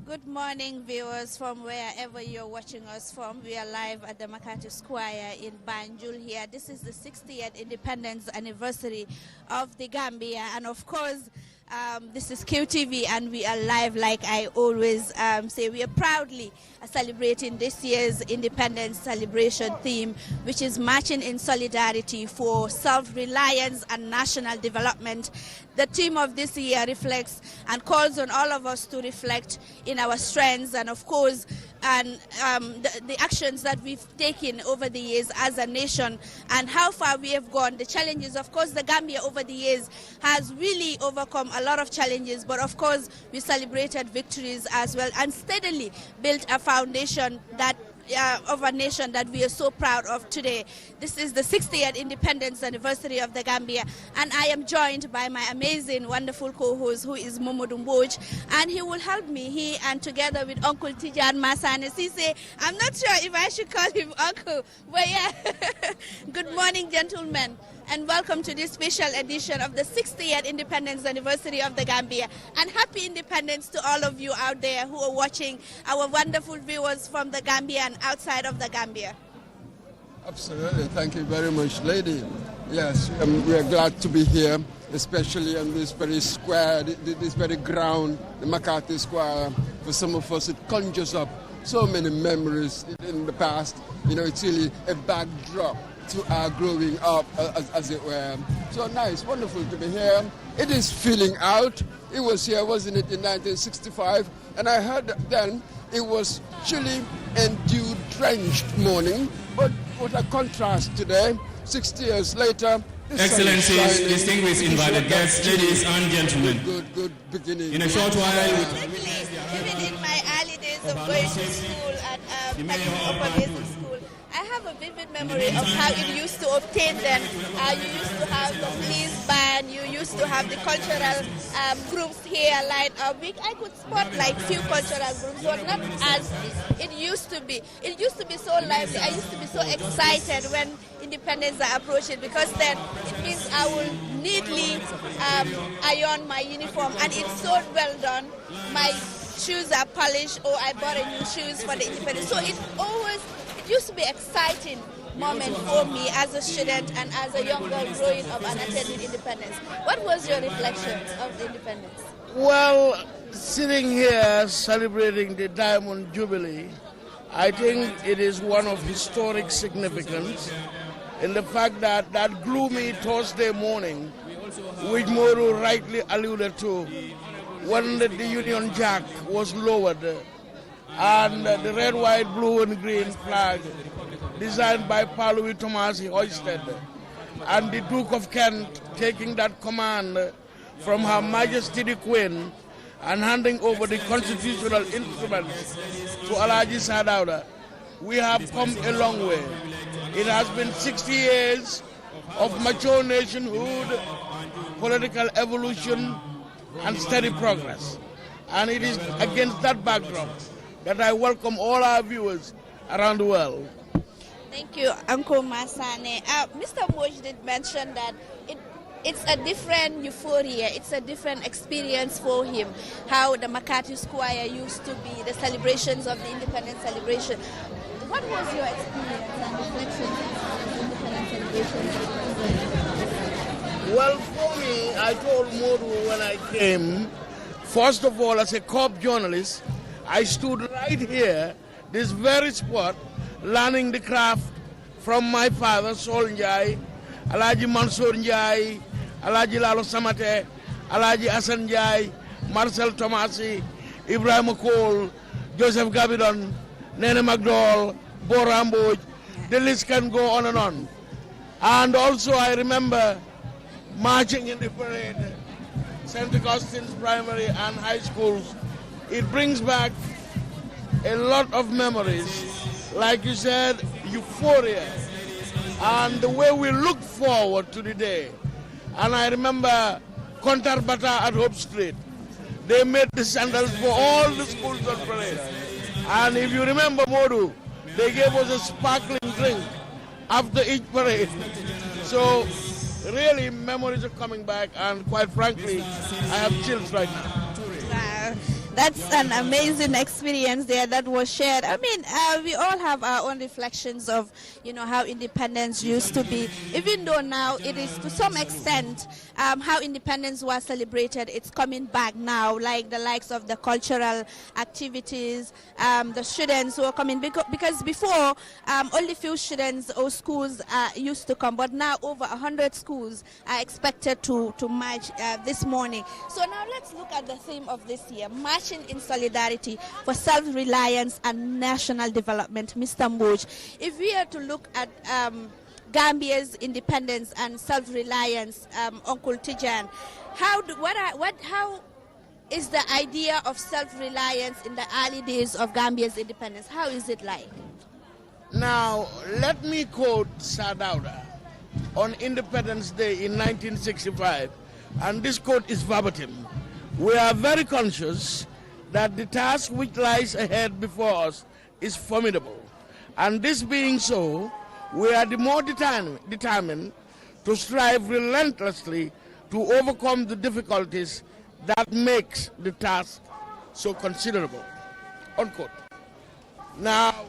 Good morning, viewers from wherever you're watching us from. We are live at the Makati Square in Banjul here. This is the 60th independence anniversary of the Gambia. And of course, this is QTV and we are live, like I always say. We are proudly celebrating this year's independence celebration theme, which is marching in solidarity for self-reliance and national development. The theme of this year reflects and calls on all of us to reflect in our strengths and, of course, the actions that we've taken over the years as a nation and how far we have gone. The challenges, of course, the Gambia over the years has really overcome a lot of challenges, but of course we celebrated victories as well and steadily built a foundation that of a nation that we are so proud of today. This is the 60th independence anniversary of the Gambia, and I am joined by my amazing, wonderful co-host, who is Momodou Mbodj, and he will help me. He and together with Uncle Tijan Masane Sise. I'm not sure if I should call him Uncle, but yeah. Good morning, gentlemen, and welcome to this special edition of the 60th independence anniversary of the Gambia. And happy independence to all of you out there who are watching, our wonderful viewers from the Gambia and outside of the Gambia. Absolutely. Thank you very much, lady. Yes, we are glad to be here, especially on this very square, this very ground, the Makati Square. For some of us, it conjures up so many memories in the past. You know, it's really a backdrop to our growing up, as it were. So nice, wonderful to be here. It is filling out. It was here, wasn't it, in 1965? And I heard then it was chilly and dew-drenched morning, but what a contrast today, 60 years later. Excellencies, distinguished invited guests, ladies and gentlemen. Good beginning. In a short while, Even in my early days of going to school at upper basic school, I have a vivid memory of how it used to obtain then. You used to have the police band, you used to have the cultural groups here lined up. I could spot like few cultural groups, but not as it used to be. It used to be so lively. I used to be so excited when independence are approaching, because then it means I will neatly iron my uniform, and it's so well done. My shoes are polished, or I bought a new shoes for the independence. So it used to be exciting moment for me as a student and as a young girl growing up and attending independence. What was your reflection of the independence? Well, sitting here celebrating the Diamond Jubilee, I think it is one of historic significance in the fact that that gloomy Thursday morning, which Moro rightly alluded to, when the Union Jack was lowered and the red, white, blue and green flag designed by Paul Louis Tomasi hoisted, and the Duke of Kent taking that command from Her Majesty the Queen and handing over the constitutional instruments to Alhaji Sadauda. We have come a long way. It has been 60 years of mature nationhood, political evolution and steady progress. And it is against that backdrop that I welcome all our viewers around the world. Thank you, Uncle Masane. Mr. Mbodj did mention that it's a different euphoria, it's a different experience for him, how the Makati Square used to be, the celebrations of the independence celebration. What was your experience and reflections of the independence celebration? Well, for me, I told Modu when I came, first of all, as a corp journalist, I stood right here, this very spot, learning the craft from my father, Sol Njai, Alhaji Mansour Njai, Alhaji Lalo Samate, Alhaji Asan Njai, Marcel Tomasi, Ibrahim Cole, Joseph Gabidon, Nene Magdol, Bora Mbodj. The list can go on and on. And also I remember marching in the parade, St. Augustine's primary and high schools. It brings back a lot of memories, like you said, euphoria, and the way we look forward to the day. And I remember Kontar Bata at Hope Street. They made the sandals for all the schools on parade. And if you remember, Modu, they gave us a sparkling drink after each parade. So really, memories are coming back, and quite frankly, I have chills right now. Wow. That's an amazing experience there that was shared. I mean, we all have our own reflections of, how independence used to be. Even though now it is to some extent how independence was celebrated, it's coming back now, like the likes of the cultural activities, the students who are coming, because before only few students or schools used to come, but now over 100 schools are expected to march this morning. So now let's look at the theme of this year, marching in solidarity for self-reliance and national development. Mr. Mboj, if we are to look at Gambia's independence and self-reliance, Uncle Tijan, how is the idea of self-reliance in the early days of Gambia's independence? How is it like? Now, let me quote Sadauda on Independence Day in 1965, and this quote is verbatim. We are very conscious that the task which lies ahead before us is formidable, and this being so, we are the more determined to strive relentlessly to overcome the difficulties that makes the task so considerable, unquote. Now,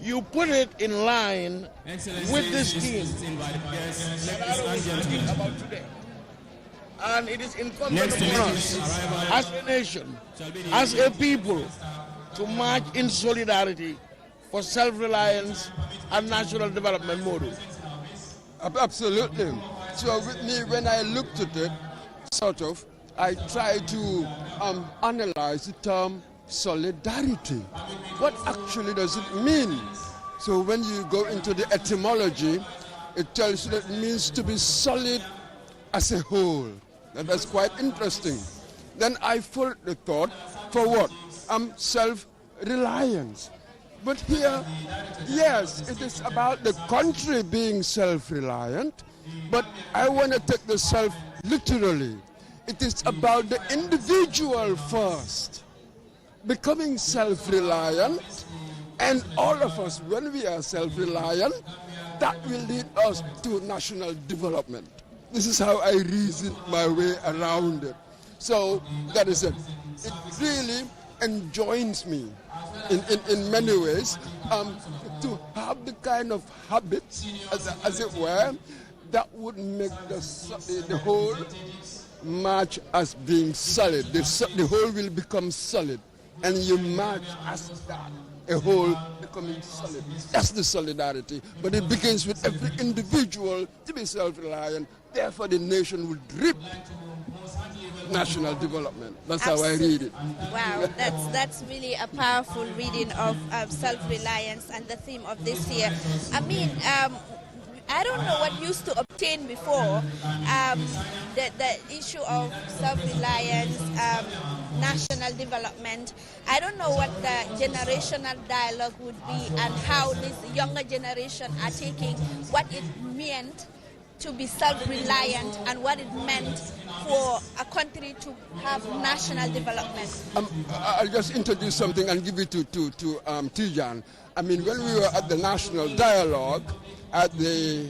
you put it in line with this theme that I was speaking about today. And it is incumbent upon us as a nation, as a people, to march in solidarity for self-reliance and national development model. Absolutely. So with me, when I looked at it, I try to analyze the term solidarity. What actually does it mean? So when you go into the etymology, it tells you that it means to be solid as a whole. And that's quite interesting. Then I followed the thought for what? Self-reliance. But here, yes, it is about the country being self-reliant, but I want to take the self literally. It is about the individual first, becoming self-reliant, and all of us, when we are self-reliant, that will lead us to national development. This is how I reason my way around it. So that is it. It really enjoins me in many ways to have the kind of habits, as it were, that would make the whole march as being solid. The whole will become solid, and you march as that, a whole becoming solid. That's the solidarity. But it begins with every individual to be self-reliant. Therefore, the nation would reap national development. That's how I read it. Wow, that's really a powerful reading of self-reliance and the theme of this year. I mean, I don't know what used to obtain before the issue of self-reliance, national development. I don't know what the generational dialogue would be and how this younger generation are taking what it meant to be self-reliant and what it meant for a country to have national development. I'll just introduce something and give it to Tijan. I mean, when we were at the national dialogue at the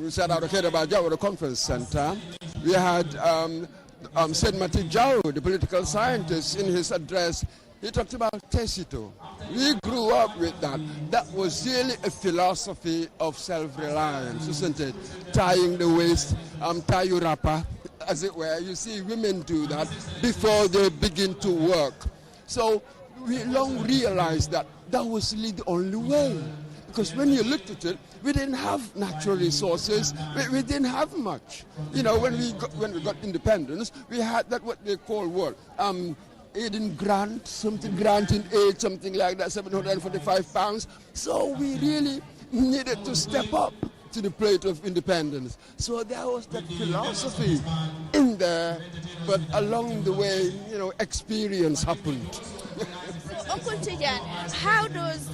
Jawara Conference Center, we had Said Mati Jau, the political scientist, in his address, he talked about Tecito. We grew up with that. That was really a philosophy of self-reliance, isn't it? Tying the waist, tie your wrapper, as it were. You see women do that before they begin to work. So we long realized that that was really the only way. Because when you looked at it, we didn't have natural resources. We didn't have much. You know, when we got independence, we had that what they call what? Aid grant, something grant in aid, something like that, £745. So we really needed to step up to the plate of independence. So there was that philosophy in there, but along the way, you know, experience happened. Uncle Tijan, how does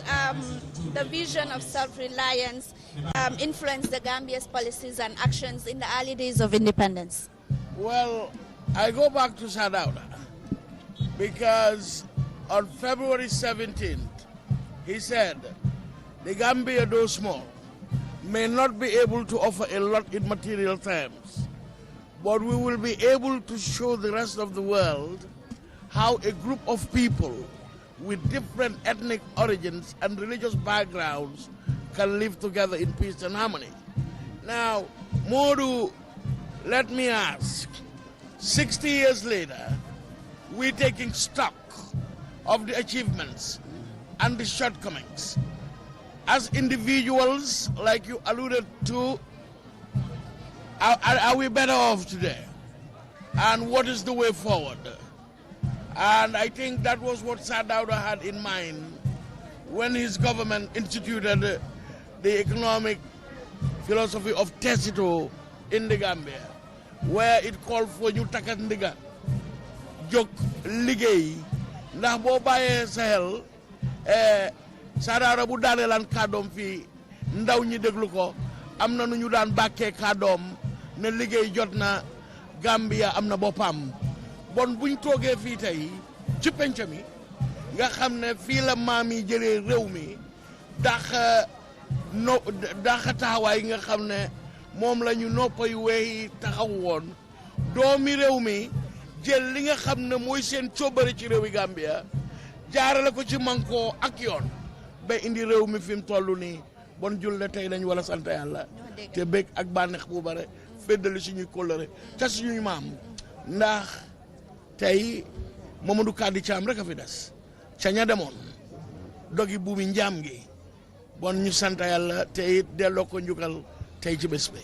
the vision of self-reliance influence the Gambia's policies and actions in the early days of independence? Well, I go back to Sadauda, because on February 17th, he said, the Gambia, though small, may not be able to offer a lot in material terms, but we will be able to show the rest of the world how a group of people with different ethnic origins and religious backgrounds can live together in peace and harmony. Now, Modu, let me ask, 60 years later, we're taking stock of the achievements and the shortcomings. As individuals, like you alluded to, are we better off today? And what is the way forward? And I think that was what Sadauda had in mind when his government instituted the economic philosophy of Tacito in the Gambia, where it called for ñu takat ndiga jóg liggéey ndax boo bàyyee sa xel Sadauda bu daaneelaan kàddoom fii ndaw ñi déglu ko am na nu ñu daan bàkkee kàddoom ne liggéey jot na Gambia am na boppam bon buñ toogee fii tey ci penc mi nga xam ne fii la maam yi jëlee réew mi dax taxawaay nga xam ne moom la ñu noppay weey taxaw woon doomi réew mi jël li nga xam ne mooy seen coobare ci réewi Gambia jaarale ko ci mankoo ak yoon ba indi réew mi fi mu toll nii bon jul ne tey dañ wala sant yàlla te bég ak bànneex bu bare feddali suñuy kóllëre ca suñuy maam ndax tey Mamadou Kadi Thiam rek a fi des ca ña demoon dogi buumi njaam gi bon ñu sant yàlla te it delloo ko njukkal tey ci bés bi.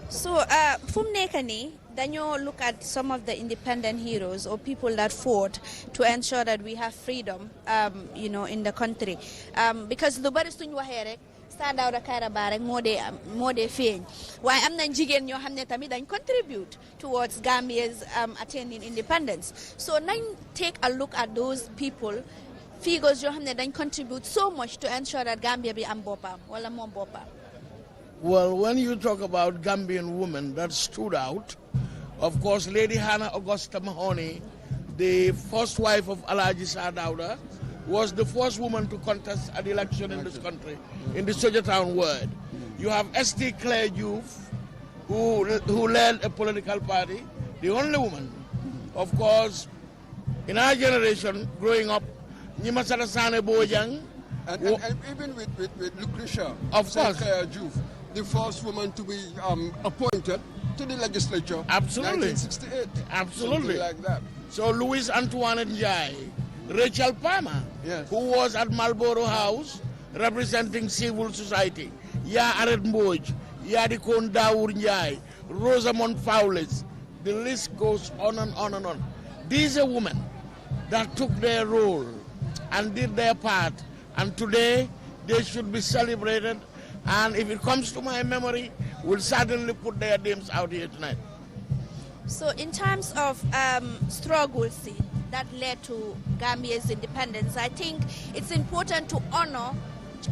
So fu mu nekk nii dañoo look at some of the independent heroes or people that fought to ensure that we have freedom in the country because lu bari suñ waxee rek Sadauda Kairaba rek moo dee feeñ waaye am nañ jigéen ñoo xam ne tamit dañ contribute towards Gambia's attaining independence. So nañ take a look at those people, figures yoo xam ne dañ contribute so much to ensure that Gambia bi am boppam wala moom boppam. Well, when you talk about Gambian women that stood out, of course, Lady Hannah Augusta Mahoney, the first wife of Alhaji Sadauda, was the first woman to contest an election in this country, in the Sojourn ward. You have St. Claire Diouf, who led a political party, the only woman. Of course, in our generation, growing up, Nyimasara Sane Bojang. And even with Lucretia, of course, Claire Diouf, the first woman to be appointed to the legislature. Absolutely. 1968. Absolutely. Something like that. So Louis Antoinette Njai, Rachel Palmer, yes, who was at Marlborough House representing civil society, Ya Ared Mboj, Yadikon Dawour Njai, Rosamond Fowles, the list goes on and on and on. These are women that took their role and did their part, and today they should be celebrated. And if it comes to my memory, we'll certainly put their names out here tonight. So in terms of struggles that led to Gambia's independence, I think it's important to honor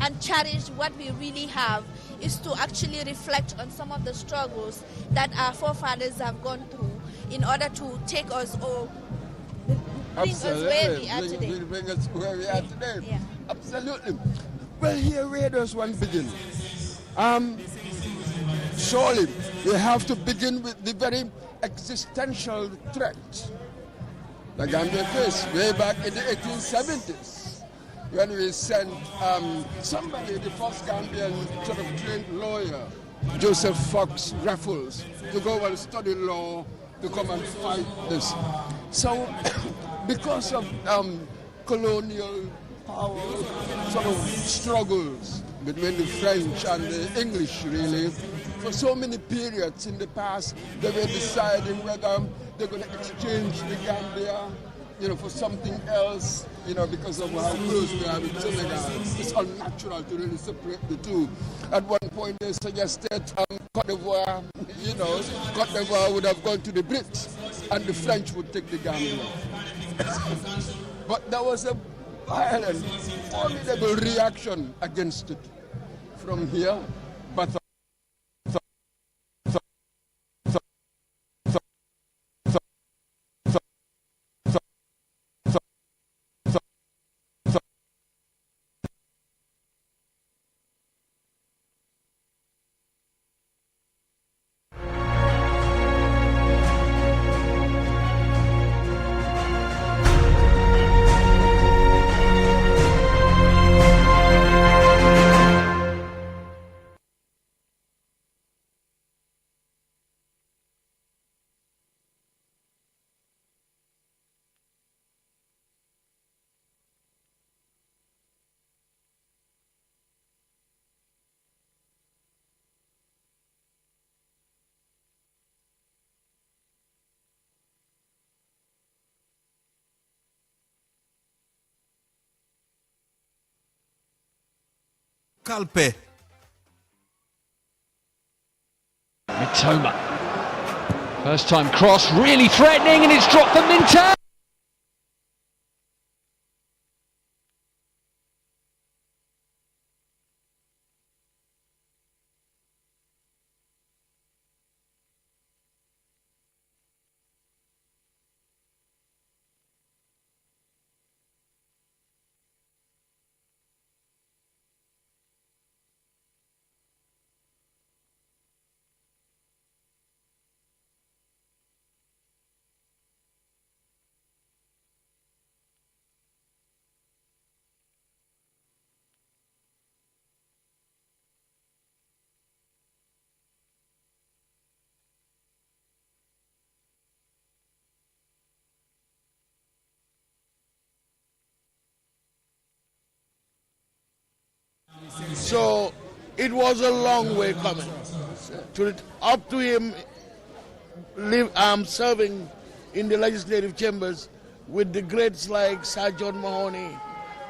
and cherish what we really have, is to actually reflect on some of the struggles that our forefathers have gone through in order to take us or bring us where we are today. Bring us where we are today. Yeah. Absolutely. Well, here where does one begin? Surely we have to begin with the very existential threat the Gambia faced way back in the 1870s when we sent somebody, the first Gambian sort of trained lawyer, Joseph Fox Raffles, to go and study law to come and fight this. So because of colonial power sort of struggles between the French and the English, really, for so many periods in the past, they were deciding whether they're going to exchange the Gambia, for something else, because of how close we are with Senegal. It's unnatural to really separate the two. At one point, they suggested Cote d'Ivoire, Cote d'Ivoire would have gone to the Brits, and the French would take the Gambia. But there was a violent, formidable reaction against it from here, but Kalpe. Mitoma. First time cross, really threatening, and it's dropped for Minter. So it was a long way coming. Up to him serving in the legislative chambers with the greats like Sir John Mahoney,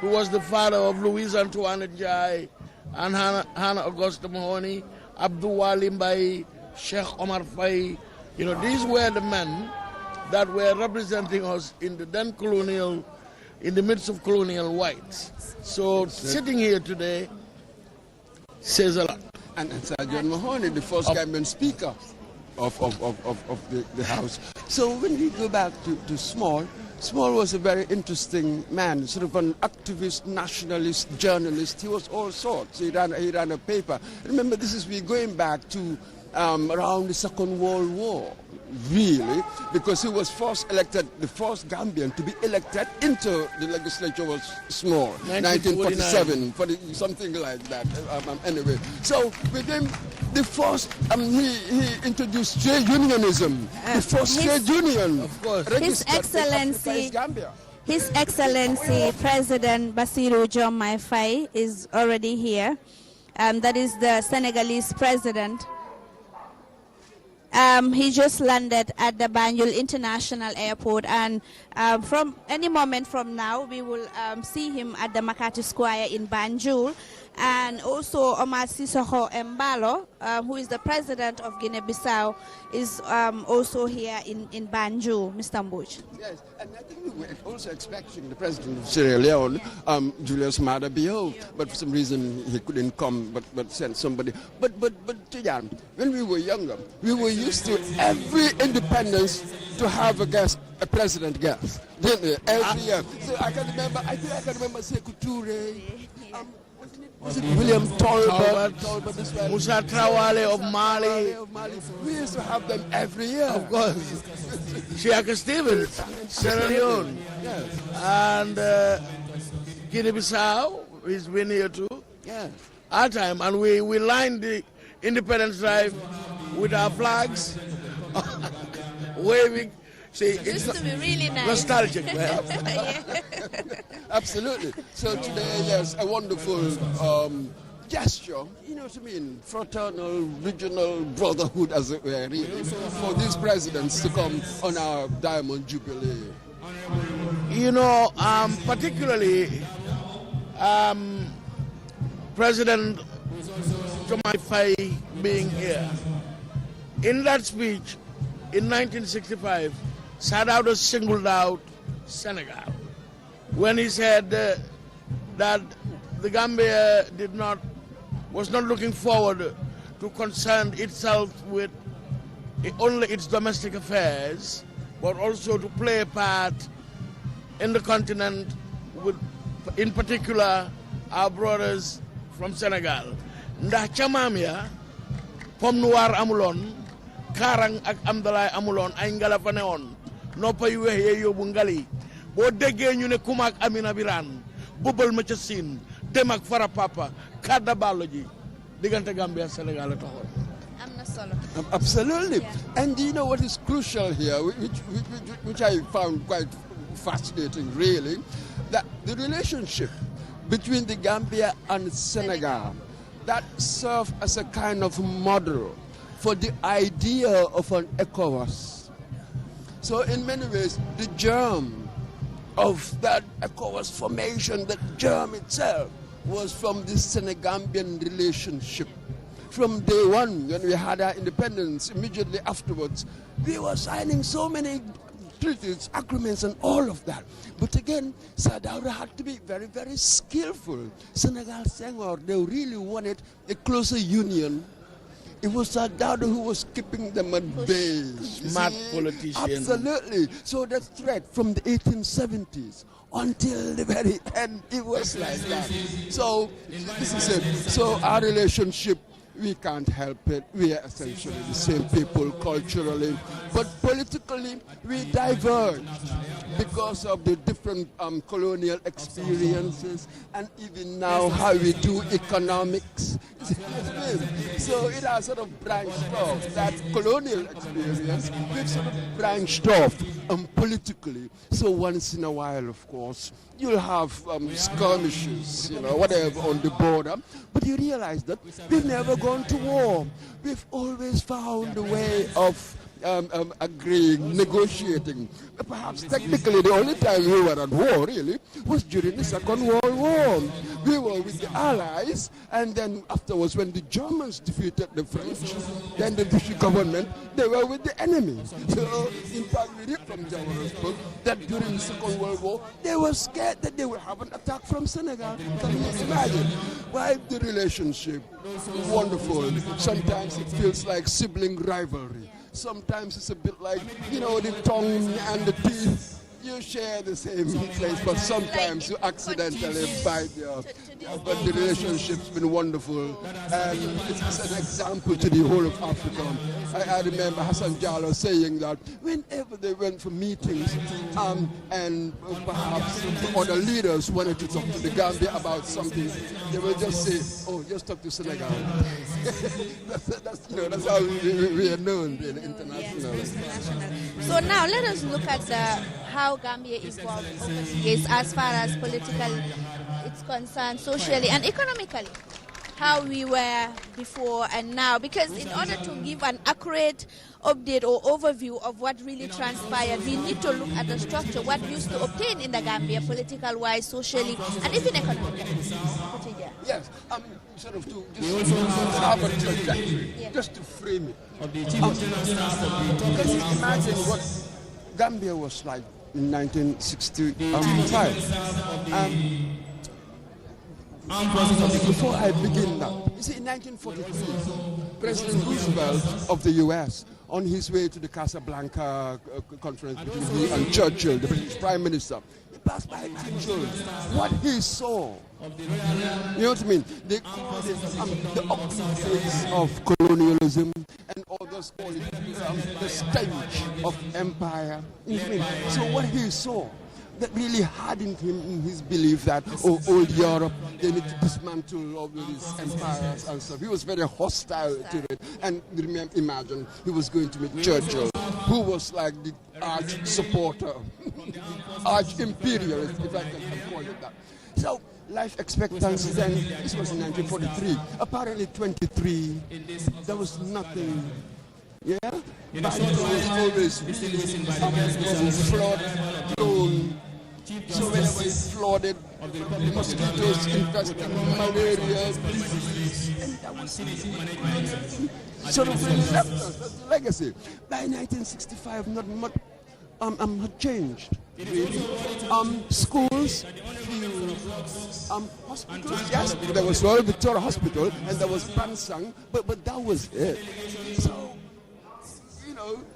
who was the father of Louise Antoinette Jai and Hannah Augusta Mahoney, Abdul Wali Mbai, Sheikh Omar Fay. You know, these were the men that were representing us in the then colonial, in the midst of colonial whites. So sitting here today says a lot. And Sir John Mahoney, the first Gambian speaker of the House. So when we go back to Small was a very interesting man, sort of an activist, nationalist, journalist. He was all sorts. He ran a paper. Remember, we're going back to around the Second World War, really, because he was first elected, the first Gambian to be elected into the legislature was Small, 1947, something like that. Anyway, so with him, the first, he introduced trade unionism, the first trade union, of course. His Excellency President Bassirou Diomaye Faye is already here. That is the Senegalese president. He just landed at the Banjul International Airport, and from any moment from now, we will see him at the Makati Square in Banjul. And also Omar Sissoho Embalo, who is the president of Guinea-Bissau, is also here in Banjul, Mr. Mbuch. Yes, and I think we were also expecting the president of Sierra Leone, Julius Maada Bio, but for some reason he couldn't come, but sent somebody. But Tijan, when we were younger, we were used to every independence to have a president guest, didn't we? Every year. So I can remember Sekou Touré. Was it William Talbot, Musa Trawale of Mali. We used to have them every year. Of course. Sheikh Stevens, Sierra Leone. Yes. And Guinea-Bissau, he's been here too. Yeah. Our time. And we lined the Independence Drive with our flags, waving. See, It's used to be really nice. Nostalgic, man. Yeah. Absolutely. So today, yes, a wonderful gesture, you know what I mean, fraternal, regional brotherhood, as it were, really, for these presidents to come on our Diamond Jubilee. You know, particularly President Diomaye Faye being here. In that speech in 1965, Sadao singled out Senegal when he said that the Gambia was not looking forward to concern itself with only its domestic affairs, but also to play a part in the continent with, in particular, our brothers from Senegal. Ndax ca maam ya pomme noire amulon, karang ak amdalaay amulon, ay ngala fa newoon noppa yu weex yee yóbbu ngali boo déggee ñu ne Kuma ak Amina Birane bëbal ma ca Siin dem ak Fara Papa kadda ballo ji diggante Gambia ak Sénégal la taxoon. Am na solo. Absolutely. Yeah. And you know what is crucial here, which I found quite fascinating, really, that the relationship between the Gambia and Senegal, that served as a kind of model for the idea of an ECOWAS. So in many ways, the germ of that ECOWAS formation, that germ itself, was from this Senegambian relationship. From day one, when we had our independence, immediately afterwards, we were signing so many treaties, agreements, and all of that. But again, Sadauda had to be very, very skillful. Senegal Senghor, they really wanted a closer union. It was Sadauda who was keeping them at bay. Smart politician. Absolutely. So that threat from the 1870s until the very end, it was like that. So this is it. So our relationship, we can't help it. We are essentially the same people culturally. But politically, we diverged because of the different colonial experiences and even now how we do economics. So it has sort of branched off. That colonial experience, we've sort of branched off politically. So once in a while, of course, you'll have skirmishes, whatever on the border. But you realize that we've never gone to war. We've always found a way of agreeing, negotiating. Perhaps technically the only time we were at war really was during the Second World War. We were with the Allies, and then afterwards when the Germans defeated the French, then the British government, they were with the enemy. So in fact we read from Jawara's book that during the Second World War they were scared that they would have an attack from Senegal. Can you imagine? Why the relationship? Wonderful. Sometimes it feels like sibling rivalry. Sometimes it's a bit like, the tongue and the teeth. You share the same place, but sometimes you accidentally bite but the relationship's been wonderful. And it's an example to the whole of Africa. I remember Hassan Jallow saying that whenever they went for meetings and perhaps other leaders wanted to talk to the Gambia about something, they would just say, oh, just talk to Senegal. that's how we are known internationally. So now let us look at how Gambia evolved over the years as far as political it's concerned, socially and economically. How we were before and now, because in order to give an accurate update or overview of what really transpired, we need to look at the structure, what we used to obtain in the Gambia, political-wise, socially, and even economically. Yes, sort of to just have a trajectory, just to frame it. Can you imagine what Gambia was like in 1965? Before I begin that, you see, in 1943, President Roosevelt of the U.S., on his way to the Casablanca conference between he and Churchill, the British Prime Minister, he passed by Banjul. What he saw, you know what I mean? They call it the ugly face of colonialism, and others call it the stage of empire. You know what I mean? So what he saw that really hardened him in his belief that, old Europe, they need to dismantle all these empires and stuff. He was very hostile to it. And imagine, he was going to meet Churchill, who was like the arch supporter, arch imperialist, if I can call it that. So, life expectancy then, this was in 1943, apparently 23, there was nothing. Yeah? Banjul was always really flood prone. So whenever it's flooded, the mosquitoes infested, malaria, disease, and that was sort of really left us. That's the legacy. By 1965, not much had changed. Really. Schools, hospitals, yes, there was Royal Victoria Hospital and there was Bansang, but that was it. So,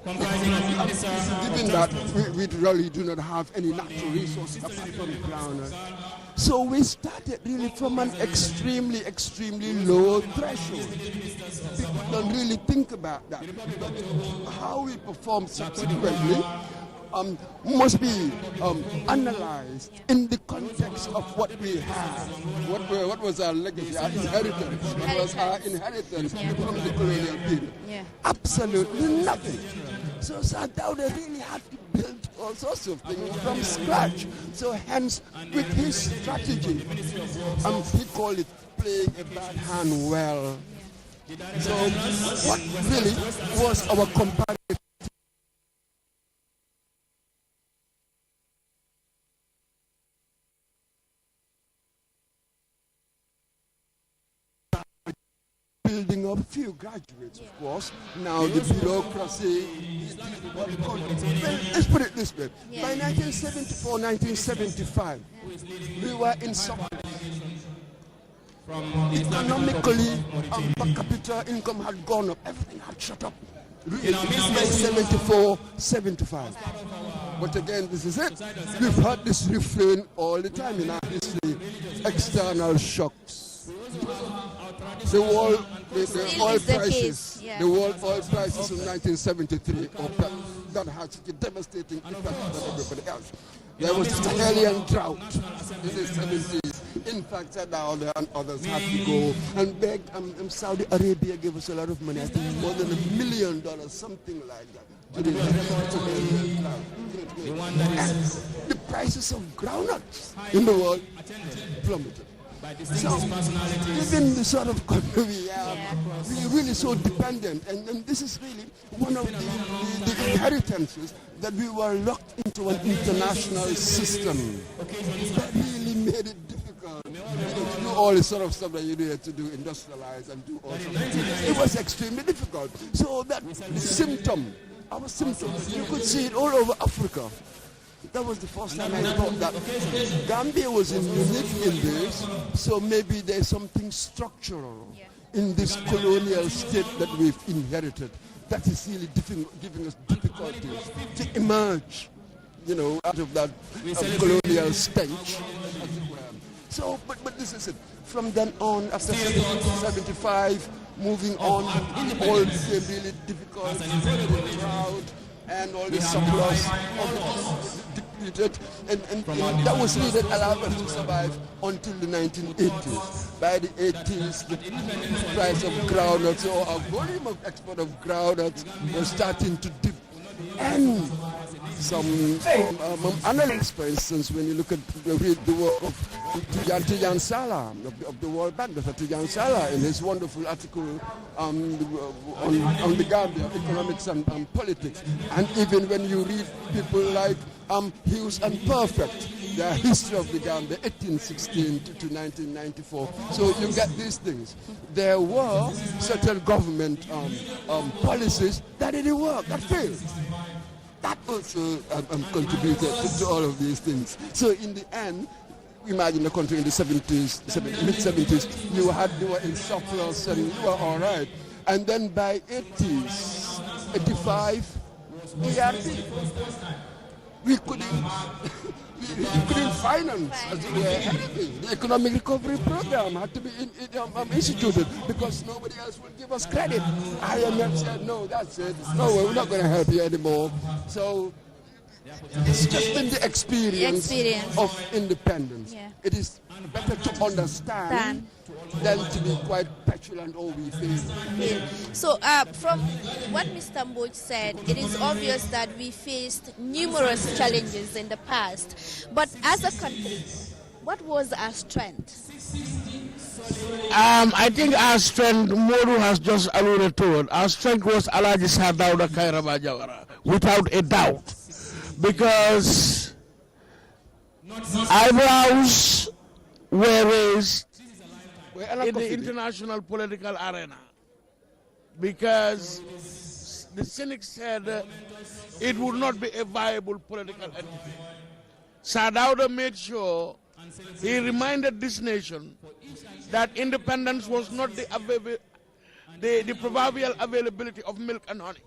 given that we really do not have any natural resources apart from ground, so we started really from an extremely, extremely low threshold. People don't really think about that. But how we perform subsequently must be analyzed in the context of what we have. What was our legacy, our inheritance? What was our inheritance from the colonial period? Yeah. Absolutely nothing. So Sadauda really had to build all sorts of things from scratch. So hence, with his strategy, he called it playing a bad hand well. So what really was our comparative building up few graduates, of course. Now the bureaucracy, let's put it this way. By 1974, 1975, we were in surplus. Economically, per capita income had gone up. Everything had shut up. Really, by 74, 75. But again, this is it. We've had this refrain all the time in our history. External shocks. The world oil prices, the world oil prices in 1973, that had such a devastating impact on everybody else. There was the alien drought in the 70s. In fact, Saudi and others had to go and beg. Saudi Arabia gave us a lot of money, I think more than $1 million, something like that. The prices of groundnuts in the world plummeted. So, given the sort of country we are, we're really so dependent, and this is really one of the inheritances that we were locked into an international system that really made it difficult to do all the sort of stuff that you needed to do, industrialize and do all sorts of things. It was extremely difficult. So that symptom, our symptoms, you could see it all over Africa. That was the first time I thought that Gambia was unique in this, so maybe there's something structural in this colonial state that we've inherited that is really giving us difficulties to emerge, out of that colonial stench, as it were. So, but this is it. From then on, after 75, moving on, all became really difficult, the drought, and all the surplus depleted, and that was really that allowed us to survive until the 1980s. By the 80s, the price of groundnuts, or our volume of export of groundnuts, was starting to dip. And some analysts, for instance, when you read the work of Tijan Salah of the World Bank, Dr. Tijan Salah, in his wonderful article on the Gambia, economics and politics, and even when you read people like Hughes and Perfect, the history of the Gambia, 1816 to 1994. So you get these things. There were certain government policies that didn't work, that failed. That also contributed to all of these things. So in the end, imagine the country in the 70s, mid-70s, you were in surplus and you were all right. And then by 80s, 85, we couldn't finance, as it were, anything. The economic recovery program had to be instituted because nobody else would give us credit. IMF said, no, that's it. No, we're not going to help you anymore. So it's just been the experience of independence. Yeah. It is better to understand than to be quite petulant or we fail. Yeah. So from what Mr. Mboj said, it is obvious that we faced numerous challenges in the past. But as a country, what was our strength? I think our strength, Modu has just alluded to it, our strength was Alaji Sadauda Kairaba Jawara, without a doubt. Because eyebrows were raised in the international political arena, because the cynics said it would not be a viable political entity. Sadauda made sure he reminded this nation that independence was not the proverbial availability of milk and honey,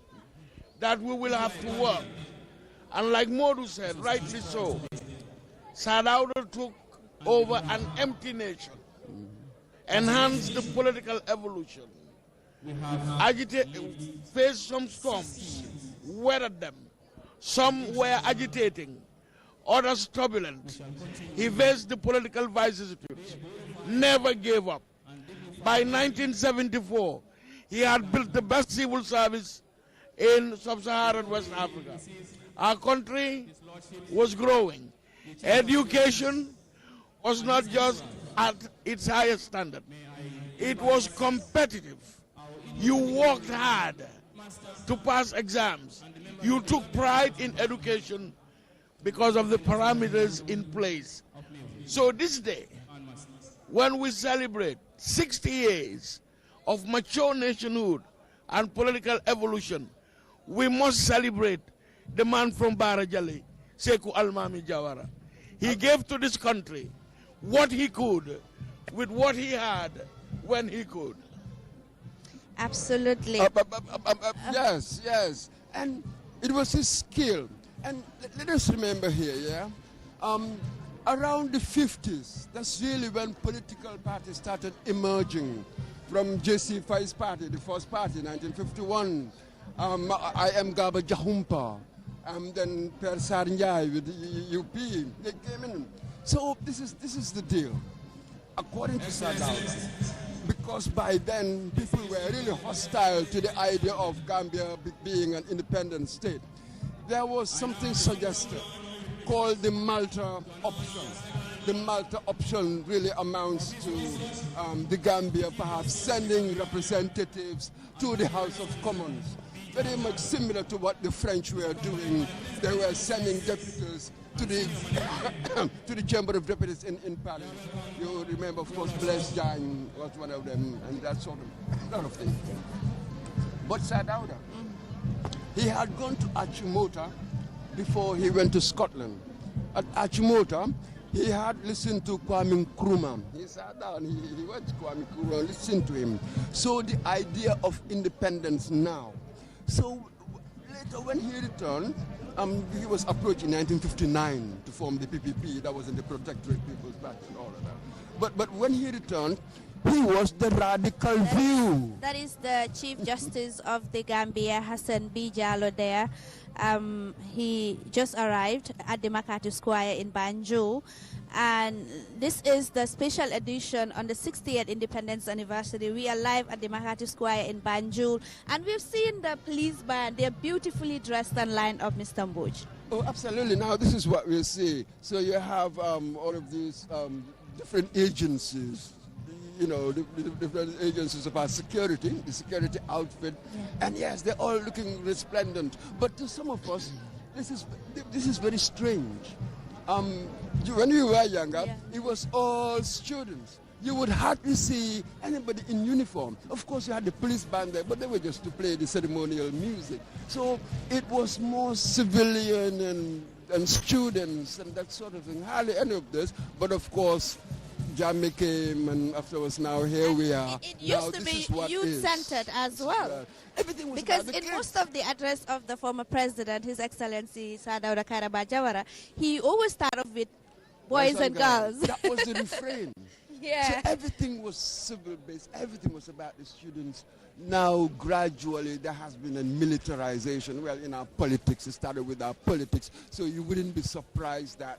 that we will have to work. And like Modu said, rightly so, Sadauda took over an empty nation, enhanced the political evolution, faced some storms, weathered them. Some were agitating, others turbulent. He faced the political vicissitudes, never gave up. By 1974, he had built the best civil service in sub-Saharan West Africa. Our country was growing. Education was not just at its highest standard. It was competitive. You worked hard to pass exams. You took pride in education because of the parameters in place. So this day, when we celebrate 60 years of mature nationhood and political evolution, we must celebrate the man from Barajali, Seku Almami Jawara. He gave to this country what he could, with what he had, when he could. Absolutely. Yes, yes. And it was his skill. And let us remember here, yeah? Around the 50s, that's really when political parties started emerging. From J.C. Fai's party, the first party, 1951. I am Gaba Jahumpa. Then Per Sarnyai with the UP. They came in. So this is the deal. According to Sadao, because by then people were really hostile to the idea of Gambia being an independent state, there was something suggested called the Malta option. The Malta option really amounts to the Gambia perhaps sending representatives to the House of Commons. Very much similar to what the French were doing. They were sending deputies to the to the Chamber of Deputies in Paris. You remember, of course, Blaise Diagne was one of them, and that sort of thing. But Sadauda, he had gone to Achimota before he went to Scotland. At Achimota, he had listened to Kwame Nkrumah. He sat down, he went to Kwame Nkrumah, listened to him. So the idea of independence now. So later when he returned, he was approached in 1959 to form the PPP, that was in the Protectorate People's Party and all of that. But when he returned, he was the radical view. That is the Chief Justice of the Gambia, Hassan B. Jallow there. He just arrived at the Makati Square in Banjul, and this is the special edition on the 60th Independence Anniversary. We are live at the Makati Square in Banjul, and we've seen the police band. They're beautifully dressed and lined up, Mr. Mbuj. Oh, absolutely. Now, this is what we see. So you have all of these different agencies, you know, the different agencies of our security, the security outfit, and yes, they're all looking resplendent. But to some of us, this is very strange. When we were younger, it was all students. You would hardly see anybody in uniform. Of course, you had the police band there, but they were just to play the ceremonial music. So it was more civilian and students and that sort of thing. Hardly any of this, but of course, Jammeh came, and afterwards now here we are. It used to be youth-centered as well. Everything was because about the in kids. most of the address of the former president, His Excellency Sadauda Kairaba Jawara, he always started with boys and girls. That was the refrain. Yeah. So everything was civil-based. Everything was about the students. Now, gradually, there has been a militarization. Well, in our politics, it started with our politics. So you wouldn't be surprised that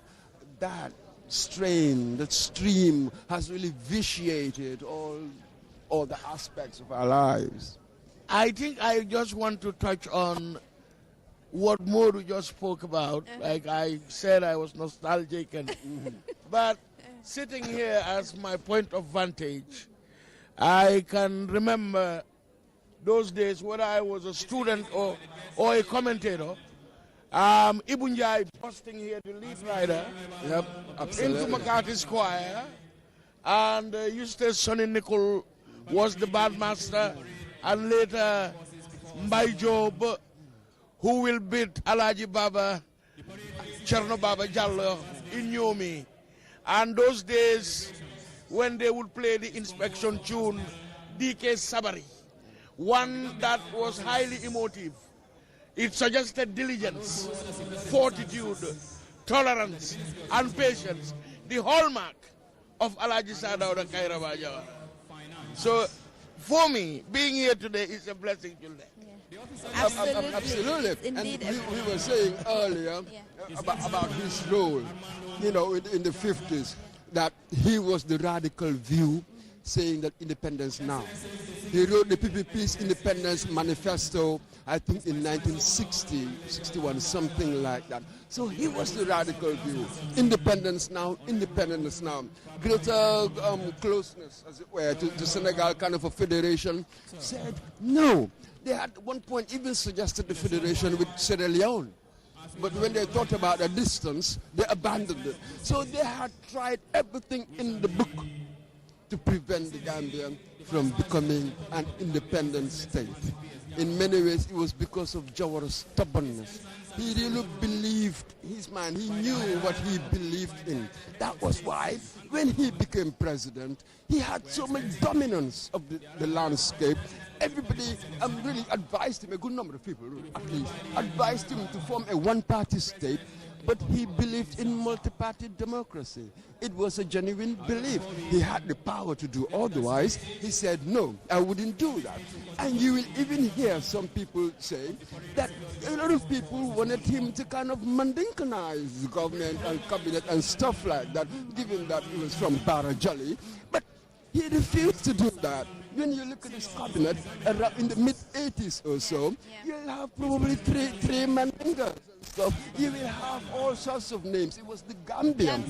that strain, that stream has really vitiated all the aspects of our lives. I think I just want to touch on what Modu just spoke about. Like I said, I was nostalgic, but sitting here as my point of vantage, I can remember those days, whether I was a student or a commentator. Ibn Jai posting here, the lead rider, into Makati Square, and Eustace Sonny Nicol was the bandmaster, and later Mbai Job, who will beat Alaji Baba, Cherno Baba Jallo in Yomi. And those days, when they would play the inspection tune, DK Sabari, one that was highly emotive. It suggested diligence, fortitude, tolerance, and patience, the hallmark of Alaji Sadauda Kairaba Jawara. So, for me, being here today is a blessing to them. Absolutely. And we were saying earlier about his role, you know, in the 50s, that he was the radical view saying that independence now. He wrote the PPP's Independence Manifesto, I think in 1960, 61, something like that. So he was the radical view. Independence now, independence now. Greater closeness, as it were, to Senegal, kind of a federation. Said no. They had at one point even suggested the federation with Sierra Leone. But when they thought about the distance, they abandoned it. So they had tried everything in the book to prevent the Gambia from becoming an independent state. In many ways, it was because of Jawara's stubbornness. He really believed his man. He knew what he believed in. That was why, when he became president, he had so much dominance of the landscape. Everybody really advised him, a good number of people at least, advised him to form a one-party state, but he believed in multi-party democracy. It was a genuine belief. He had the power to do otherwise. He said, no, I wouldn't do that. And you will even hear some people say that a lot of people wanted him to kind of mandinkanize the government and cabinet and stuff like that, given that he was from Barajali. But he refused to do that. When you look at his cabinet, around in the mid-80s or so, you'll have probably three mandingas and stuff. You will have all sorts of names. It was the Gambian.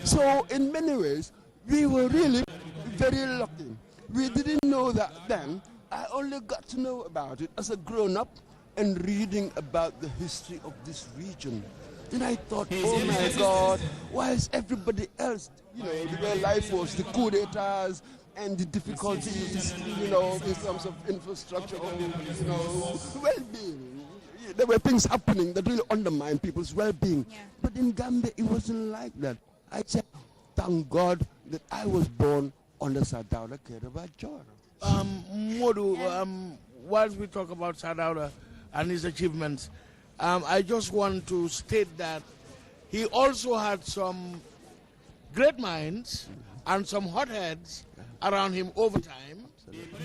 So in many ways, we were really very lucky. We didn't know that then. I only got to know about it as a grown-up and reading about the history of this region. Then I thought, oh my God, why is everybody else, the way life was, the coup d'etats, and the difficulties, in terms of infrastructure, well-being. There were things happening that really undermined people's well-being. Yeah. But in Gambia, it wasn't like that. I said, thank God that I was born under Sadauda Kereba Jawara. Modu, whilst we talk about Sadauda and his achievements, I just want to state that he also had some great minds and some hotheads around him over time.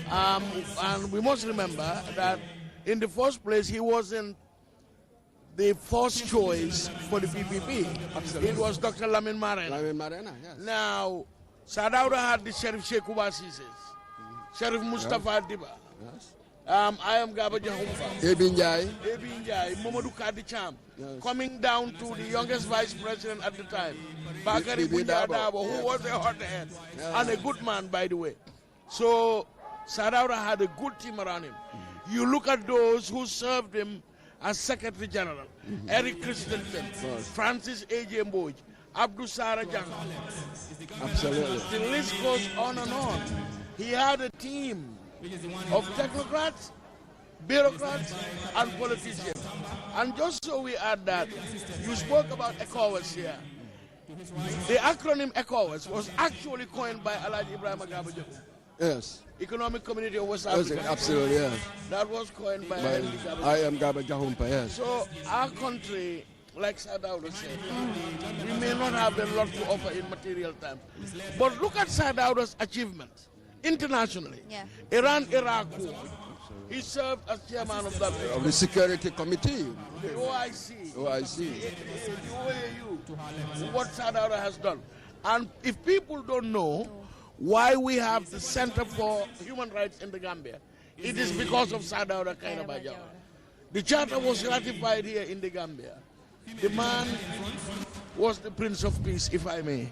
And we must remember that in the first place, he wasn't the first choice for the PPP. Absolutely. It was Dr. Lamin Marena. Lamin Marena, yes. Now, Sadauda had the Sheriff Sheikh Sises, Sheriff Mustafa Diba. Yes. I am Gaba Jahumpa. Ebi Njai, Mamadou Kadi Cham, coming down to the youngest vice president at the time, Bakari Bujadabo, who was a hothead and a good man, by the way. So Sadauda had a good team around him. You look at those who served him as Secretary General, Eric Christensen, Francis A.J. Mboj, Abdul Sara Jang. Absolutely. The list goes on and on. He had a team of technocrats, bureaucrats, and politicians. And just so we add that, you spoke about ECOWAS here. The acronym ECOWAS was actually coined by Alhaji Ibrahim Agaba. Yes. Economic Community of West Africa. Absolutely, yes. That was coined by I am Gaba Jahumpa, yes. So our country, like Sadauda said, we may not have a lot to offer in material terms. But look at Sadauda's achievements internationally. Yeah. Iran-Iraq war. He served as chairman of that. Of the Security Committee. The OIC. The OAU. What Sadauda has done. And if people don't know why we have the Center for Human Rights in the Gambia, it is because of Sadauda Kairaba Jawara. The charter was ratified here in the Gambia. The man was the Prince of Peace, if I may.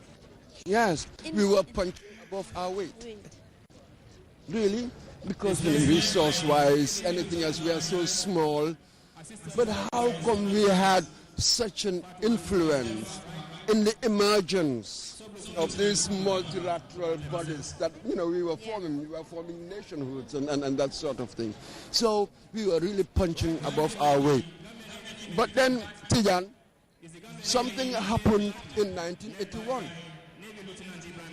Yes, we were punching above our weight. Really? Because resource-wise, anything else, we are so small. But how come we had such an influence in the emergence of these multilateral bodies that, we were forming nationhoods and that sort of thing. So we were really punching above our weight. But then, Tijan, something happened in 1981.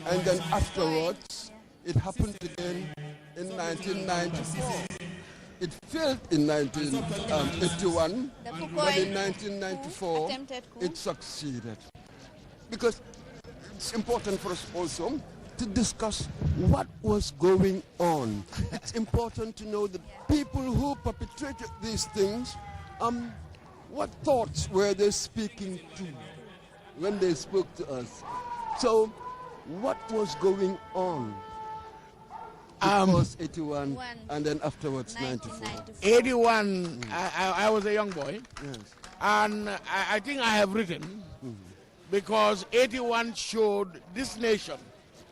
And then afterwards, it happened again in 1994. It failed in 1981, but in 1994, it succeeded. Because it's important for us also to discuss what was going on. It's important to know the people who perpetrated these things, what thoughts were they speaking to when they spoke to us? So, what was going on? It was 81 and then afterwards 94. 81, I was a young boy. Yes. And I think I have written, because 81 showed this nation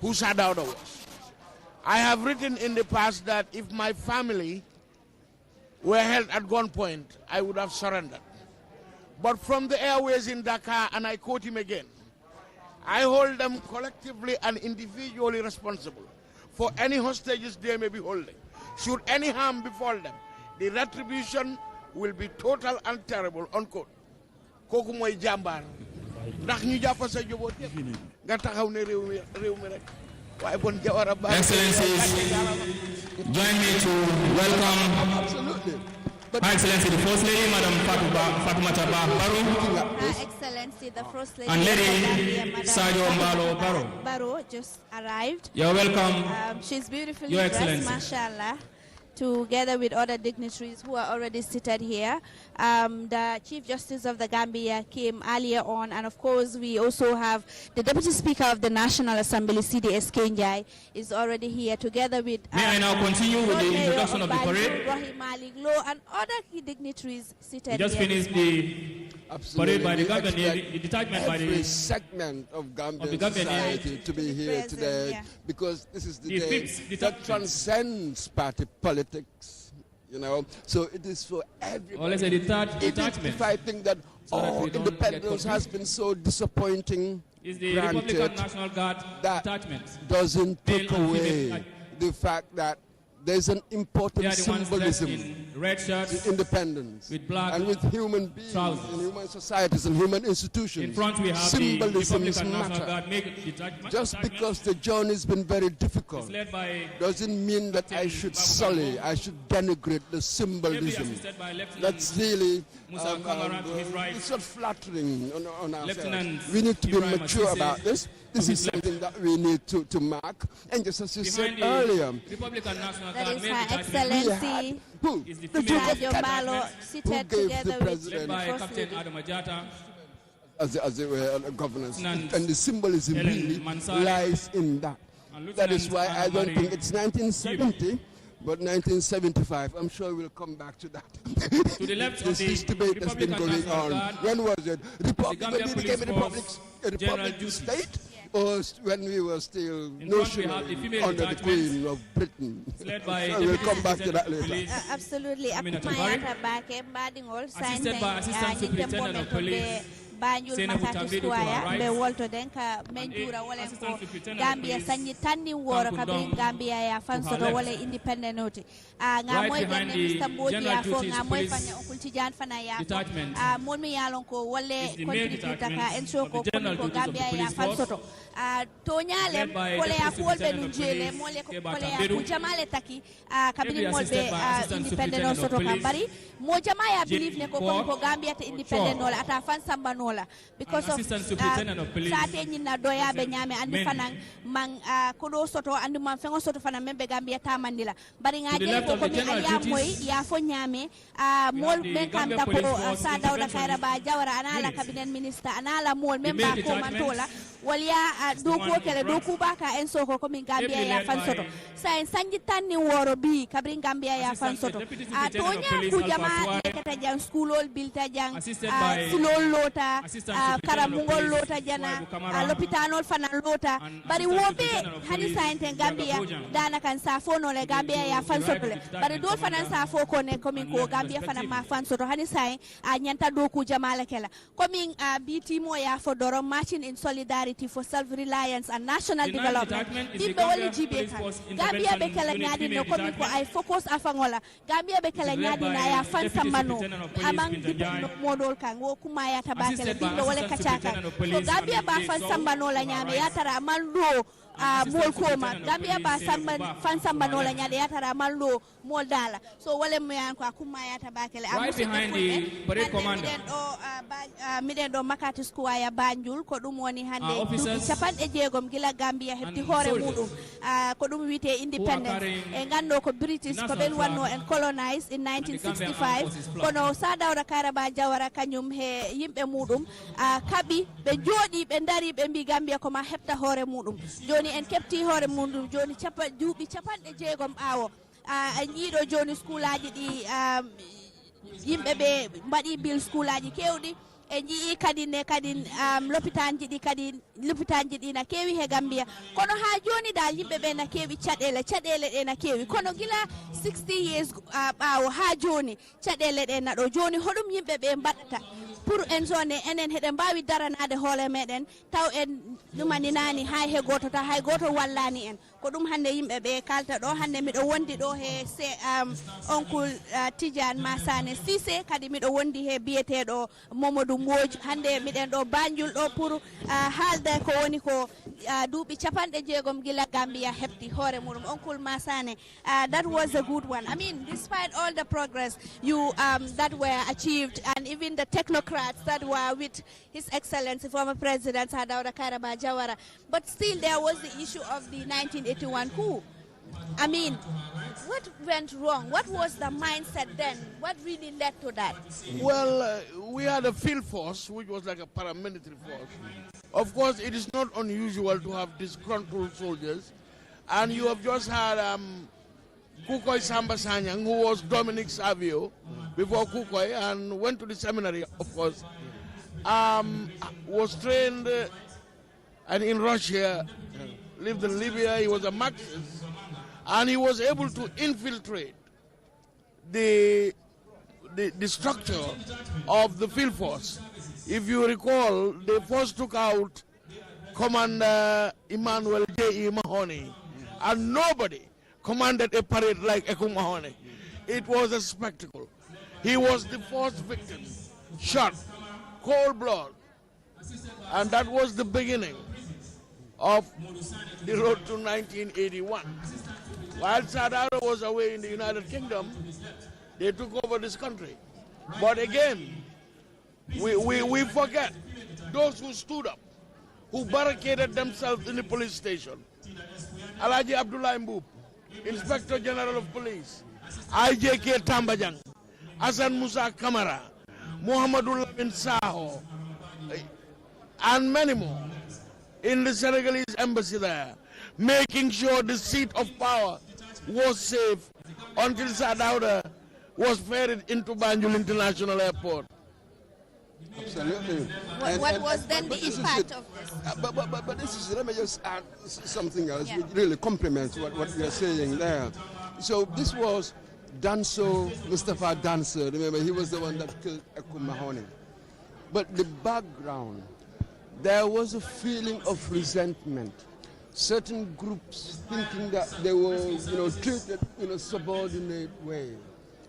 who Sadauda was. I have written in the past that if my family were held at gunpoint, I would have surrendered. But from the airways in Dakar, and I quote him again, I hold them collectively and individually responsible for any hostages they may be holding. Should any harm befall them, the retribution will be total and terrible, unquote. Kooku mooy jàmbaar ndax ñu jàpp sa njaboot yëpp nga taxaw ne réew mi rek waaye bon Jawara ba. Excellencies, join me to welcome. Absolutely. Her Excellency the First Lady, Madam Fatoumata Barrow. Her Excellency the First Lady And Lady Sadio Mbalo Barrow. Barrow just arrived. You're welcome. She's beautifully Your dressed, Excellency. mashallah, together with other dignitaries who are already seated here. The Chief Justice of the Gambia came earlier on, and of course we also have the Deputy Speaker of the National Assembly, CDS Kenjai, is already here together with May I now continue with the introduction of the parade? Rahim Malik Law and other key dignitaries seated We just here. finished the parade by the Gambian, the detachment by every the segment of Gambian Gambian society to be here present, today, yeah. because this is the The day fifth that detachment. transcends party politics, you know. So it is for everybody. or let's say the third Even detachment. if I think that So that we don't get independence has confused. been so disappointing, Is the granted, Republican National Guard that detachment. doesn't Male take and female, away the fact that there's an They important are the ones dressed symbolism in red shirts. to independence with black and with human beings trousers. and human societies and human institutions. In front we have the Symbolisms Republican National matter. Guard make detachment. Just because the journey's been very difficult It's led by doesn't mean that I should sully, I should denigrate the ably symbolism. assisted by Lieutenant That's really Musa Kamara to his right. it's not flattering on ourselves. Lieutenant We need to be Ibrahim mature Assisi about this. This to is his left. something that we need to mark. And just as you said Behind the earlier, Republican National That Guard is main Her detachment Excellency who? is the The female Duke of Sadio Kent, Mbalo who seated gave together the with president led by First Captain Lady. Adam Ajata. as they were governors. Lieutenant And the symbolism Helen really Mansari lies in that. And That is Lieutenant why I don't Anna think Marie it's 1970, but 1975. I'm sure we'll come back to that. To the left of This the debate has been Republican going National on. Guard, When was it? Republic, Gambia when we became Police a General republic duties. state? Or when we were still In front we have the notional female under the detachment. Queen of Britain? led by So we'll Deputy come back to that Superintendent of later. Police. Absolutely. Aminata Akumayata Bake Mbadingol Assisted by Assistant Superintendent of Police Banjul Senabu Makati Tambidi to our Square right. be wolto den ka menjura wala Assistant ko Superintendent of Gambia Police sanyi tanni woro Kankundong kabri Gambia ya fansoto left. wala independent noti nga Right moy behind den the Mr. Mbodi General ya fo Duties nga moy Police fanya okulti jan fana ya Detachment mon mi yalon ko wala is the male contribute detachment ka enso of ko the General ko Duties of the Gambia ya Police Force, fansoto to nyale led by kole ya Deputy fo be Superintendent dun of jele Police, mole ko Keba kole ya Tambedu, ku jamale taki kabiri ably mol be assisted by Assistant independent Superintendent of soto Police, kambari mo jama ya believe ne ko Port, ko Gambia te independent Shaw, nola ata fan samba nola because and of Assistant Superintendent of Police, sate nyina doya be nyame andi Mendy. fanan man kodo soto andi man fengo soto fanan membe Gambia tamandila bari nga To the jeli left ko of ko the mi general ya duties, moy ya fo nyame mol the ben kam Gambia da Police ko Force sa dawda interventionist kayra ba jawara anala unit. cabinet minister anala mol The memba main ko detachment mantola waliya is the doku one kele in front. doku baka en soko ko min Gambia Ably ya led fan by soto sa en sanji tanni woro bi kabrin Gambia ya fan Assistant soto Deputy Superintendent of tonya Police, ku Alpha jama Suai, lekata jang schoolol bilta jang assisted by silol lota Assistant Superintendent of karamungol Police, lota jana Suai Bukamara, lopitanol fanan lota and bari Assistant wobe Superintendent of hani Police, sainte Gambia Jaga Bojang. dana kan safo no le Gambia ya fan right soto le of the bari dol detachment fanan safo ko ne komin and ko left Gambia fanan ma respectively. fan soto hani sai nyanta doku jamala kela komin BT mo ya fo doro marching in solidarity for self-reliance and national The ninth development detachment is the bimbe wali Gambia jibe Police kan Force Gambia be kala Intervention nyadi Unit no komin ko detachment. ay focus afangola Gambia be kala It is led nyadi na by ya fan Deputy sambano Superintendent of Police, amang Binta Njai. modol kan wo kuma ya tabakela Assisted by bimbe wala Assistant kachaka Superintendent of so Police, Gambia ba Amir fan Sow, sambano la to our nyame right. ya tara amando Assistant mol koma Superintendent of Gambia ba Police, samba Senabu fan Ba, sambano to our la left. nyade ya tara amando mol dala so wala mo yan ko akuma ya tabakela Right behind the parade commander. miden do Makati Square Banjul ko dum woni hande Our officers capan e jeegom gila Gambia hebti and hore soldiers mudum ko dum wiite independence carrying e gando ko British ko national ben wanno flag en colonized in and the Gambian 1965 Armed Forces flag. kono sa dawra karaba jawara kanyum he yimbe mudum kabi be jodi be dari be mbi Gambia ko ma hebta hore mudum joni en kepti hore mudum joni duubi capan e jeegom awo en jiido joni schoolaji di yimbe be mbadi bil schoolaji kewdi e jii kadi ne kadi lopitanji di kadi lopitanji di na kewi he Gambia kono ha joni dal yimbe be na kewi cadele de na kewi kono gila 60 years ha joni cadele de na do joni hodum yimbe be mbadata pour en zone enen heɗen mbawi daranade hoole meɗen taw en ɗumaninani hay he goto ta hay goto wallani en ko ɗum hande yimɓe ɓe kalta ɗo hande miɗo wondi ɗo he oncle Tidiane Masane Cissé kadi miɗo wondi he biyeteɗo Mamadou Mbodj hande miɗen ɗo Banjul ɗo pour haalde ko woni ko duuɓi 60 gila Gambia hefti hoore muɗum. Uncle Masane, that was a good one. I mean, despite all the progress that were achieved, and even the technocrats that were with His Excellency former President Sadauda Karaba Jawara, but still there was the issue of the 1981 coup. I mean, what went wrong? What was the mindset then? What really led to that? Well, we had a field force, which was like a paramilitary force. Of course, it is not unusual to have disgruntled soldiers. And you have just had Kukoy Samba Sanyang, who was Dominic Savio before Kukoy, and went to the seminary, of course. Was trained and in Russia, lived in Libya. He was a Marxist. And he was able to infiltrate the structure of the field force. If you recall, they first took out Commander Emmanuel J.E. Mahoney, and nobody commanded a parade like Eku Mahoney. It was a spectacle. He was the first victim, shot, cold blood, and that was the beginning of the road to 1981. While Sadauda was away in the United Kingdom, they took over this country. But again, we forget those who stood up, who barricaded themselves in the police station. Alaji Abdullah Mbub, Inspector General of Police, IJK Tambajang, Hassan Musa Kamara, Muhammadullah bin Saho, and many more in the Senegalese embassy there, making sure the seat of power was safe until Sadauda was ferried into Banjul International Airport. Absolutely. What was then the impact of this? But this is, let me just add something else, which really complements what we are saying there. So this was Danso, Mustafa Danso. Remember, he was the one that killed Eku Mahoney. But the background, there was a feeling of resentment. Certain groups thinking that they were, treated in a subordinate way.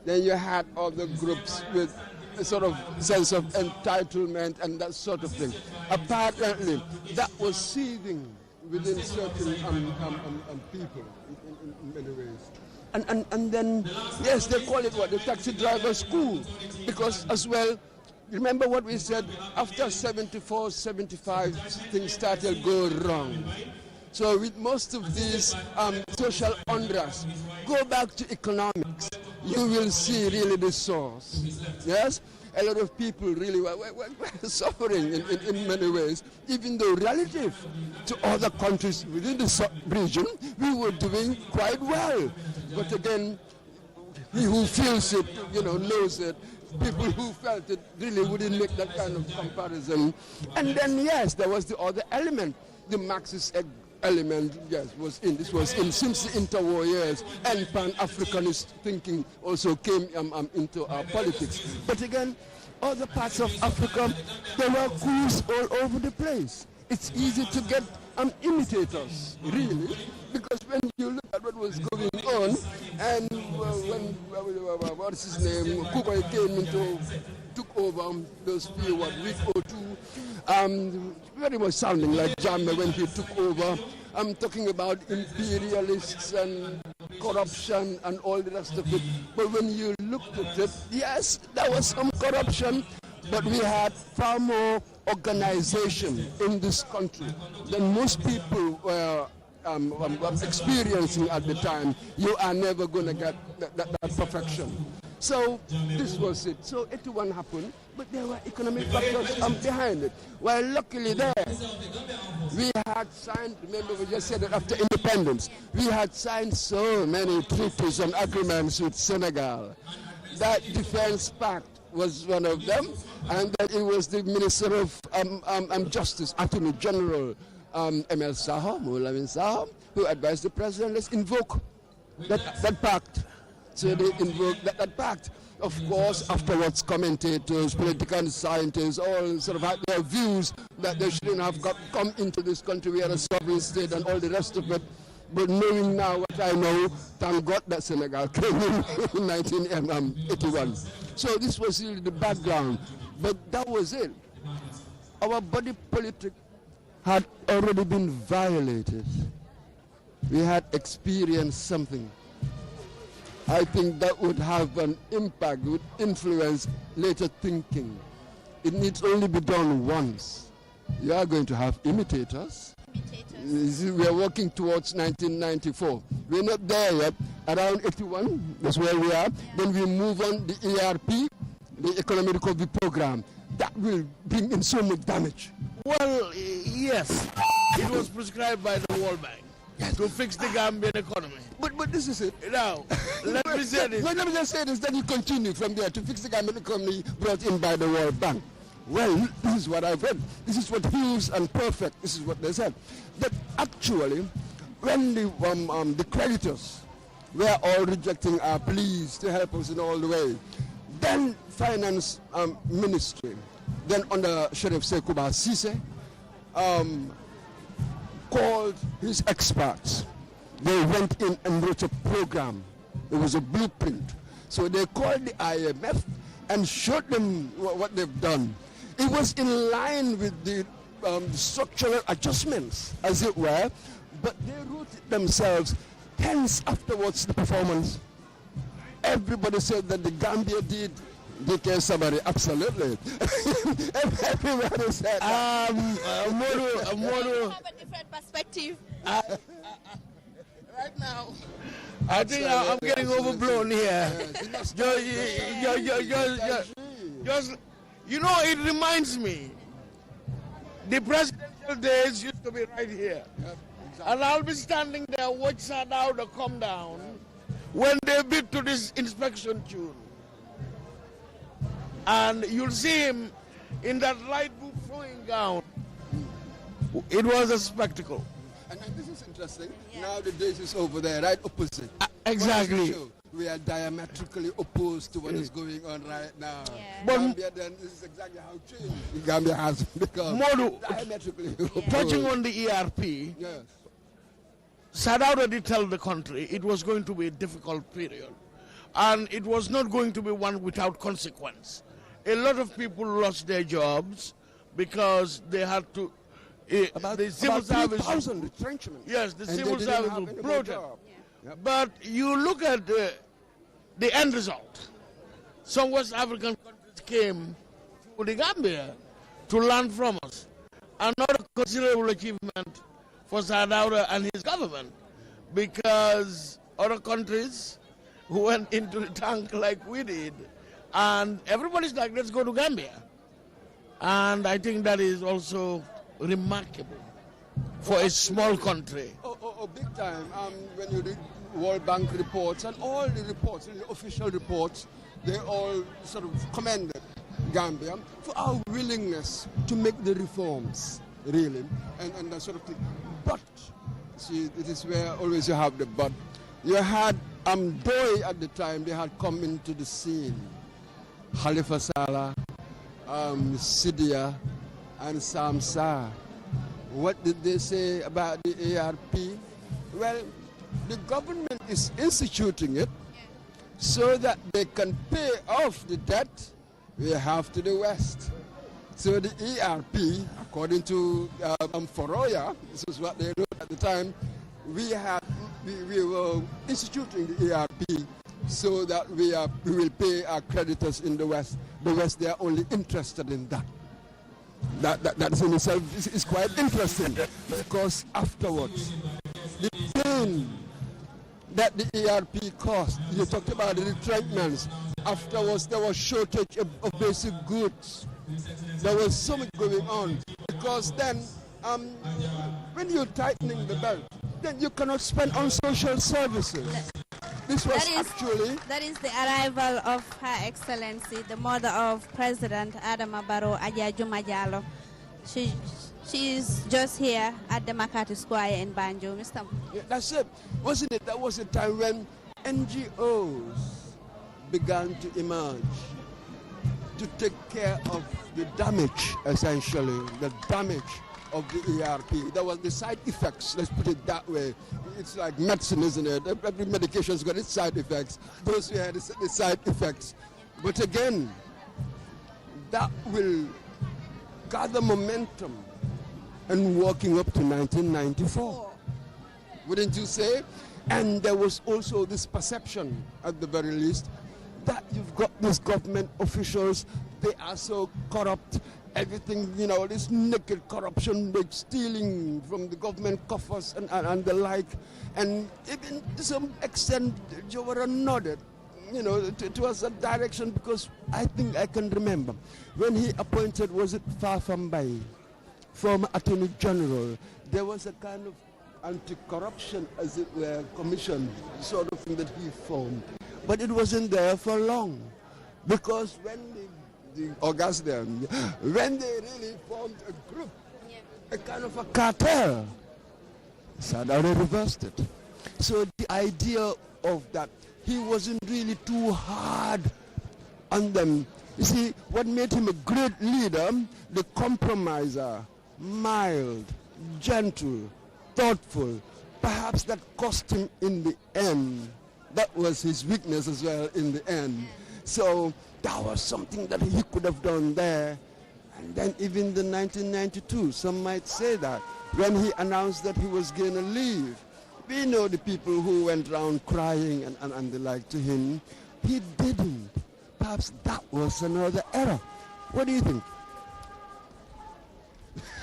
Then you had other groups with a sort of sense of entitlement and that sort of thing. Apparently, that was seething within certain people in many ways. And then, yes, they call it what? The taxi driver school. Because as well, remember what we said, after 74, 75, things started going wrong. So with most of these social unrest, go back to economics. You will see really the source. Yes? A lot of people really were suffering in many ways, even though relative to other countries within the region, we were doing quite well. But again, he who feels it, knows it. People who felt it really wouldn't make that kind of comparison. And then, yes, there was the other element, the Marxist element, yes, this was in since the interwar years, and Pan-Africanist thinking also came into our politics. But again, other parts of Africa, there were coups all over the place. It's easy to get imitators, really, because when you look at what was going on, and when what's his name, Kukoy took over those few week or two, very much sounding like Jammeh when he took over. I'm talking about imperialists and corruption and all the rest of it. But when you looked at it, yes, there was some corruption, but we had far more organization in this country than most people were experiencing at the time. You are never going to get that perfection. So this was it. So 81 happened, but there were economic factors behind it. Well, luckily there, we had signed, remember we just said that after independence, we had signed so many treaties and agreements with Senegal. That defense pact was one of them, and then it was the Minister of Justice, Attorney General M.L. Saho, Moulamin Saho, who advised the President, let's invoke that pact. So they invoked that pact. Of course, afterwards, commentators, political scientists, all sort of had their views that they shouldn't have come into this country. We are a sovereign state and all the rest of it. But knowing now what I know, thank God that Senegal came in 1981. So this was really the background. But that was it. Our body politic had already been violated. We had experienced something. I think that would have an impact, would influence later thinking. It needs only be done once. You are going to have imitators. We are working towards 1994. We're not there yet. Around 81, that's where we are. Then we move on the ERP, the Economic Recovery Program. That will bring in so much damage. Well, yes. It was prescribed by the World Bank to fix the Gambian economy. But this is it. Now, let me say this. Let me just say this, then you continue from there to fix the Gambian economy brought in by the World Bank. Well, this is what I've read. This is what Hughes and Perfect, this is what they said. That actually, when the creditors were all rejecting our pleas to help us in all the way, then Finance Ministry, then under Sheriff Sekuba Sise, called his experts. They went in and wrote a program. It was a blueprint. So they called the IMF and showed them what they've done. It was in line with the structural adjustments, as it were, but they wrote it themselves. Hence, afterwards, the performance. Everybody said that the Gambia did DK Sabari, absolutely. Everybody said that. Modu have a different perspective. Right now, I think I'm getting overblown here. Just, you know, it reminds me, the presidential days used to be right here. And I'll be standing there, watch Sadauda come down when they beat to this inspection tune. And you'll see him in that light blue flowing gown. It was a spectacle. And this is interesting. Yeah. Now the days is over there, right opposite. Exactly. We are diametrically opposed to what is going on right now. Yeah. But Gambia, then, this is exactly how changed Gambia has become. Diametrically opposed. Touching on the ERP, yes. Sadauda did tell the country it was going to be a difficult period. And it was not going to be one without consequence. A lot of people lost their jobs because they had to. The civil service. Yes, the civil service was bloated. Yeah. But you look at the end result. Some West African countries came to the Gambia to learn from us. Another considerable achievement for Sadauda and his government, because other countries went into the tank like we did, and everybody's like, let's go to Gambia. And I think that is also remarkable for a small country. Big time. When you read World Bank reports and all the reports, the official reports, they all sort of commended Gambia for our willingness to make the reforms, really, and that sort of thing. But, see, it is where always you have the but. You had Doi at the time, they had come into the scene. Khalifa Saleh, Sidia, and Samsa. What did they say about the ARP? Well, the government is instituting it so that they can pay off the debt we have to the West. So the ERP, according to Foroya, this is what they wrote at the time, we were instituting the ERP so that we will pay our creditors in the West. The West, they are only interested in that. That in itself is quite interesting, because afterwards, the pain that the ERP caused, you talked about the retrenchments, afterwards there was shortage of basic goods. There was so much going on, because then when you're tightening the belt, then you cannot spend on social services. This was that is the arrival of Her Excellency, the mother of President Adama Barrow, Adja Juma Jallow. She is just here at the Makati Square in Banjul, Mr. Yeah, that's it, wasn't it? That was a time when NGOs began to emerge to take care of the damage, essentially, the damage of the ERP. That was the side effects, let's put it that way. It's like medicine, isn't it? Every medication's got its side effects. Those who had the side effects. But again, that will gather momentum and working up to 1994. Wouldn't you say? And there was also this perception, at the very least, that you've got these government officials, they are so corrupt, everything, you know, this naked corruption, like stealing from the government coffers and the like. And even to some extent, Jawara nodded, you know, towards that direction, because I think I can remember when he appointed, was it Fafambai, former Attorney General, there was a kind of anti-corruption, as it were, commission sort of thing that he formed. But it wasn't there for long, because when the Augustinian, when they really formed a group, a kind of a cartel, Saddam reversed it. So the idea of that, he wasn't really too hard on them. You see, what made him a great leader, the compromiser, mild, gentle, thoughtful, perhaps that cost him in the end. That was his weakness as well in the end. So that was something that he could have done there. And then even the 1992, some might say that, when he announced that he was going to leave, we know the people who went around crying and the like to him. He didn't. Perhaps that was another error. What do you think?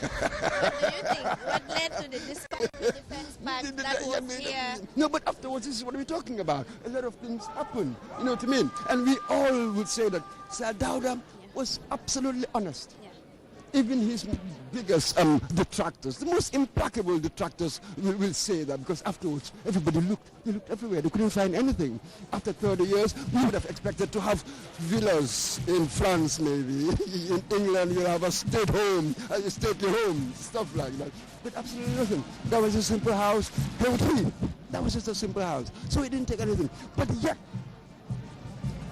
What do you think? What led to the defense part that was here? No, but afterwards, this is what we're talking about. A lot of things happened, you know what I mean? And we all would say that Sir Dawda was absolutely honest. Even his biggest detractors, the most implacable detractors will say that, because afterwards everybody looked everywhere, they couldn't find anything. After 30 years, we would have expected to have villas in France maybe. In England you have a state home, a stately home, stuff like that. But absolutely nothing. That was a simple house. That was just a simple house. So it didn't take anything. But yet,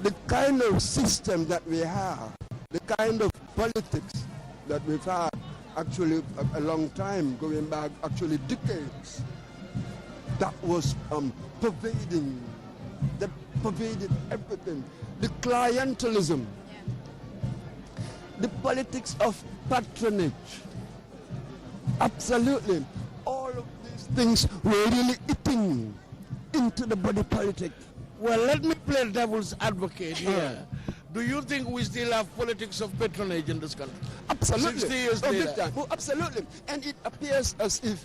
the kind of system that we have, the kind of politics that we've had actually a long time, going back actually decades, that was pervading, that pervaded everything. The clientelism, the politics of patronage, absolutely. All of these things were really eating into the body politic. Well, let me play devil's advocate here. Do you think we still have politics of patronage in this country? Absolutely. 60 years later. Oh, absolutely. And it appears as if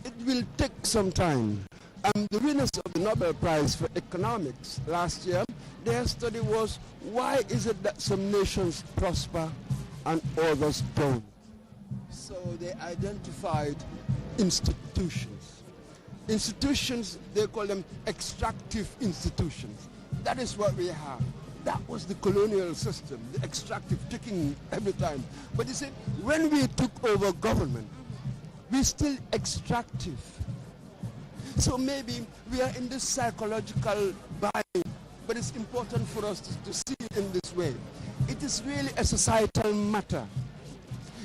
it will take some time. The winners of the Nobel Prize for Economics last year, their study was, why is it that some nations prosper and others don't? So they identified institutions. Institutions, they call them extractive institutions. That is what we have. That was the colonial system, the extractive, taking every time. But you see, when we took over government, we're still extractive. So maybe we are in this psychological bind, but it's important for us to see it in this way. It is really a societal matter.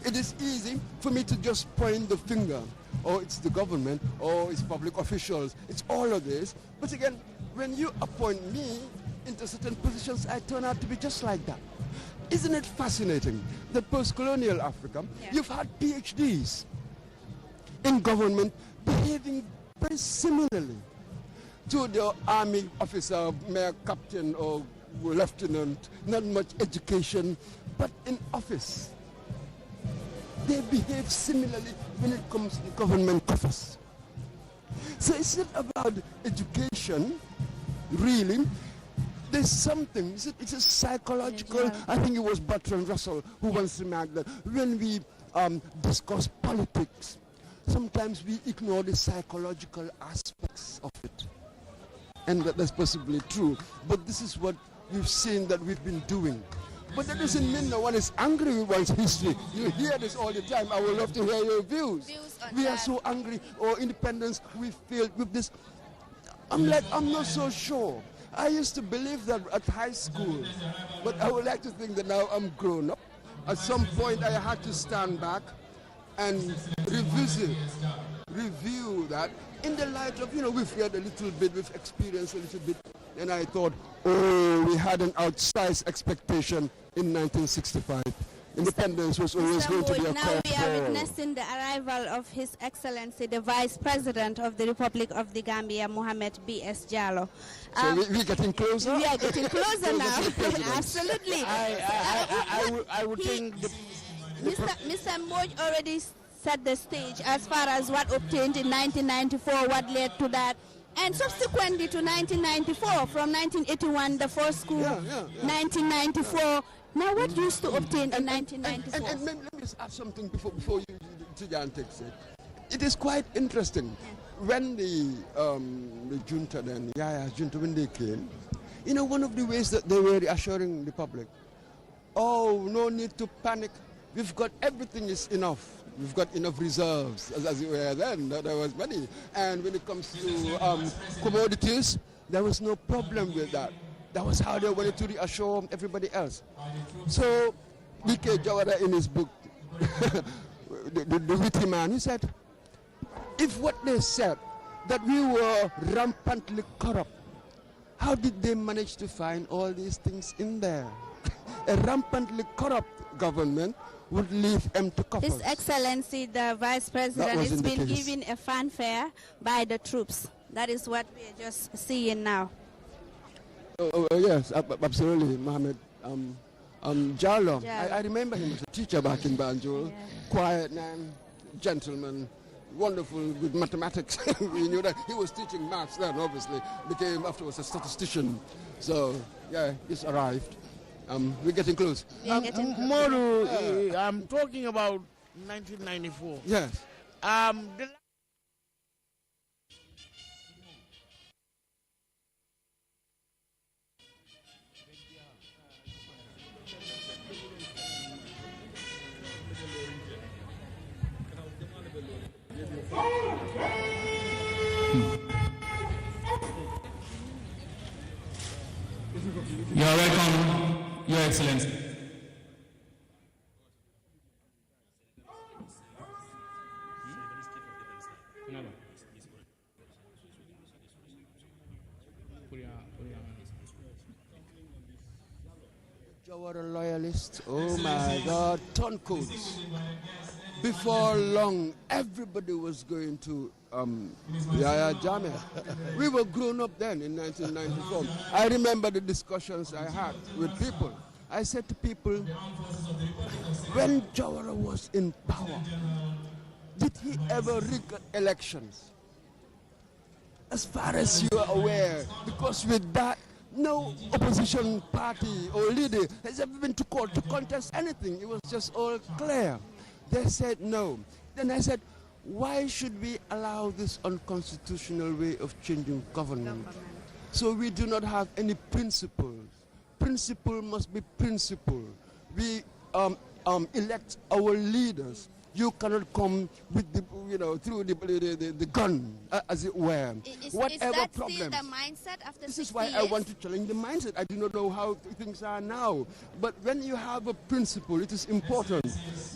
It is easy for me to just point the finger, or it's the government, or it's public officials, it's all of this. But again, when you appoint me into certain positions, I turn out to be just like that. Isn't it fascinating that post-colonial Africa, you've had PhDs in government behaving very similarly to the army officer, mayor, captain, or lieutenant, not much education, but in office. They behave similarly when it comes to government coffers. So it's not about education, really. There's something, it's a psychological, I think it was Bertrand Russell who once remarked that when we discuss politics, sometimes we ignore the psychological aspects of it. And that's possibly true. But this is what we've seen that we've been doing. But that doesn't mean no one is angry with one's history. You hear this all the time. I would love to hear your views. We are so angry, or independence, we feel with this. I'm not so sure. I used to believe that at high school, but I would like to think that now I'm grown up. At some point, I had to stand back and review that in the light of, we've read a little bit, we've experienced a little bit, and I thought, oh, we had an outsized expectation in 1965. Independence was always going to be a now we are witnessing the arrival of His Excellency, the Vice President of the Republic of the Gambia, Mohamed B.S. Jallow. So we're getting closer? We are getting closer now. Absolutely. I would think... Mr. Moj already set the stage as far as what obtained in 1994, what led to that. And subsequently to 1994, from 1981, the first school, 1994. Now, what used to obtain in 1994? And let me just add something before you Tijan takes it. It is quite interesting. When the junta then, junta, when they came, one of the ways that they were reassuring the public, oh, no need to panic. We've got everything is enough. We've got enough reserves, as it were then. There was money. And when it comes to commodities, there was no problem with that. That was how they wanted to reassure everybody else. So, D.K. Jawara in his book, the witty man, he said, if what they said, that we were rampantly corrupt, how did they manage to find all these things in there? A rampantly corrupt government would leave empty coffers. His Excellency, the Vice President, has been given a fanfare by the troops. That is what we are just seeing now. Oh, yes, absolutely, Mohamed. Jallow, I remember him as a teacher back in Banjul. Yeah. Quiet man, gentleman, wonderful with mathematics. We knew that he was teaching maths then, obviously. Became afterwards a statistician. So, yeah, he's arrived. We're getting close. Moru, I'm talking about 1994. Yes. You are welcome, Your Excellency. Jawara loyalists, oh my God, turncoats. Before long, everybody was going to Yaya Jammeh. We were grown up then in 1994. I remember the discussions I had with people. I said to people, when Jawara was in power, did he ever rig elections? As far as you are aware, because with that, no opposition party or leader has ever been to court to contest anything. It was just all clear. They said no. Then I said, why should we allow this unconstitutional way of changing government? So we do not have any principles. Principle must be principle. We elect our leaders. You cannot come with the, through the gun, as it were. Whatever is that problem. Still the mindset after 60 years? This is why I want to challenge the mindset. I do not know how things are now. But when you have a principle, it is important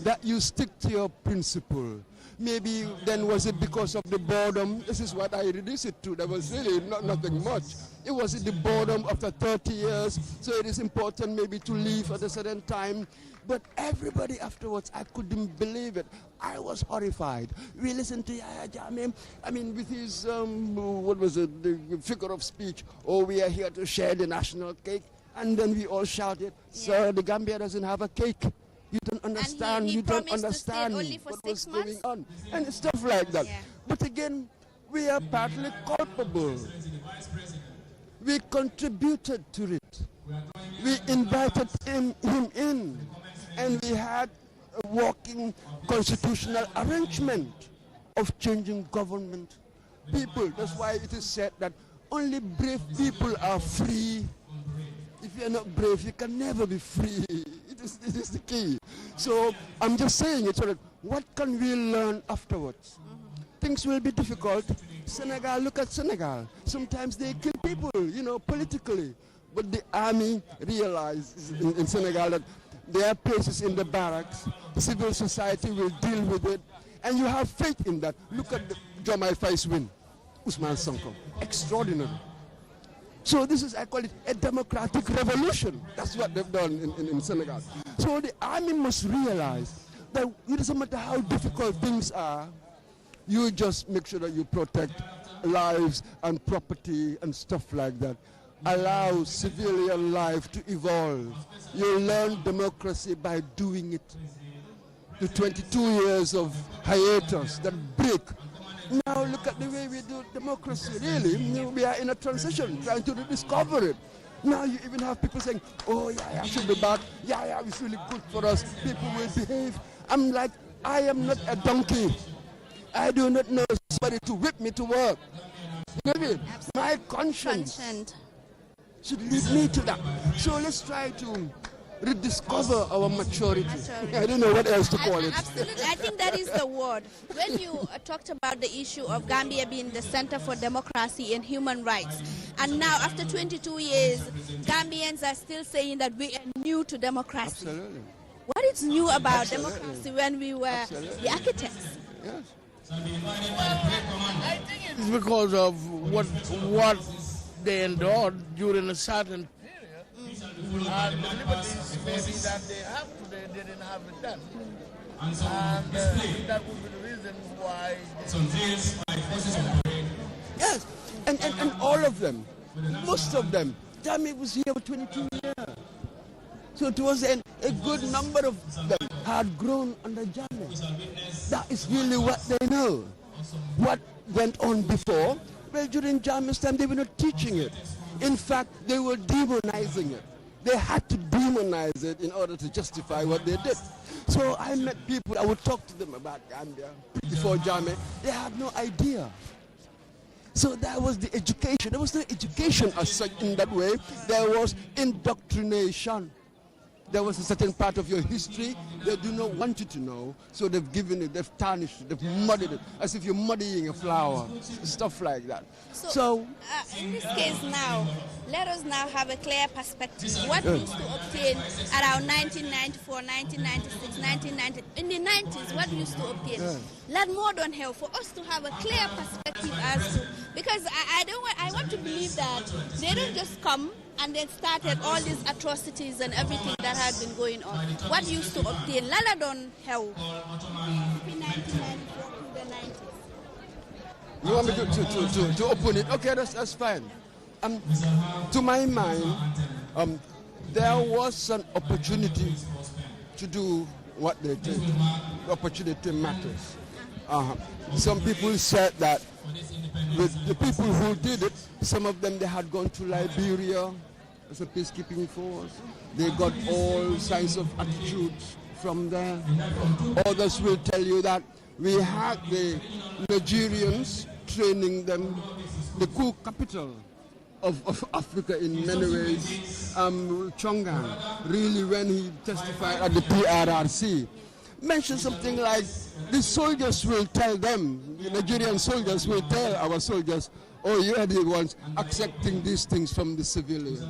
that you stick to your principle. Maybe then was it because of the boredom? This is what I reduce it to. There was really nothing much. It was the boredom after 30 years. So it is important maybe to leave at a certain time. But everybody afterwards, I couldn't believe it. I was horrified. We listened to Yaya Jammeh, with his, the figure of speech, oh, we are here to share the national cake. And then we all shouted, sir, the Gambia doesn't have a cake. You don't understand, you don't understand what was going on. And stuff like that. Yeah. But again, we are partly culpable. We contributed to it. We invited him in. And we had a working constitutional arrangement of changing government. People, that's why it is said that only brave people are free. If you are not brave, you can never be free. It is the key. So I'm just saying it so that what can we learn afterwards? Things will be difficult. Senegal, look at Senegal. Sometimes they kill people, politically. But the army realized in Senegal that there are places in the barracks, civil society will deal with it, and you have faith in that. Look at the Jomai Fai's win, Usman Sonko. Extraordinary. So this is, I call it, a democratic revolution. That's what they've done in Senegal. So the army must realize that it doesn't matter how difficult things are, you just make sure that you protect lives and property and stuff like that. Allow civilian life to evolve. You learn democracy by doing it. The 22 years of hiatus that break. Now look at the way we do democracy, really. We are in a transition, trying to rediscover it. Now you even have people saying, oh yeah, I should be back. Yeah, it's really good for us. People will behave. I'm like, I am not a donkey. I do not know somebody to whip me to work. My conscience should lead me to that. So let's try to rediscover our maturity. I don't know what else to call it. Absolutely. I think that is the word. When you talked about the issue of Gambia being the center for democracy and human rights, and now after 22 years, Gambians are still saying that we are new to democracy. Absolutely. What is new about democracy when we were the architects? Yes. I think it's because of what they endured during a certain period, and the liberties maybe that they have today, they didn't have it then. And that would be the reason why Yes, and all of them, most of them, Jami was here for 22 years. So towards the end, a good number of them had grown under Jami. That is really what they know. What went on before? Well, during Jami's time, they were not teaching it. In fact, they were demonizing it. They had to demonize it in order to justify what they did. So I met people, I would talk to them about Gambia before Jami. They had no idea. So that was the education. There was no education as such in that way. There was indoctrination. There was a certain part of your history they do not want you to know, so they've given it, they've tarnished it, they've muddied it, as if you're muddying a flower, stuff like that. So in this case now, let us now have a clear perspective. What used to obtain around 1994, 1996, 1990, in the 90s, what used to obtain? Let more than help for us to have a clear perspective as to, because I want to believe that they don't just come and then started all these atrocities and everything that had been going on. What used to obtain? Lala don't help. Between 1994 to the 90s. You want me to open it? Okay, that's fine. To my mind, there was an opportunity to do what they did. The opportunity matters. Some people said that with the people who did it, some of them, they had gone to Liberia as a peacekeeping force. They got all kinds of attitudes from there. Others will tell you that we had the Nigerians training them, the coup capital of Africa in many ways. Chongan, really, when he testified at the PRRC, mentioned something like, the soldiers will tell them, the Nigerian soldiers will tell our soldiers, oh, you are the ones accepting these things from the civilians,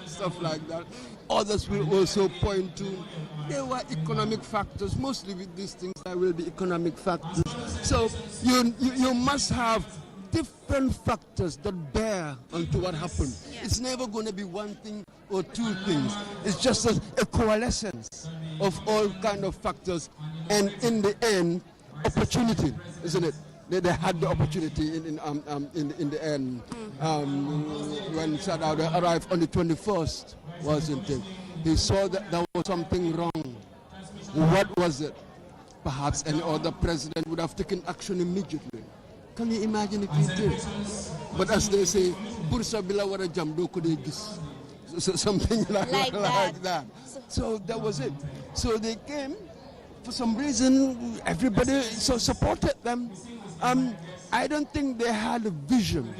stuff like that. Others will also point to, there were economic factors, mostly with these things there will be economic factors. So you must have different factors that bear onto what happened. It's never going to be one thing or two things. It's just a coalescence of all kind of factors, and in the end, opportunity, isn't it? They had the opportunity in the end when Sadao arrived on the 21st, wasn't it? He saw that there was something wrong. What was it? Perhaps any other president would have taken action immediately. Can you imagine if he did? But as they say, Bursa bila wara jam do ko de gis. Something like that. So that was it. So they came. For some reason, everybody supported them. I don't think they had a vision.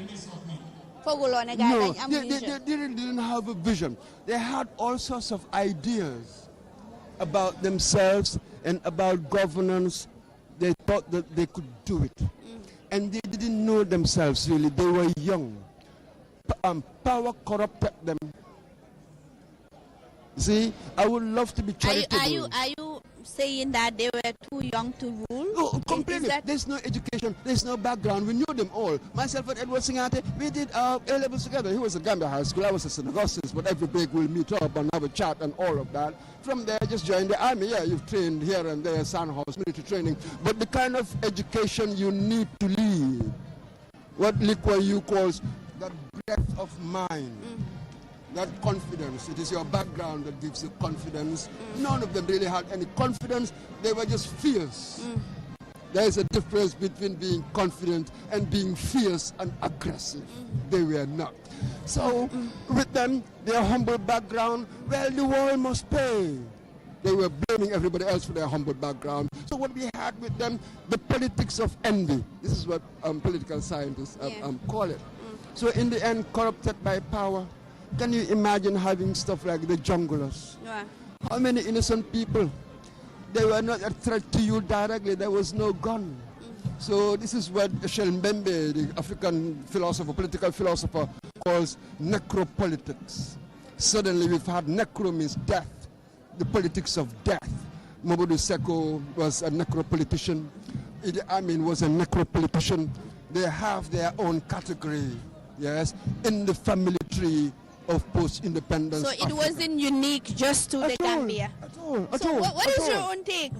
No, they didn't have a vision. They had all sorts of ideas about themselves and about governance. They thought that they could do it. and they didn't know themselves really. They were young. Power corrupted them. See, I would love to be charitable. Are you saying that they were too young to rule? No, completely. There's no education. There's no background. We knew them all. Myself and Edward Singate, we did our A-levels together. He was at Gambia High School. I was at St. Augustine's. But every break we'll meet up and have a chat and all of that. From there, just joined the army. Yeah, you've trained here and there, Sandhouse, military training. But the kind of education you need to lead, what Lee Kuan Yew calls that breadth of mind. That confidence, it is your background that gives you confidence. None of them really had any confidence. They were just fierce. There is a difference between being confident and being fierce and aggressive. They were not. So with them, their humble background, well, the world must pay. They were blaming everybody else for their humble background. So what we had with them, the politics of envy. This is what political scientists call it. So in the end, corrupted by power. Can you imagine having stuff like the junglers? Yeah. How many innocent people? They were not a threat to you directly. There was no gun. So this is what Mbembe, the African philosopher, political philosopher, calls necropolitics. Suddenly we've had necro means death, the politics of death. Mobutu Seko was a necropolitician. Idi Amin was a necropolitician. They have their own category, yes, in the family tree of post-independence. So it wasn't unique just to the Gambia. At all. What is your own take,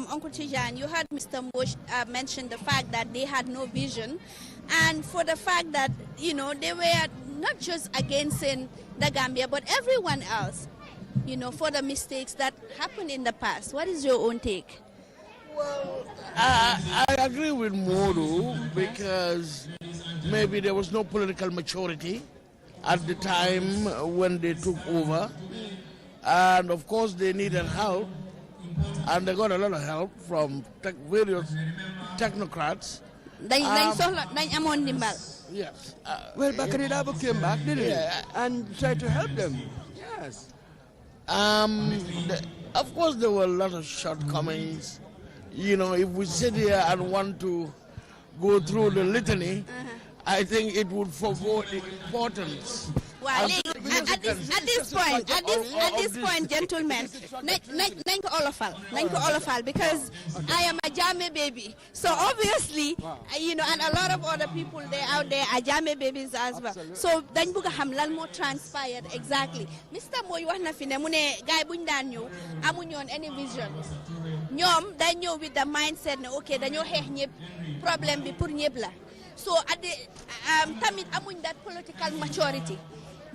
Uncle Tijan? You heard Mr. Mosh mention the fact that they had no vision, and for the fact that, you know, they were not just against the Gambia, but everyone else, you know, for the mistakes that happened in the past. What is your own take? Well, I agree with Modu because maybe there was no political maturity at the time when they took over, and of course they needed help, and they got a lot of help from various technocrats. Yes. Well, Bakari Dabo came back, didn't he? And tried to help them. Yes. Of course there were a lot of shortcomings. You know, if we sit here and want to go through the litany, I think it would forego the importance. Well, at this point, gentlemen, because I am a Jame baby. So obviously, you know, and a lot of other people out there are Jame babies as well. So then buga hamlan more transpired exactly. Mr. Moy wax na fi ne mu ne gaay buñ daan ñew amuñu any vision. Ñom dañ ñew with the mindset ne okay dañoo xex ñepp problème bi pour ñepp la. So at the tamit amuñ that political maturity.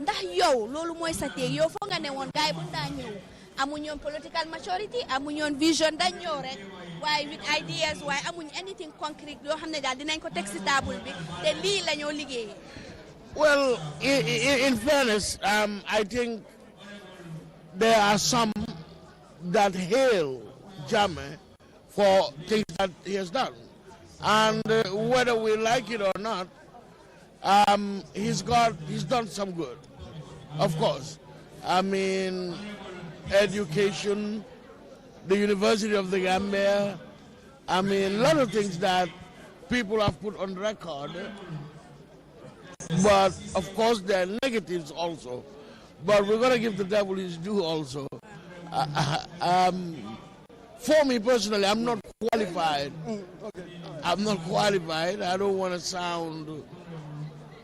Ndax yow loolu mooy sa teeg yow foo nga ne woon gaay bu ndaa ñëw amuñoon political maturity amuñoon vision dañ ñëw rek waaye with ideas waaye amuñ anything concrete yoo xam ne daal dinañ ko teg si table bi te lii la ñoo liggéey. Well, in fairness, I think there are some that hail Jammeh for things that he has done. And whether we like it or not, he's done some good, of course. I mean, education, the University of the Gambia, I mean, a lot of things that people have put on record. But of course there are negatives also. But we're going to give the devil his due also. For me personally, I'm not qualified. I'm not qualified. I don't want to sound,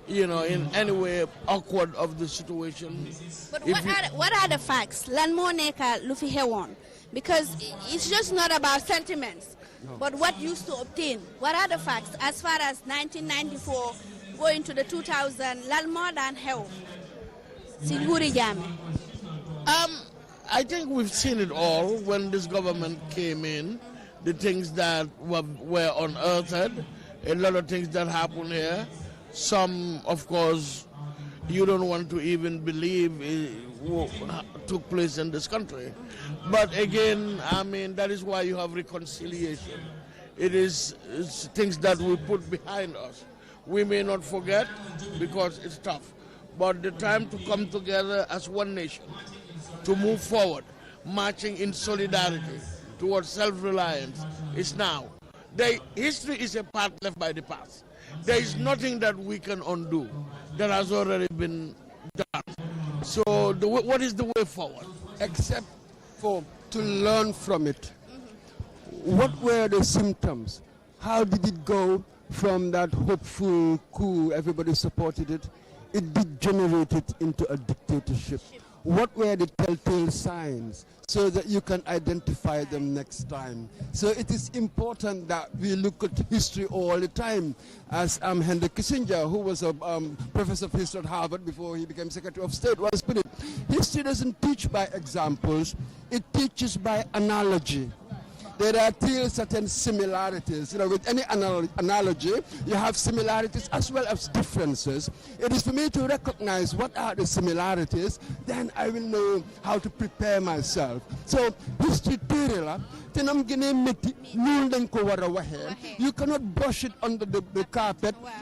you know, in any way awkward of the situation. But what are the facts? Lan mo neka lufi hewon, because it's just not about sentiments, but what used to obtain. What are the facts as far as 1994 going to the 2000? Lan mo dan hew. Sinhuri Jammeh. I think we've seen it all when this government came in. The things that were unearthed, a lot of things that happened here. Some, of course, you don't want to even believe took place in this country. But again, I mean, that is why you have reconciliation. It's things that we put behind us. We may not forget because it's tough. But the time to come together as one nation, to move forward, marching in solidarity towards self-reliance is now. The history is a path left by the past. There is nothing that we can undo that has already been done. So what is the way forward? Except to learn from it. What were the symptoms? How did it go from that hopeful coup, everybody supported it? It degenerated into a dictatorship. What were the telltale signs so that you can identify them next time? So it is important that we look at history all the time. As Henry Kissinger, who was a professor of history at Harvard before he became Secretary of State, once put it, history doesn't teach by examples, it teaches by analogy. There are still certain similarities. You know, with any analogy, you have similarities as well as differences. It is for me to recognize what are the similarities, then I will know how to prepare myself. So, history theory, you cannot brush it under the carpet. Well,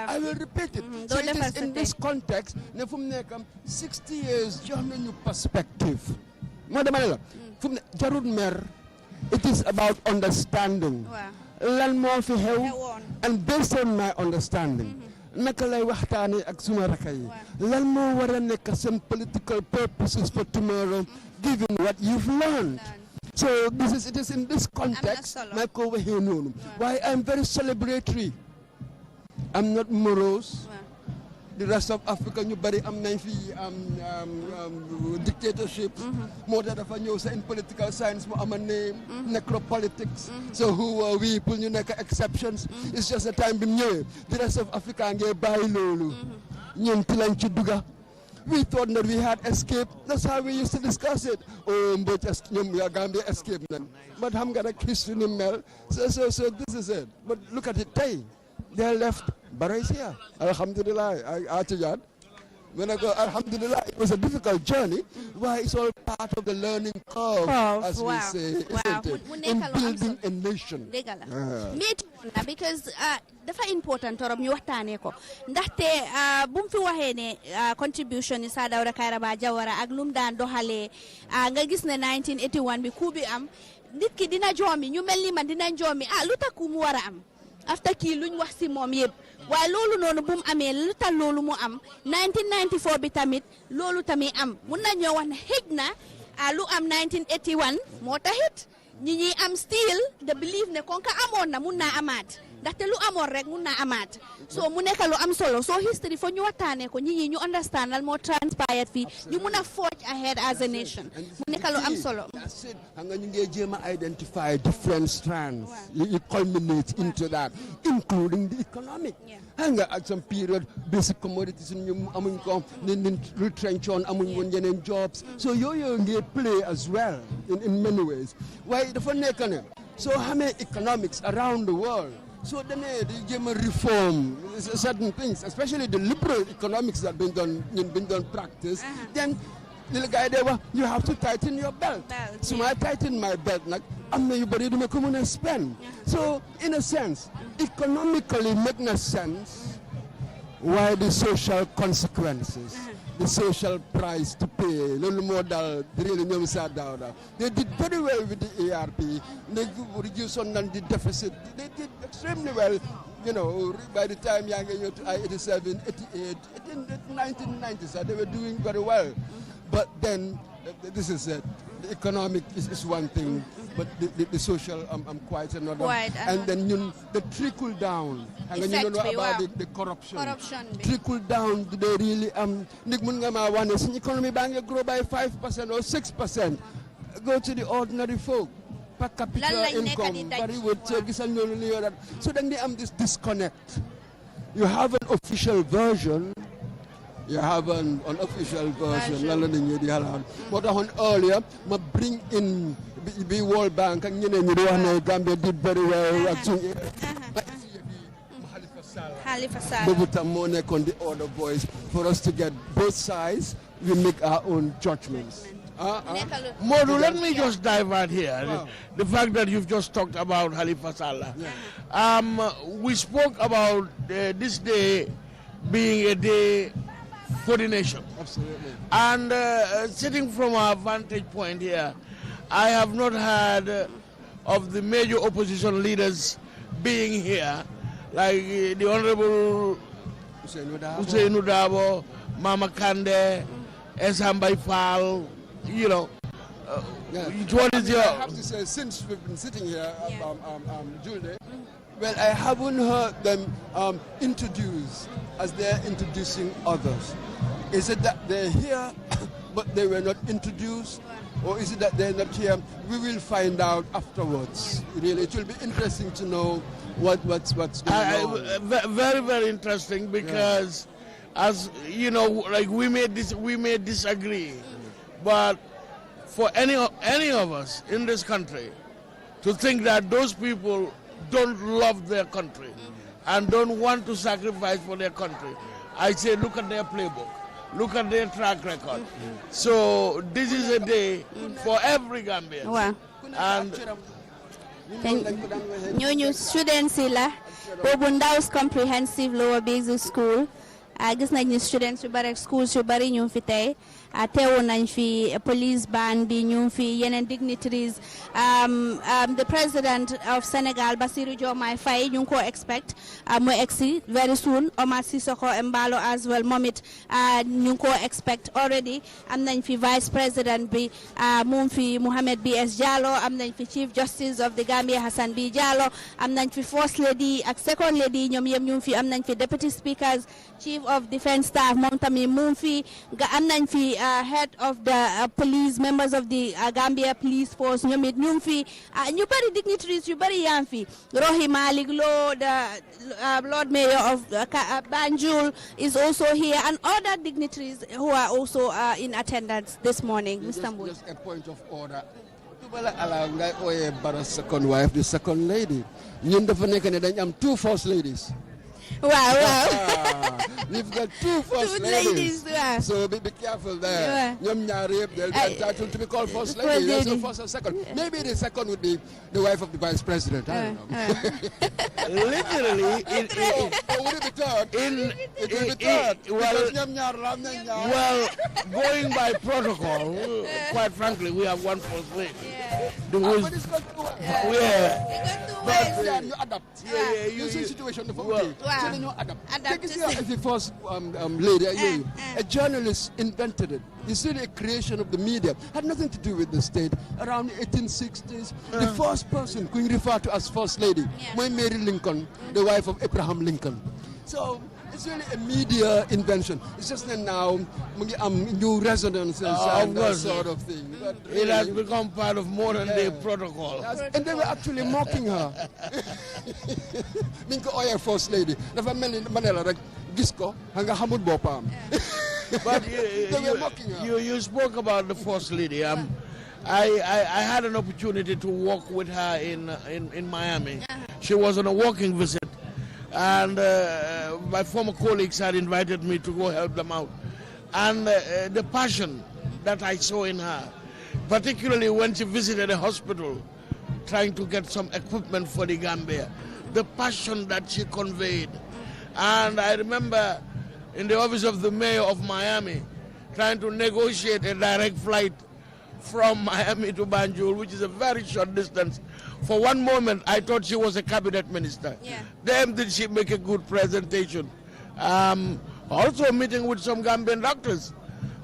I will repeat it. So it is in this context, 60 years, new perspective. It is about understanding. And based on my understanding, some political purposes for tomorrow, given what you've learned. So it is in this context why I'm very celebratory. I'm not morose. The rest of Africa, you bury dictatorship. More than in political science, I'm a name, necropolitics. So who are we? Pull you exceptions. It's just a time being new. The rest of Africa and get by lulu. We thought that we had escaped. That's how we used to discuss it. Oh, but we are going to escape them. But I'm going to kiss you in the So this is it. But look at it. They left. Bara is here. Alhamdulillah. When I go, Alhamdulillah, it was a difficult journey. Why? It's all part of the learning curve, as we say, isn't it? In building a nation. Because dafa important torop ñu waxtaane ko ndaxte bu mu fi waxee ne contribution ni Saa Dawda Kairaba Jawara ak lum daan doxalee nga gis ne 1981 bi coup bi am nit ki dina joomi ñu mel ni man dina joomi lu tax ku mu war a am after kii luñ wax si moom yëpp waaye loolu noonu bu mu amee lu tax loolu mu am 1994 bi tamit loolu tamit am mun na ñoo wax ne xëj na lu am 1981 moo taxit ñi am still the belief ne kon ka amoon na mun naa amaat ndaxte lu amoon rek mun naa amaat so mu nekk lu am solo so history fo ñu waxtaanee ko ñi ñu understand lan moo transpired fii ñu mun a forge ahead as a nation mu nekk lu am solo. That's it. Xam nga ñu ngi jéem a identify different strands. You culminate into that, including the economic. Xam nga at some period basic commodities ñu amuñ ko ni retrench on amuñ woon yeneen jobs so yooyu ngi play as well in many ways. Waaye dafa nekk ne so xamee economics around the world. So then they reform certain things, especially the liberal economics that been done practice. Then little guy there, you have to tighten your belt. So I tighten my belt, I'm nobody to come and spend. So in a sense, economically make no sense. Why the social consequences? The social price to pay, little more than really they did very well with the ARP. They reduced on the deficit. They did extremely well, by the time Yang 87, 88, in the 1990s, they were doing very well. But then, this is it. The economic is one thing, but the social quite another. And then the trickle down. And then you know about the corruption. Trickle down, do they really economy bank grow by 5% or 6%. Go to the ordinary folk. Per capita income. So then they have this disconnect. You have an official version. You have an unofficial version. What I want earlier, I bring in the World Bank and Gambia did very well. Halifa Sallah. On the order voice for us to get both sides. We make our own judgments. Modu, let me just divert here. Wow. The fact that you've just talked about Halifa Sallah. Yeah. We spoke about this day being a day for the nation. Absolutely. And sitting from our vantage point here, I have not heard of the major opposition leaders being here, like the Honorable Hussein Udabo, Mama Kande, Esambay Fall, you know. What is your... I have to say, since we've been sitting here, Julie, well, I haven't heard them introduced as they're introducing others. Is it that they're here, but they were not introduced? Or is it that they're not here? We will find out afterwards. Really, it will be interesting to know what's going on. Very, very interesting, because, as you know, like we may disagree, but for any of us in this country to think that those people don't love their country and don't want to sacrifice for their country, I say look at their playbook, look at their track record. So this is a day for every Gambian. Wow. And new students la Bobundaus Comprehensive Lower Basic School. Gis nañ ni students yu bari schools yu bari ñu fi tey teewoon nañ fi police band bi ñu fi yeneen dignitaries. The president of Senegal, Bassirou Diomaye Faye, ñu ko expect mo exi very soon. Omar Sissoko Embalo as well, momit ñu ko expect already. Am nañ fi vice president bi mum fi Mohamed B.S. Jallow, am nañ fi chief justice of the Gambia Hassan B. Jallow, am nañ fi first lady ak second lady ñoom yëpp ñu fi, am nañ fi deputy speakers, chief of defense staff moom tamit mu fi, am nañ fi head of the police, members of the Gambia police force ñoom it ñu fi, ñu bari dignitaries yu bari yaa fi. Rohi Malik Lo, the Lord Mayor of Banjul, is also here, and other dignitaries who are also in attendance this morning. Mr. Mbul. Just a point of order. Tubala ala ngay oye Barrow's second wife, the second lady. Ñun dafa nekk ne dañ am two first ladies. Wow. We've got two first ladies. So be careful there. They'll be entitled to be called first lady. There's no first or second. Maybe the second would be the wife of the vice president. I don't know. Literally, would it be third? It will be third. Well, going by protocol, quite frankly, we have one first lady. But it's got two. But you adapt. You see situation the so then you adapt. Take the first lady. A journalist invented it. You see, the creation of the media had nothing to do with the state. Around the 1860s, the first person who referred to as first lady, Mary Lincoln, the wife of Abraham Lincoln. So it's really a media invention. It's just that now new resonances and that sort of thing. But it has become part of modern day protocol. And they were actually mocking her. Minko oya first lady. Dafa mel ni Manela rek gis ko nga xamul bopam. But they were mocking her. You spoke about the first lady. I had an opportunity to walk with her in Miami. She was on a walking visit. And my former colleagues had invited me to go help them out. And the passion that I saw in her, particularly when she visited a hospital trying to get some equipment for the Gambia, the passion that she conveyed. And I remember in the office of the mayor of Miami trying to negotiate a direct flight from Miami to Banjul, which is a very short distance. For one moment, I thought she was a cabinet minister. Damn, did she make a good presentation. Also meeting with some Gambian doctors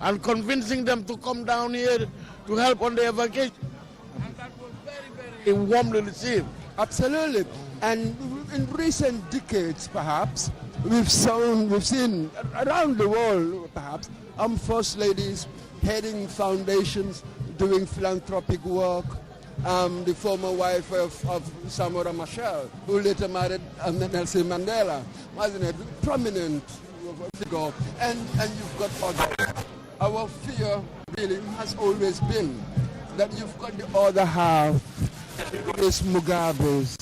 and convincing them to come down here to help on their vacation. And that was very, very warmly received. Absolutely. And in recent decades, perhaps, we've seen around the world, perhaps, first ladies heading foundations, doing philanthropic work. The former wife of Samora Machel, who later married Nelson Mandela, wasn't a prominent figure. And you've got others. Our fear really has always been that you've got the other half, these Mugabes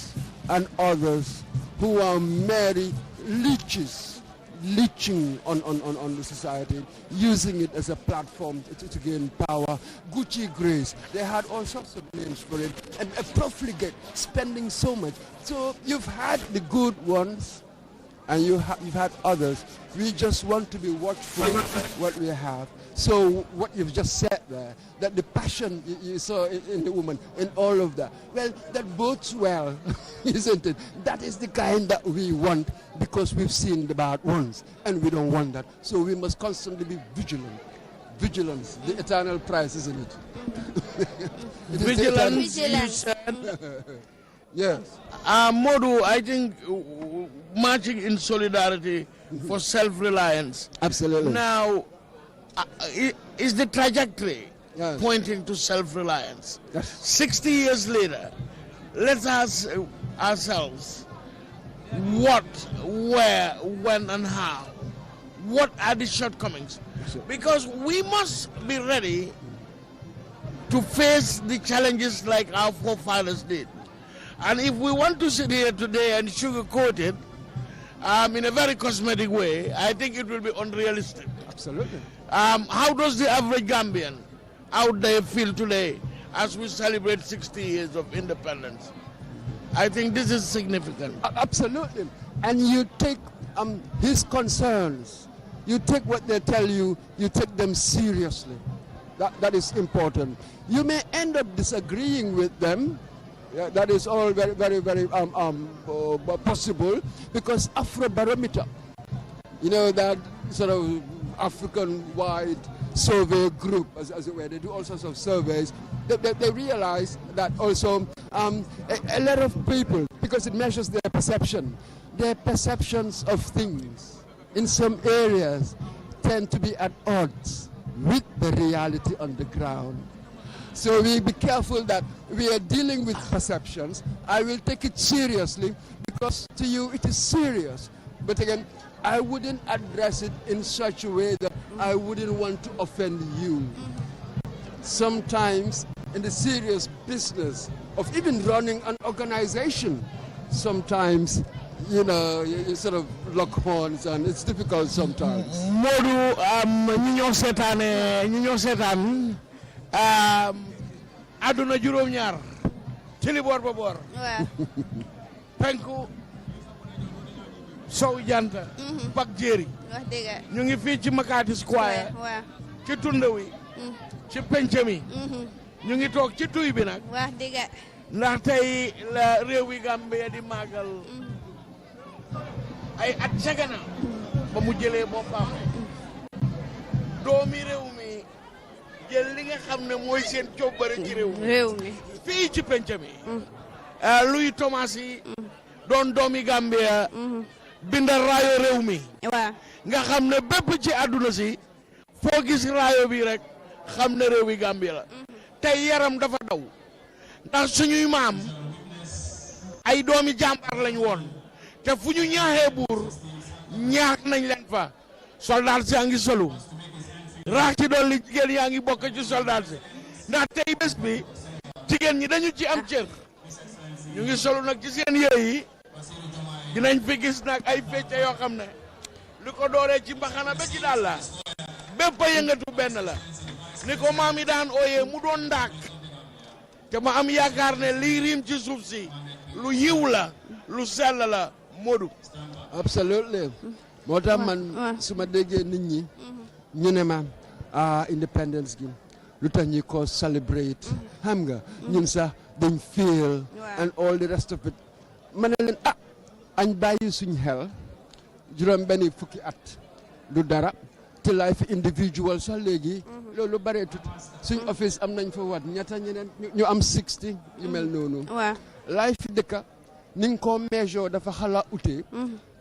and others who are merely leeching on the society, using it as a platform to gain power. Gucci Grace, they had all sorts of names for it, and a profligate, spending so much. So you've had the good ones, and you've had others. We just want to be watchful of what we have. So what you've just said there, that the passion you saw in the woman, in all of that, well, that bodes well, isn't it? That is the kind that we want, because we've seen the bad ones, and we don't want that. So we must constantly be vigilant. Vigilance, the eternal price, isn't it? Vigilance, you said. Yes. Modu, I think marching in solidarity for self-reliance. Absolutely. Now, is the trajectory Yes. pointing to self-reliance? Yes. 60 years later, let's ask ourselves what, where, when, and how. What are the shortcomings? Because we must be ready to face the challenges like our forefathers did. And if we want to sit here today and sugarcoat it in a very cosmetic way, I think it will be unrealistic. Absolutely. How does the average Gambian out there feel today as we celebrate 60 years of independence? I think this is significant. Absolutely. And you take his concerns, you take what they tell you, you take them seriously. That is important. You may end up disagreeing with them. Yeah, that is all very, very, very possible, because Afrobarometer, you know, that sort of African-wide survey group, as it were, they do all sorts of surveys. They realize that also a lot of people, because it measures their perceptions of things in some areas tend to be at odds with the reality on the ground. So we be careful that we are dealing with perceptions. I will take it seriously, because to you it is serious. But again, I wouldn't address it in such a way that I wouldn't want to offend you. Sometimes in the serious business of even running an organization, sometimes, you know, you sort of lock horns, and it's difficult sometimes. Modu, ñi ñoo seetaan aduna juróom-ñaar ci li boor ba boor. waaw. penku sow janta bak jéeri. wax dëgg. ñu ngi fii ci Makati Square. waaw. ci tunda wi. ci penc mi. ñu ngi toog ci tuy bi nag. wax dëgg. ndax tey la réew wi Gambia di màggal ay at ca gannaaw ba mu jëlee boppam doomi réew mi jël li nga xam ne mooy seen coobare ci réew mi fii ci penc mi Louis Thomas yi doon doomi Gambia bindal raayo réew mi waaw. nga xam ne bépp ci àdduna si foo gis raayo bi rek xam ne réew wi Gambia la tey yaram dafa daw ndax suñuy maam ay doomi jàmbaar lañ woon te fu ñu ñaaxee buur ñaax nañ leen fa. soldat si yaa ngi solu raax ci doon li jigéen yaa ngi bokk ci soldat si ndax tey bés bi jigéen ñi dañu ci am cër ñu ngi solu nag ci seen yére yi dinañ fi gis nag ay fecce yoo xam ne li ko dooree ci mbaxana ba ci daal la bépp a yëngatu benn la ni ko maam yi daan ooyee mu doon ndaak te ma am yaakaar ne lii riim ci suuf si lu yiw la lu sell la Modou. Absolutely. moo tax man su ma déggee nit ñi ñu ne ma independence gi lu tax ñi ko celebrate xam nga ñun sax dañ feel and all the rest of it ma ne leen añ bàyyi suñ xel juróom benn fukki at du dara te life individual sax léegi loolu bareetut suñ office am nañ fa wat ñetta ñeneen ñu am 60 yu mel noonu life dëkka ni nga ko measure dafa xala ute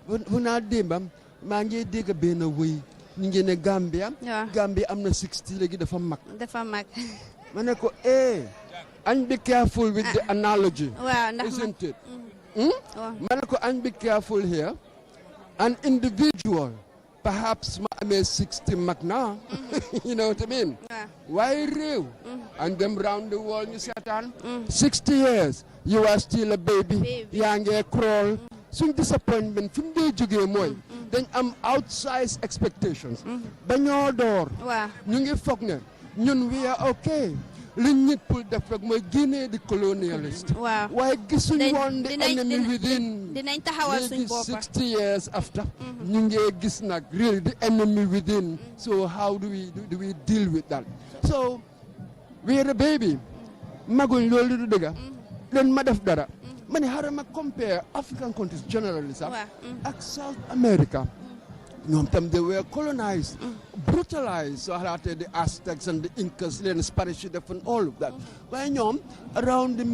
bu naa démbam maa ngi dégg benn wëy ñu ngi ne Gambia am na 60 léegi dafa mag ma ne ko and be careful with the analogy isn't it ma ne ko and be careful here an individual perhaps ma amee 60 mag na you know what I mean waaye réew and them round the world ñu seetaan 60 years you are still a baby yaa ngi crawl suñ disappointment fi mu dee jógee mooy dañ am outsized expectations ba ñoo door ñu ngi foog ne ñun we are okay li nit pour def rek mooy génnee di colonialist. waaw waaye gisuñu woon the enemy within. dinañ taxawal suñ boppa 60 years after. ñu ngi gis nag really the enemy within. So how do we deal with that? So we are a baby. maguñ loolu du dëgga. leen ma def dara. ma ne xaaral ma compare African countries generally sax. ak South America. ñoom tam they were colonized, brutalized. So xalaatee the Aztecs and the Incas, leen Spanish yi def and all of that. waaye ñoom around the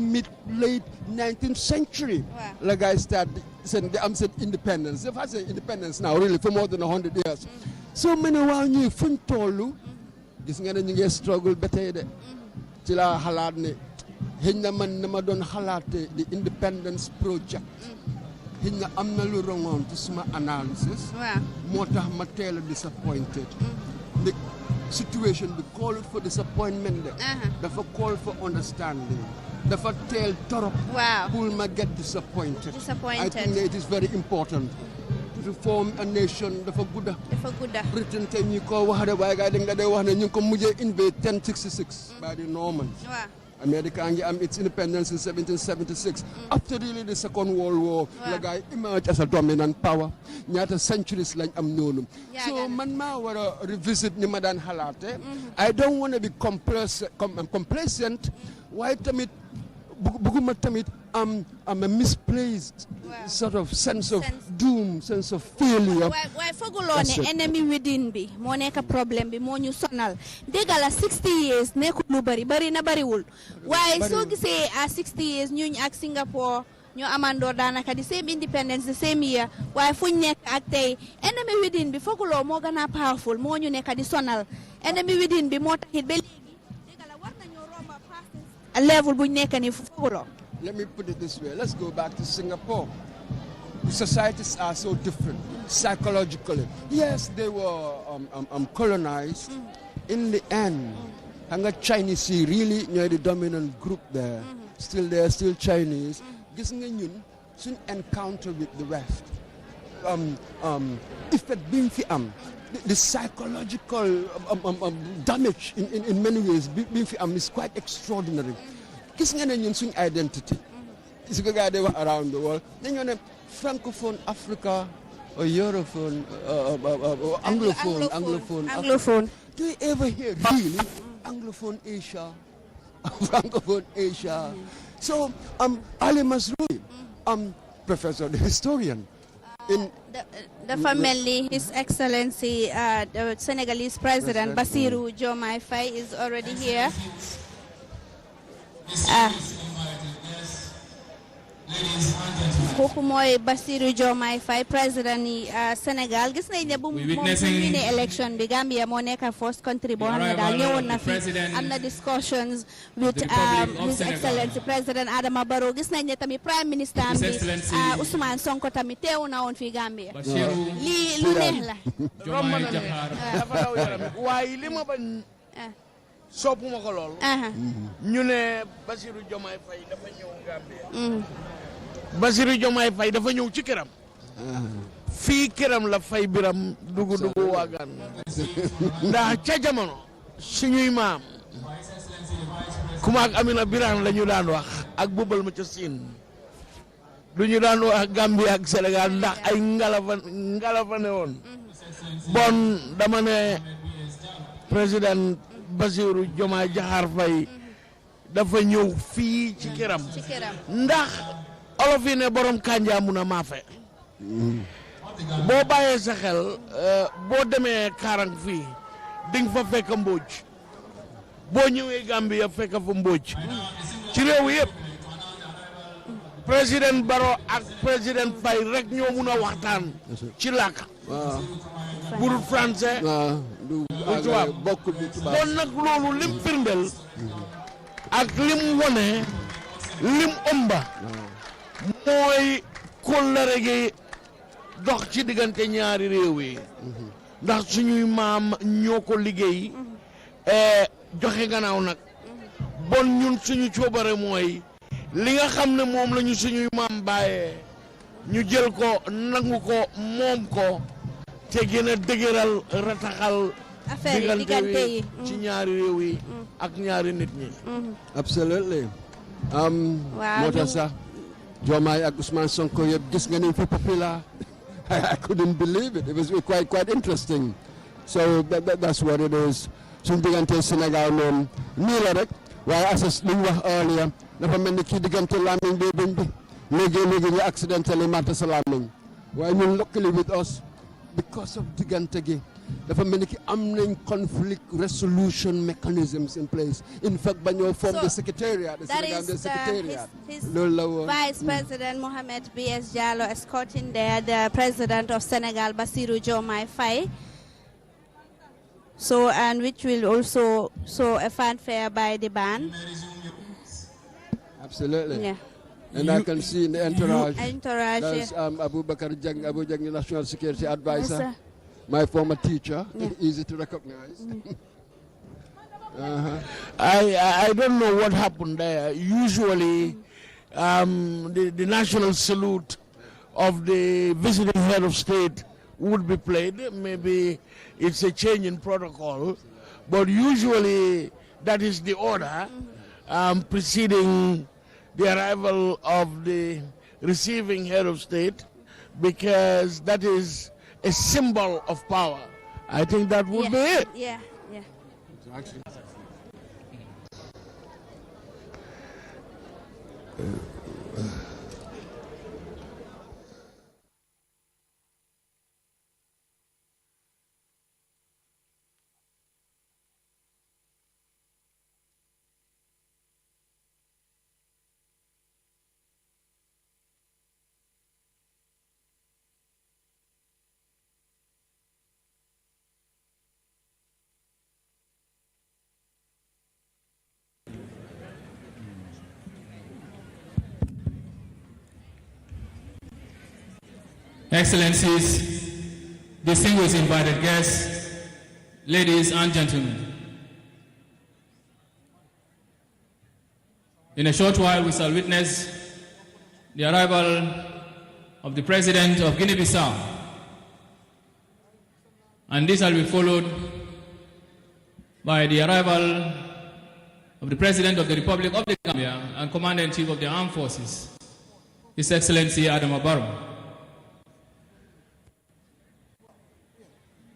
late 19th century. la guys start seen independence. If I say independence now really for more than 100 years. so many waaw ñuy fuñ tollu gis nga ne ñu ngi struggle ba tey de. ci la xalaat ne xëy na man na ma doon xalaatee the independence project. xëy na am na lu rongoon ci suma analysis. moo tax ma teel a disappointed. the situation bi call for disappointment de. dafa call for understanding. dafa teel torop. pour ma get disappointed. I think it is very important. to form a nation dafa gudda. Britain tey ñu ko wax de waaye gars yi dañ dee wax ne ñu ngi ko mujjee invade 1066 by the Normans. America ngi am its independence in 1776. After really the Second World War, the guy emerged as a dominant power. ñaata centuries lañ am noonu. So man maa war a revisit ni ma daan xalaate. I don't want to be complacent. waaye tamit bëgguma tamit a misplaced sort of sense of doom, sense of failure. waaye fooguloo ne enemy within bi moo nekk problème bi moo ñu sonal dégg la 60 years nekkul lu bari na bariwul waaye soo gisee à 60 years ñuñ ak Singapore ñoo amandoo daanaka di same independence the same year waaye fuñ nekk ak tey enemy within bi fooguloo moo gën a powerful moo ñu nekk di sonal enemy within bi moo taxit ba léegi dégg la war nañoo romba past level buñ nekk ni fooguloo. Let me put it this way. Let's go back to Singapore. The societies are so different psychologically. Yes, they were colonized. In the end, Chinese really near the dominant group there. Still there, still Chinese. Gis nga ñun suñ encounter with the West. Effect being fi the psychological damage in many ways being fi is quite extraordinary. Gis nga ne ñun suñ identity is ko gaa de wax around the world dañoo ne francophone Africa or Europhone or anglophone. Do you ever hear really anglophone Asia, francophone Asia? So Ali Masroui, professor, the historian. The family, His Excellency, the Senegalese President Bassirou Diomaye Faye is already here. kooku mooy Bassirou Diomaye Faye président ni Sénégal gis nañ ne bu ne élection bi Gambia moo nekk first country boo xam ne daal ñëwoon na fi am na discussions with His Excellency President Adama Barrow gis nañ ne tamit Prime Minister am bi Ousmane Sonko tamit teewu na woon fii Gambia lii lu neex la romb na ne dafa daw yaram waaye li ma bañ soppuma ko lool ñu ne Bassirou Diomaye Faye dafa ñëw Gambia Bassirou Diomaye Faye dafa ñëw ci këram fii këram la fay biram dugu waagaan ndax ca jamono suñuy maam kuma ak Amina Birane la ñu daan wax ak bubal ma ca Siin du ñu daan wax Gambia ak Sénégal ndax ay ngalafa ne woon bon dama ne président Bassirou Diomaye Diakhar Faye dafa ñëw fii ci këram ndax olof yi ne borom kànjaa mun a maafe boo bàyyee sa xel boo demee Kaarang fii dinga fa fekk mbóoj boo ñëwee Gambia fekk fa mbóoj ci réew yëpp président Barrow ak président Faye rek ñoo mun a waxtaan ci làkk pour français bu tubaab bon nag loolu lim firndeel ak lim wone lim ëmba mooy kóllëre gi dox ci diggante ñaari réew yi ndax suñuy maam ñoo ko liggéey joxe gannaaw nag bon ñun suñu coobare mooy li nga xam ne moom lañu suñuy maam bàyyee ñu jël ko nangu ko moom ko te gën a dëgëral rataxal affaire yi diggante yi ci ñaari réew yi ak ñaari nit ñi. Absolutely. moo tax sax Diomaye ak Ousmane Sonko yëpp gis nga ni fi popular. I couldn't believe it. It was quite interesting. So that's what it is. Suñ diggante Sénégal moom nii la rek waaye asas li ñu wax earlier dafa mel ni kii diggante làmmiñ bi bëñ bi léegi ñu accidentally màtt sa làmmiñ waaye ñun luckily with us because of diggante gi dafa mel ni ki am nañ conflict resolution mechanisms in place. In fact ba ñoo form the secretariat. That is his Vice President Mohamed B.S. Jallow escorting there the President of Senegal Bassirou Diomaye Faye. So, and which will also show a fanfare by the band. Absolutely. Yeah. And I can see in the entourage. That's Abu Jang, National Security Advisor. Yes, my former teacher. Yeah. Easy to recognize. I don't know what happened there. Usually, the national salute of the visiting head of state would be played. Maybe it's a change in protocol, but usually that is the order preceding the arrival of the receiving head of state, because that is a symbol of power. I think that would be it. Yeah. Excellencies, distinguished invited guests, ladies and gentlemen. In a short while, we shall witness the arrival of the President of Guinea-Bissau, and this shall be followed by the arrival of the President of the Republic of the Gambia and Commander-in-Chief of the Armed Forces, His Excellency Adama Barrow.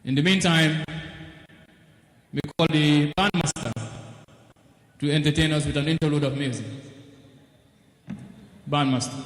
In the meantime, we call the bandmaster to entertain us with an interlude of music. Bandmaster.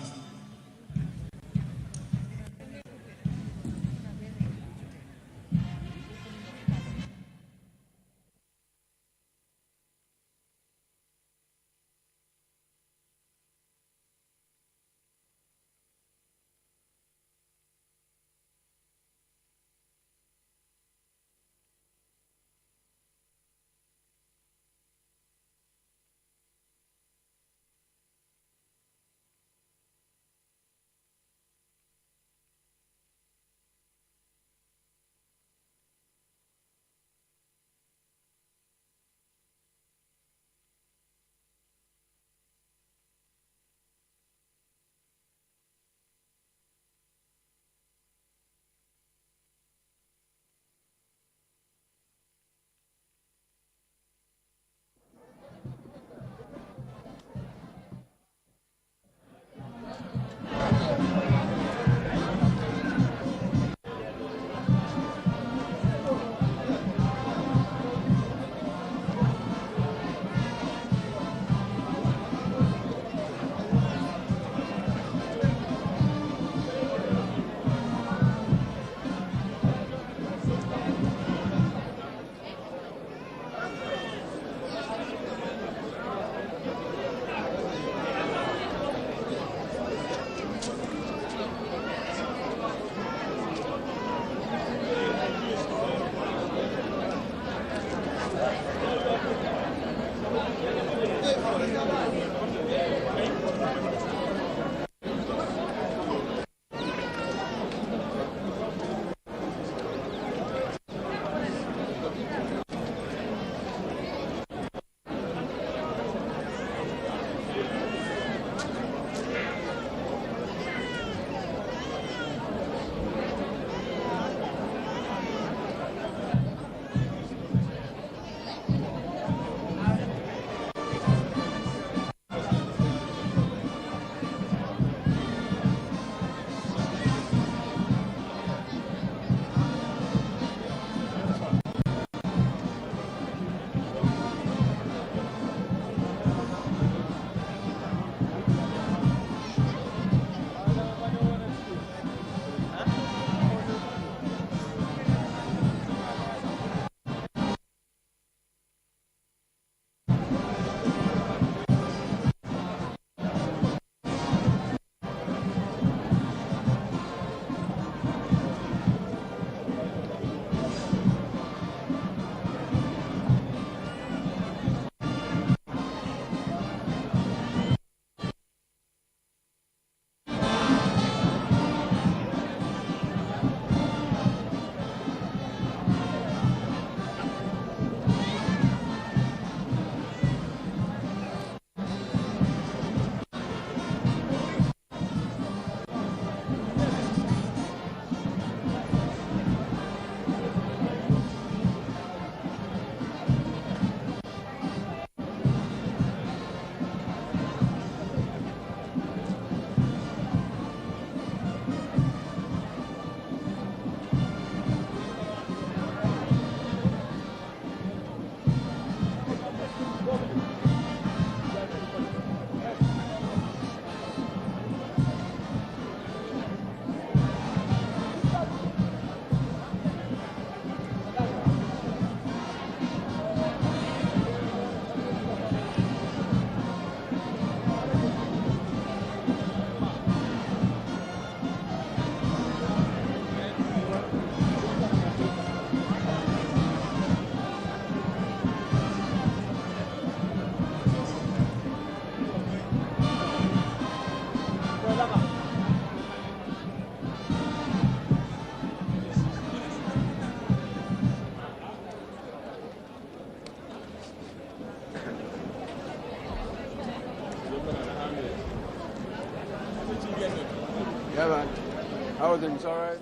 How are things? All right?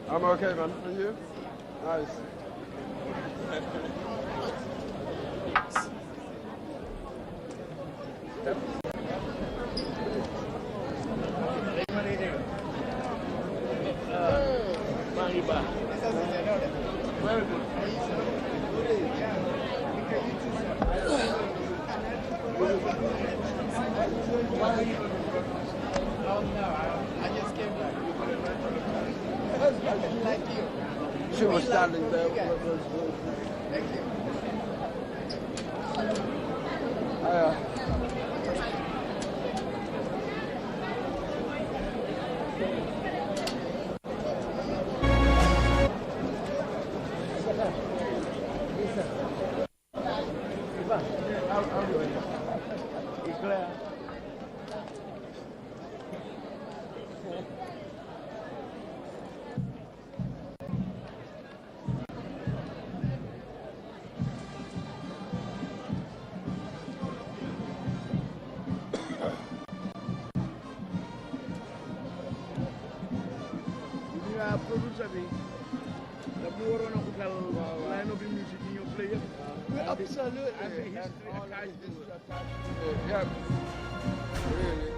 I'm okay, man. And you? Nice. She was standing there. Thank you. Producer bi daf ñu waroon a utal line of music yi ñoo play yëpp. Absolutely. And the history attached to it. Yeah. Really.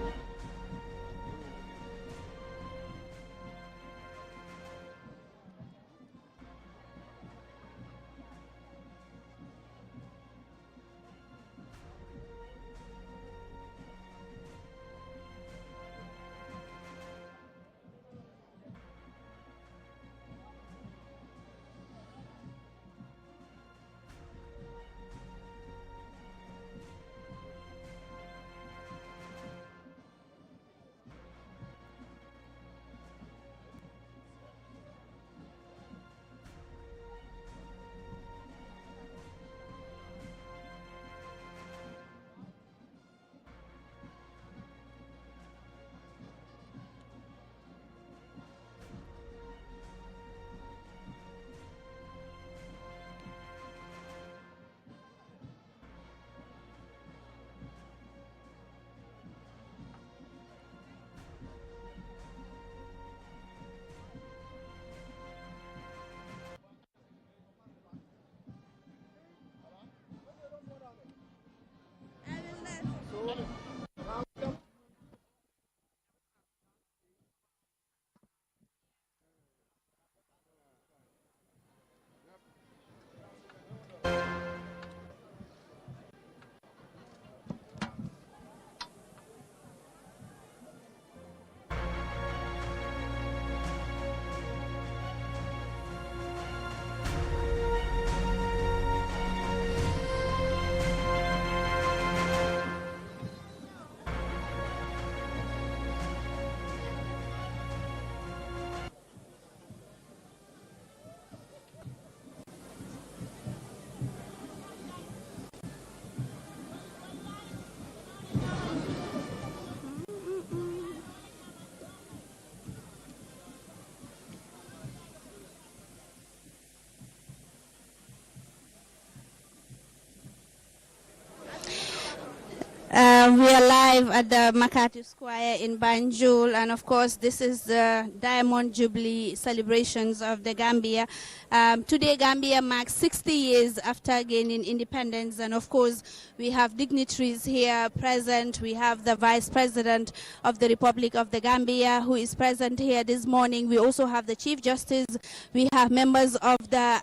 We are live at the Makati Square in Banjul, and of course this is the Diamond Jubilee celebrations of the Gambia. Today Gambia marks 60 years after gaining independence, and of course we have dignitaries here present. We have the Vice President of the Republic of the Gambia who is present here this morning. We also have the Chief Justice. We have members of the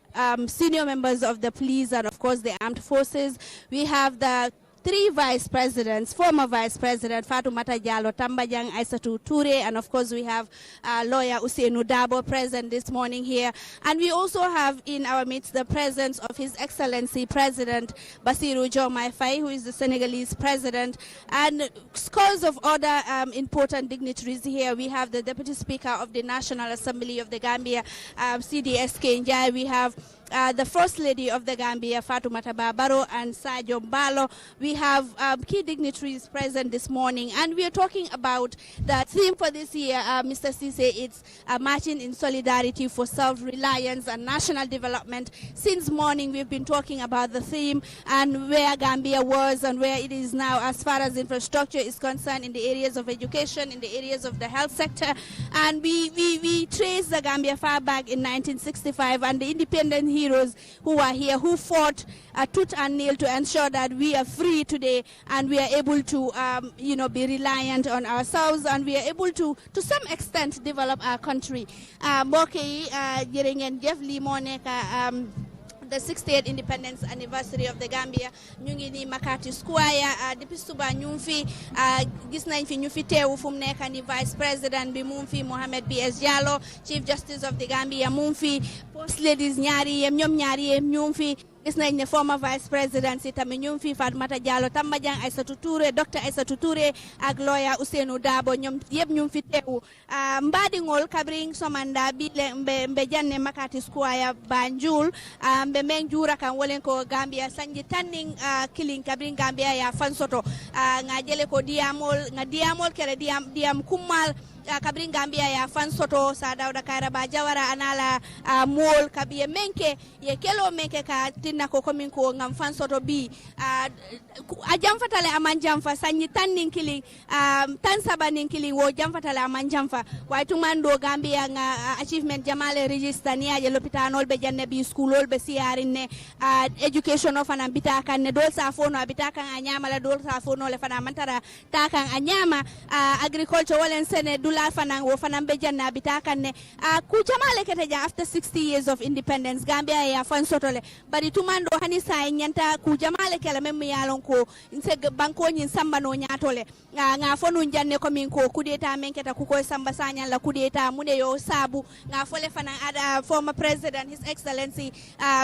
senior members of the police and of course the armed forces. We have the three vice presidents, former vice president Fatoumata Jallow, Tambajang, Aissatou Touré, and of course we have lawyer Ousainou Dabo present this morning here. And we also have in our midst the presence of His Excellency President Bassirou Diomaye Faye, who is the Senegalese president, and scores of other important dignitaries here. We have the Deputy Speaker of the National Assembly of the Gambia, CDS Kenjai. We have the First Lady of the Gambia, Fatoumata Barrow, and Sadio Mbalo. We have key dignitaries present this morning, and we are talking about the theme for this year, Mr. Cisse. It's marching in solidarity for self-reliance and national development. Since morning, we've been talking about the theme and where Gambia was and where it is now as far as infrastructure is concerned, in the areas of education, in the areas of the health sector. And we trace the Gambia far back in 1965 and the independent heroes who are here, who fought tooth and nail to ensure that we are free today and we are able to, be reliant on ourselves, and we are able to some extent, develop our country. The 60th independence anniversary of the Gambia ñu ngi ni Makati Square depuis suba ñu fi gis nañ fi ñu fi teewu fu mu nekk ni vice president bi mu fi Mohamed B.S. Jallow, chief justice of the Gambia mu fi post ladies ñaari yem ñoom ñaari yem ñu fi gis nañ ne former vice president si tamit ñu fi Fatoumata Jallow, Tambajang Aïssatou Touré, Dr. Aïssatou Touré ak lawyer Ousainou Darboe ñoom yëpp ñu fi teewu mbaɗigol kabring somanda bile mbe janne Makati Square Banjul mbe men jura kan wolen ko Gambia sanji tanning killing kabring Gambia ya fansoto nga jele ko diamol kere diam kummal kabring Gambia ya fansoto sa Dawda Kairaba Jawara anala mol kabiye menke ye kelo menke ka tinna ko komin ko ngam fansoto bi a jamfatale aman jamfa sanyi tanning killing tan sabanin killing wo jamfatale aman jamfa way tumando Gambia nga achievement jamale register ni aje lopitanol be janne bi schoolol be siyarinne education of an bitakan ne dol sa fono bitakan anyama la dol sa fono le fana mantara takan anyama agriculture wolen sene dula fana wo fana be janna bitakan ne ku jamale kete ja after 60 years of independence Gambia ya fan sotole bari tumando hani sa nyanta ku jamale kala mem yalon ko inse banko nyin samba no nyatole nga fonu janne ko min ko kudeta men keta ku ko samba sanya la kudeta mune yo sabu nga fole fana ada former president his excellency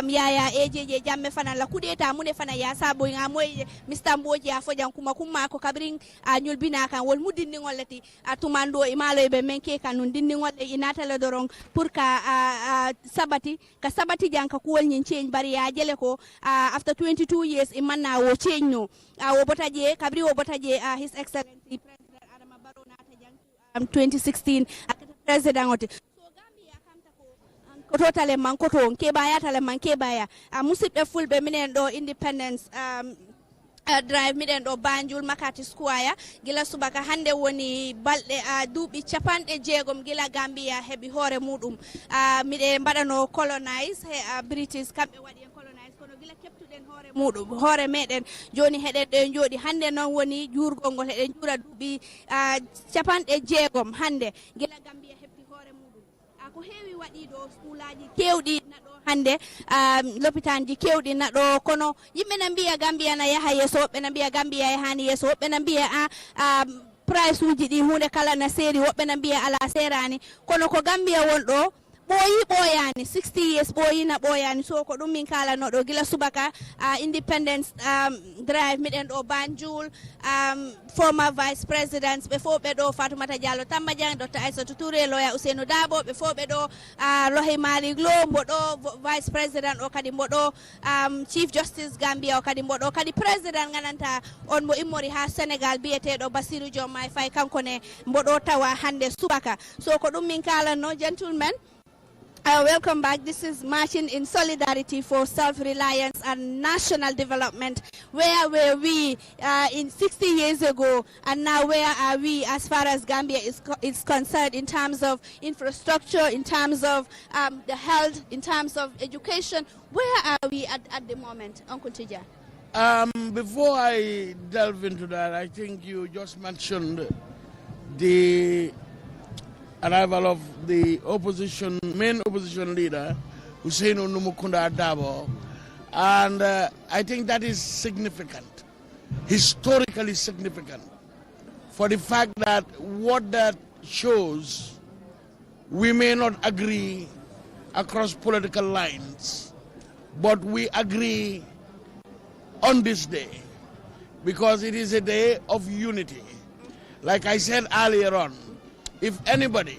yaya AJJ jamme fana la kudeta mune fana ya sabu nga moy Mr. Mboji afo jankuma kuma ko kabring nyul bina kan wol mudinni ngolati tumando imalo be menke kanun dinni ngolle inata la dorong pour ka sabati janka ko wol nyin change bari ya jele ko after 22 years imanna wo change no wo botaje kabri wo botaje his excellency president Adama Barrow nata jang 2016 president oti so Gambia kamta ko totale man ko to kebaya tale man kebaya musibbe fulbe minen do independence drive miɗen ɗo Banjul Makati Square gila subaka hande woni balɗe duuɓi capanɗe jeegom gila Gambia heɓi hoore muɗum miɗe mbaɗano colonise British kamɓe waɗi en colonise kono gila keptuɗen hoore muɗum hoore meɗen joni heɗen ɗe jooɗi hande noon woni juurgol ngol heɗen juura duuɓi capanɗe jeegom hande gila Gambia heɓi hoore muɗum ko heewi waɗi ɗo skulaji kewɗi naɗo hande lopitanji kewɗi naɗo kono yimɓe na mbiya Gambia na yaha yeeso woɓɓe na mbiya Gambia yahani yeeso woɓɓe na mbiya price uji ɗi hunde kala na seeri woɓɓe na mbiya ala serani kono ko Gambia wonɗo ɓooyi ɓooyani 60 years ɓooyina ɓooyani so ko ɗum min kalano ɗo gila subaka independence drive miɗen ɗo Banjul former vice presidents ɓe fof ɓe ɗo Fatoumata Jallow Tambajang, Dr. Aïssatou Touré, lawyer Ousainou Darboe ɓe fof ɓe ɗo Lohe Malick Lowe mboɗo vice president o kadi mboɗo chief justice Gambia o kadi mboɗo kadi president gananta on mo immori ha Sénégal biyeteɗo Bassirou Diomaye Faye kankone mboɗo tawa hande subaka so ko ɗum min kalano gentlemen. Welcome back. This is Marching in Solidarity for Self-Reliance and National Development. Where were we in 60 years ago, and now where are we as far as Gambia is concerned in terms of infrastructure, in terms of the health, in terms of education? Where are we at the moment, Uncle Tija? Before I delve into that, I think you just mentioned the arrival of the main opposition leader, Ousainou Darboe, and I think that is significant, historically significant, for the fact that what that shows, we may not agree across political lines, but we agree on this day, because it is a day of unity. Like I said earlier on, if anybody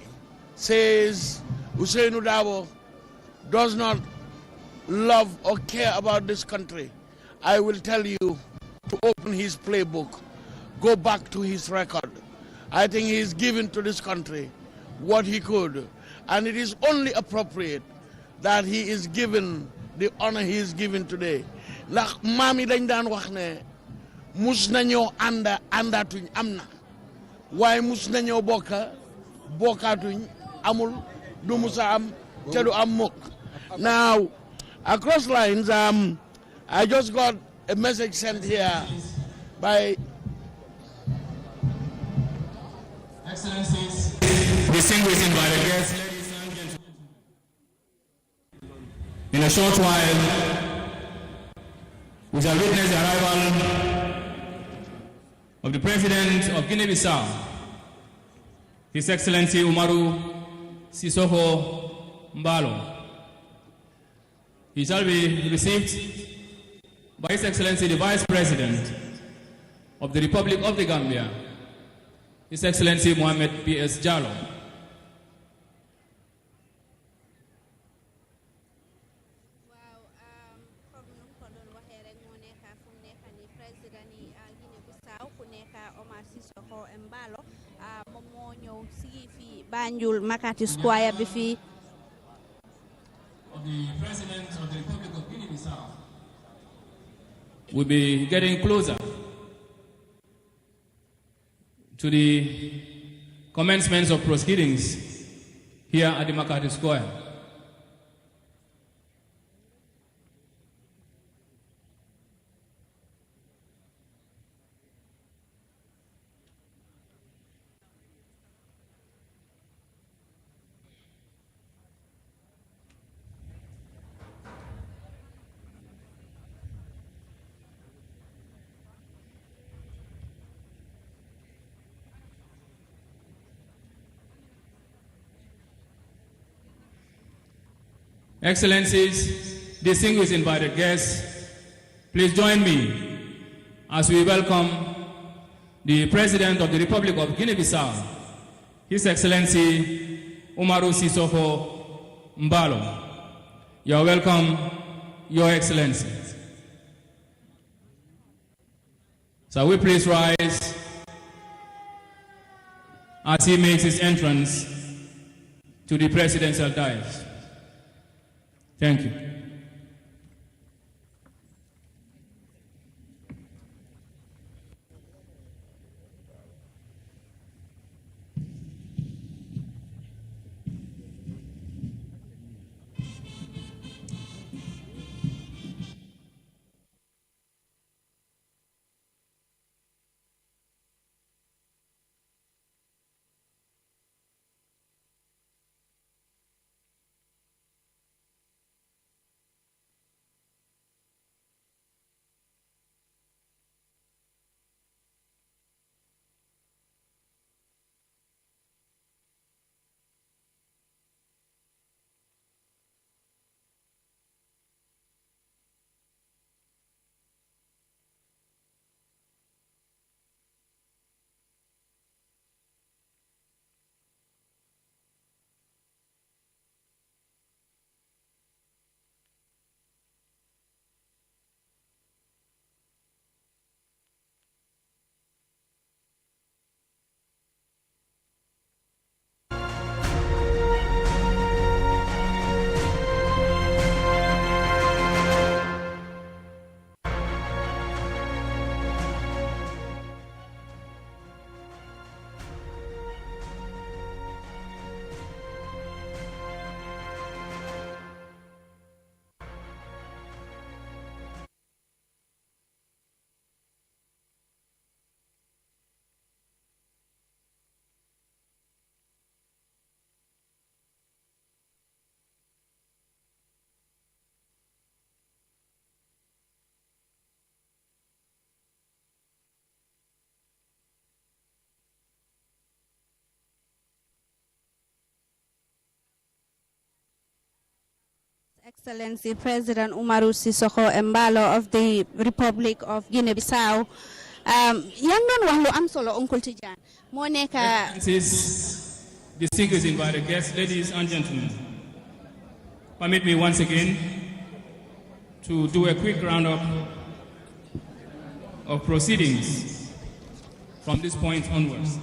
says Ousainou Darboe does not love or care about this country, I will tell you to open his playbook, go back to his record. I think he's given to this country what he could, and it is only appropriate that he is given the honor he is given today. Ndax mami dañ daan wax ne mus nañoo àndaatuñ am na waaye mus nañoo bokkaatuñ amul du musa am te du am mukk. Now, across lines, I just got a message sent here by Excellencies, distinguished invited guests, ladies and gentlemen. In a short while, we shall witness the arrival of the President of Guinea-Bissau, His Excellency Umaru Sissoco Embalo. He shall be received by His Excellency the Vice President of the Republic of the Gambia, His Excellency Mohamed P.S. Jallow. Banjul Makati Square bifi Of the President of the Republic of Guinea-Bissau will be getting closer to the commencement of proceedings here at the Makati Square. Excellencies, distinguished invited guests, please join me as we welcome the President of the Republic of Guinea-Bissau, His Excellency Umaru Sissoco Embalo. You are welcome, Your Excellency. So we please rise as he makes his entrance to the presidential dais. Thank you. Excellency President Umaru Sissoco Embalo of the Republic of Guinea-Bissau. Yang non wax lu am solo Uncle Tijan mo nek distinguished invited guests, ladies and gentlemen. Permit me once again to do a quick roundup of proceedings from this point onwards.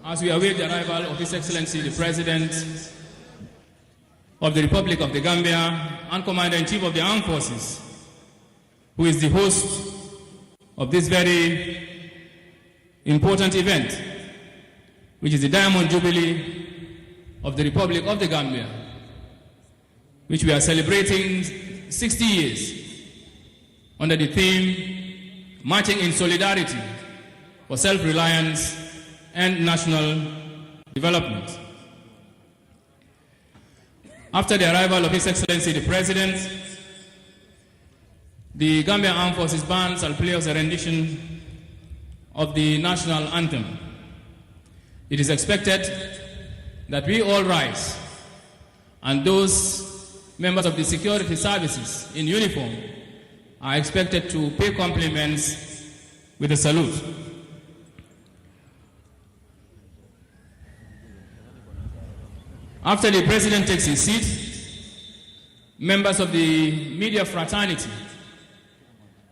As we await the arrival of His Excellency the President of the Republic of the Gambia and Commander-in-Chief of the Armed Forces, who is the host of this very important event, which is the Diamond Jubilee of the Republic of the Gambia, which we are celebrating 60 years under the theme, Marching in Solidarity for Self-Reliance and National Development. After the arrival of His Excellency the President, the Gambian Armed Forces Band shall play us a rendition of the national anthem. It is expected that we all rise, and those members of the security services in uniform are expected to pay compliments with a salute. After the President takes his seat, members of the media fraternity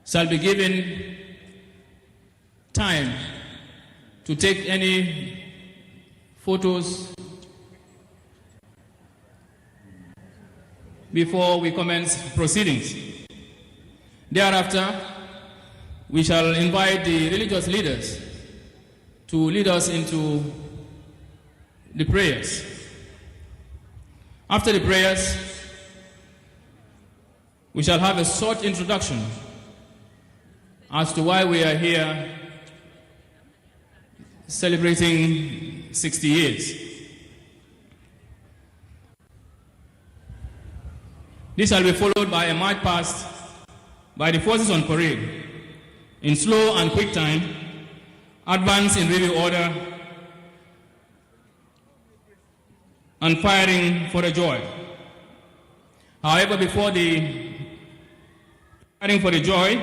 shall be given time to take any photos before we commence proceedings. Thereafter, we shall invite the religious leaders to lead us into the prayers. After the prayers, we shall have a short introduction as to why we are here celebrating 60 years. This shall be followed by a march past by the forces on parade in slow and quick time, advance in review order, and firing for the joy. However, before the firing for the joy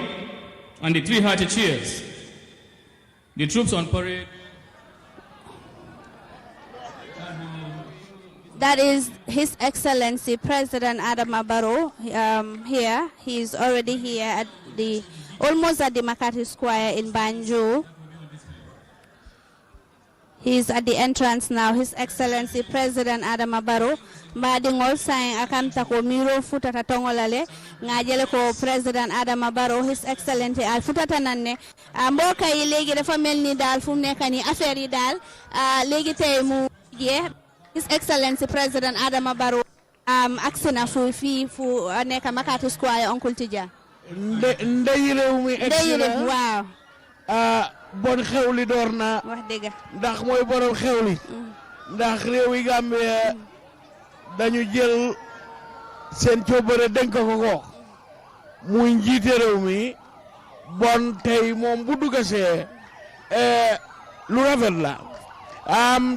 and the three hearty cheers, the troops on parade. That is His Excellency President Adama Barrow here. He's already here at almost at the Makati Square in Banjul. He's at the entrance now. His Excellency President Adama Barrow. Mbadingol saying akamta ko miro futata tongolale ngajele ko President Adama Barrow. His Excellency al futata nanne mboka yi legi dafa melni dal fu nekk ni affaire yi dal legi tay mu je. His Excellency President Adama Barrow aksena fu nekk Makati Square Uncle Tija. Ndeyire mi excellent. Wow. Bon xewli door na wax dëgg ndax mooy borom xewli ndax réew yi Gambie dañu jël seen coobare dénk ko muy njiite réew mi bon tey moom bu dugasee lu rafet la.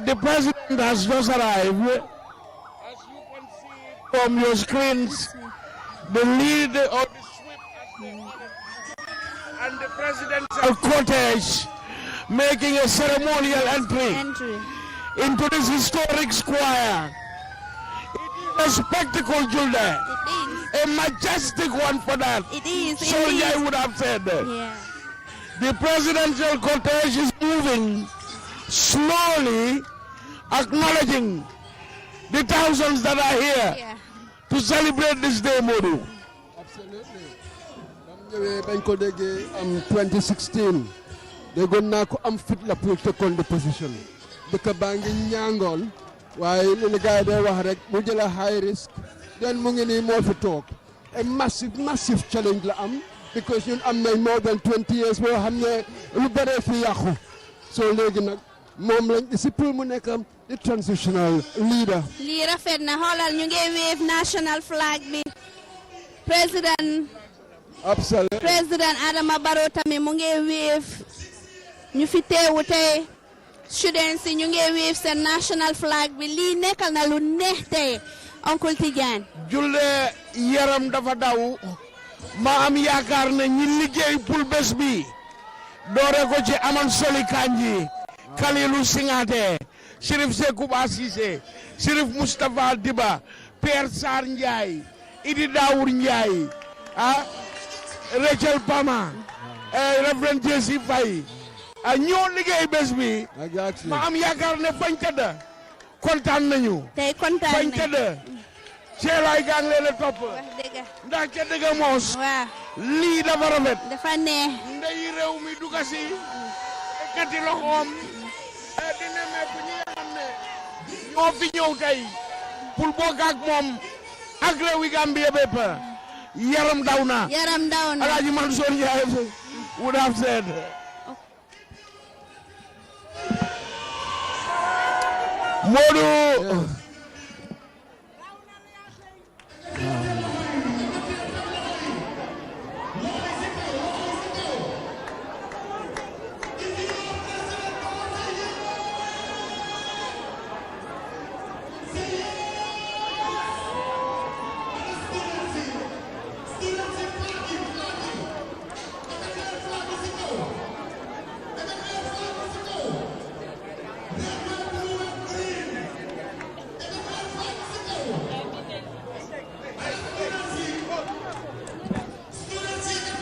The President has just arrived. As you can see from your screens, the lead of the sweep and the presidential cortege making a ceremonial entry into this historic square. It is a spectacle, Julde. A majestic one for that. It is. So I would have said that. Yeah. The presidential cortege is moving slowly, acknowledging the thousands that are here to celebrate this day, Modu. Absolutely. Bañ ko déggee 2016 déggoon naa ko am fit la pour tekkoon de position dëkk baa ngi ñaangool waaye li gars yi day wax rek mu jël high risk den mu ngi nii moo fi toog a massive challenge la am because ñun am nañ more than 20 years boo xam ne lu bëree fi yàqu soo léegi nag moom lañ si pour mu nekk the transitional leader. lii rafet na xoolal ñu ngi wave national flag bi président. Absolutely. President Adama Barrow tamit mu ngi wave ñu fi teewu tey students yi ñu ngi wave seen national flag bi lii nekkal na lu neex tey Uncle Tidiane. Julde yaram dafa daw ma am yaakaar ne ñi liggéey pour bés bi doore ko ci Aman Soli Kanji Kalilu Singate Chérif Sekouba Cissé Chérif Moustapha Diba Père Sarr Ndiaye Idi Daour Ndiaye Rachel Pama Reverend Jesse Faye ñoo liggéey bés bi ma am yaakaar ne fañ tëdd kontaan nañu tey kontaan fañ tëdd ceelaay gaa ngi leen a topp ndax ca dëgg moos lii dafa rafet dafa neex ndey réew mi duga si ekkati loxoom di nemmeeku ñi nga xam ne ñoo fi ñëw tey pour bokk ak moom ak réewi Gambie bépp yaram daw na Alaaji Mansour Ndiaye would have said Modou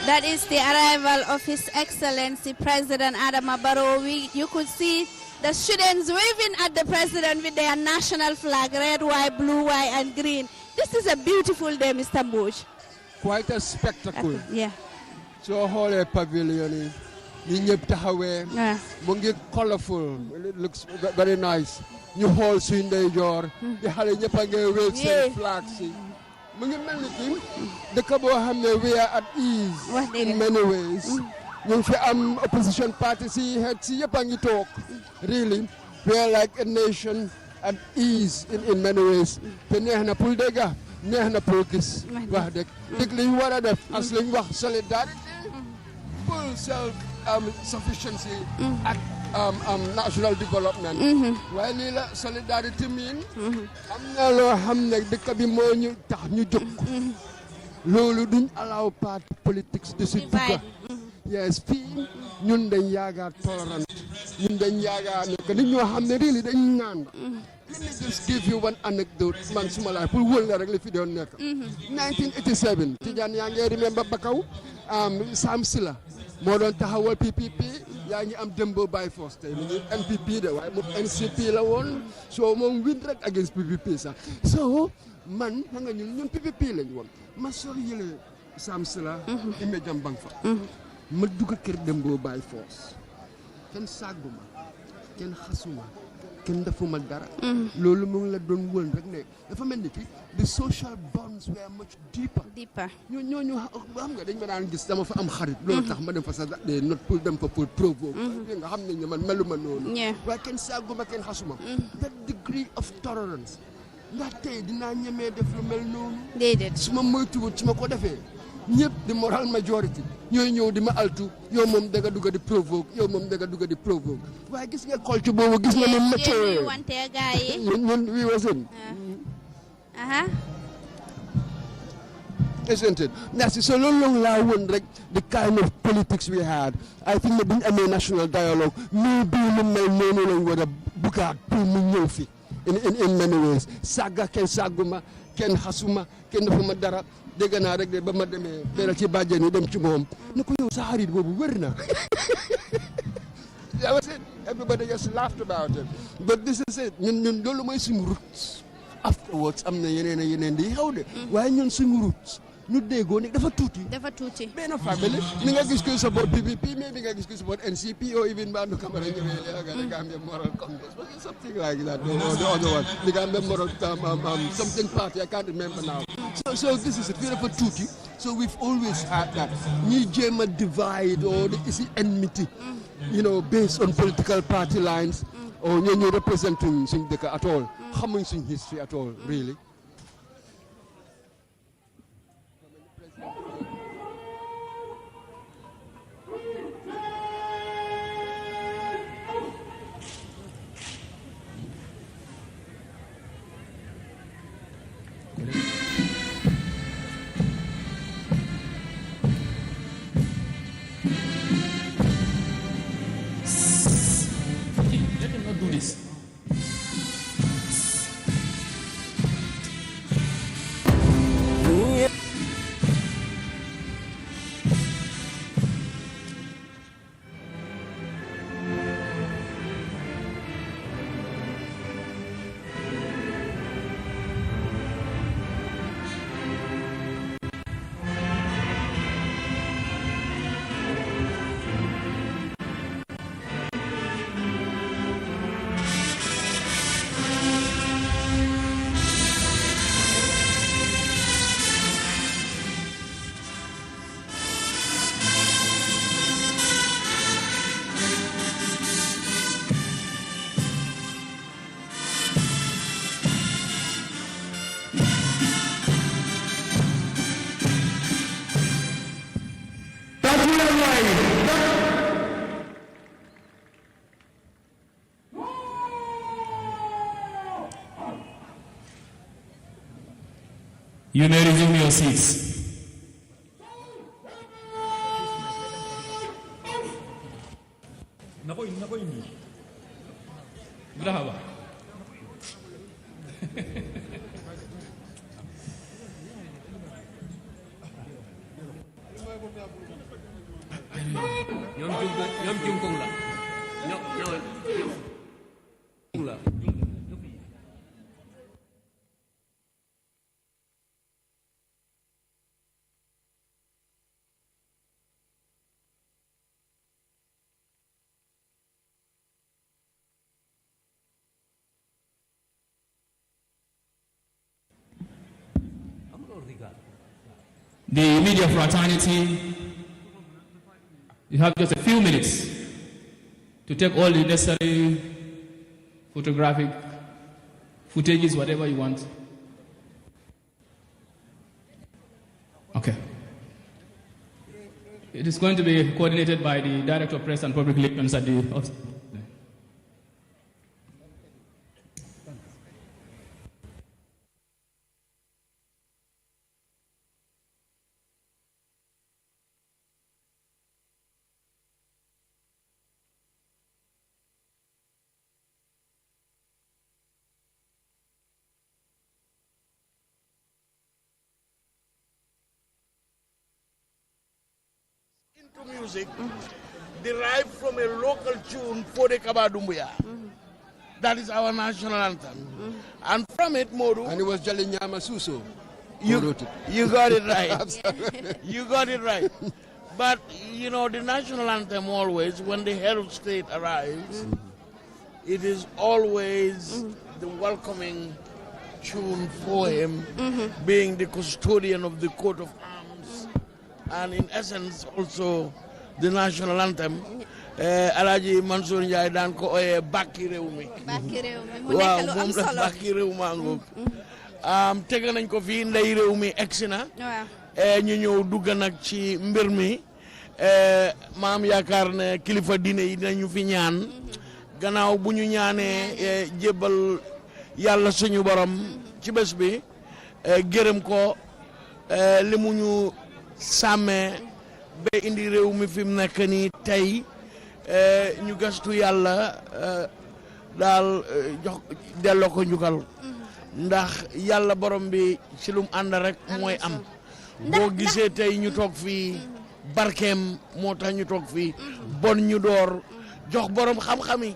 That is the arrival of His Excellency President Adama Barrow. You could see the students waving at the president with their national flag, red, white, blue, white, and green. This is a beautiful day, Mr. Bush. Quite a spectacle. Yeah. So whole pavilion, colorful. It looks very nice. New whole swing day, the flags. We are at ease in many ways. Opposition parties talk. Really, we are like a nation at ease in many ways. Solidarity, full self-sufficiency, national development. Why nila solidarity mean? Amna lo hamne dëkk bi mo ñu tax ñu jóg. Lolu duñ allow party politics de ci dugga. Yes, fii ñun dañ yaakaar tolerant. Ñun dañ yaakaar ne nit ñoo xam ne really dañ ñaan. Let me just give you one anecdote man suma life pour wol la rek li fi doon nekk. 1987 Tidiane yaa ngi remember Bakaw Sam Silla moo doon taxawal PPP yaa ngi am Dembo by force tey mu ngi NPP de waaye mu NCP la woon so moom win rek against PPP sax so man xam nga ñun PPP lañ woon ma sor yële Sam Silla image am bang fa ma dugg kër Dembo by force kenn sàgguma kenn xasuma kenn defuma dara loolu mu ngi la doon wën rek ne dafa mel ni ki the social bonds were much deeper ñooñu xam nga dañ ma daan gis dama fa am xarit loolu tax ma dem fa sax de not pour dem fa pour provoque nga xam ne man meluma noonu waaye kenn sàgguma kenn xasuma that degree of tolerance ndax tey dinaa ñemee def lu mel noonu déedéet su ma moytuwut su ma ko defee ñëpp di moral majority ñooy ñëw di ma altu yow moom da nga dugg di provoque yow moom da nga dugg di provoque waaye gis nga culture boobu gis nga ne météo wante gaay yi ñun we wasn't isn't it merci so loolu laa woon rek the kind of politics we had I think ne buñ amee national dialogue maybe lu mel noonu lañ war a bugaat pour mu ñëw fi in many ways sàgga kenn sàgguma kenn xasuma kenn defuma dara dégg naa rek de ba ma demee beral ci bàjjen yi dem ci moom ne ko yow sa xarit boobu wér na that was it everybody just laughed about it but this is it ñun loolu mooy suñu roots afterwards am na yeneen di xew de waaye ñun suñu roots ñu déggoo ni dafa tuuti benn famille ni nga gis ko support PPP mais bi nga gis ko support NCP or even Bandu Camara ñëwee léegi Gambia Moral Congress something like that the other one the Gambia Moral something party I can't remember now so this is it fii dafa tuuti so we've always had that ñuy jéem a divide or the isi enmity based on political party lines or ñu representing suñ dëkk at all xamuñ suñ history at all really. Let him not do this. You may resume your seats. Bravo. Nhóm chung cùng là The media fraternity, you have just a few minutes to take all the necessary photographic footages, whatever you want. Okay. It is going to be coordinated by the Director of Press and Public Relations at the office. Music derived from a local tune, Fode Kabadumbuya. That is our national anthem. And from it, Modu. And it was Jalinyama Suso who You, wrote it. you got it right. You got it right. But, you know, the national anthem always, when the head of state arrives, it is always the welcoming tune for him, being the custodian of the coat of arms, and in essence also the national anthem. Alaji Mansour Ndiaye daan ko ooyee bàkki réew mi. Bàkki réew mi mu nekk lu am solo. Bàkki réew maa ngoog. Teg nañ ko fii ndey réew mi egsi na. ñu ñëw dugg nag ci mbir mi. Maam yaakaar ne kilifa diine yi dinañu fi ñaan. Gannaaw bu ñu ñaanee jébbal yàlla suñu borom ci bés bi. Gërëm ko li mu ñu sàmmee ba indi réew mi fi mu nekk nii tey. ñu gastu yàlla daal jox delloo ko njukkal ndax yàlla borom bi ci lum ànd rek mooy am boo gisee tey ñu toog fii barkeem moo tax ñu toog fii bon ñu door jox borom xam-xami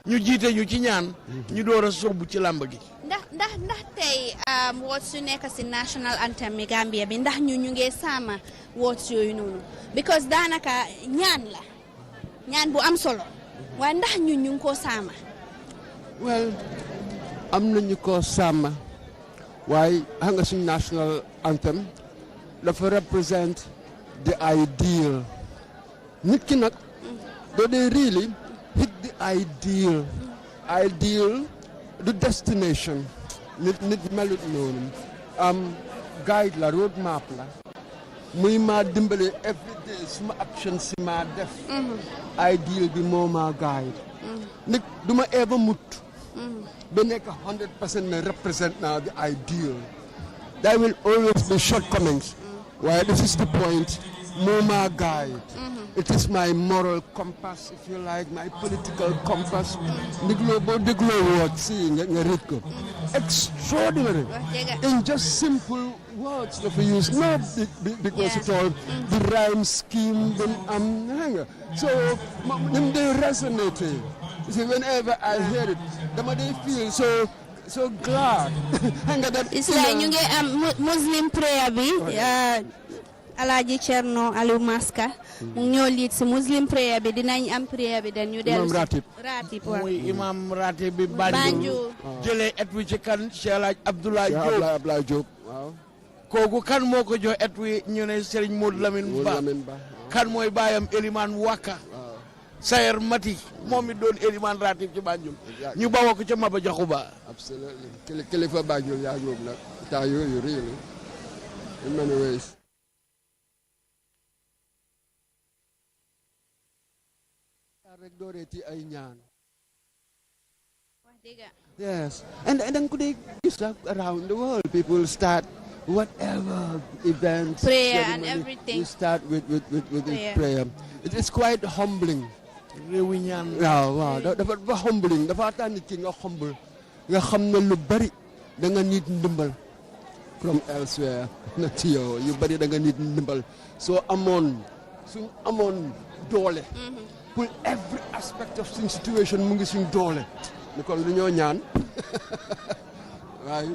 ñu jiite ñu ci ñaan ñu door a sóobu ci làmb gi ndax tey woot su nekk si national anthem mi Gambia bi ndax ñu ngi saama woot yooyu noonu because daanaka ñaan la ñaan bu am solo waaye ndax ñu ngi ko saama. Well, am nañu ko sàmm waaye xam nga suñu national anthem dafa represent the ideal nit ki nag doo dee really hit the ideal du destination nit melut noonu guide la road map la muy ma dimbale every day suma action si ma def ideal bi moo ma guide nit duma ever mut ba nekk 100% ne represent now the ideal there will always be shortcomings waaye this is the point moo ma guide it is my moral compass if you like my political compass dégloo boo dégloo woot si nga read ko extraordinary in just simple words that we use not because at all the rhyme scheme then so they resonate. You see, whenever I hear it they feel so glad. It's like ñu ngi am Muslim prayer bi Alaaji Cerno Aliou Maska mu ñoo liit si Muslim prayer bi dinañ am prayer bi dañu dellu ratib muy imam ratib bi Banjul jëlee et wi ci kan Cheikh Alaaji Abdoulaye Diop waaw kooku kan moo ko jox et wi ñu ne Serigne Modou Lamine Ba kan mooy baayam Eliman Waka Sayer Mati moom it doon Eliman ratib ci Banjul ñu bawoo ko ca Maba Jaxu Ba absolutely kilifa Banjul yaa ngóob nag taa yooyu really in many ways. Rek dooreeti ay ñaan. Yes, and then could they gis around the world people start whatever events, prayer and ceremony, everything. we start with prayer. It is quite humbling. Wow, dafa humbling. Dafa tax nit ki nga humble. Nga xam ne lu bari da nga nit ndimbal from elsewhere. Na ci yow yu bari da nga nit ndimbal. So suñ amoon doole. Pour every aspect of suñ situation mu ngi suñ doole. Ni kon lu ñoo ñaan. Waaye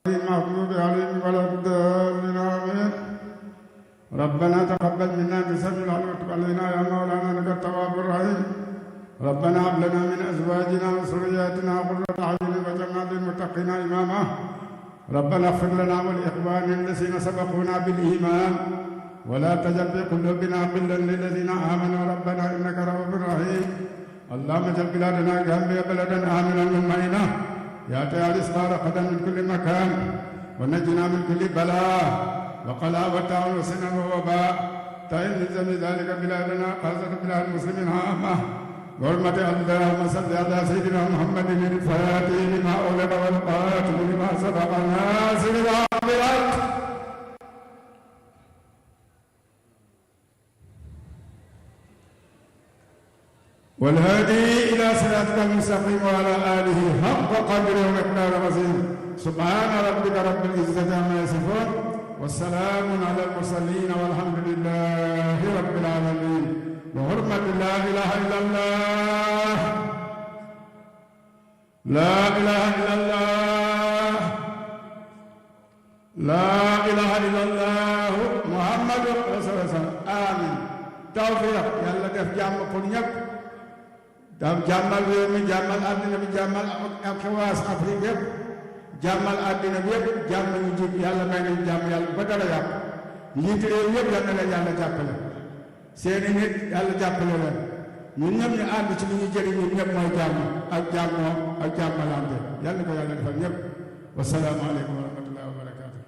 المغضوب عليهم ولا الضالين آمين. ربنا تقبل منا أنت السميع العليم وتب علينا يا مولانا إنك التواب الرحيم. ربنا هب لنا من أزواجنا وذرياتنا قرة أعين واجعلنا للمتقين إماما. ربنا اغفر لنا ولإخواننا الذين سبقونا بالإيمان ولا تجعل في قلوبنا غلا للذين آمنوا ربنا إنك رؤوف رحيم. اللهم اجعل بلادنا جامعة بلدا آمنا مطمئنا يأتي رزقا رغدا من كل مكان ونجنا من كل بلاء وقلاء وتعاون وسنا ووباء تعين من ذلك بلادنا خاصة بلاد المسلمين عامة بحرمة اللهم صل على سيدنا محمد الفاتح لما أغلق والقاتل لما سبق ناصر الحق بالحق والهادي إلى صراطك المستقيم وعلى آله حق قدره ومقداره العظيم. سبحان ربك رب العزة عما يصفون والسلام على المرسلين والحمد لله رب العالمين. بحرمة لا إله إلا الله لا إله إلا الله لا إله إلا الله محمد رسول الله. آمين. توفيق يلا def jàmm pour ñëpp. dam jàmmal réew mi jàmmal àddina bi jàmmal ak xewaas Afrique yëpp jàmmal àddina bi yëpp jàmm ñu jub yàlla may nañu jàmm yàlla ba dara yàq njiiti réew yëpp yal na leen yàlla jàppale seeni nit yàlla jàppale leen ñun ñëpp ñu ànd ci li ñu jëriñ ñun ñëpp mooy jàmm ak jàmmoo ak jàmmalante yàlla ko yàlla defal ñëpp wasalaamu aleykum wa rahmatullahi wa barakaatu.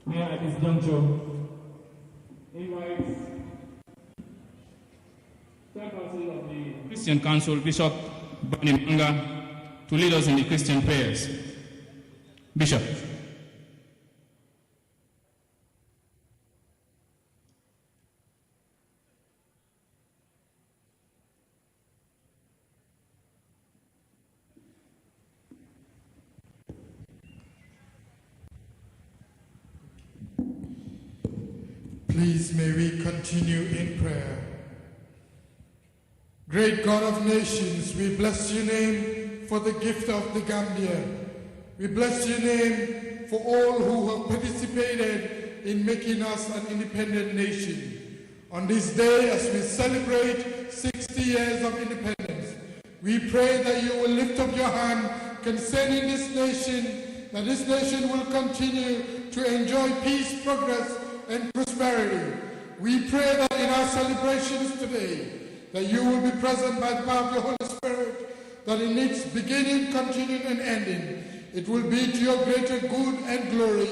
May I at this juncture invite Chairperson of the Christian Council, Bishop Bani Manga, to lead us in the Christian prayers. Bishop. Please may we continue in prayer. Great God of nations, we bless your name for the gift of the Gambia. We bless your name for all who have participated in making us an independent nation. On this day, as we celebrate 60 years of independence, we pray that you will lift up your hand concerning this nation, that this nation will continue to enjoy peace, progress, and prosperity. We pray that in our celebrations today, that you will be present by the power of your Holy Spirit, that in its beginning, continuing, and ending, it will be to your greater good and glory,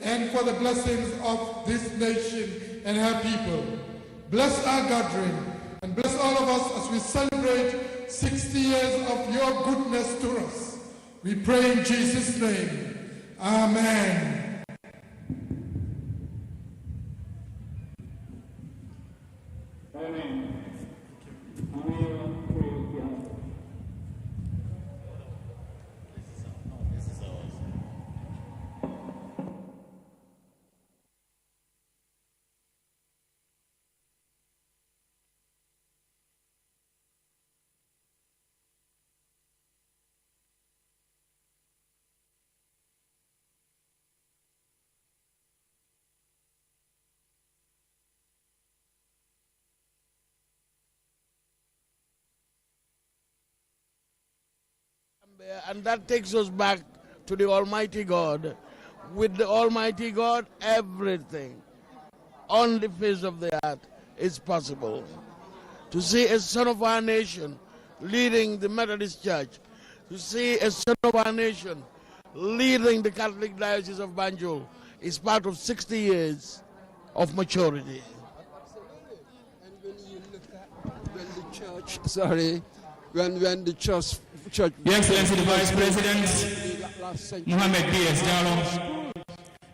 and for the blessings of this nation and her people. Bless our gathering, and bless all of us as we celebrate 60 years of your goodness to us. We pray in Jesus' name. Amen. Amen. And that takes us back to the Almighty God. With the Almighty God, everything on the face of the earth is possible. To see a son of our nation leading the Methodist Church to see a son of our nation leading the Catholic Diocese of Banjul is part of 60 years of maturity. And when you look at when the church, when the church Your Excellency the Vice President, Mohammed B.S. Jallo,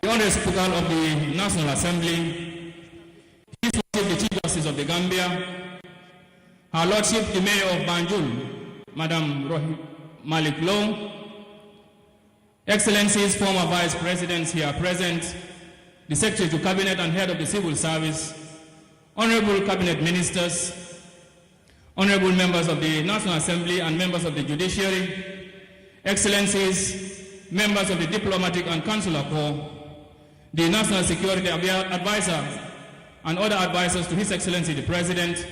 the Honorable Speaker of the National Assembly, His Lordship the Chief Justice of the Gambia, Her Lordship the Mayor of Banjul, Madam Malik Low, Excellencies, former Vice Presidents here present, the Secretary to Cabinet and Head of the Civil Service, Honorable Cabinet Ministers, Honorable Members of the National Assembly and Members of the Judiciary, Excellencies, Members of the Diplomatic and Consular Corps, the National Security Advisor and other advisors to His Excellency the President,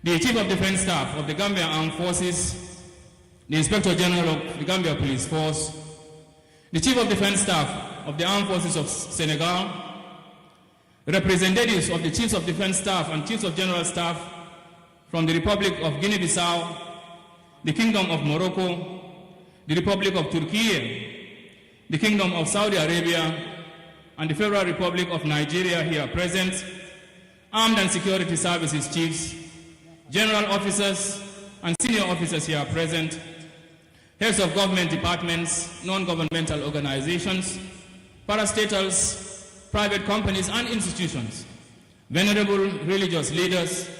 the Chief of Defense Staff of the Gambia Armed Forces, the Inspector General of the Gambia Police Force, the Chief of Defense Staff of the Armed Forces of Senegal, representatives of the Chiefs of Defense Staff and Chiefs of General Staff from the Republic of Guinea-Bissau, the Kingdom of Morocco, the Republic of Turkey, the Kingdom of Saudi Arabia, and the Federal Republic of Nigeria here present, Armed and Security Services Chiefs, General Officers and Senior Officers here present, Heads of Government Departments, non-governmental organizations, parastatals, private companies and institutions, venerable religious leaders,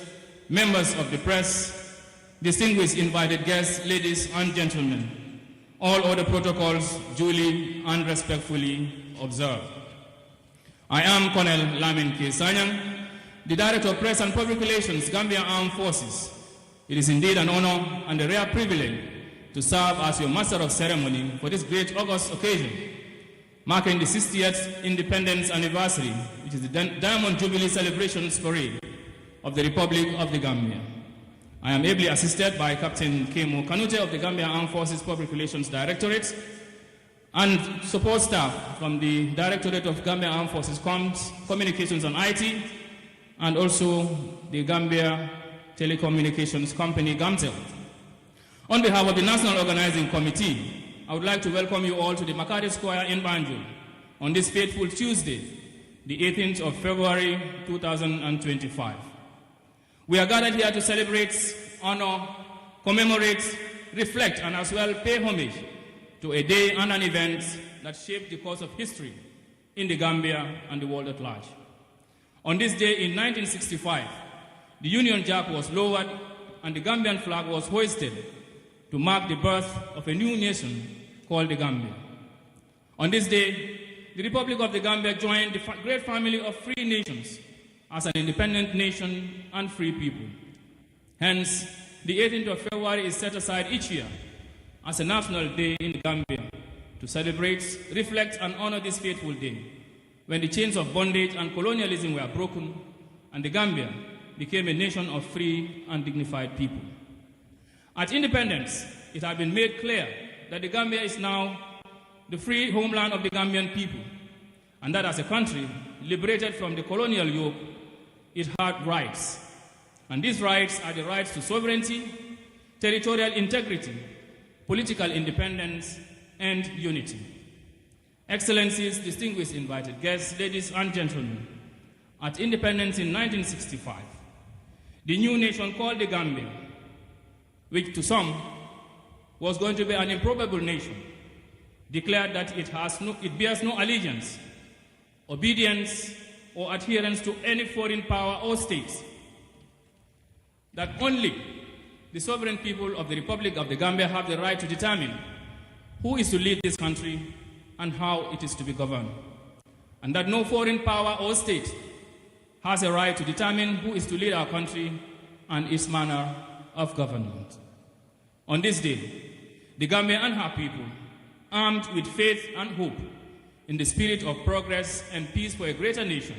members of the press, distinguished invited guests, ladies and gentlemen, all other protocols duly and respectfully observed. I am Colonel Lamin K. Sanyang, the Director of Press and Public Relations, Gambia Armed Forces. It is indeed an honor and a rare privilege to serve as your Master of Ceremony for this great August occasion, marking the 60th Independence Anniversary, which is the Diamond Jubilee Celebrations Parade of the Republic of the Gambia. I am ably assisted by Captain Kemo Kanute of the Gambia Armed Forces Public Relations Directorate and support staff from the Directorate of Gambia Armed Forces Communications and IT, and also the Gambia Telecommunications Company, GAMTEL. On behalf of the National Organizing Committee, I would like to welcome you all to the Makati Square in Banjul on this fateful Tuesday, the 18th of February 2025. We are gathered here to celebrate, honor, commemorate, reflect, and as well pay homage to a day and an event that shaped the course of history in the Gambia and the world at large. On this day in 1965, the Union Jack was lowered and the Gambian flag was hoisted to mark the birth of a new nation called the Gambia. On this day, the Republic of the Gambia joined the great family of free nations as an independent nation and free people. Hence, the 18th of February is set aside each year as a national day in the Gambia to celebrate, reflect, and honor this fateful day when the chains of bondage and colonialism were broken and the Gambia became a nation of free and dignified people. At independence, it had been made clear that the Gambia is now the free homeland of the Gambian people, and that as a country liberated from the colonial yoke, it had rights. And these rights are the rights to sovereignty, territorial integrity, political independence, and unity. Excellencies, distinguished invited guests, ladies and gentlemen, at independence in 1965, the new nation called the Gambia, which to some was going to be an improbable nation, declared that it bears no allegiance, obedience, or adherence to any foreign power or state, that only the sovereign people of the Republic of the Gambia have the right to determine who is to lead this country and how it is to be governed, and that no foreign power or state has a right to determine who is to lead our country and its manner of government. On this day, the Gambia and her people, armed with faith and hope in the spirit of progress and peace for a greater nation,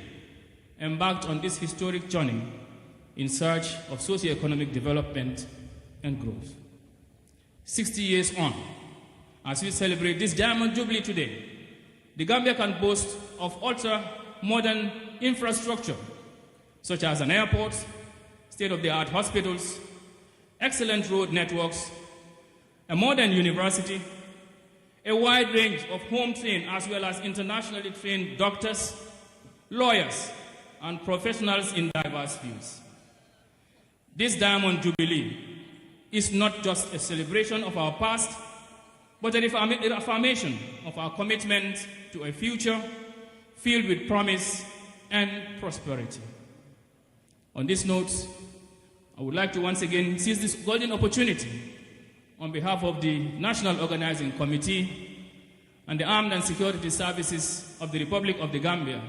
embarked on this historic journey in search of socio-economic development and growth. 60 years on, as we celebrate this Diamond Jubilee today, the Gambia can boast of ultra-modern infrastructure, such as an airport, state-of-the-art hospitals, excellent road networks, a modern university, a wide range of home-trained as well as internationally trained doctors, lawyers, and professionals in diverse fields. This Diamond Jubilee is not just a celebration of our past, but an affirmation of our commitment to a future filled with promise and prosperity. On this note, I would like to once again seize this golden opportunity on behalf of the National Organizing Committee and the Armed and Security Services of the Republic of the Gambia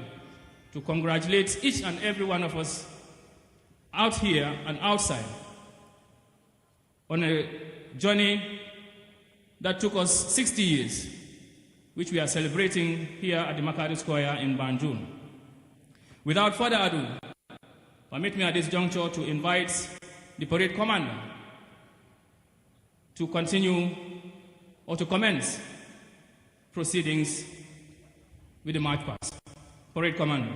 to congratulate each and every one of us out here and outside on a journey that took us 60 years, which we are celebrating here at the Makati Square in Banjul. Without further ado, permit me at this juncture to invite the parade commander to continue or to commence proceedings with the march past. Parade commander.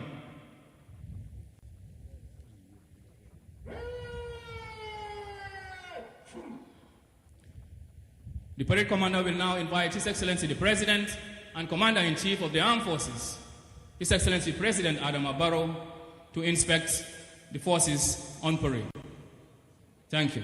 The parade commander will now invite His Excellency the President and Commander-in-Chief of the Armed Forces, His Excellency President Adam Barrow, to inspect the forces on parade. Thank you.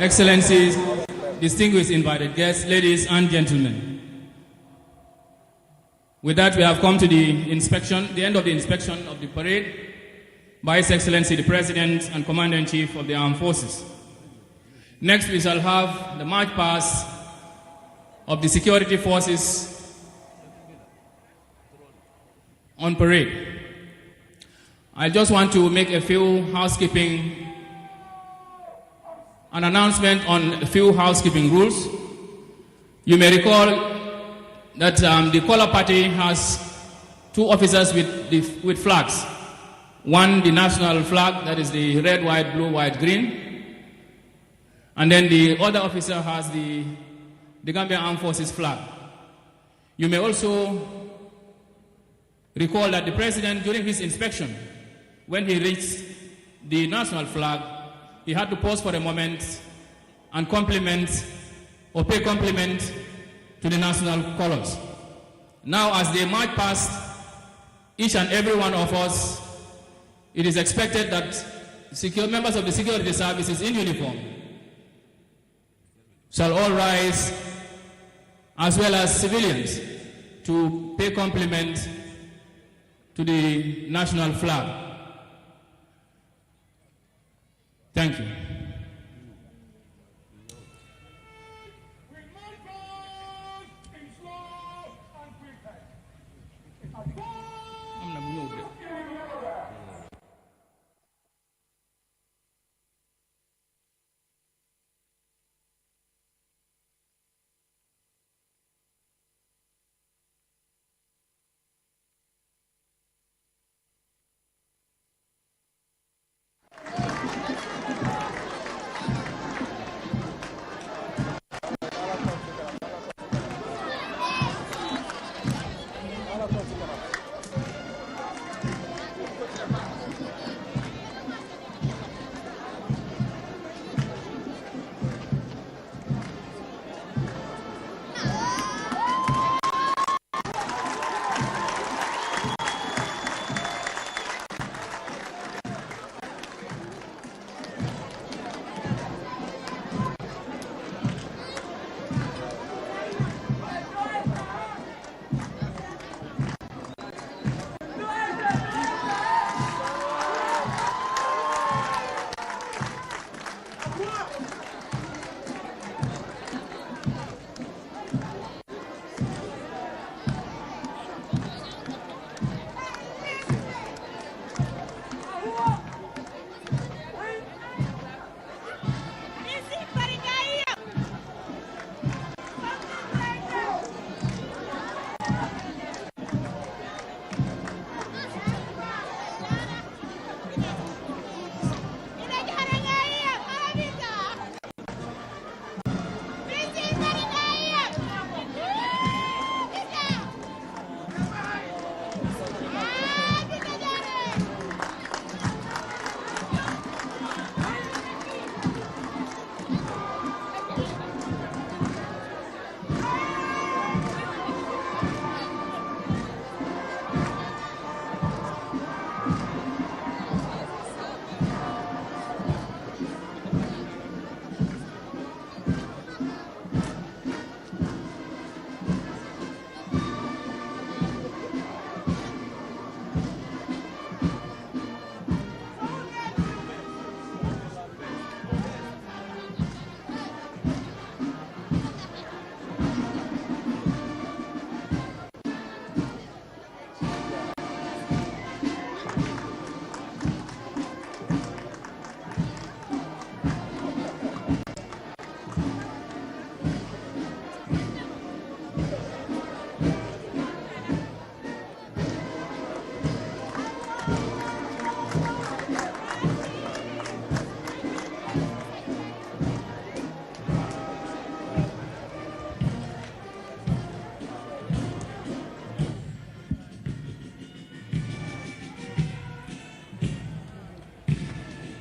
Excellencies, distinguished invited guests, ladies and gentlemen. With that, we have come to the end of the inspection of the parade by His Excellency the President and Commander-in-Chief of the Armed Forces. Next, we shall have the march past of the security forces on parade. I just want to make a few an announcement on a few housekeeping rules. You may recall that the color party has two officers with flags. One, the national flag, that is the red, white, blue, white, green. And then the other officer has the Gambia Armed Forces flag. You may also recall that the President, during his inspection, when he reached the national flag, he had to pause for a moment and pay compliment to the national colors. Now, as they march past each and every one of us, it is expected that members of the security services in uniform shall all rise, as well as civilians, to pay compliment to the national flag. Thank you.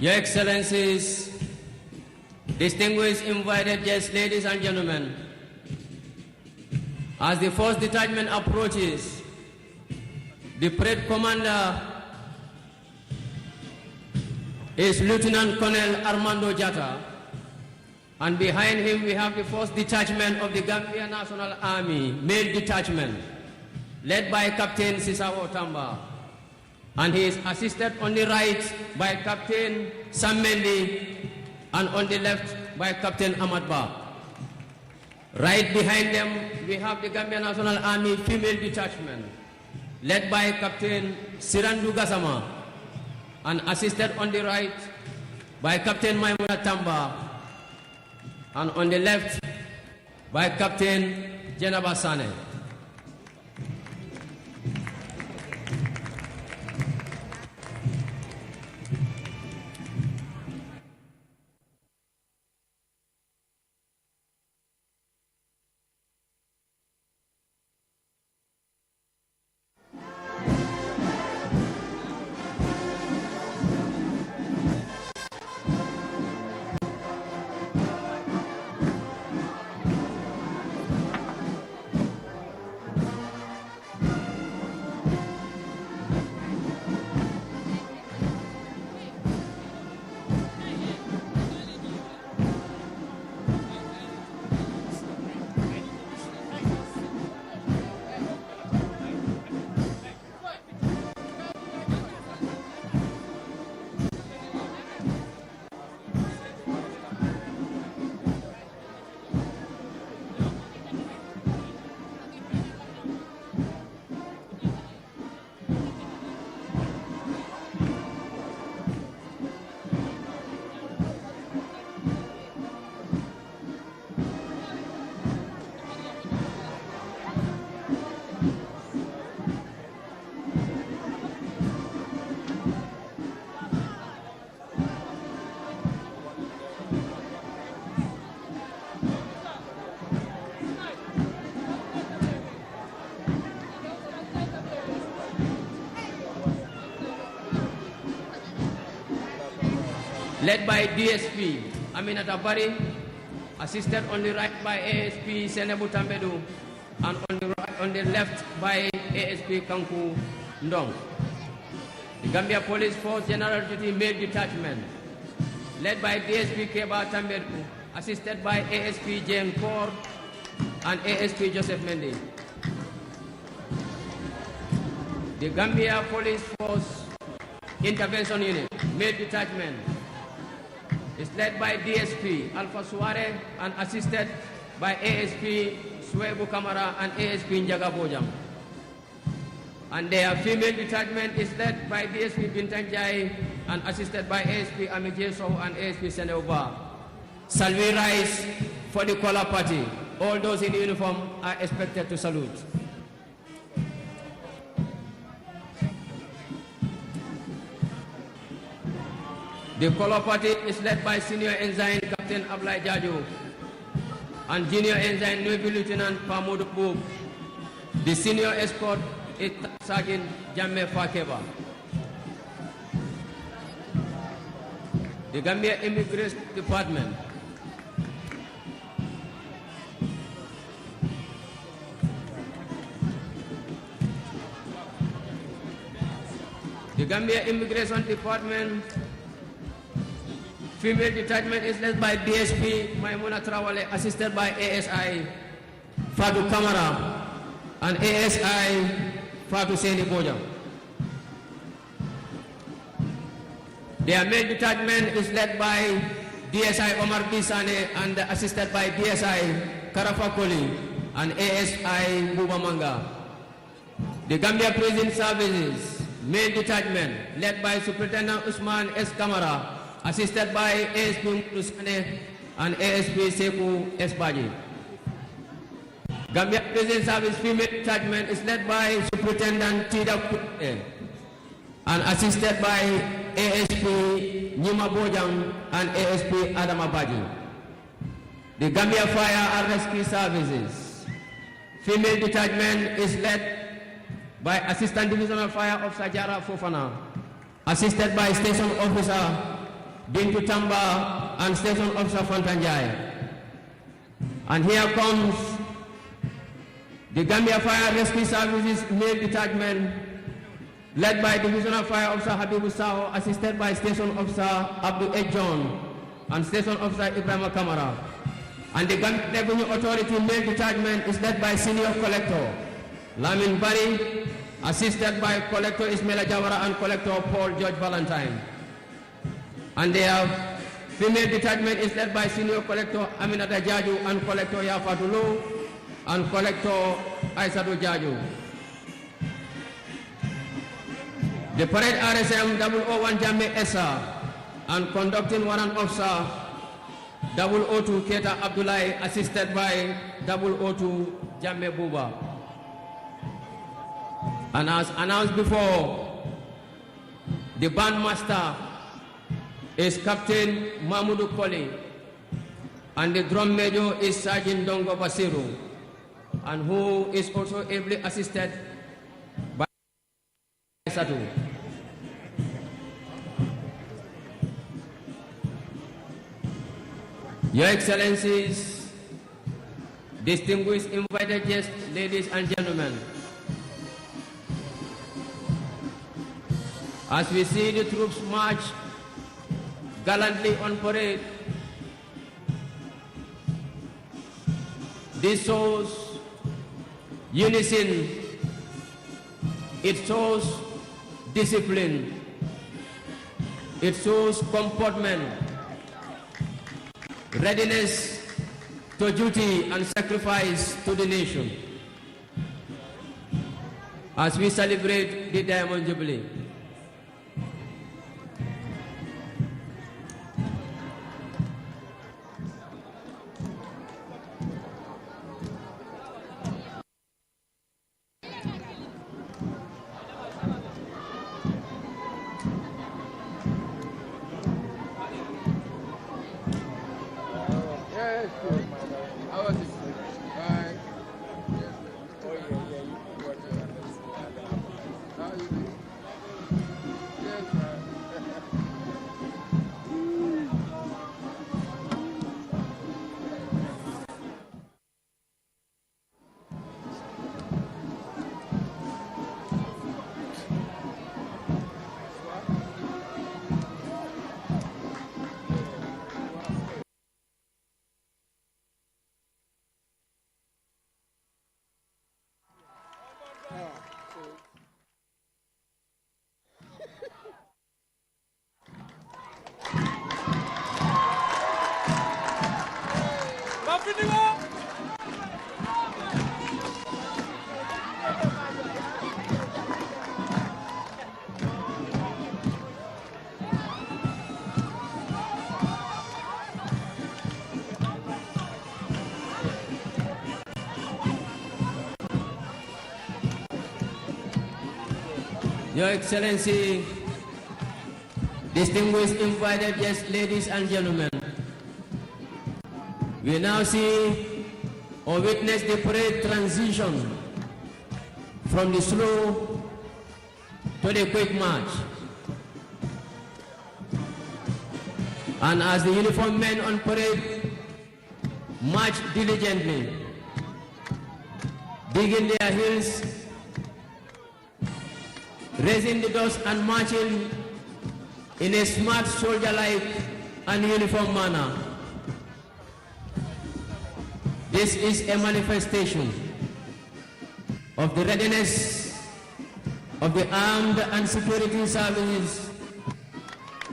Your Excellencies, distinguished invited guests, ladies and gentlemen, as the first detachment approaches, the parade commander is Lieutenant Colonel Armando Jatta, And behind him we have the 1st detachment of the Gambia National Army, male detachment, led by Captain Sisawo Tamba. And he is assisted on the right by Captain Sam Mendy and on the left by Captain Ahmad Ba. Right behind them we have the Gambia National Army female detachment, led by Captain Sirandu Gassama and assisted on the right by Captain Maimuna Tamba and on the left by Captain Jenaba Sane. Led by DSP Aminata Bari, assisted on the right by ASP Senebu Tambedu, and on the left by ASP Kanku Ndong. The Gambia Police Force General Duty Male Detachment, led by DSP Keba Tambedu, assisted by ASP Jane Kaur and ASP Joseph Mendy. The Gambia Police Force Intervention Unit Male Detachment is led by DSP Alpha Suare and assisted by ASP Suebu Kamara and ASP Njaga Bojam. And their female detachment is led by DSP Bintanjai and assisted by ASP Amijeso and ASP Seneuba. Salvi rise for the color party. All those in uniform are expected to salute. The color party is led by Senior Ensign Captain Ablai Jaju and Junior Ensign Navy Lieutenant Pamudu Bub. The Senior Escort is Sergeant Jamme Fakeba. The Gambia Immigration Department. The Gambia Immigration Department female detachment is led by DSP Maimuna Trawale, assisted by ASI Fadu Kamara and ASI Fadu Seni Boja. Their male detachment is led by DSI Omar Bisane and assisted by DSI Karafakoli and ASI Bubamanga. The Gambia Prison Services male detachment led by Superintendent Usman S. Kamara, assisted by ASP Musane and ASP Seku Esbaji. Gambia Prison Service female detachment is led by Superintendent Tida Kute and assisted by ASP Nyuma Bojang and ASP Adama Baji. The Gambia Fire and Rescue Services female detachment is led by Assistant Divisional Fire Officer Jara Fofana, assisted by Station Officer Bintu Tamba and Station Officer Fontanjai. And here comes the Gambia Fire Rescue Services male detachment led by Divisional Fire Officer Habibu Sao, assisted by Station Officer Abdul Ejon and Station Officer Ibrahim Kamara. And the Gambia Revenue Authority Mail Detachment is led by Senior Collector Lamin Bari, assisted by Collector Ismaila Jawara and Collector Paul George Valentine. And their female detachment is led by Senior Collector Aminata Jaju and Collector Yafatulu and Collector Aisatu Jaju. The parade RSM 001 Jamme Essa and conducting warrant officer 002 Keta Abdullahi, assisted by 002 Jamme Buba. And as announced before, the bandmaster is Captain Mahmoudou Koli, and the drum major is Sergeant Dongo Basiru, and who is also ably assisted by Satu. Your Excellencies, distinguished invited guests, ladies and gentlemen, as we see the troops march gallantly on parade, this shows unison, it shows discipline, it shows comportment, readiness to duty and sacrifice to the nation as we celebrate the Diamond Jubilee. Your Excellency, distinguished invited guests, ladies and gentlemen, we now see or witness the parade transition from the slow to the quick march. And as the uniformed men on parade march diligently, digging their heels, raising the dust and marching in a smart soldier-like and uniform manner. This is a manifestation of the readiness of the armed and security services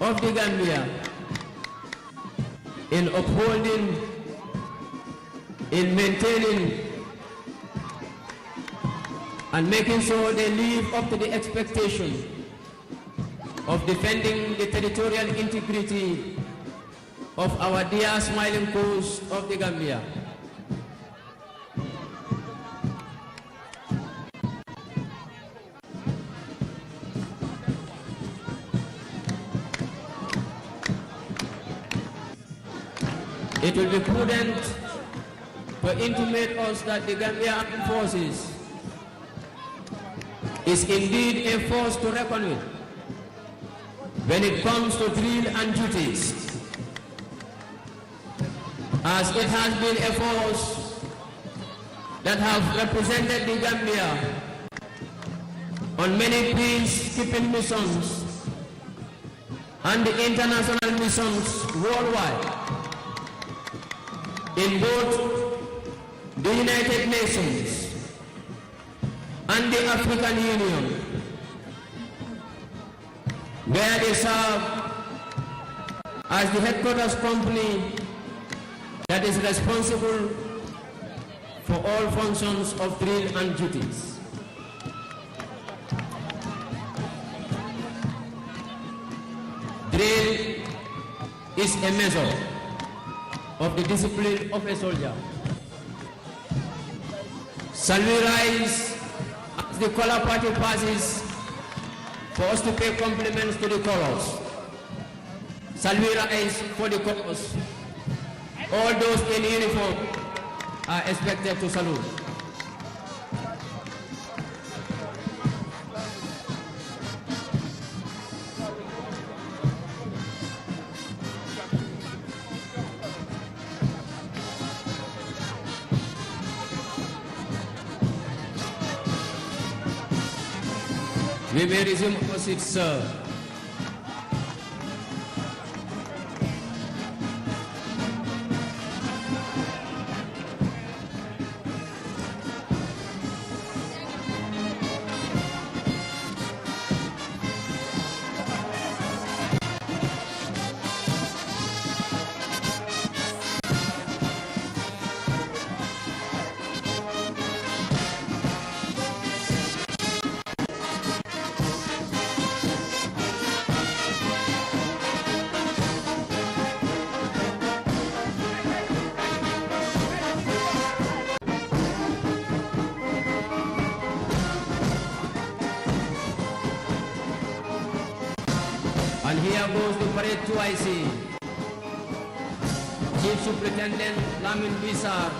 of the Gambia in upholding, in maintaining, and making sure they live up to the expectation of defending the territorial integrity of our dear smiling coast of the Gambia. It will be prudent to intimate us that the Gambia Armed Forces is indeed a force to reckon with when it comes to drill and duties, as it has been a force that have represented the Gambia on many peacekeeping missions and the international missions worldwide. in both the United Nations and the African Union, where they serve as the headquarters company that is responsible for all functions of drill and duties. Drill is a measure of the discipline of a soldier. Shall we rise as the color party passes for us to pay compliments to the colors? Shall we rise for the colors? All those in uniform are expected to salute. We may resume our seats, sir. And here goes the parade 2IC. Chief Superintendent Lamin Bisar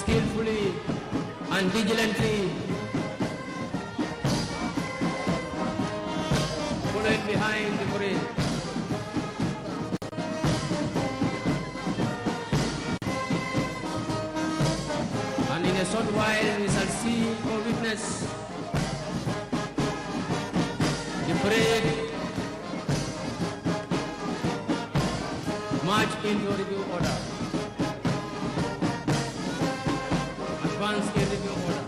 skillfully and vigilantly followed behind the parade. And in a short while we shall see or witness the parade march into review order. Advance in review order.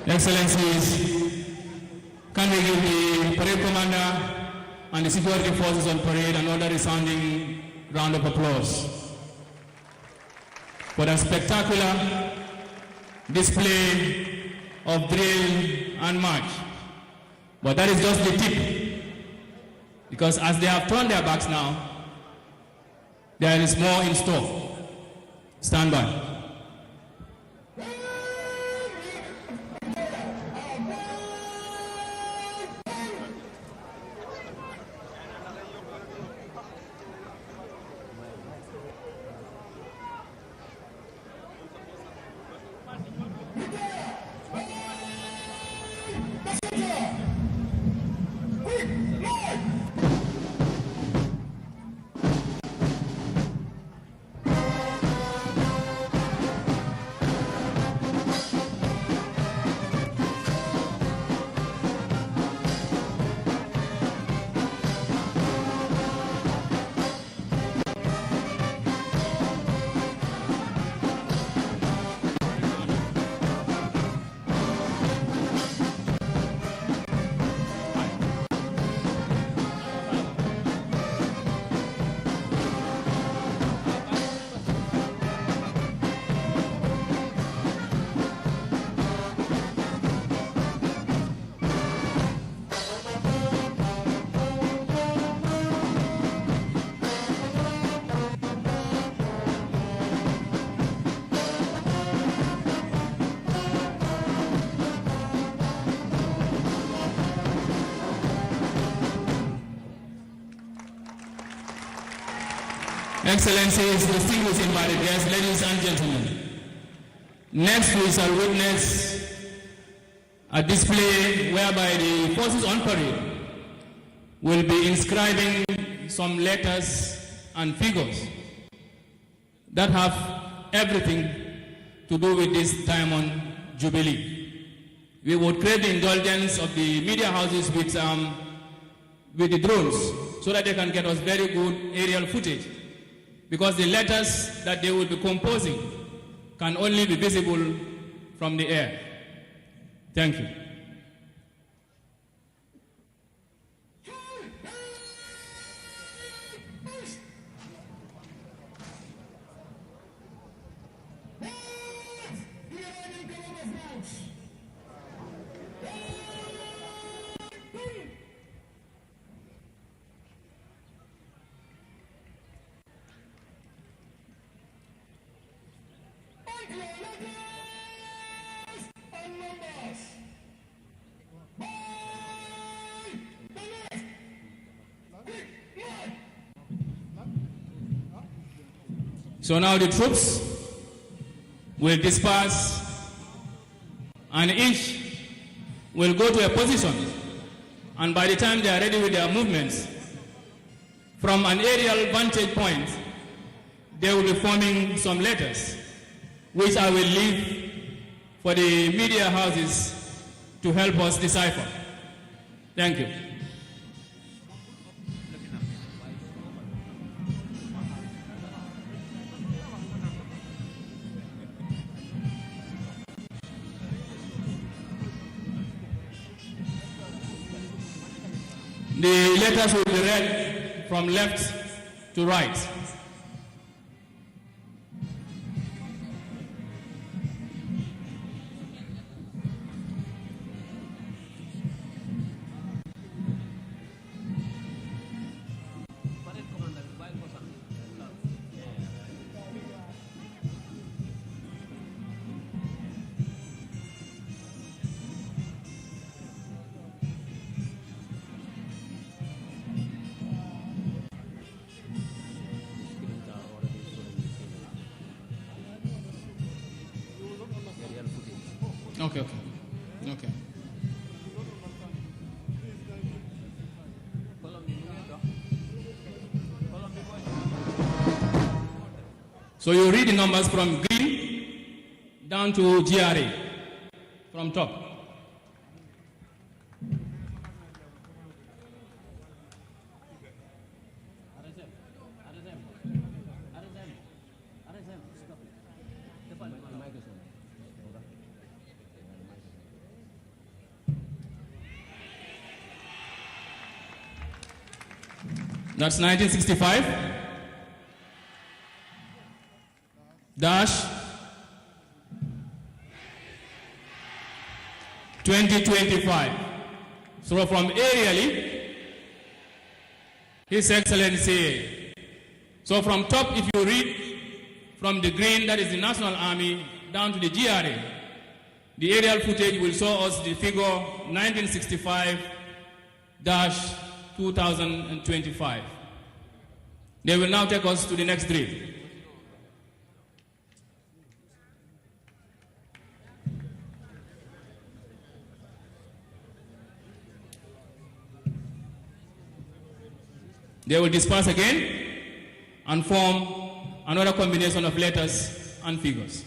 Excellencies, can we give the parade commander and the security forces on parade another resounding round of applause for the spectacular display of drill and march. But that is just the tip Because as they have turned their backs now, there is more in store. Stand by. Excellencies, distinguished invited guests, ladies and gentlemen. Next we shall witness a display whereby the forces on parade will be inscribing some letters and figures that have everything to do with this Diamond Jubilee. We would crave the indulgence of the media houses with the drones so that they can get us very good aerial footage, because the letters that they will be composing can only be visible from the air. Thank you. So now the troops will disperse and each will go to a position, and by the time they are ready with their movements, from an aerial vantage point, they will be forming some letters, which I will leave for the media houses to help us decipher. Thank you. The letters will be read from left to right. Okay. So you read the numbers from green down to GRA from top. That's 1965 dash 2025. So from aerially His Excellency. So from top, if you read from the green, that is the National Army, down to the GRA, the aerial footage will show us the figure 1965-2025. They will now take us to the next drill. They will disperse again and form another combination of letters and figures.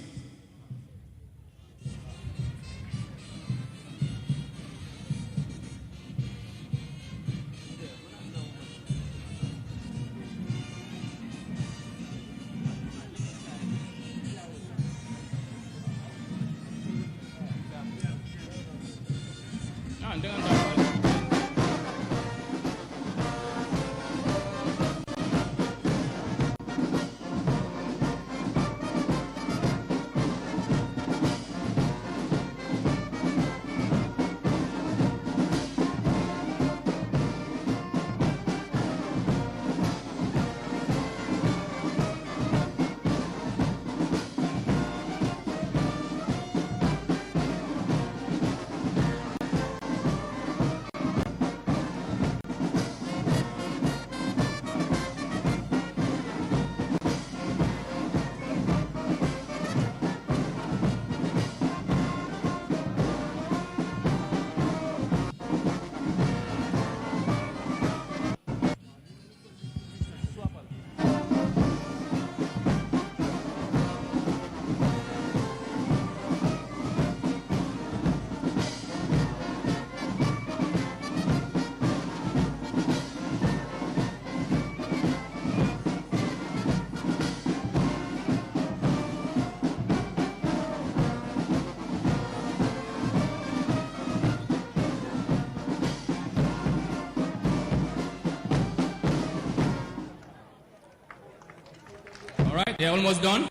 All right, they're almost done.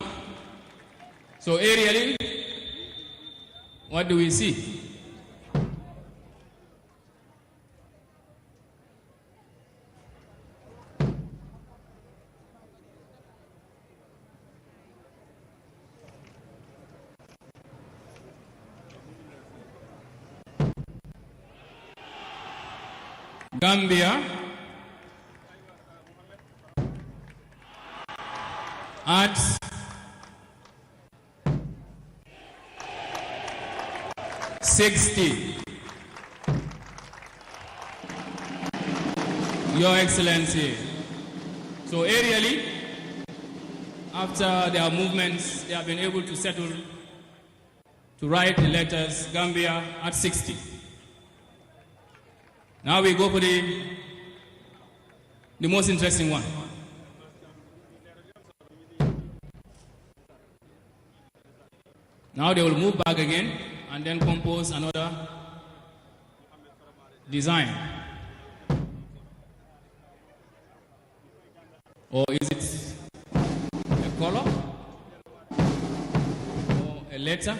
So aerially, what do we see? Gambia at 60. Your Excellency. So aerially, after their movements, they have been able to settle to write the letters Gambia at 60. Now we go for the most interesting one. Now they will move back again and then compose another design. Or is it a color? Or a letter?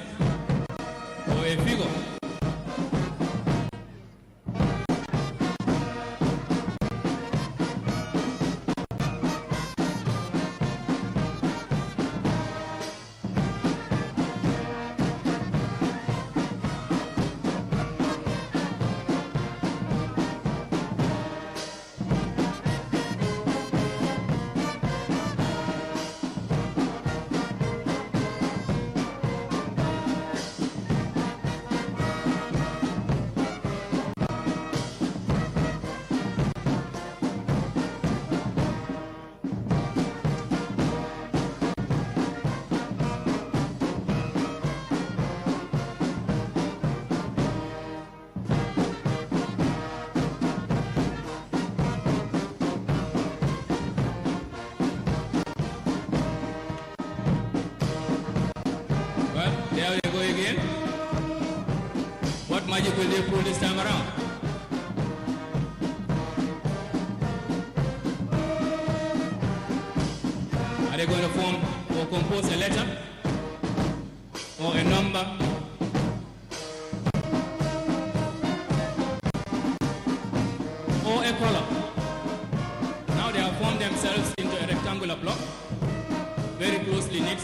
Or a figure? There they go again. What magic will they pull this time around? Are they going to form or compose a letter or a number or a color? triangular block, very closely knit.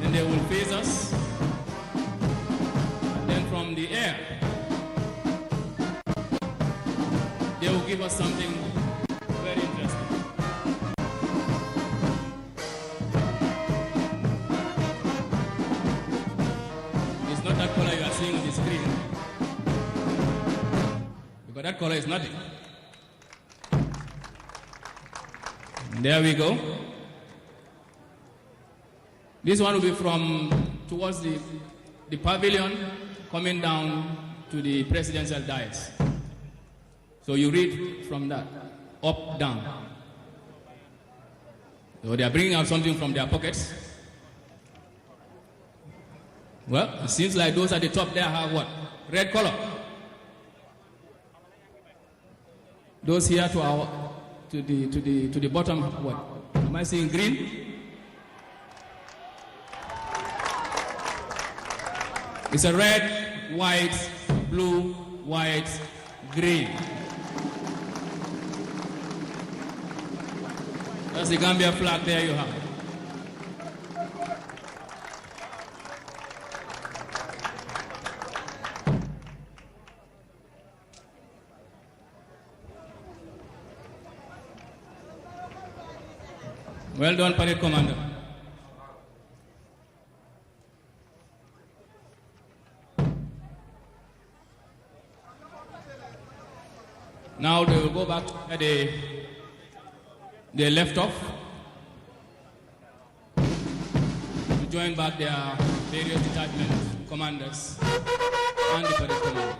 And they will face us. And then from the air, they will give us something very interesting. It's not that color you are seeing on the screen. Because that color is nothing. And there we go. This one will be from towards the pavilion coming down to the presidential dais. So you read from that, up, down. So they are bringing out something from their pockets. Well, it seems like those at the top there have what? Red color. Those here to the bottom, what? Am I seeing green? It's a red, white, blue, white, green. That's the Gambia flag there you have. Well done, Parade Commander. Now they will go back where they left off to join back their various detachment commanders and the parade commander.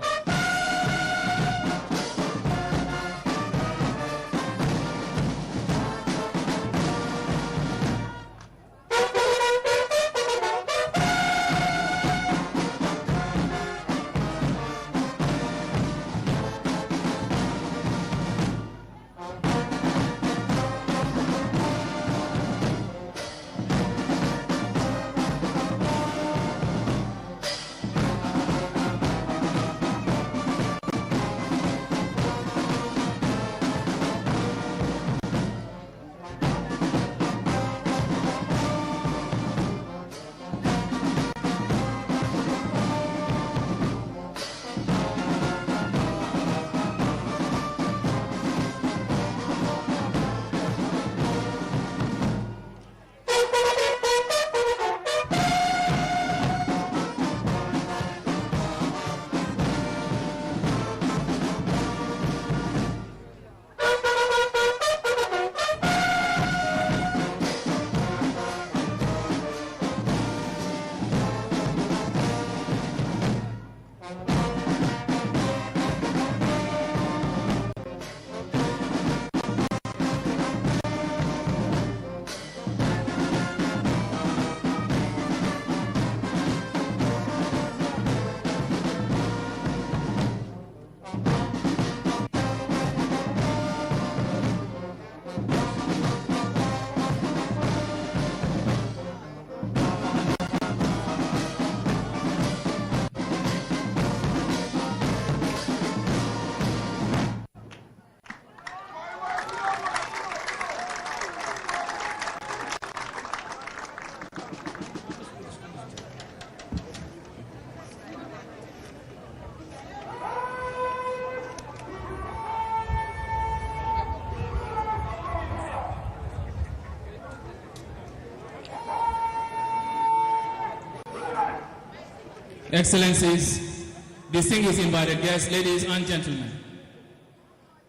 Excellencies, distinguished invited guests, ladies and gentlemen.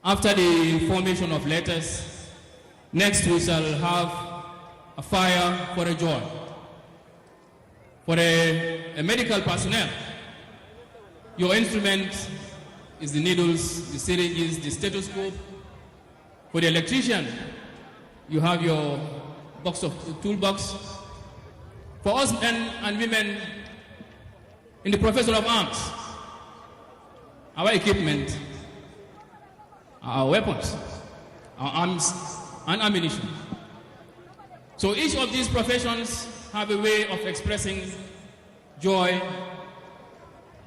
After the formation of letters, next we shall have a fire for a joy. For a medical personnel, your instrument is the needles, the syringes, the stethoscope. For the electrician, you have your toolbox. For us men and women in the profession of arms, our equipment, our weapons, our arms and ammunition. So each of these professions have a way of expressing joy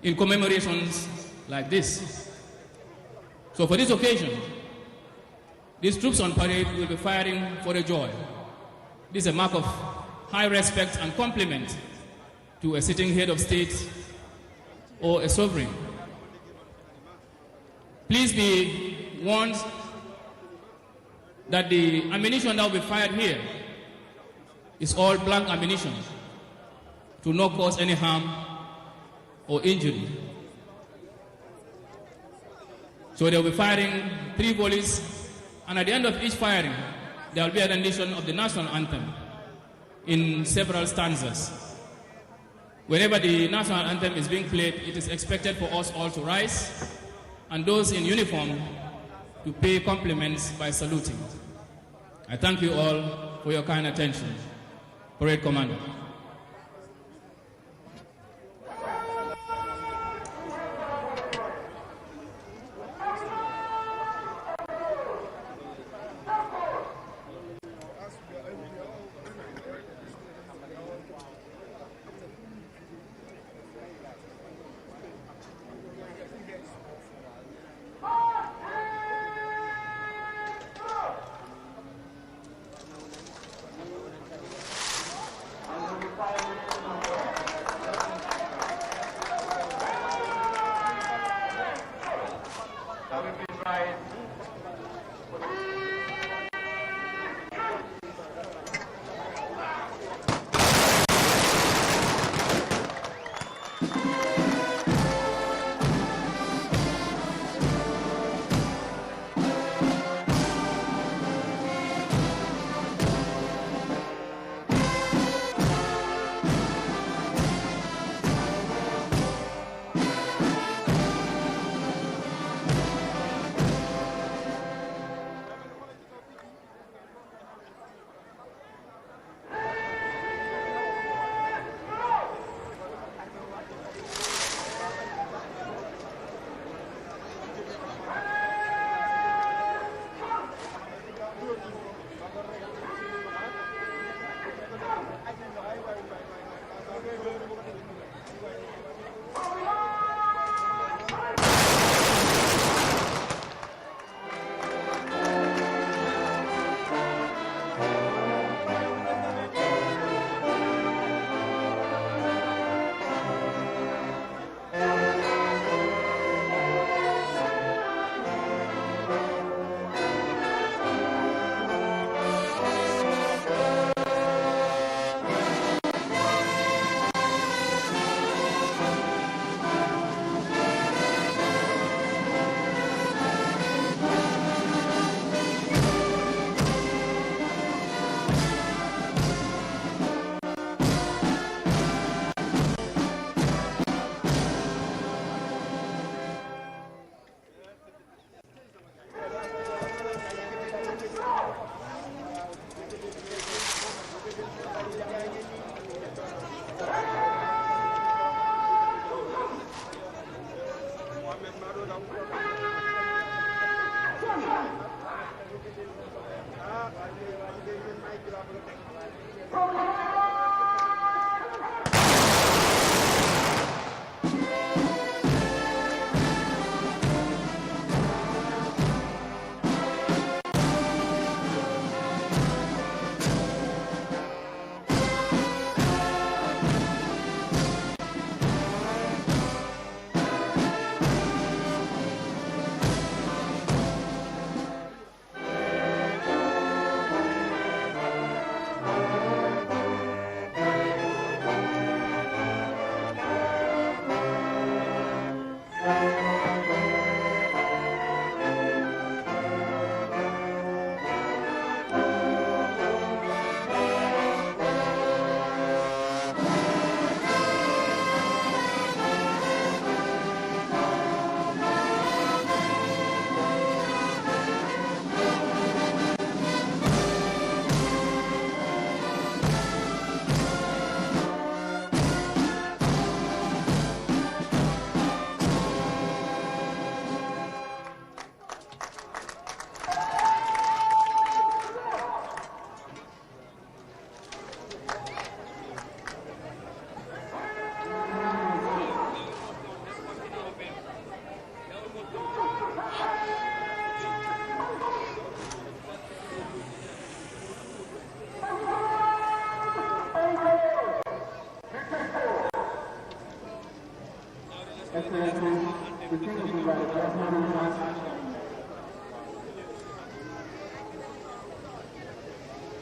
in commemorations like this. So for this occasion, These troops on parade will be firing for a joy. This is a mark of high respect and compliment to a sitting head of state or a sovereign. Please be warned that the ammunition that will be fired here is all blank ammunition to not cause any harm or injury. So they will be firing 3 volleys, and at the end of each firing, there will be a rendition of the national anthem in several stanzas. Whenever the national anthem is being played, it is expected for us all to rise, and those in uniform to pay compliments by saluting. I thank you all for your kind attention. Parade Commander.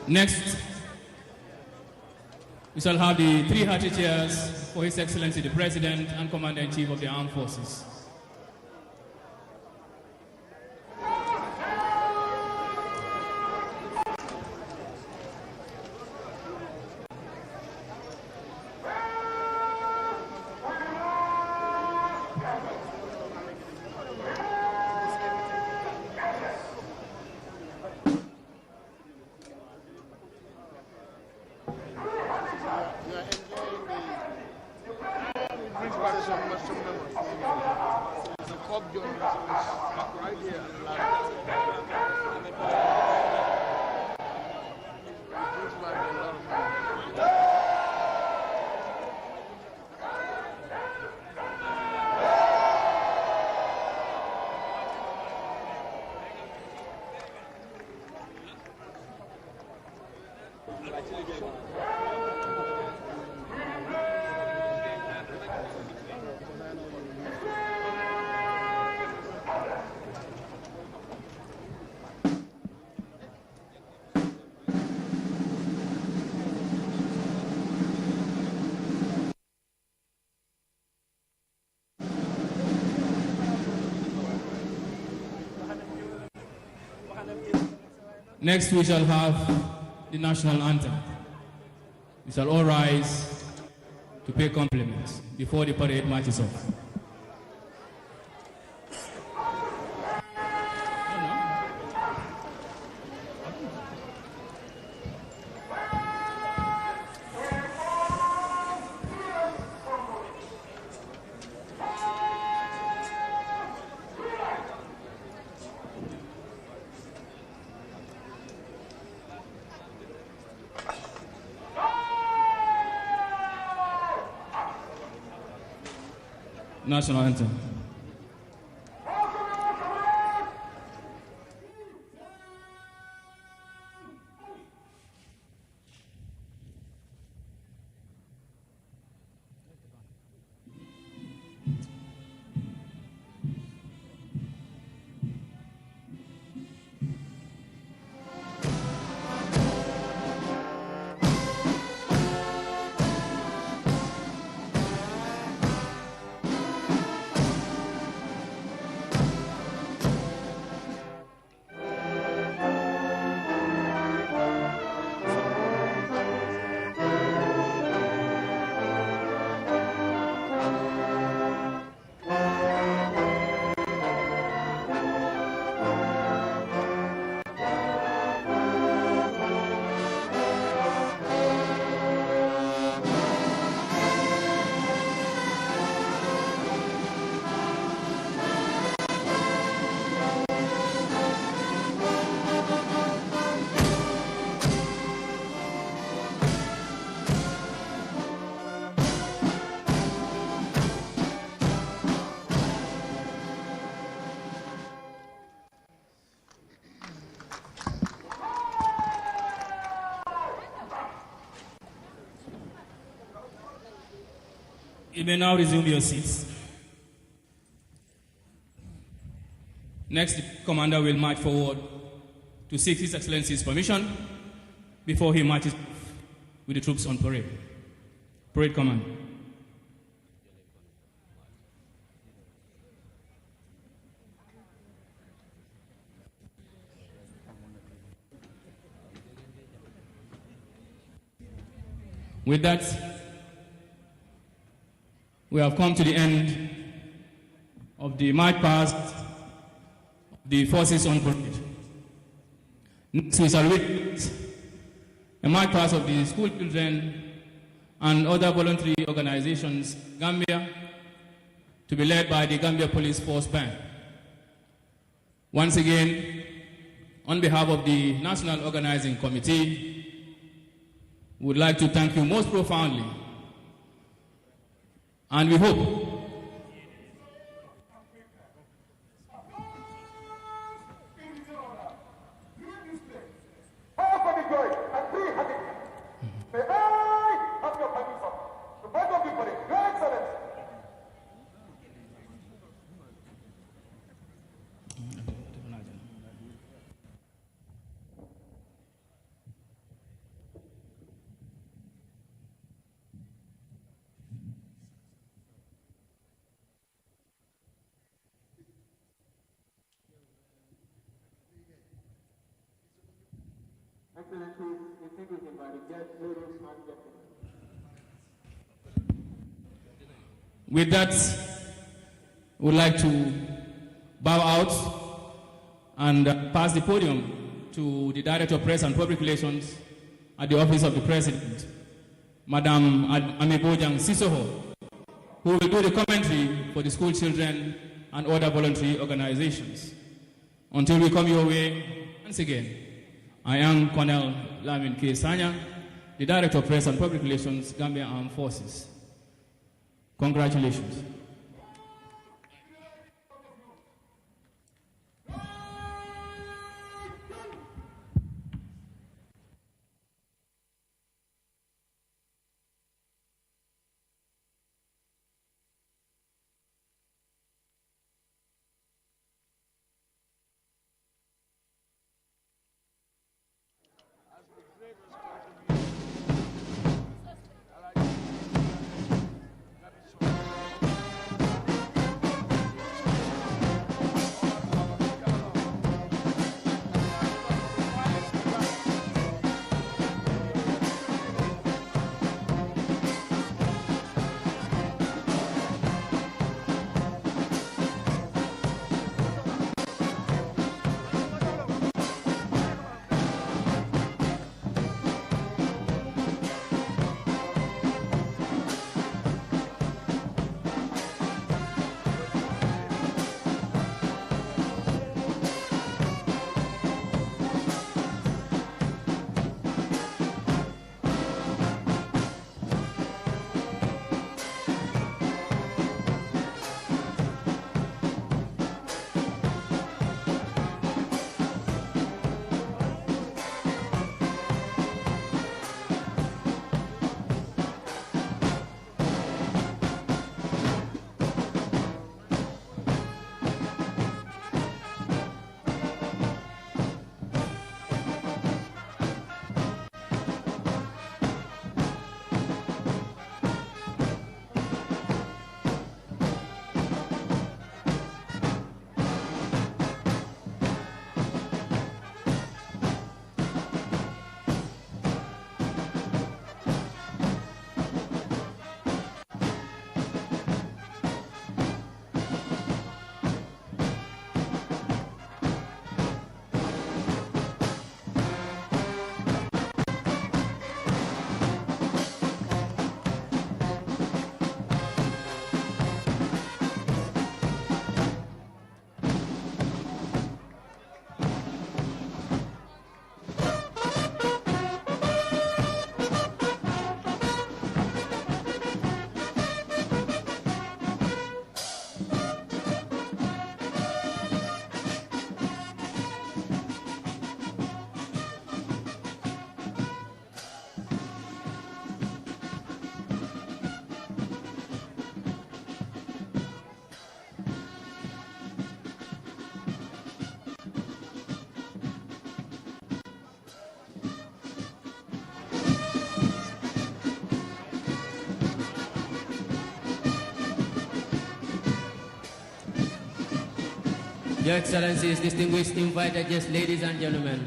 Next, we shall have the 3 hearty cheers for His Excellency the President and Commander-in-Chief of the Armed Forces. Next, we shall have the national anthem. We shall all rise to pay compliments before the parade marches off. National anthem. You may now resume your seats. Next, the commander will march forward to seek His Excellency's permission before he marches with the troops on parade. Parade command. With that, we have come to the end of the march past the forces on parade. Next, we shall witness a march past of the school children and other voluntary organizations in Gambia to be led by the Gambia Police Force Band. Once again, on behalf of the National Organizing Committee, we would like to thank you most profoundly. And we hope With that, we'd like to bow out and pass the podium to the Director of Press and Public Relations at the Office of the President, Madam Amebojang Sisoho, who will do the commentary for the school children and other voluntary organizations. Until we come your way, once again, I am Colonel Lamin K. Sanya, the Director of Press and Public Relations, Gambia Armed Forces. Congratulations. Your Excellencies, distinguished invited guests, ladies and gentlemen,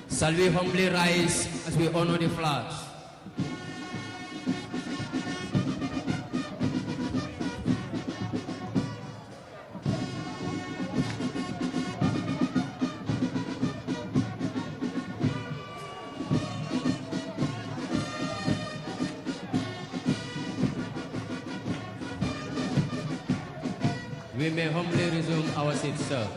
shall we humbly rise as we honor the flags? We may humbly resume our seats, sir.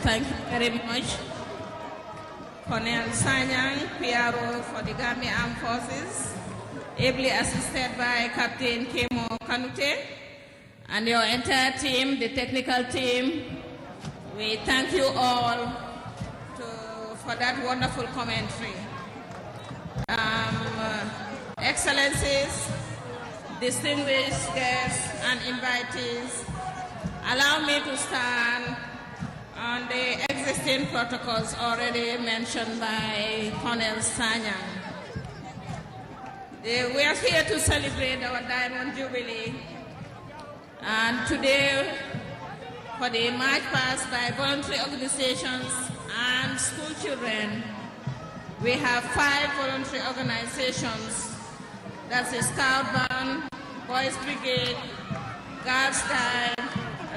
thank you very much, Colonel Sanyang, PRO for the Gambia Armed Forces, ably assisted by Captain Kemo Kanute, and your entire team, the technical team. We thank you all for that wonderful commentary. Excellencies, distinguished guests and invitees, allow me to stand on the existing protocols already mentioned by Colonel Sanyang. We are here to celebrate our Diamond Jubilee, and today, for the march past by voluntary organizations and school children, we have 5 voluntary organizations. That's the Scout Band, Boys Brigade, Guards Guide,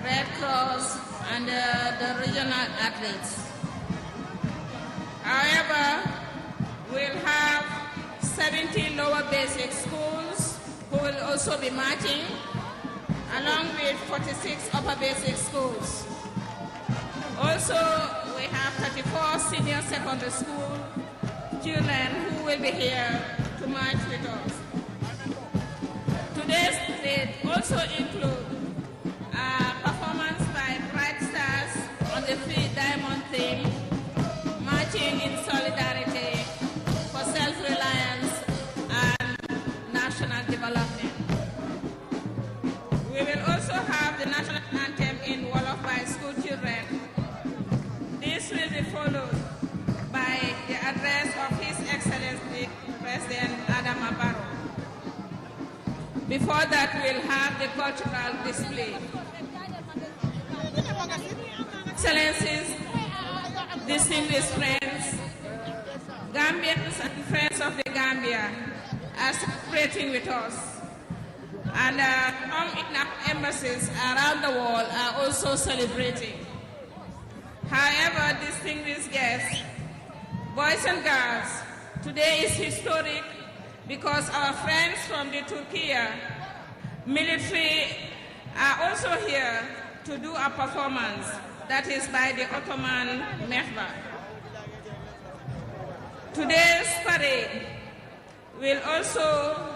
Red Cross, and the regional athletes. However, we'll have 70 lower basic schools who will also be marching, along with 46 upper basic schools. Also, we have 34 senior secondary school children who will be here to march with us. Today's date also include a performance by Bright Stars on the Free Diamond theme, marching in solidarity for self-reliance and national development. We will also have the national anthem in Wolof by school children. This will be followed by the address of His Excellency President Adama Barrow. Before that, we'll have the cultural display. Excellencies, distinguished friends, Gambians and friends of the Gambia are celebrating with us. And some in our embassies around the world are also celebrating. However, distinguished guests, boys and girls, today is historic because our friends from the Turkey military are also here to do a performance that is by the Ottoman Mehbah. Today's parade will also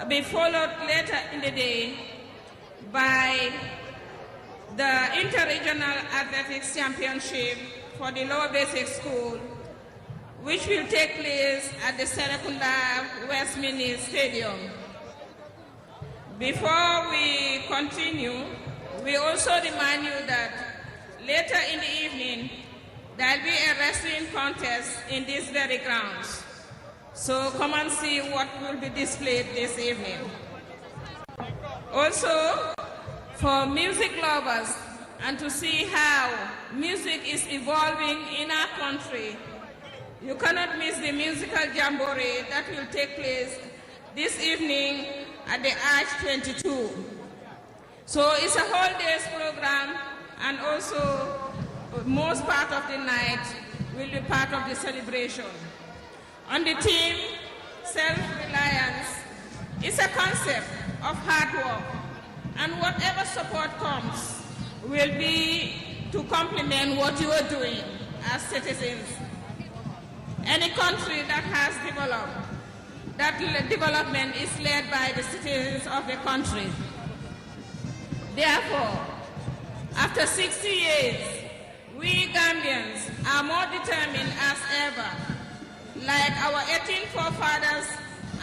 be followed later in the day by the Inter-Regional Athletics Championship for the lower basic school, which will take place at the Serekunda West Mini Stadium. Before we continue, we also remind you that later in the evening, there will be a wrestling contest in these very grounds. So come and see what will be displayed this evening. Also, for music lovers and to see how music is evolving in our country, you cannot miss the musical jamboree that will take place this evening at the Arch 22. So it's a whole day's program, and also most part of the night will be part of the celebration. On the theme, self-reliance, is a concept of hard work, and whatever support comes will be to complement what you are doing as citizens. Any country that has developed, that development is led by the citizens of the country. Therefore, after 60 years, we Gambians are more determined as ever, like our 18 forefathers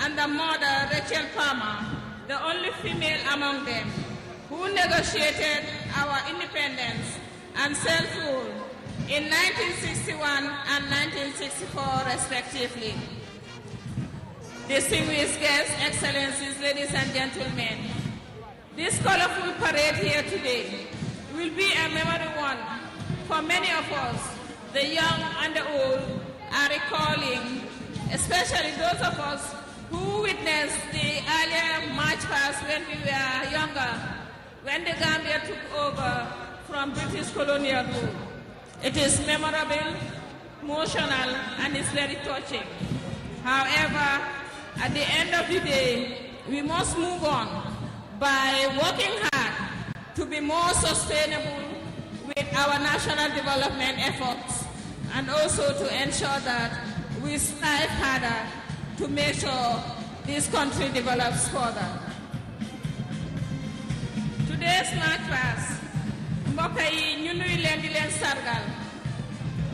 and the mother, Rachel Palmer, the only female among them, who negotiated our independence and self-rule in 1961 and 1964, respectively. Distinguished guests, excellencies, ladies and gentlemen, this colorful parade here today will be a memory one for many of us. The young and the old are recalling, especially those of us who witnessed the earlier march past when we were younger, when the Gambia took over from British colonial rule. It is memorable, emotional, and it's very touching. However, at the end of the day, we must move on by working hard to be more sustainable with our national development efforts and also to ensure that we strive harder to make sure this country develops further. Today's march past, mbokk yi ñu nuy leen di leen sargal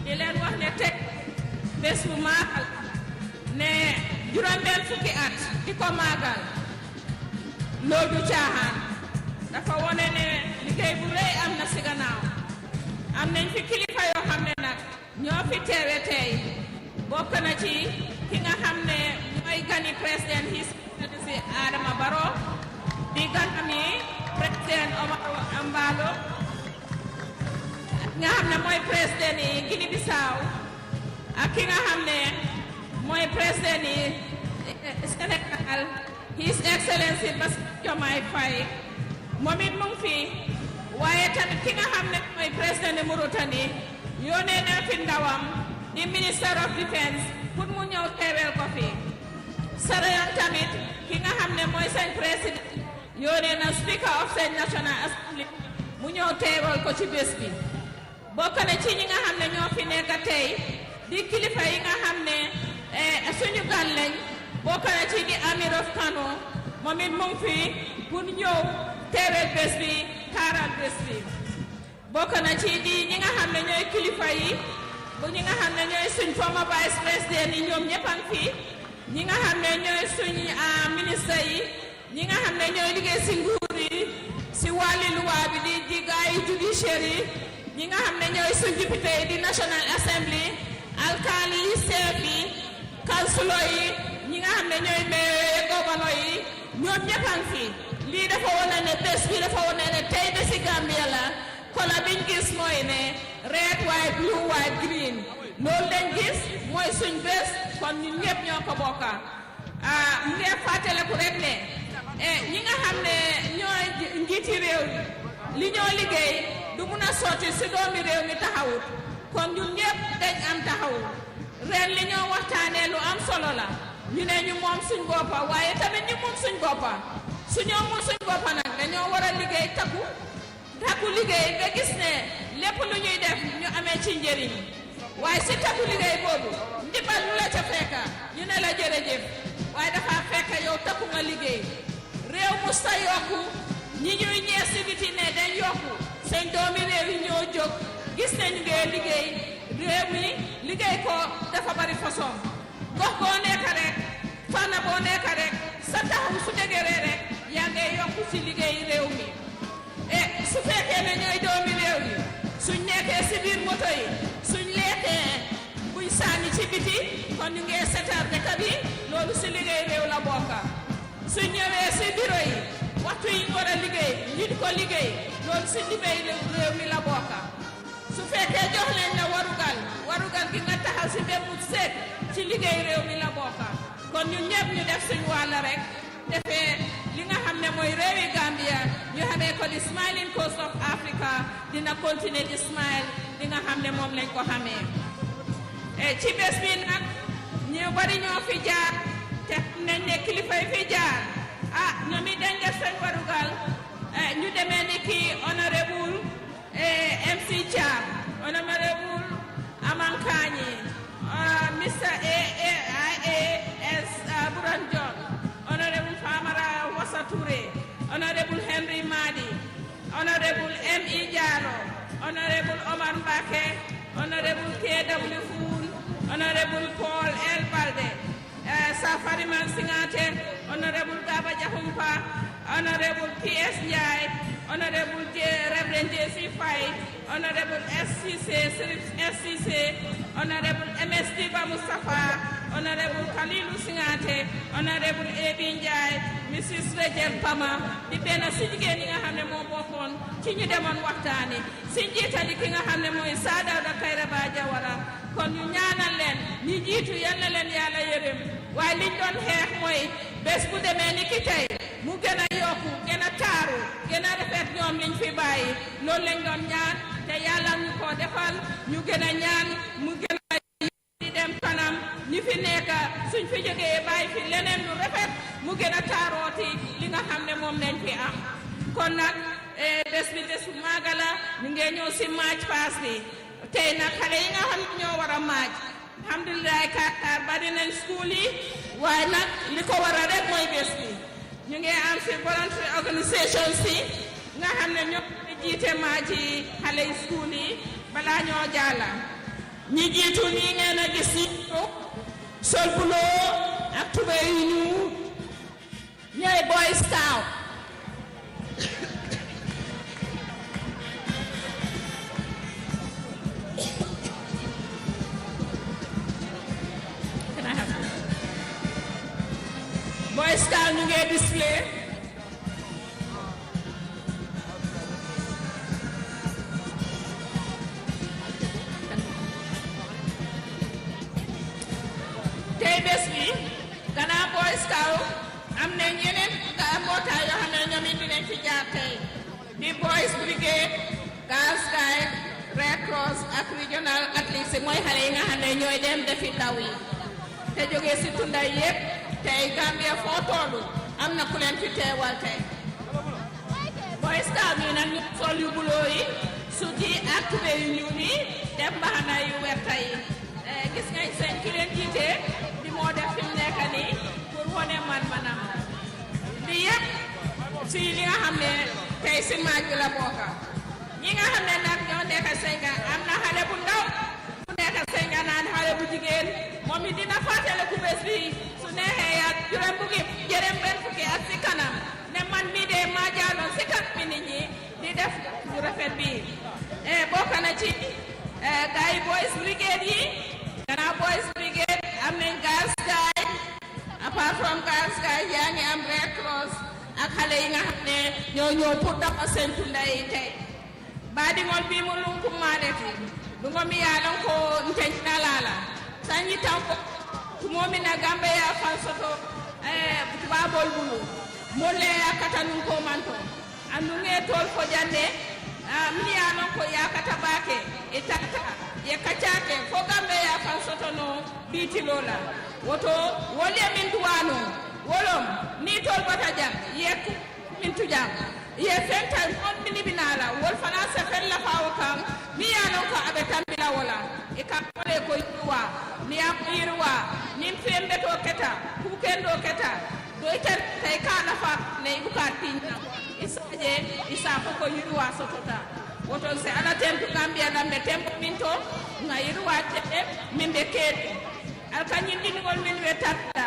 di leen wax ne teg bés bu maagal ne juróom-benn fukki at di ko maagal loolu caaxaan dafa wone ne liggéey bu rëy am na si gannaaw am nañ fi kilifa yoo xam ne nag ñoo fi teewe tey bokk na ci ki nga xam ne mooy gani président His Excellency Adama Barrow di ganam yi président Omar Ambalo nga xam ne mooy président yi Guinée Bissau ak ki nga xam ne mooy président yi Sénégal His Excellency Bassirou Diomaye Faye moom it mu ngi fi waaye tamit ki nga xam ne mooy président de Mauritanie yónnee na fi ndawam di Minister of Defence pour mu ñëw teeweel ko fi Sarayan tamit ki nga xam ne mooy seen président yónnee na Speaker of the National Assembly mu ñëw teewal ko ci bés bi bokk na ci ñi nga xam ne ñoo fi nekk tey di kilifa yi nga xam ne suñu gan lañ bokk na ci di Amir of Kano moom it mu ngi fi pour ñëw teeweel bés bi taaral bés bi bokk na ci di ñi nga xam ne ñooy kilifa yi bu ñi nga xam ne ñooy suñ former vice président yi ñoom ñëpp a ngi fi ñi nga xam ne ñooy suñ ministre yi ñi nga xam ne ñooy liggéey si nguur yi si wàlli luwaa bi di gaay judiciaire yi ñi nga xam ne ñooy suñ député yi di National Assembly alkaali yi chef yi councilor yi ñi nga xam ne ñooy maire gouverneur yi ñoom ñëpp a ngi fi lii dafa wane ne bés bi dafa wane ne tey bési Gambia la kola biñ gis mooy ne red white blue white green loolu lañ gis mooy suñ bés kon ñun ñëpp ñoo ko bokka mu ngi fàttaliku rek ne ñi nga xam ne ñooy njiiti réew li ñoo liggéey du mun a sotti si doomi réew mi taxawut kon ñun ñëpp dañ am taxawut ren li ñoo waxtaanee lu am solo la ñu ne ñu moom suñ boppa waaye tamit ñu moom suñ boppa su ñoo moom suñ boppa nag dañoo war a liggéey takku liggéey nga gis ne lépp lu ñuy def ñu amee ci njëriñ waaye si takku liggéey boobu ndimbal lu la ca fekka ñu ne la jërëjëf waaye dafa fekka yow takku nga liggéey réew mu sa yokku ñi ñuy ñees si biti ne dañ yokku seen doomi réew yi ñoo jóg gis nañu ngee liggéey réew mi liggéey ko dafa bari façon gox boo nekk rek fànn boo nekk rek sa taxaw su dëgëree rek yaa ngay yokku si liggéey réew mi su fekkee ne ñooy doomi réew yi suñ nekkee si biir moto yi suñ lekkee buñ sànni ci biti kon ñu ngee setar dëkk bi loolu si liggéey réew la bokka suñ ñëwee si bureau yi waxtu yi war a liggéey ñu di ko liggéey loolu si liggéey réew mi la bokka su fekkee jox leen na warugal gi nga taxaw si bépp seet ci liggéey réew mi la bokka kon ñun ñëpp ñu def suñ wàll rek defee li nga xam ne mooy réewi Gambia ñu xamee ko di smiling coast of Africa dina continuer di smile li nga xam ne moom lañ ko xamee ci bés bi nag ñu bari ñoo fi jaar te nañ ne kilifa yi fi jaar ñoom it dañ def seen warugal ñu demee ni ki honorable MC Cham honorable Amankanyi Mr. AAS Buran John honorable Famara Wasature honorable Henry Madi honorable M.E. Jalo honorable Omar Mbake honorable K.W. Fool honorable Paul L. Balde Safariman Singate honorable Gaba Jahumpa honorable P.S. Njai honorable Reverend J.C. Faye honorable SCC honorable MSD Mustafa honorable Kalilu Singate honorable A.B. Njai Mrs. Rachel Pama di benn si jigéen ñi nga xam ne moo bokkoon ci ñu demoon waxtaani si njiitali ki nga xam ne mooy Sadawda Kairaba Jawara kon ñu ñaanal leen ñi jiitu yal na leen yàlla yërëm waaye liñ doon xeex mooy bés bu demee ni ki tey mu gën a yokku gën a taaru gën a rafet ñoom liñ fi bàyyi loolu lañ doon ñaan te yàlla ñu ko defal ñu gën a ñaan mu gën a di dem kanam ñi fi nekk suñ fi jógee bàyyi fi leneen lu rafet mu gën a taarooti li nga xam ne moom lañ fi am kon nag bés bi bésu magala ñu ngi ñëw si match pass bi tey nag xale yi nga xam ne ñoo war a match alhamdulilah kaakaar bari nañ school yi waaye nag li ko war a rek mooy bés bi ñu ngi am si voluntary organisation si nga xam ne ñoo di jiite match yi xale yi school yi balaa ñoo jàlla ñi jiitu nii ngeen a gis ñi sol buloo ak tubéy yu ñu ñooy Boy Scout Boy Scout ñu ngi display tey bés bi gannaaw Boy Scout am na ñeneen mbootaay yoo xam ne ñoom it dinañ fi jaar tey di Boys Brigade Girl Scout Red Cross ak regional athletes mooy xale yi nga xam ne ñooy dem defi daw yi te jógee si tunda yépp tey Gambia foo toolu am na ku leen fi teewal tey Boy Scout yi nag ñu sol yu buloo yi sut yi ak tubéy yu ñuul yi def mbaxana yu werta yi gis nga seen ki leen jiite di moo def fi mu nekk nii pour wane man-manam li yëpp si li nga xam ne tey si maaj bi la bokka ñi nga xam ne nag ñoo nekk Senga am na xale bu ndaw bu nekk Senga naan xale bu jigéen moom it dina fàttale ku bés bi su neexee ya juróom benn fukki at si kanam ne man mii de maa jaaloon si kat mi nit ñi di def bu rafet bi bokk na ci gars yi Boys Brigade yi gannaaw Boys Brigade am nañ Girl Scout apart from Girl Scout yaa ngi am Red Cross ak xale yi nga xam ne ñoo ñëw pour dafa seen tunda yi tey baadiŋol bii mu lunkum maaleti ɗum mi yaalon ko nteñnalala sañi tan ko tumomina gambe ya fan soto babol bulu molle yakata nun ko manto andunge tol ko jande mi yaalon ko yakata baake e tata ye kacake fo gambe ya fan soto no biitilola woto wolye min duwano wolom ni tol bata jam yekku min tujam ye fenta on minibinala wol fana se fella fawo kam mi yano ko abe tambila wala e ka pole ko yuwa ni am yirwa ni fembe to keta ku kendo keta do iter tay kana fa ne buka tinna isaje isa ko yuwa sotota woto se ala tempo gambia nambe tempo minto nga yirwa tebe mimbe kete alkanyin dinigol min wetata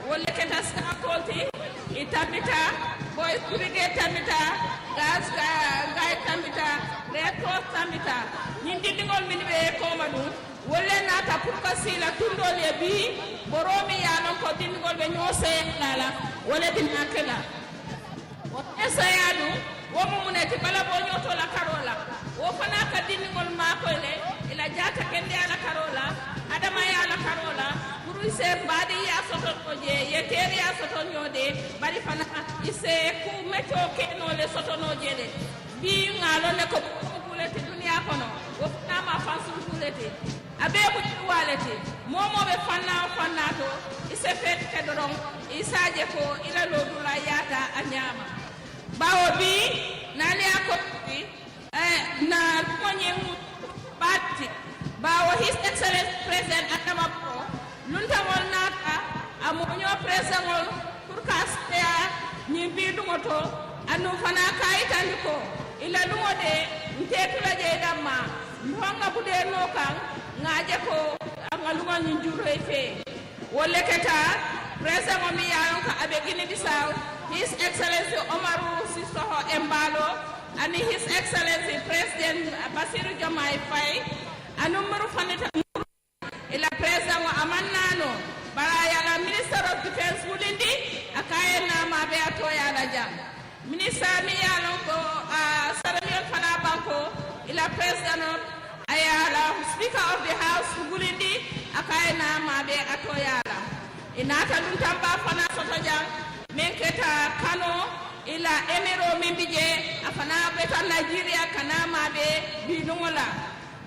wolle keta ska kolti itabita Boys Brigade tamita gas gay tamita Red Cross tamita ñindi dingol min be ko madu wolle nata pour ko sila tundol ye bi boromi yanon ko dingol be ñose lala wolle dinakela o esayadu wo mu muneti bala bo ñoto la karola wo fana ka dingol ma ko le ila jata kende ala karola adama ya ala karola ise badi ya soto je ye teri ya soto nyode bari fana ise ku meto ke no le soto no jede bi ngalo ne ko bulete dunia kono o fana ma fasu bulete abe bu walete momo be fana to ise fet ke doron isaje ko ila lo dula yata anyama bawo bi nani akoti na konye batti bawo his excellence president Adama luntangol nata amonyo presangol pour kastea ni bidu moto anu fana kaitani ko ila lumode ntetula je damma honga bude no kan ngaje ko angaluma ni juro fe wolle keta presangol mi yaron ka abe gini bisaw his excellency Omaru Sisoho Embalo and his excellency president Basiru Jomai Faye anu muru fanita ila president wa amannano baraya la minister of defense wulindi akaye na mabe atoya la jam minister mi yalon ko Ceremonial fana banko ila president ayala speaker of the house wulindi akaye na mabe atoya la inata dum tamba fana soto jam menketa kano ila emiro mimbije afana beta Nigeria kana mabe binungola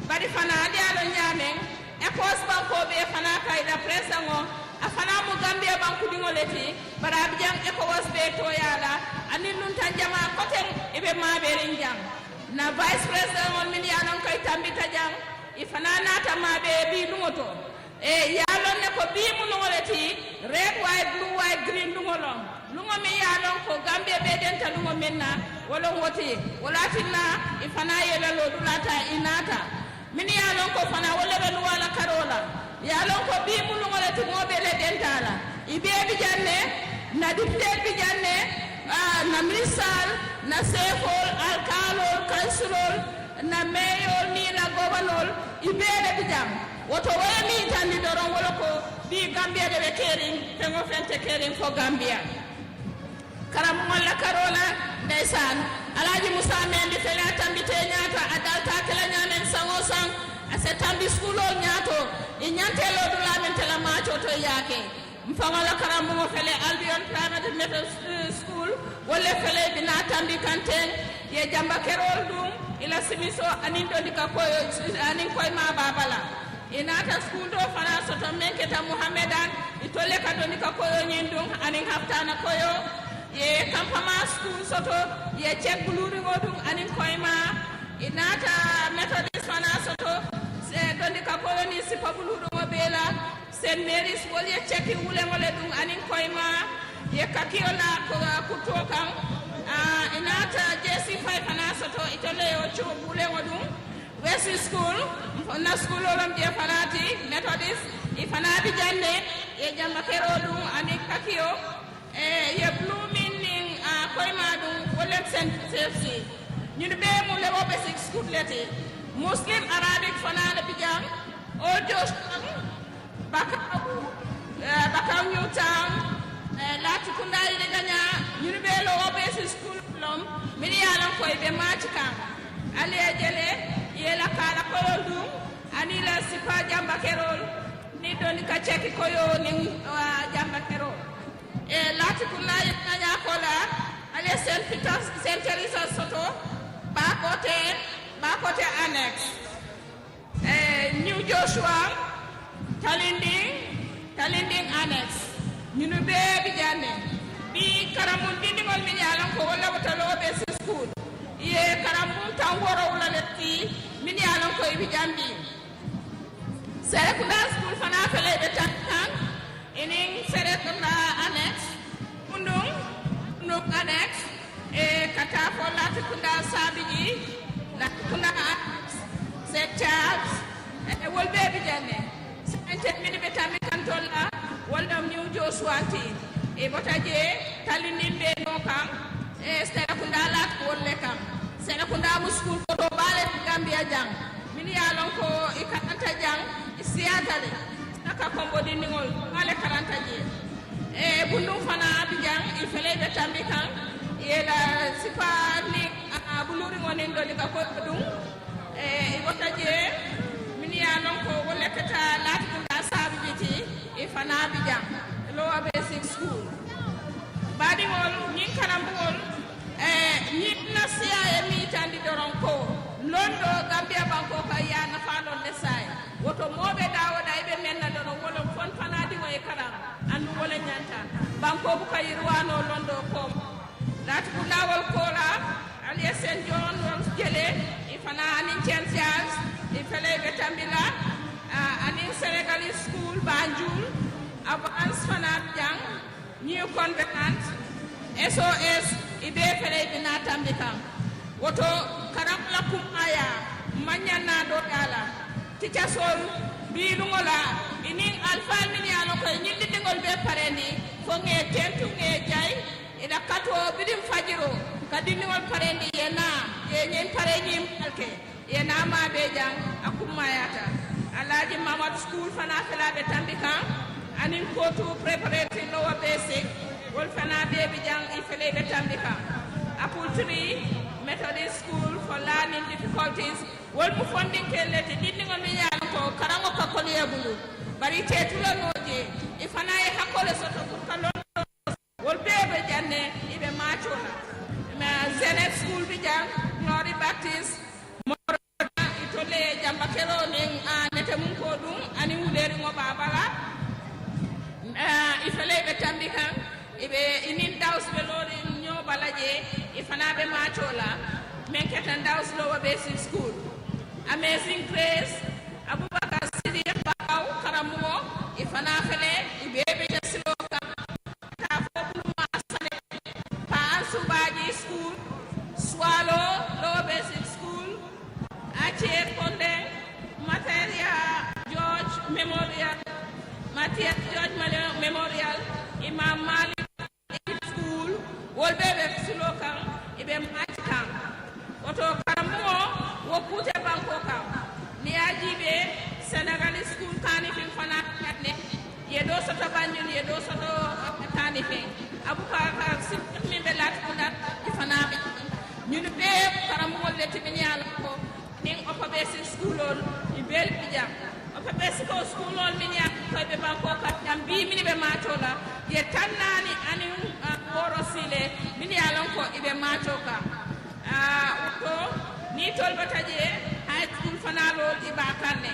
bari fana dia lo nyamen Ecos banko be fana kayda presango afana mu Gambia banku dingoleti bara abjang ECOWAS be to yala anin nun tan jama koten ibe mabere njang na vice president on min yanon koy tambita jang ifana nata mabe bi lungoto e yalon ne ko bi mu lungoleti red white blue white green lungolom lungo mi yalon ko Gambia be denta lungo menna wala woti wala tinna ifana yela lo dulata inata min yalon ko fana wala be wala karola yalon ko bi mu lungoleti mobe le dentala ibe bi janne na diptel bi janne na misal na sefol alkalol kansulol na mayor ni na gobanol ibere bi jam woto wala mi tandi doron wala ko bi Gambia de kering tengo fente kering fo Gambia karam wala karola ndeysaan Alhaji Musa Mendi fele tambite nyata adalta kala nyamen sango sang ase tambi skulo nyato e nyantelo dula men tela macho to yake mfamala karam mo fele Albion Primary Middle School wala fele bina tambi kanten ye jamba kerol dum ila simiso anin do dika koyo anin koy ma babala inata school do fana soto menketa Muhammadan itole ka do dika koyo nyindum anin haftana koyo ye kampama school soto ye check buluri godum anin koy ma inata Methodist fana soto se do dika koyo ni sipa buluru mo bela sen Mary's wol ye check wule wole dum anin koy ma ye kakiola ko kutokan inata JC5 fana soto itole o chuo bule wadum West School na school olam je fanati Methodist ifana bi jande e jamba kerodum ani kakio ye blooming koy madum wolem sen safety ñun be mu lewo basic school leti Muslim Arabic fana na bi jam o josh bakaw Newtown lati kundai de ganya ñun be lo basic school lom mi yalan koy be matika ali jele yela kala koyol dum ani la sipa jamba kerol ni doni ka cheki koyo ni jamba kerol lati kundai ganya kola ali St. Teresa soto bakote annex New Joshua Talinding annex ñunu be jande bi karamun dindingol mi yalan ko wala wotalo be school ye karamun tan woro wala letti min yalan ko ibi jambi Serekunda school fana fele be tan inin Serekunda annex undung annex kata fo lati kunda sabiji lati kunda St. Charles wol be jande ente min be tammi kantola wala New Joshua e botaje talininde no kam Serekunda lat ko wolle kam Serekunda mu school ko do bale Gambia jang min yalon ko ikanta jang siatale naka kombo diningol ale karanta je bundum fana abijang ifele be tambi kan yela sipa ni buluri ngonen do dika ko dum botaje min yalon ko wolle kata lat kunda sabiti ifana abijang lower basic school badi ngol nyin karambol nyin nasia e mi tandi doron ko londo Gambia banko ka ya na falon le sai woto mobe dawo da ibe menna doron wala fon fanadi way karam andu wala nyanta banko bu ka yirwano londo ko lati bu lawol ko la ali St. John won jele ifana anin Charles ifele be tambila anin Senegalese school Banjul Avance fanat jang new convenant SOS ibe fere bina tambikam woto karam la kum aya manyana do dala tica sol bi lungola inin alfa min yalo ko nyindi dingol be parendi fo nge tentu nge jay ida kato bidim fajiro kadiningol parendi yena ye nyen parendi alke yena ma be jang akum mayata Alhaji Mamad school fana fela be tambikam anin ko to preparatory lower basic wol fana baby jang ifele be tambika apple tree Methodist school for learning difficulties wol mu funding kelete dindingo mi yal ko karango ka ko yebulu bari tetula noje ifana e hakole soto ko kalon wol bebe janne ibe machola ma Zenet school bi jang Glory Baptist morota itole jamba kero ning nete mun ko dum ani wuleri ngo babala ife Firdaus Lower Basic School. Amazing Grace, Abubakar Sidi Bakau Karamuo, Ifanafele, Ibebe Yasiloka, Kafokuma Asane, Paansubaji School, Swallow Lower Basic School, Ache Ponde, Materia George Memorial, Matthias George Memorial, Imam Malik School, Wolbebe Siloka, Ibe Machikam, Oto Karamuo, Wokute Bankoka, Niajibe, Senegalese School Kanifing Fanak Katne, Yedo Soto Banjun, Yedo Soto Kanifing, Abubakar Simi Belat Kudat, Ifanabi, Nunube, Karamuo Letiminialako, Ning Upper Basic School on Ibel Pijam, Upper Basic School on Minia, Kobe Bankoka, and B Minibe Matola, Yetanani Anu Orosile, Minialonko Ibe Matoka. Ni tol bataje high school fanalo ibakane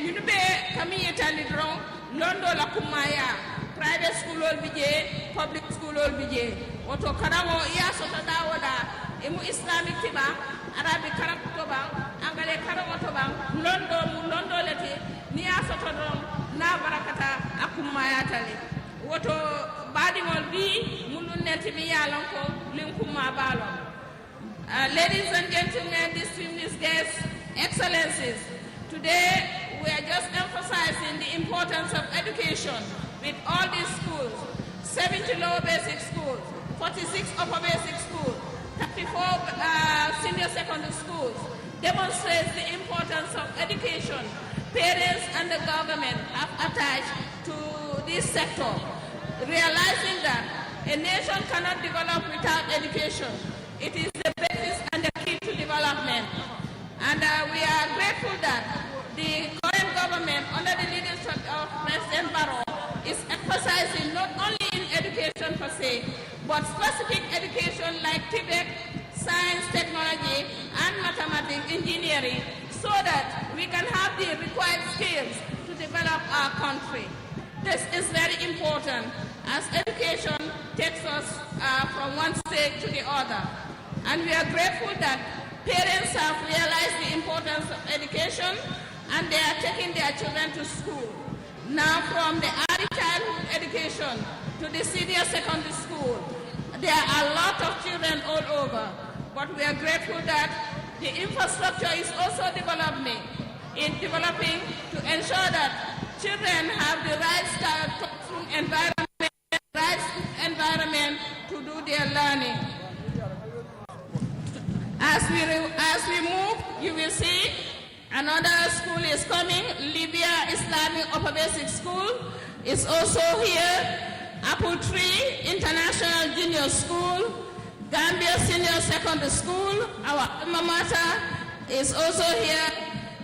yunube kami yetali dron londo la kumaya private school ol bije public school ol bije oto karamo iya sota dawoda emu islamic tiba arabic karam to ba angale karamo to ba londo leti ni ya sota dron na barakata akumaya tali woto badingol bi munun neti mi yalon ko linkuma balon. Ladies and gentlemen, distinguished guests, excellencies, today we are just emphasizing the importance of education with all these schools, 70 lower basic schools, 46 upper basic schools, 34 senior secondary schools, demonstrates the importance of education. Parents and the government have attached to this sector, realizing that a nation cannot develop without education. It is the basis and the key to development. And we are grateful that the current government, under the leadership of President Barrow, is emphasizing not only in education per se, but specific education like Tibet, science, technology, and mathematics, engineering, so that we can have the required skills to develop our country. This is very important, as education takes us from one stage to the other. And we are grateful that parents have realized the importance of education and they are taking their children to school. Now from the early childhood education to the senior secondary school, there are a lot of children all over. But we are grateful that the infrastructure is also developing to ensure that children have the right environment to do their learning. As we move, you will see another school is coming. Libya Islamic Upper Basic School is also here. Apple Tree International Junior School, Gambia Senior Secondary School, our alma mater, is also here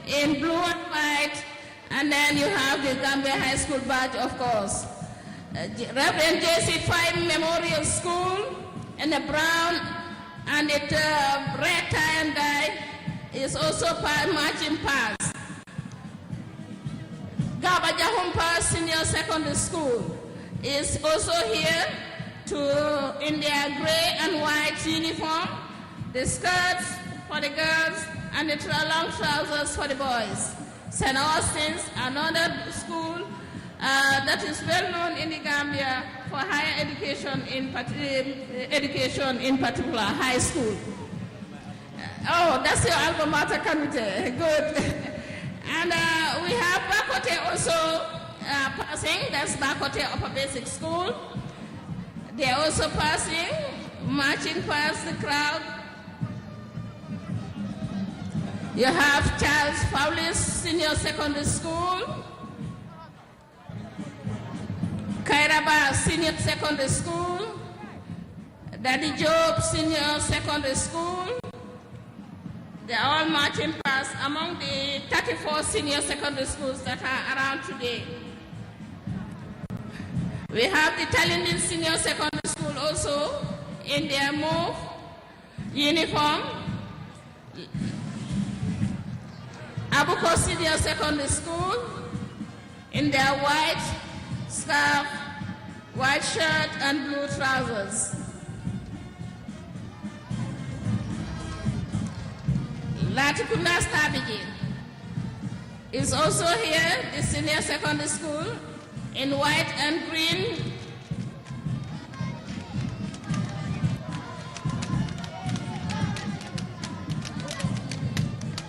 in blue and white. And then you have the Gambia High School badge, of course. Reverend J.C. 5 Memorial School in the brown and the red tie and dye is also marching past. Gaba Jahumpa Senior Secondary School is also here in their gray and white uniform, the skirts for the girls and the long trousers for the boys. St. Augustine's, another school that is well known in the Gambia for higher education, in particular high school. Oh, that's your alma mater committee. Good. And we have Bakote also passing. That's Bakote Upper Basic School. They're also passing, marching past the crowd. You have Charles Fowlis Senior Secondary School, Kairaba Senior Secondary School, Daddy Job Senior Secondary School. They are all marching past among the 34 senior secondary schools that are around today. We have the Talindin Senior Secondary School also in their mauve uniform. Abuko Senior Secondary School in their white scarf, white shirt and blue trousers. Latikunda Stabiji is also here, the senior secondary school, in white and green.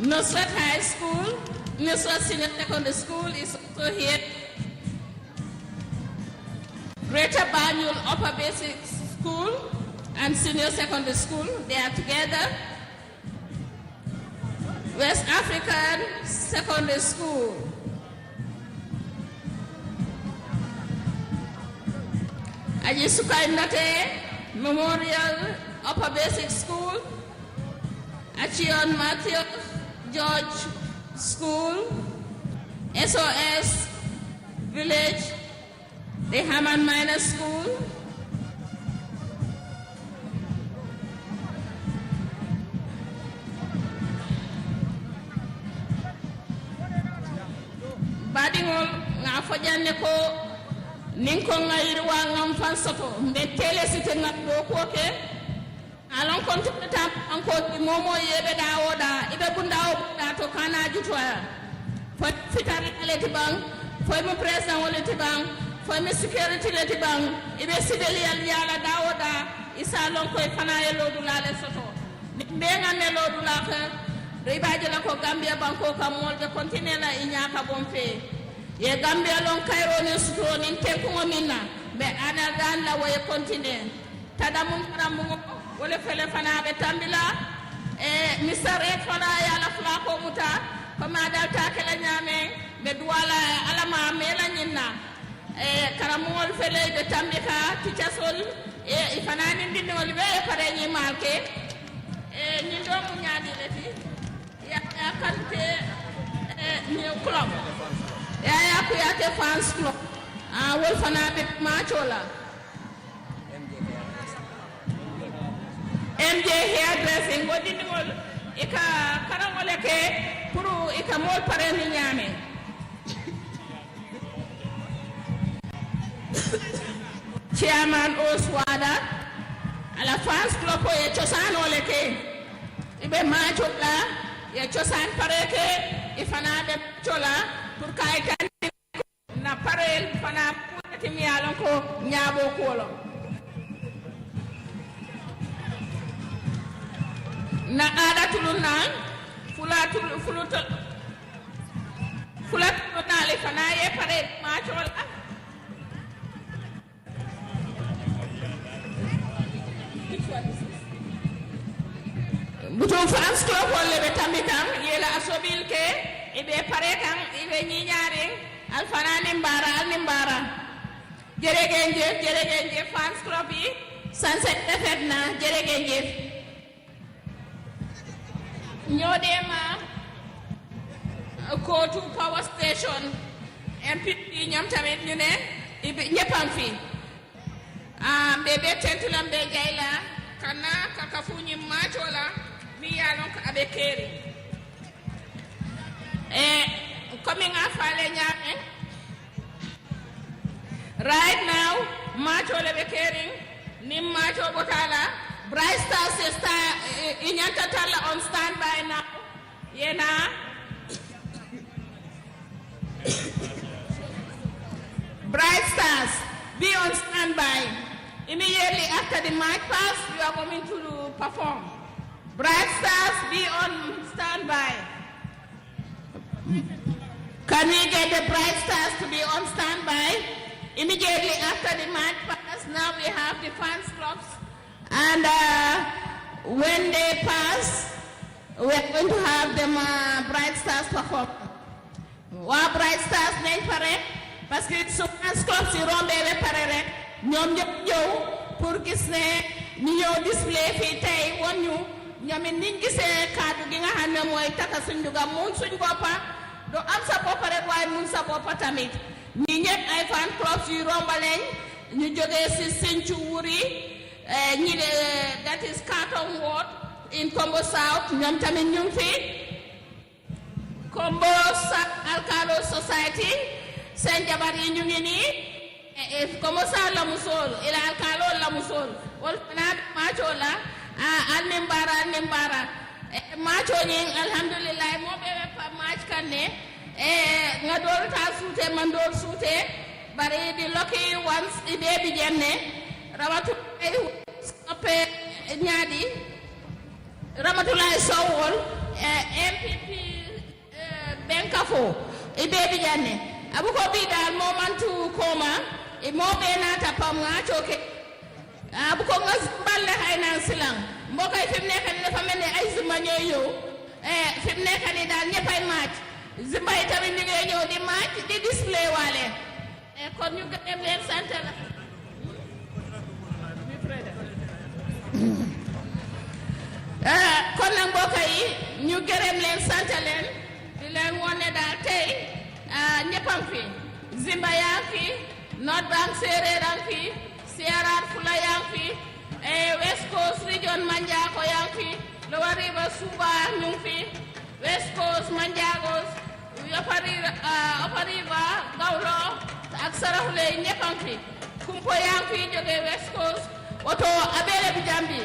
Nusrat High School, Nusrat Senior Secondary School is also here. Greater Banjul Upper Basic School and Senior Secondary School, they are together. West African Secondary School. Ajisukai Nate Memorial Upper Basic School. Achion Matthew George School. SOS Village. The Haman Minor School. Badingol nga fojane ko ninko ngayirwa ngam fansoto mbe tele site ngado ko ke alon kontu tam anko momo yebe dawoda ibe bundawo da to kana jutwa fo fitari leti bang fo mo president woleti bang fo mo security leti bang ibe sideli yala dawoda isa lon ko fana yelo dulale soto mbe ngame lo dulaka Ribaji la ko Gambia banko ka molde continue la inyaka bonfe ye Gambia lon Cairo ni suto ni tenko minna be ana dan la way continue tadamun ramungo wala fele fana be tambila Mr. Red fana ya la fla ko muta kama dal ta kala nyame be duwala alama mela nyinna karamol fele be tambika tichasol ifana ni ndinol be pare ni marke ni do mu nyaadi leti ya kante new club ya kuyate fans club wol fana be machola MJ hairdressing wodi ngol ika karangole ke puru ika mol pare ni nyame chairman Oswada ala fans club ye chosano leke ibe machola ye chosan pareke ifana de chola pour kay kan na parel fana pour mi alon ko nyabo kolo na ada tuluna fulat na le fana ye pare ma chola buton France club wala be tamikam yela asobil ke ibe pare kan ibe ni ñaare alfana nimbara jeregenje France club yi sunset defet na jeregenje ñodema ko to power station MPP ñom tamit ñu ne ibe ñepam fi bebe tentulam be jayla kana kakafuñi machola mi yalon ko abe keri coming afale nyame right now macho le be kering nim macho botala Bright Stars is inyanta tala on standby now yena Bright Stars be on standby immediately after the match pass you are going to perform. Bright Stars, be on standby. Can we get the Bright Stars to be on standby? Immediately after the match pass, now we have the fans clubs. And when they pass, we're going to have the Bright Stars perform. Wa Bright Stars nañ pare parce que su fans clubs yi rombé pare rek ñom ñep ñew pour gis né ñu ñew display fi tay won ñu ñoom niñ gisee kaddu gi nga xam ne mooy taka suñ duga mun suñ boppa do am sa boppa rek waaye mun sa boppa tamit ñi ñëpp ay fan clubs yu rombaleñ ñu jógee si Sinthiou Wuri ñi de that is Carton Ward in Combo South ñoom tamit ñu ngi fi Combo Alcalo Society seen jabar yi ñu ngi nii Combo South la musol ila Alcalo la musol wol fana macho la al nimbara macho nying alhamdulillah mo be pa match kanne nga dol ta sute man dol sute bari di lucky ones ide bi jenne rawatu ape nyaadi ramatulay sawol MPP benkafo ide bi jenne abuko bi dal mo mantu koma mo be nata pam ngacho ke abuko ngas balle hayna silang mbokay fim nekk ni dafa melni ay zimba ñoy yow fim nekk ni dal ñepay match zimba yi tamit ñu ngi ñëw di match di display walé kon ñu gëm leen sante la kon nag mbokay ñu gërëm leen sante leen di leen wone daal tey ñeppam fi zimba yaa fi North Bank séeréer yaa fi Sierra Fula yaa fi West Coast region Manjaako yaa fi Lower River Suba ñu fi West Coast Manjagos Upper River Gawlo ak Saraxule ñepp am fi Kumpo yaa fi jóge West Coast oto abele bi jambi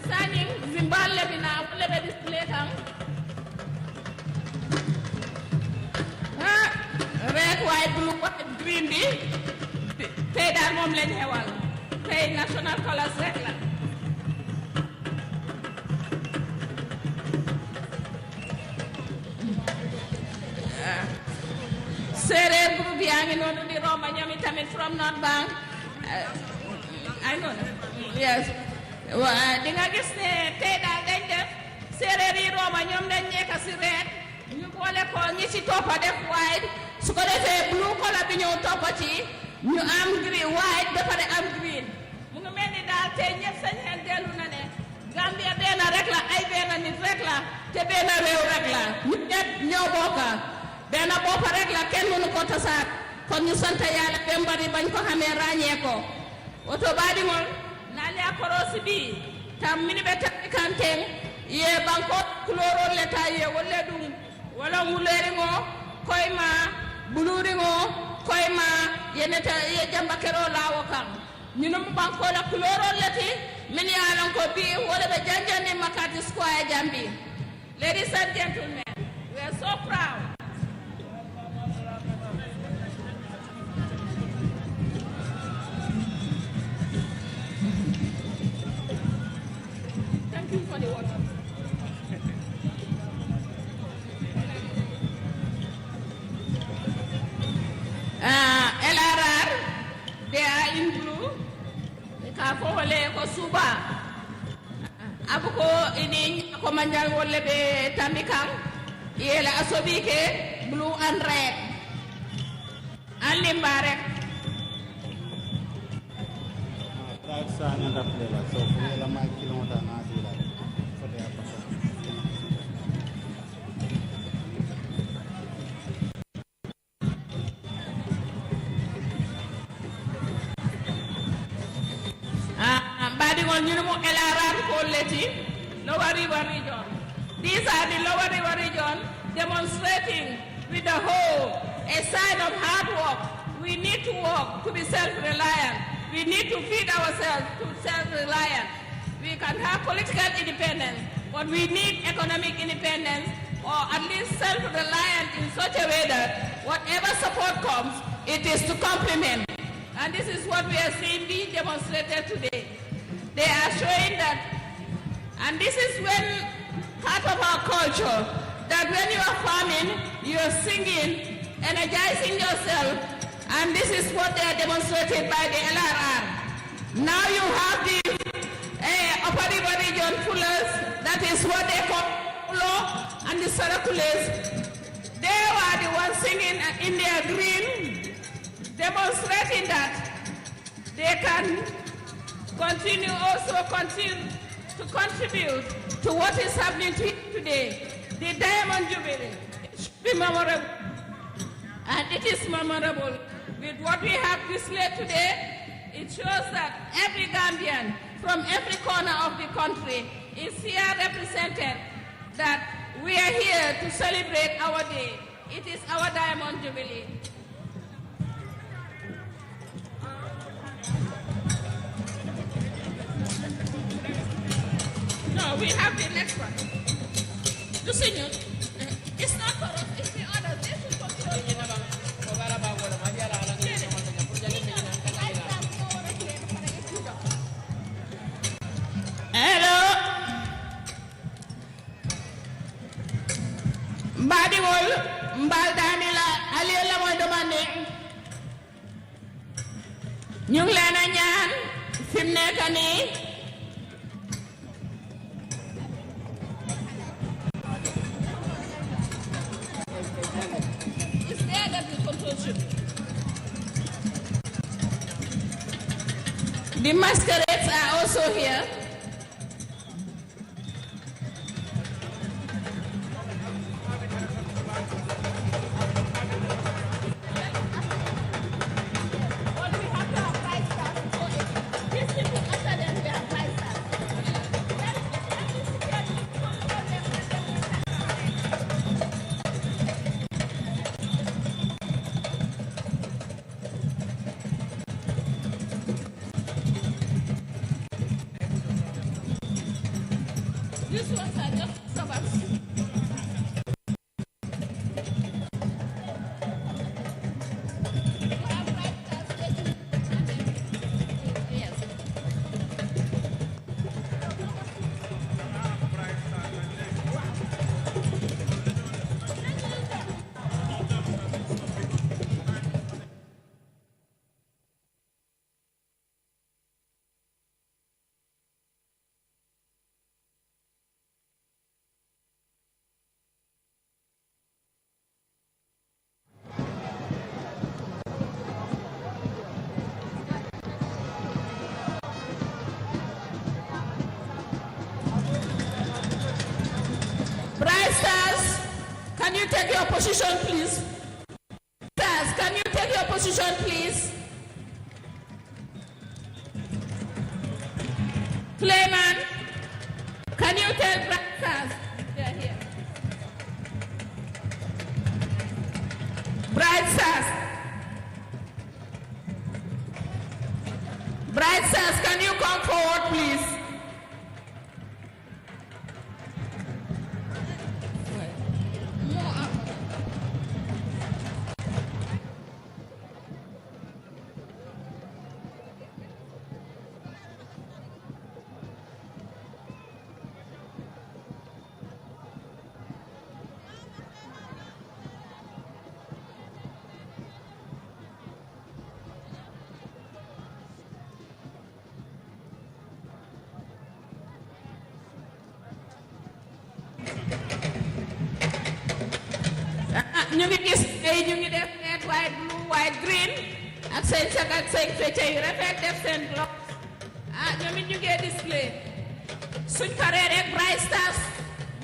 sani Zimbabwe bi na lebe display tam red white blue white green bi tey daal moom lañ xewal tey national colors rek la séeréer groupe yaa ngi noonu di romba ñoom itamit from North Bank I know yes di nga gis ne tey daal dañ def séeréer yi romba ñoom dañ nekk si red ñu boole ko ñi ci toppa def white su ko defee blue color bi ñëw toppa ci ñu am green white ba pare am green mu ngi mel ni daal tey ñëpp sañ xel dellu na ne Gambia benn rek la ay benn nit rek la te benn réew rek la ñu ñëpp ñoo bokka benn boppa rek la kenn mënu ko tasaat kon ñu sant yàlla ba mbari bañ ko xamee ràññee ko oto baadiŋol naali a korosi bi tam mini be tabi kanteŋ ye banko kulorol le ta ye wolle ɗum wala nguleriŋo koyma buluriŋo koyma yeneta ye jamba kero lawo kam ñunum banko la kulorol le ti min ye alan ko bi wala be janjandi Makati Square Jambi. Ladies and gentlemen, we are so proud for the water. LRR, they are in blue. Kafole ko suba. Abuko ini ko manjal wolle be tamikam. Yela asobike blue and red. Alimbarek. Lower River region. These are the Lower River region demonstrating with the whole a sign of hard work. We need to work to be self-reliant. We need to feed ourselves to self-reliant. We can have political independence, but we need economic independence, or at least self-reliant in such a way that whatever support comes, it is to complement. And this is what we are seeing being demonstrated today. They are showing that, and this is when part of our culture, that when you are farming, you are singing, energizing yourself, and this is what they are demonstrated by the LRR. Now you have the Upper River region fullers, that is what they call Ulo, and the Sarakules. They were the ones singing in their green, demonstrating that they can continue to contribute to what is happening today. The Diamond Jubilee should be memorable, and it is memorable. With what we have displayed today, it shows that every Gambian from every corner of the country is here represented, that we are here to celebrate our day. It is our Diamond Jubilee. No. No, we have the next one. Listen, it's not for us, it's the others. They should control it. Hello. Mbadiwol, Mbaldamila, Aliela moy demandé. Ñu ngi leen a ñaan fi mu nekk nii the masquerades are also here. This ones are just servants. Can you take your position, please? Stars, can you take your position, please? Clayman, can you tell Bright Stars? They are here. Bright Stars. Bright Stars, can you come forward, please? ñu ngi gis ay ñu ngi def red white blue white green ak seen sac ak seen fecce yu rafet def seen bloc ñoom it ñu ngi display suñ paree rek Bright Stars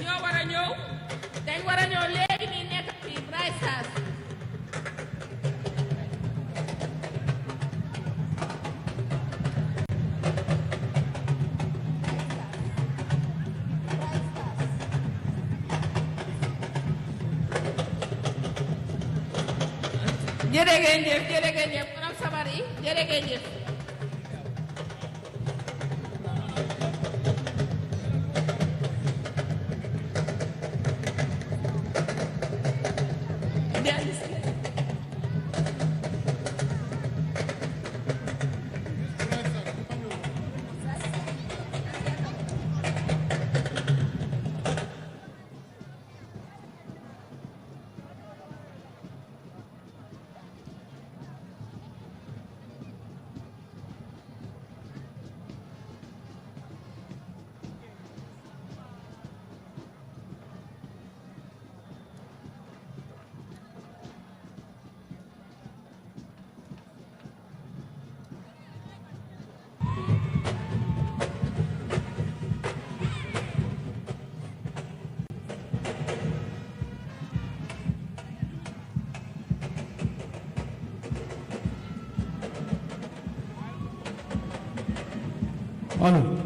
ñoo war a ñëw dañ war a ñëw léegi nii nekk fii Bright Stars. jërë ngeen jëf borom sabar yi jërë ngeen jëf. Allo.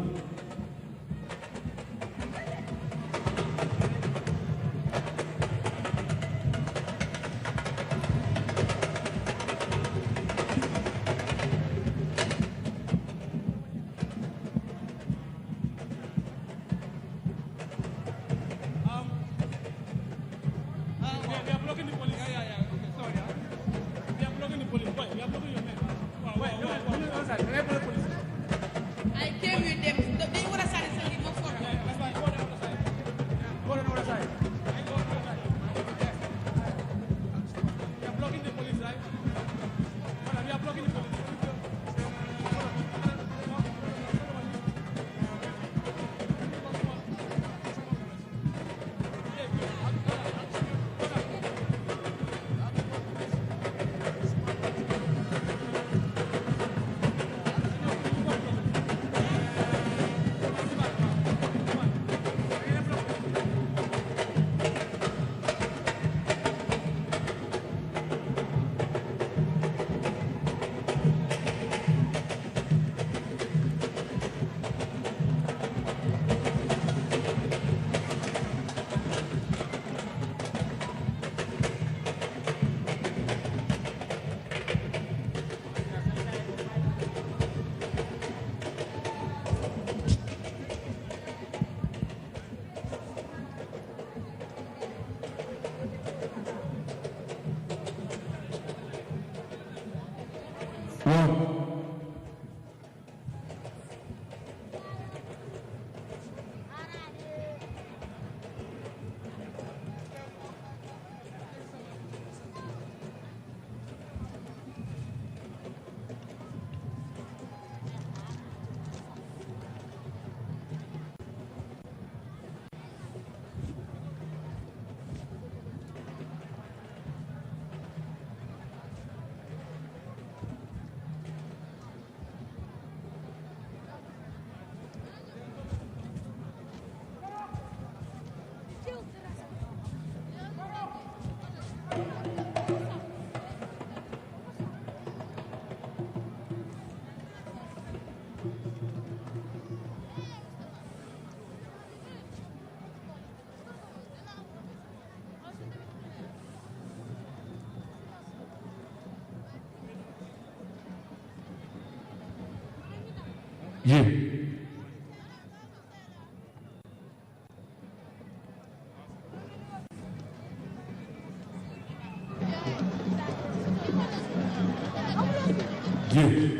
Yeah. Yeah.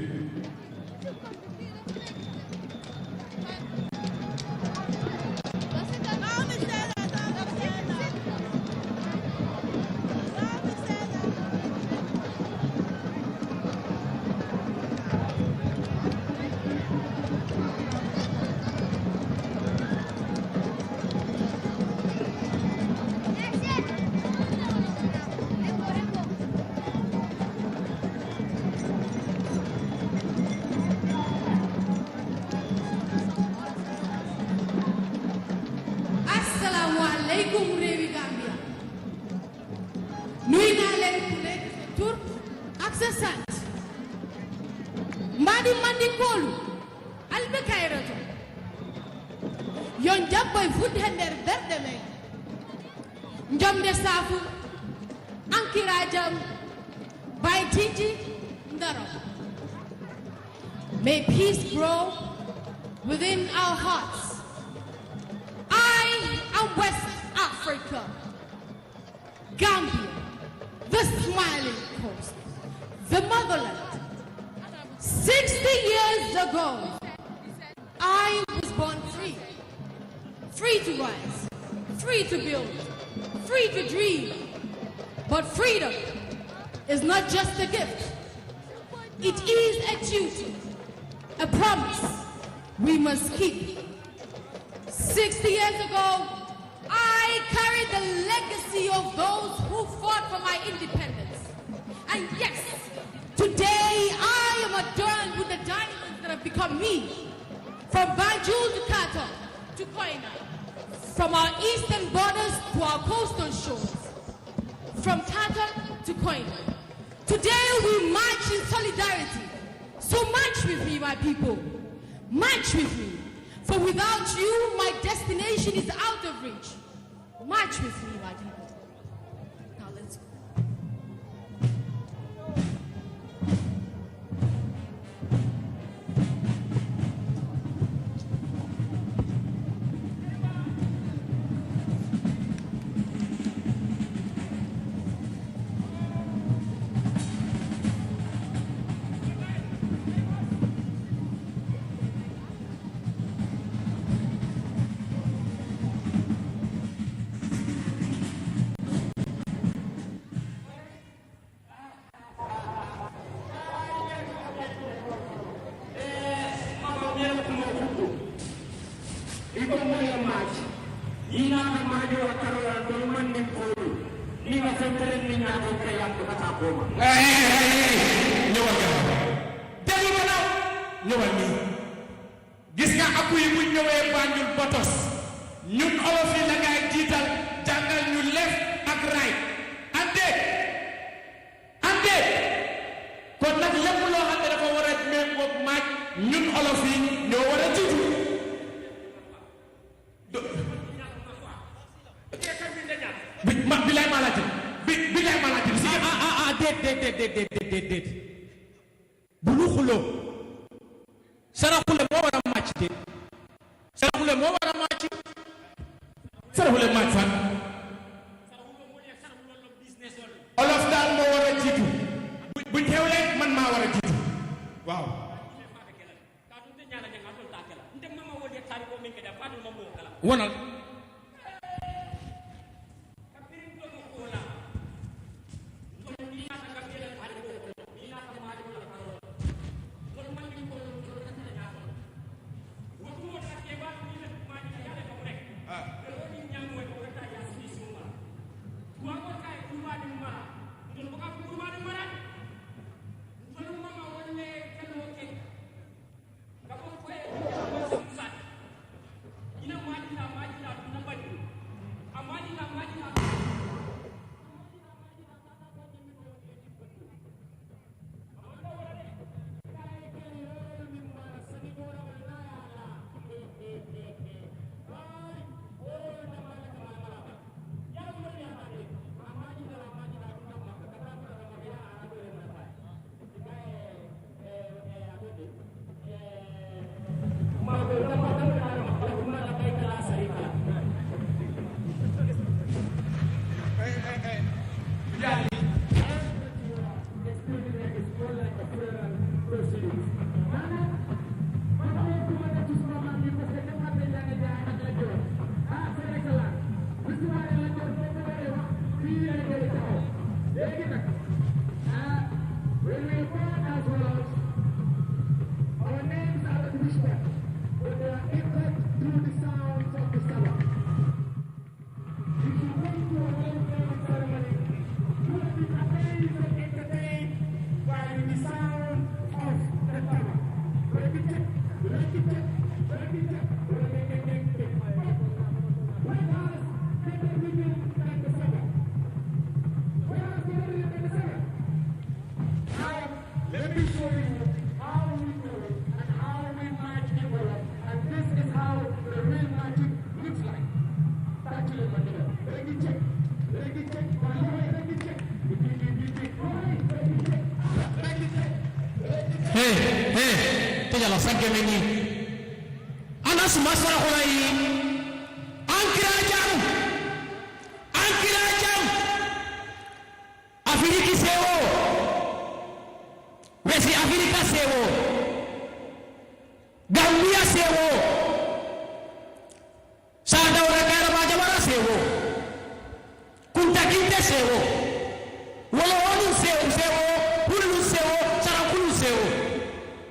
May peace grow within our hearts. I am West Africa, Gambia, the smiling coast, the motherland. 60 years ago, I was born free. Free to rise, free to build, free to dream. But freedom is not just a gift. It is a duty, a promise we must keep. 60 years ago, I carried the legacy of those who fought for my independence. And yes, today I am adorned with the diamonds that have become me. From Banjul to Qatar to Koina, from our eastern borders to our coastal shores, from Qatar to Koina. Today we march in solidarity. So march with me, my people. March with me. For without you, my destination is out of reach. March with me, my people. Now let's go. gis nga aku yi bu ñëwee Banjul Botos ñun olof yi la ngay jiital jàngal ñu left ak right ande kon nag lépp loo xam ne dafa war a méngoog maaj ñun olof yi ñoo war a jiitu bi lay malati bi lay malati si déet bu lu xuloo saraxule moo war a màcc de saraxule moo war a màcc saraxule màcc fan olof daal moo war a jiitu bu teewlee man maa war a jiitu waaw wonal When we born as well, our names are whispered, but they are echoed through the sounds of the Sabbath. If you come to a homecoming ceremony, you will be amazed and entertained by the sound of the Sabbath. Let me show you how we do it and how we might develop, and this is how the real magic looks like. Actually, ready check, ready check, ready check. Hey, te jala sanke meni. Anas masara hulai. Ankira jam. Afriki sewo. Wesi Afrika sewo. Gambia sewo. Sada orang kaya macam sewo. Kunta kinte sewo. Walau orang sewo. Hulu sewo. Cara hulu sewo.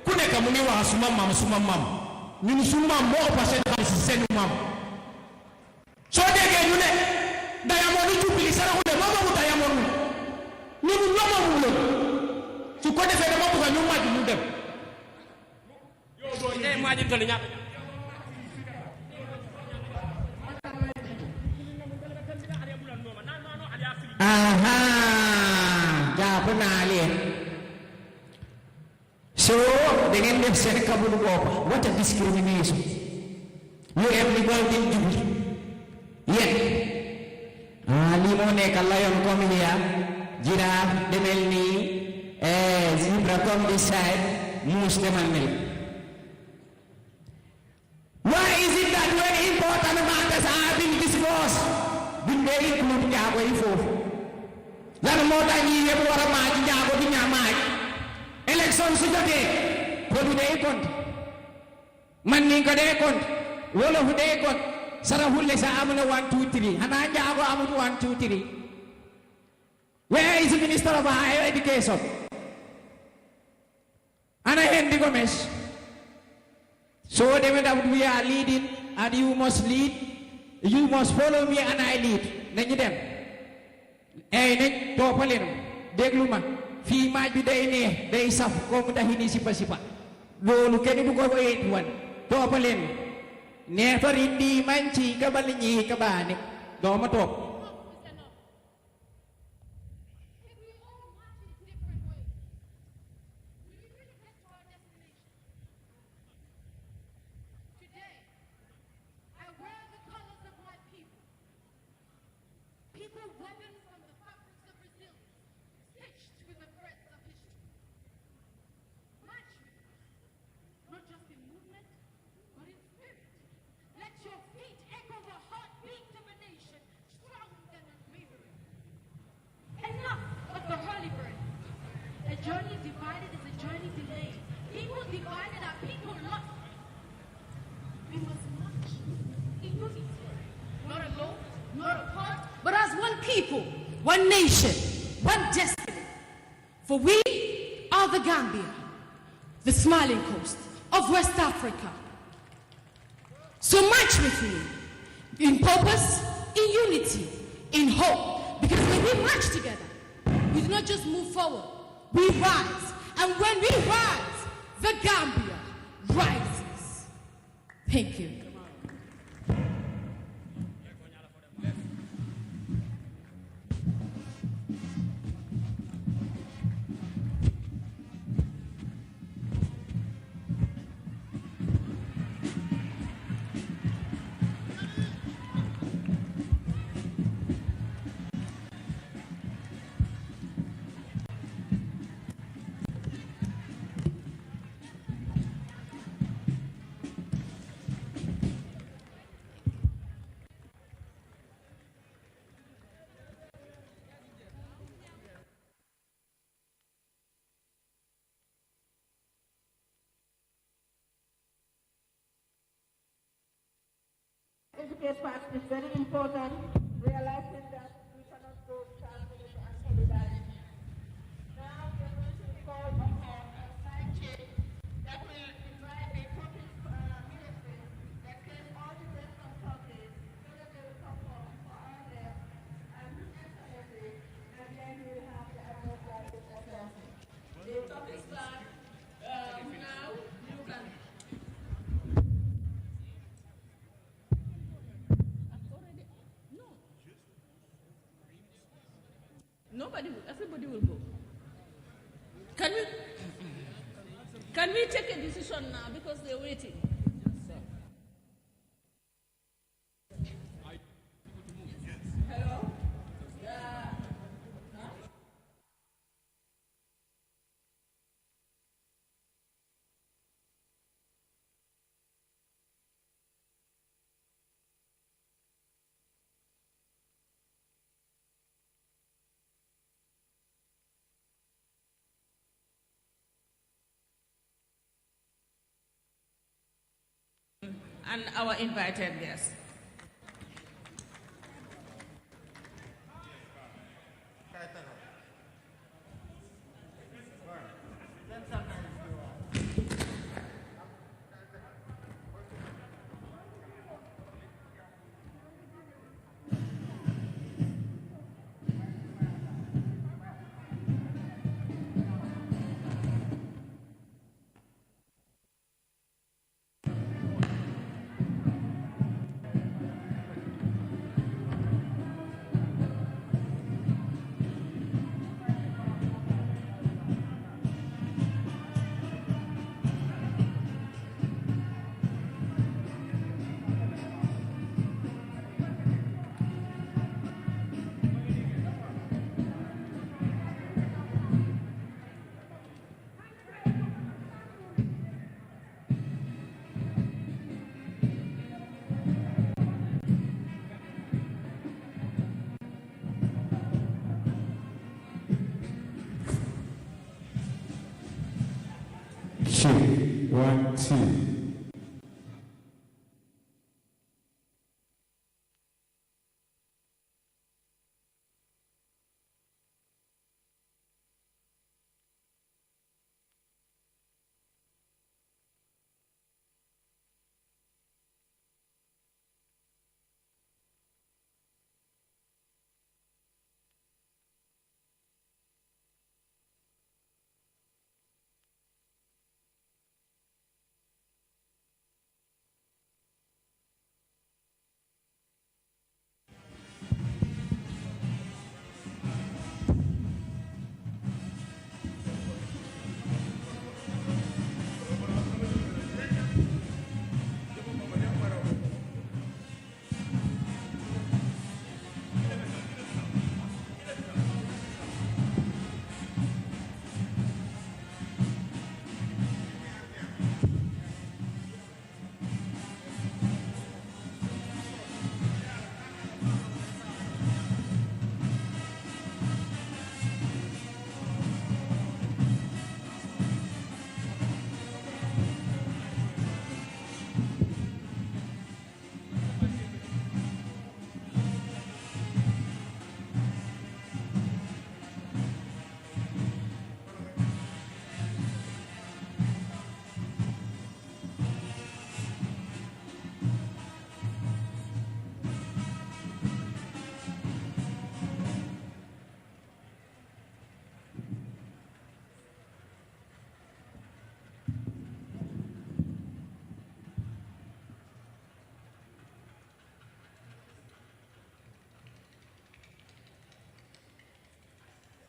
Kune kamu ni wah sumam. Ni sumam mau pasal kali senu mam. So dia kaya ni. Diamond itu pilih sarang hulu. Mama mu diamond. Ni mu mama mu. Suka dia saya mau bukan nyumah di muda. Ini majin kalinya. Aha, dah pernah lihat. So dengan dia saya kabur apa? What a discrimination! You everybody do. Yeah. Limone kalau yang kami lihat, jiraf, demelni. Zebra come this side, moose them and milk. Why is it that when important matters are being discussed, being very including Yahweh for? Then more than you ever were a match, Yahweh in your mind. Elections is the day. What do they want? Maninka they want. Wall of they want. Sarahule sa Amuna 1, 2, 3. Hananya ako Amuna 1, 2, 3. Where is the Minister of Higher Education? And I hand the Gomes. So whatever that we are leading, and you must lead, you must follow me and I lead. Nanyi dem. Nek topalin. Degluma. Fi maju day ne, day saf ko mudahini sipa-sipa. Dulu keni buko ko 81. Topalin. Ne farindi manci kabalinyi kabani. Do matop. Journey divided is a journey delayed. People divided are people lost. We must march in unity, not alone, not apart, but as one people, one nation, one destiny. For we are the Gambia, the smiling coast of West Africa. So march with me in purpose, in unity, in hope, because when we march together, we do not just move forward. We rise, and when we rise, the Gambia rises. Thank you. Educate part is very important, realizing that we cannot go to solidarity. Nobody will, everybody will go. Can we take a decision now because they're waiting? Hello? And our invited guests. Check, 1, 2.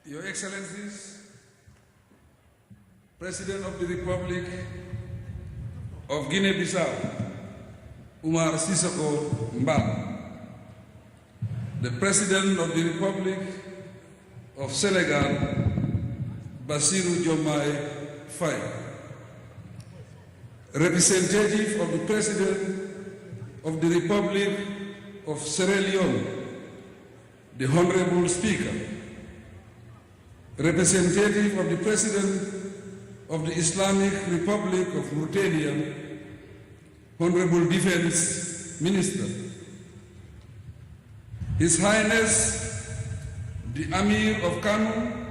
Your Excellencies, President of the Republic of Guinea-Bissau, Umar Sissoco Mbam, the President of the Republic of Senegal, Bassirou Diomaye Faye, representative of the President of the Republic of Sierra Leone, the Honorable Speaker, representative of the President of the Islamic Republic of Mauritania, Honorable Defense Minister, His Highness the Amir of Kano,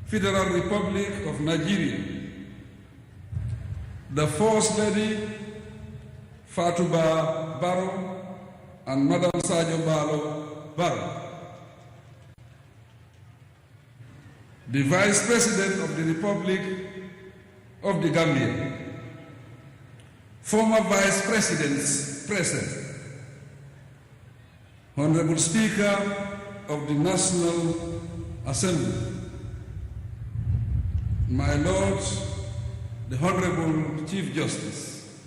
Federal Republic of Nigeria, the First Lady Fatouba Barrow and Madam Sadio Barrow Barrow, the Vice President of the Republic of the Gambia, former Vice Presidents present, Honorable Speaker of the National Assembly, my Lord, the Honorable Chief Justice,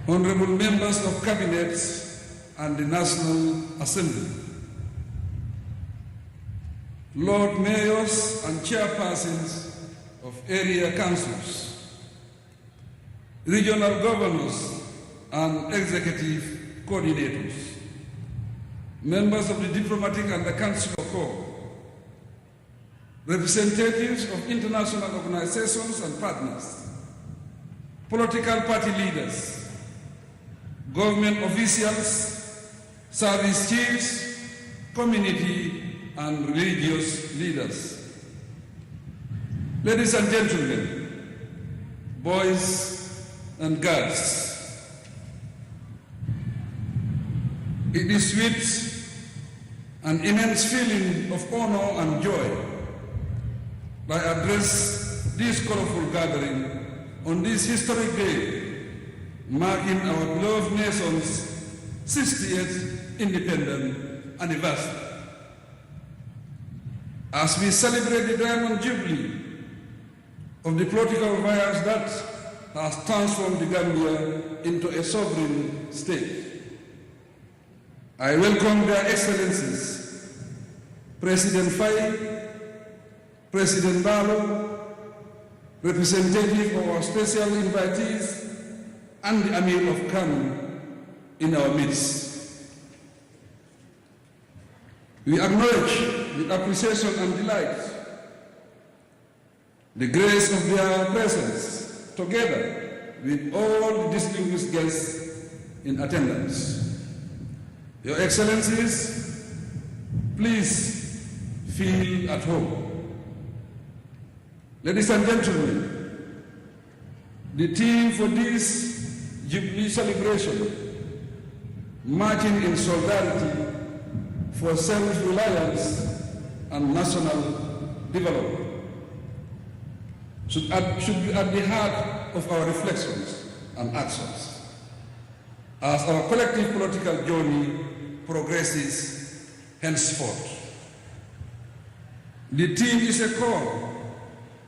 Honorable Members of Cabinet and the National Assembly, Lord Mayors and Chairpersons of area councils, regional governors and executive coordinators, members of the diplomatic and the consular corps, representatives of international organizations and partners, political party leaders, government officials, service chiefs, community and religious leaders. Ladies and gentlemen, boys and girls, it is with an immense feeling of honor and joy that I address this colorful gathering on this historic day, marking our beloved nation's 60th independent anniversary. As we celebrate the Diamond Jubilee of the political virus that has transformed the Gambia into a sovereign state, I welcome their excellencies, President Faye, President Barrow, representative of our special invitees, and the Amir of Kano in our midst. We acknowledge with appreciation and delight the grace of their presence, together with all the distinguished guests in attendance. Your Excellencies, please feel at home. Ladies and gentlemen, the theme for this Jubilee celebration, marching in solidarity for self-reliance and national development, should be at the heart of our reflections and actions as our collective political journey progresses henceforth. The theme is a call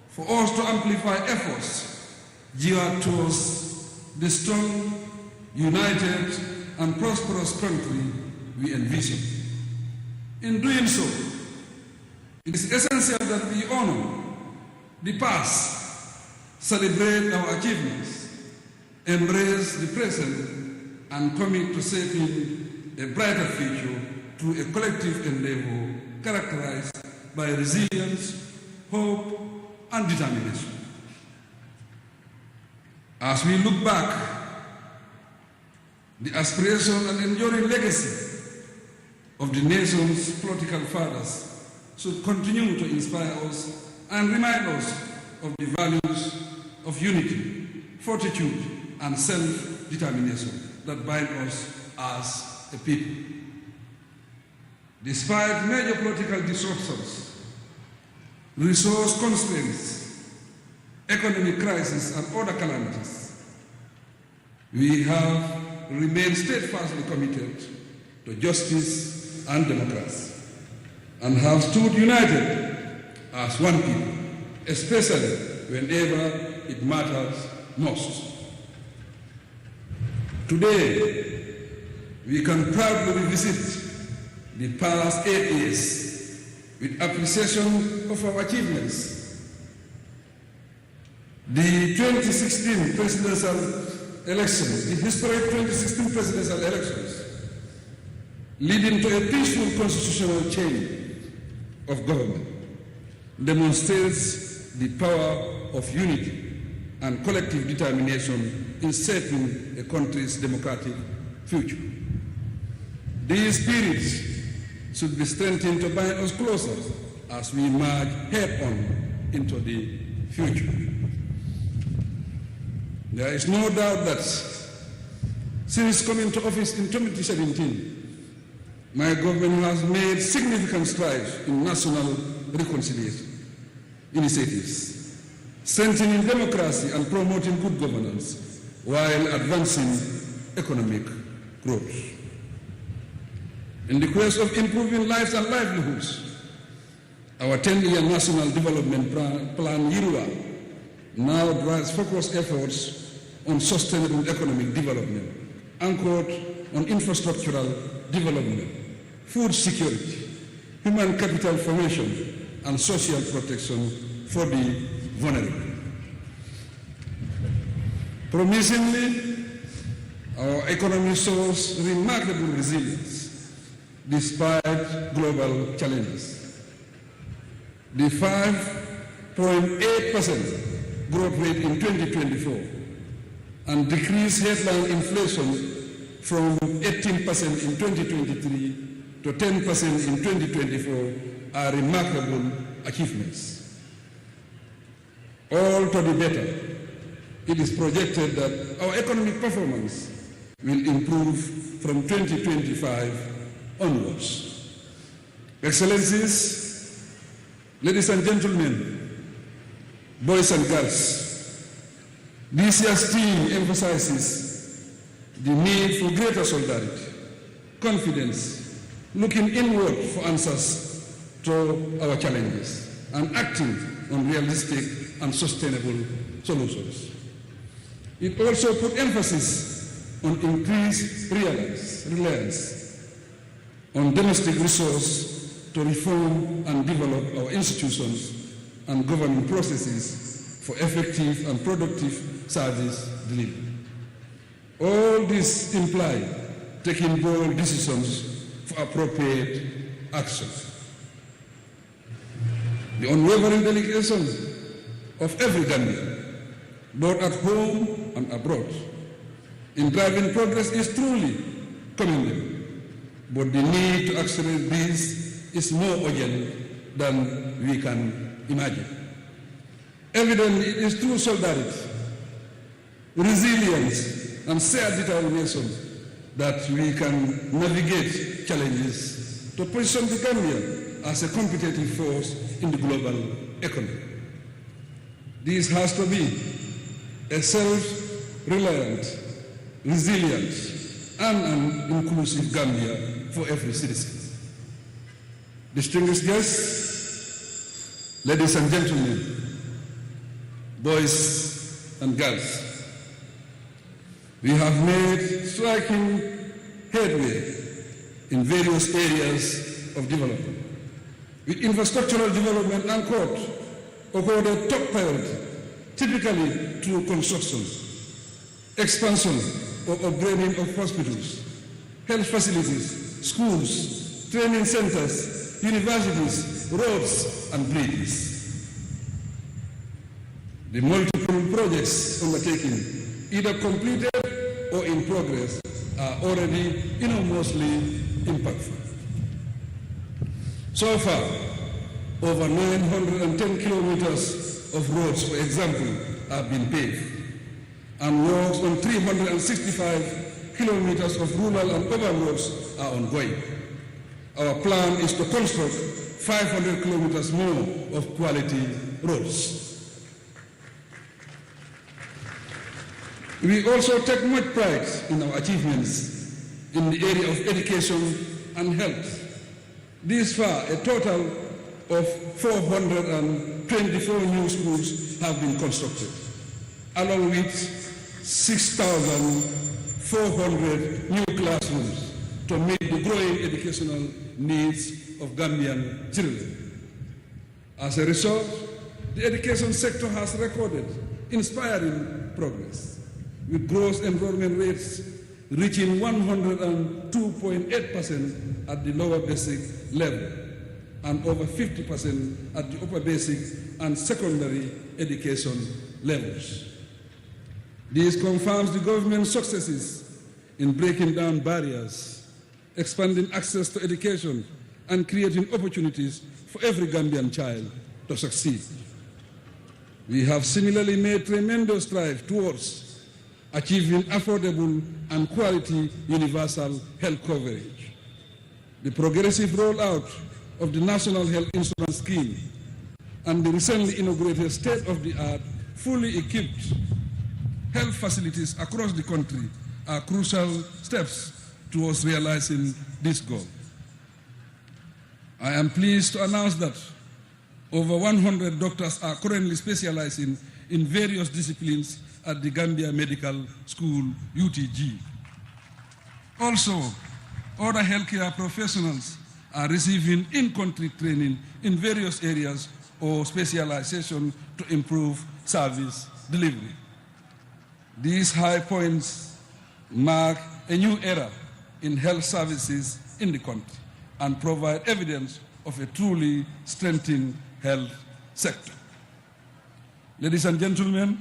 for us to amplify efforts geared towards the strong, united, and prosperous country we envision. In doing so, it is essential that we honor the past, celebrate our achievements, embrace the present, and commit to shaping a brighter future through a collective endeavor characterized by resilience, hope, and determination. As we look back, the aspiration and enduring legacy of the nation's political fathers should continue to inspire us and remind us of the values of unity, fortitude, and self-determination that bind us as a people. Despite major political disruptions, resource constraints, economic crisis, and other calamities, we have remained steadfastly committed to justice and democracy, and have stood united as one people, especially whenever it matters most. Today, we can proudly revisit the past 8 years with appreciation of our achievements. The 2016 presidential elections, the historic 2016 presidential elections, leading to a peaceful constitutional change of government, demonstrates the power of unity and collective determination in shaping a country's democratic future. These spirits should be strengthened to bind us closer as we march head-on into the future. There is no doubt that since coming to office in 2017, my government has made significant strides in national reconciliation initiatives, strengthening democracy and promoting good governance while advancing economic growth. In the quest of improving lives and livelihoods Our 10-year National Development Plan, YIRUA, now drives focused efforts on sustainable economic development, anchored on infrastructural development, food security, human capital formation, and social protection for the vulnerable. Promisingly, our economy shows remarkable resilience despite global challenges. The 5.8% growth rate in 2024 and decreased headline inflation from 18% in 2023 to 10% in 2024 are remarkable achievements. All to the better. It is projected that our economic performance will improve from 2025 onwards. Excellencies, ladies and gentlemen, boys and girls, this year's theme emphasizes the need for greater solidarity, confidence, looking inward for answers to our challenges, and acting on realistic and sustainable solutions. It also put emphasis on increased reliance on domestic resources to reform and develop our institutions and governing processes for effective and productive service delivery. All this implies taking bold decisions for appropriate action. The unwavering dedication of every Gambian, both at home and abroad, in driving progress is truly commendable. But the need to accelerate this is more urgent than we can imagine. Evidently, it is through solidarity, resilience, and shared determination that we can navigate challenges to position the Gambia as a competitive force in the global economy. This has to be a self-reliant, resilient, and an inclusive Gambia for every citizen. Distinguished guests, ladies and gentlemen, boys and girls, we have made striking headway in various areas of development, with infrastructural development accorded top priority, typically through construction, expansion or upgrading of hospitals, health facilities, schools, training centers, universities, roads, and bridges. The multiple projects undertaken, either completed or in progress, are already enormously impactful. So far, over 910 kilometers of roads, for example, have been paved, and works on 365 kilometers of rural and urban roads are ongoing. Our plan is to construct 500 kilometers more of quality roads. We also take much pride in our achievements in the area of education and health. This far, a total of 424 new schools have been constructed, along with 6,400 new classrooms to meet the growing educational needs of Gambian children. As a result, the education sector has recorded inspiring progress, with gross enrollment rates reaching 102.8% at the lower basic level and over 50% at the upper basic and secondary education levels. This confirms the government's successes in breaking down barriers, expanding access to education, and creating opportunities for every Gambian child to succeed. We have similarly made tremendous strides towards achieving affordable and quality universal health coverage. The progressive rollout of the National Health Insurance Scheme and the recently inaugurated state-of-the-art, fully equipped health facilities across the country are crucial steps towards realizing this goal. I am pleased to announce that Over 100 doctors are currently specializing in various disciplines at the Gambia Medical School, UTG. Also, other healthcare professionals are receiving in-country training in various areas or specialization to improve service delivery. These high points mark a new era in health services in the country and provide evidence of a truly strengthened health sector. Ladies and gentlemen,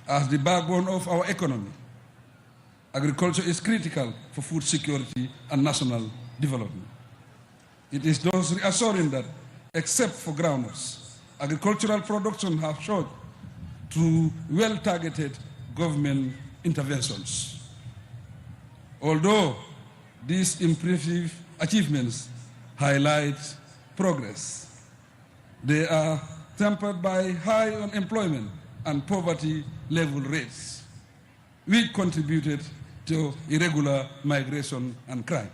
as the backbone of our economy, agriculture is critical for food security and national development. It is thus reassuring that, except for groundnuts, agricultural production has showed through well-targeted government interventions. Although these impressive achievements highlight progress, they are tempered by high unemployment and poverty level rates, which contributed to irregular migration and crime.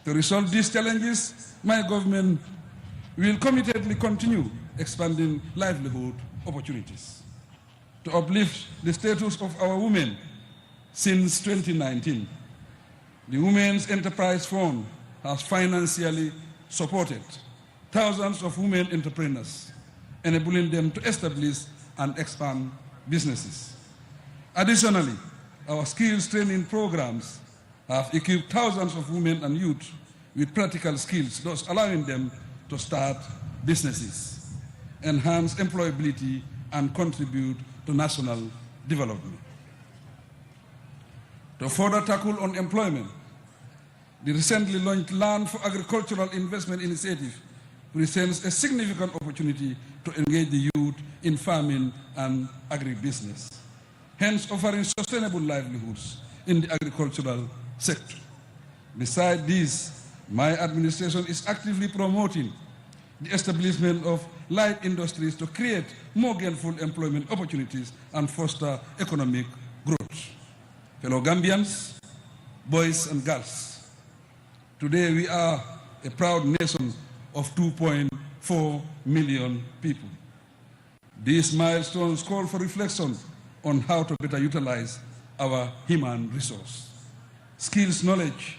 To resolve these challenges, my government will committedly continue expanding livelihood opportunities. To uplift the status of our women, since 2019, the Women's Enterprise Fund has financially supported thousands of women entrepreneurs, enabling them to establish and expand businesses. Additionally, our skills training programs have equipped thousands of women and youth with practical skills, thus allowing them to start businesses, enhance employability, and contribute to national development. To further tackle unemployment, the recently launched Land for Agricultural Investment Initiative presents a significant opportunity to engage the youth in farming and agribusiness, hence offering sustainable livelihoods in the agricultural sector. Besides this, my administration is actively promoting the establishment of light industries to create more gainful employment opportunities and foster economic growth. Fellow Gambians, boys and girls, today we are a proud nation of 2.4 million people. These milestones call for reflection on how to better utilize our human resource, skills, knowledge,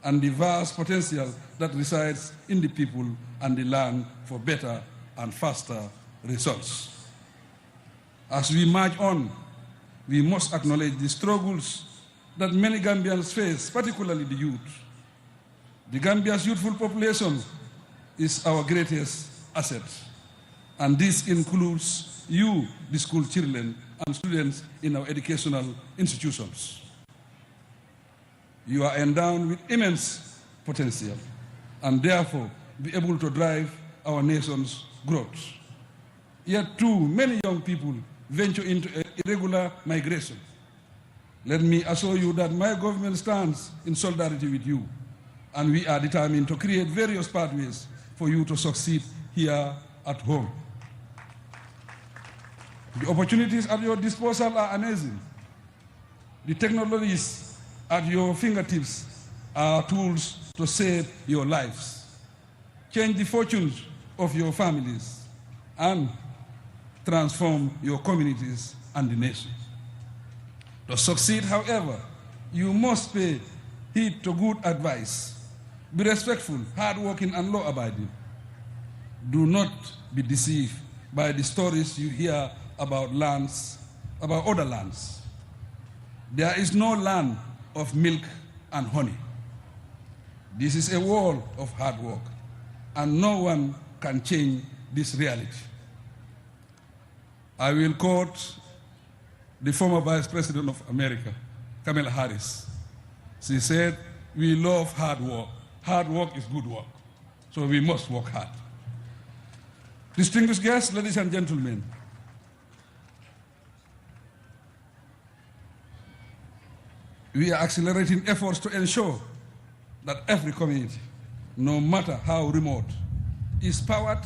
and the vast potential that resides in the people and the land for better and faster results. As we march on, we must acknowledge the struggles that many Gambians face, particularly the youth. The Gambia's youthful population is our greatest asset, and this includes you, the school children, and students in our educational institutions. You are endowed with immense potential and therefore be able to drive our nation's growth. Yet too many young people venture into irregular migration. Let me assure you that my government stands in solidarity with you, and we are determined to create various pathways for you to succeed here at home. The opportunities at your disposal are amazing. The technologies at your fingertips are tools to save your lives, change the fortunes of your families, and transform your communities and the nation. To succeed, however, you must pay heed to good advice. Be respectful, hardworking, and law-abiding. Do not be deceived by the stories you hear about other lands. There is no land of milk and honey. This is a world of hard work, and no one can change this reality. I will quote the former Vice President of America, Kamala Harris. She said, "We love hard work. Hard work is good work, so we must work hard." Distinguished guests, ladies and gentlemen, we are accelerating efforts to ensure that every community, no matter how remote, is powered,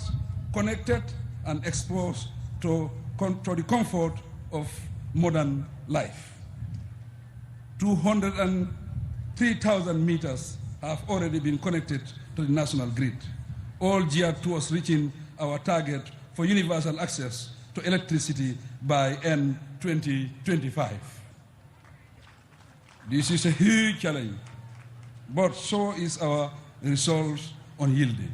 connected, and exposed to the comfort of modern life. 203,000 meters have already been connected to the national grid, all geared towards reaching our target for universal access to electricity by end 2025. This is a huge challenge, but so is our resolve unyielding.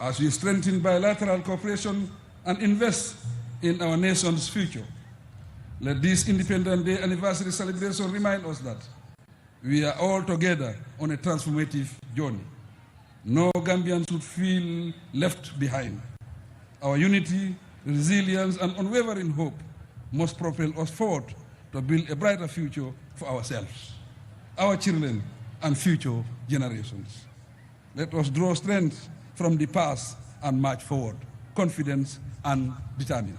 As we strengthen bilateral cooperation and invest in our nation's future, let this Independence Day anniversary celebration remind us that we are all together on a transformative journey. No Gambian should feel left behind. Our unity, resilience, and unwavering hope must propel us forward to build a brighter future for ourselves, our children, and future generations. Let us draw strength from the past and march forward, confident and determined.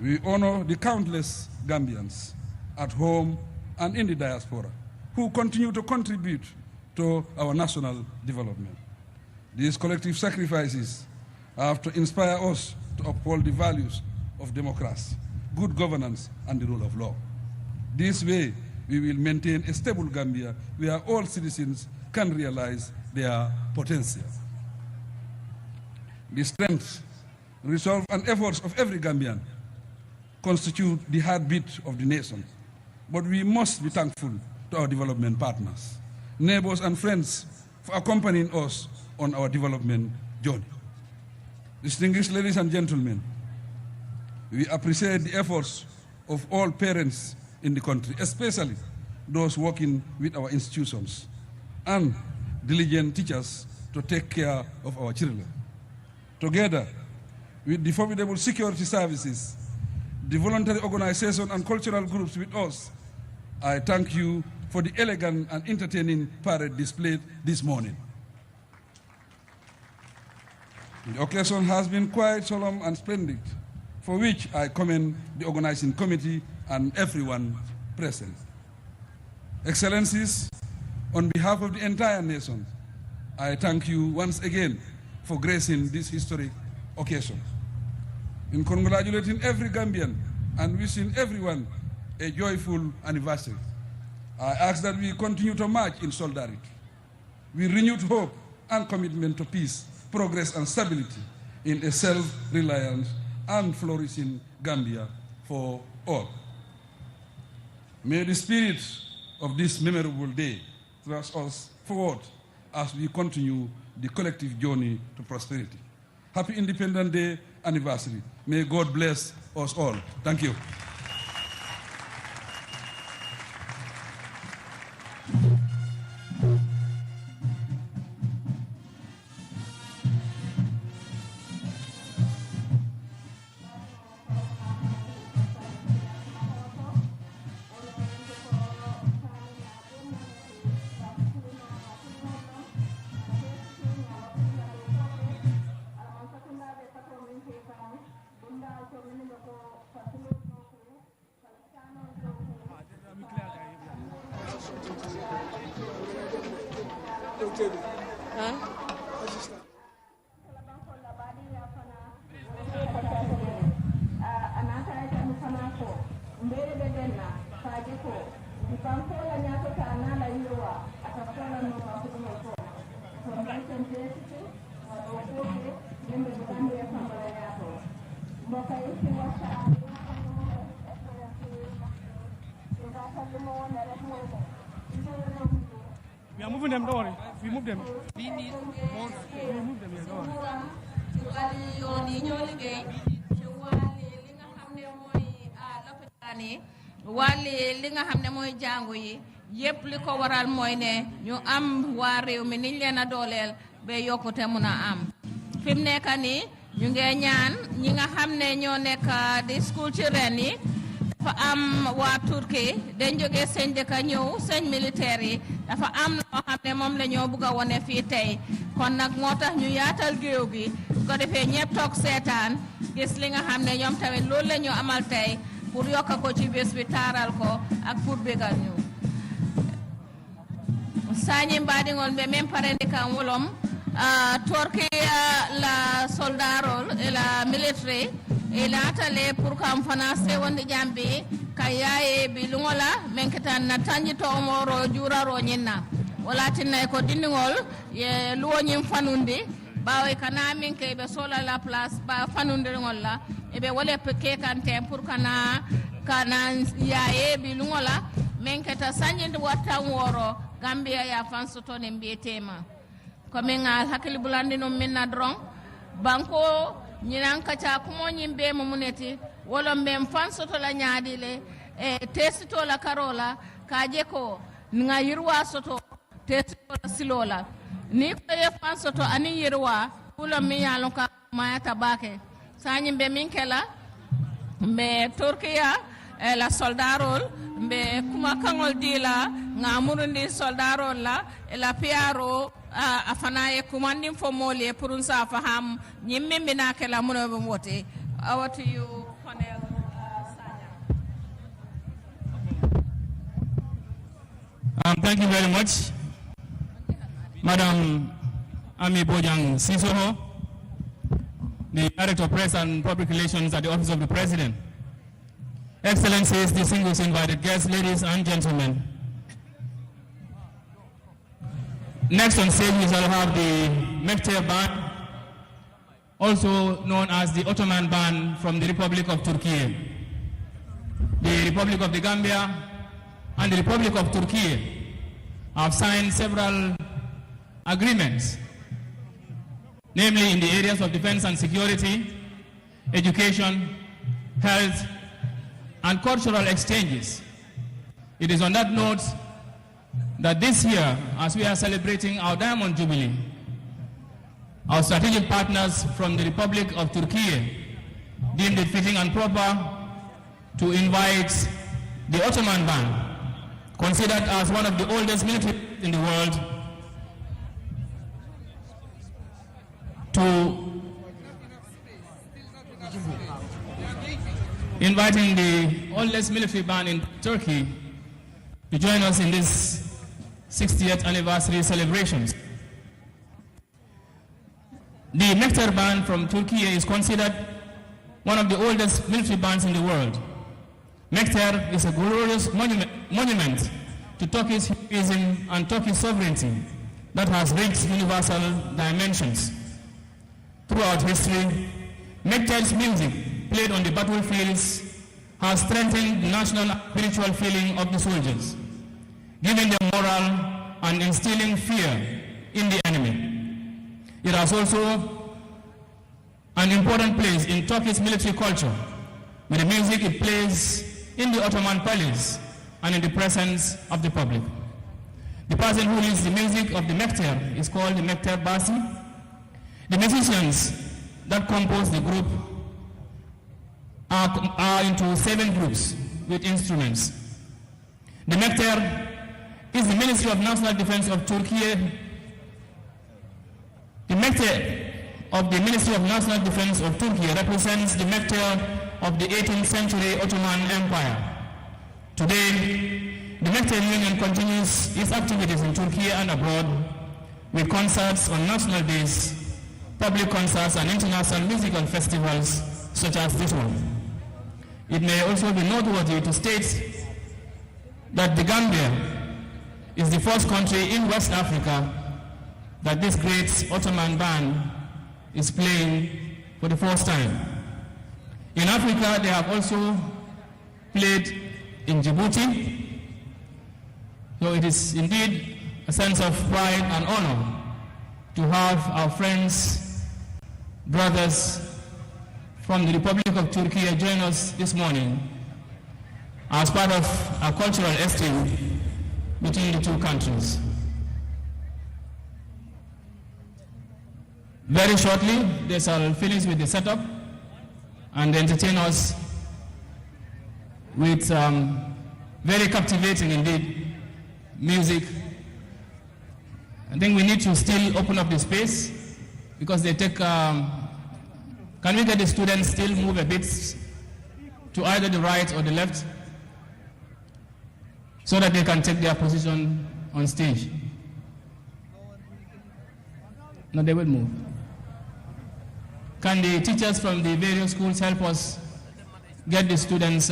We honor the countless Gambians at home and in the diaspora who continue to contribute to our national development. These collective sacrifices have to inspire us to uphold the values of democracy, good governance, and the rule of law. This way, we will maintain a stable Gambia where all citizens can realize their potential. The strength, resolve, and efforts of every Gambian constitute the heartbeat of the nation. But we must be thankful to our development partners, neighbors, and friends for accompanying us on our development journey. Distinguished ladies and gentlemen, we appreciate the efforts of all parents in the country, especially those working with our institutions, and diligent teachers to take care of our children. Together with the formidable security services, the voluntary organization and cultural groups with us, I thank you for the elegant and entertaining parade displayed this morning. The occasion has been quite solemn and splendid, for which I commend the organizing committee and everyone present. Excellencies, on behalf of the entire nation, I thank you once again for gracing this historic occasion. In congratulating every Gambian and wishing everyone a joyful anniversary, I ask that we continue to march in solidarity, with renewed hope and commitment to peace, progress, and stability in a self-reliant and flourishing Gambia for all. May the spirit of this memorable day thrust us forward as we continue the collective journey to prosperity. Happy Independence Day anniversary. May God bless us all. Thank you. We are moving them, don't worry. We move them. We move them, yeah, don't worry. wàlli li nga xam ne mooy jàngu yi yépp li ko waral mooy ne ñu am waa réew mi niñ leen a dooleel ba yokkute mun a am fi mu nekk nii ñu ngi ñaan ñi nga xam ne ñoo nekk di school ci ren yi dafa am waa Turquie dañ jógee seen dëkk ñëw seen militaire yi dafa am loo xam ne moom la ñoo bugg a wone fii tey kon nag moo tax ñu yaatal géew gi su ko defee ñëpp toog seetaan gis li nga xam ne ñoom tamit loolu la ñu amal tey pour yokka ko ci bés bi taaral ko ak pour bégal ñu sañi mbaɗigol ɓe men parende kan wolom torke la soldarol e la military e laatale pour kam fana sewonde jambe ka yaye bi lungola men ketan na tanji to moro juraro nyinna wala tinay ko dindingol ye luwoñim fanundi bawo kana min ke be sola la place ba fanundi ngol la e be wala pe ke kante pour kana yaye bi lungola men keta sanjinde watta woro Gambia ya fanso to ne mbiyetema ko men hakili bulandi no minna dron banko nyinan kacha kumo nyimbe mo muneti wolo mbem fanso to la nyaadile e tesito la karola kaje ko nga yirwa soto tesito la silola ni ko ye fanso to ani yirwa ulo mi yalon ka mayata bake sanyimbe min kela mbe Turkiya la soldarol mbe kuma kangol dila nga murundi soldarol la piaro afana ye kumandin fo mole pour sa faham nyimme bina kala muno be wote awatu you Colonel Thank you very much, Madam Ami Bojang Sisoho, the Director of Press and Public Relations at the Office of the President. Excellencies, distinguished invited guests, ladies and gentlemen. Next on stage we shall have the Mekter Band, also known as the Ottoman Band from the Republic of Turkey. The Republic of the Gambia and the Republic of Turkey have signed several agreements, namely in the areas of defense and security, education, health, and cultural exchanges. It is on that note that this year, as we are celebrating our Diamond Jubilee, our strategic partners from the Republic of Turkey deemed it fitting and proper to invite the Ottoman Band, considered as one of the oldest militaries in the world, to inviting the oldest military band in Turkey to join us in this 60th anniversary celebrations. The Mekter Band from Turkey is considered one of the oldest military bands in the world. Mekter is a glorious monument to Turkish heroism and Turkish sovereignty that has rich universal dimensions. Throughout history, Mekter's music played on the battlefields has strengthened the national spiritual feeling of the soldiers, giving them morale and instilling fear in the enemy. It has also an important place in Turkish military culture, with the music it plays in the Ottoman palace and in the presence of the public. The person who leads the music of the Mekter is called the Mekter Basi. The musicians that compose the group are into 7 groups with instruments. The Mekter is the Ministry of National Defense of Turkey. The Mekter of the Ministry of National Defense of Turkey represents the Mekter of the 18th century Ottoman Empire. Today, the Mekter Union continues its activities in Turkey and abroad with concerts on national days, public concerts and international musical festivals such as this one. It may also be noteworthy to state that the Gambia is the first country in West Africa that this great Ottoman band is playing for the first time. In Africa, they have also played in Djibouti, so it is indeed a sense of pride and honor to have our friends, brothers from the Republic of Turkey join us this morning as part of a cultural exchange between the two countries. Very shortly, they shall finish with the setup and entertain us with very captivating indeed music. I think we need to still open up the space because they take, can we get the students still move a bit to either the right or the left so that they can take their position on stage? No, they will move. Can the teachers from the various schools help us get the students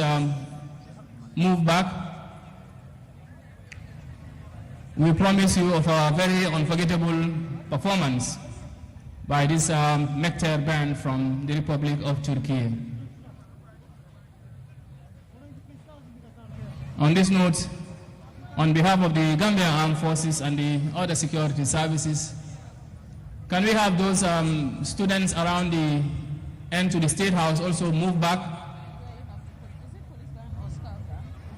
move back? we promise you of a very unforgettable performance by this Mekter band from the Republic of Turkey. On this note, on behalf of the Gambian Armed Forces and the other security services, can we have those students around the end to the State House also move back?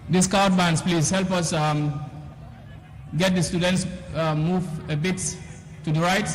The scout bands, please help us get the students move a bit to the right.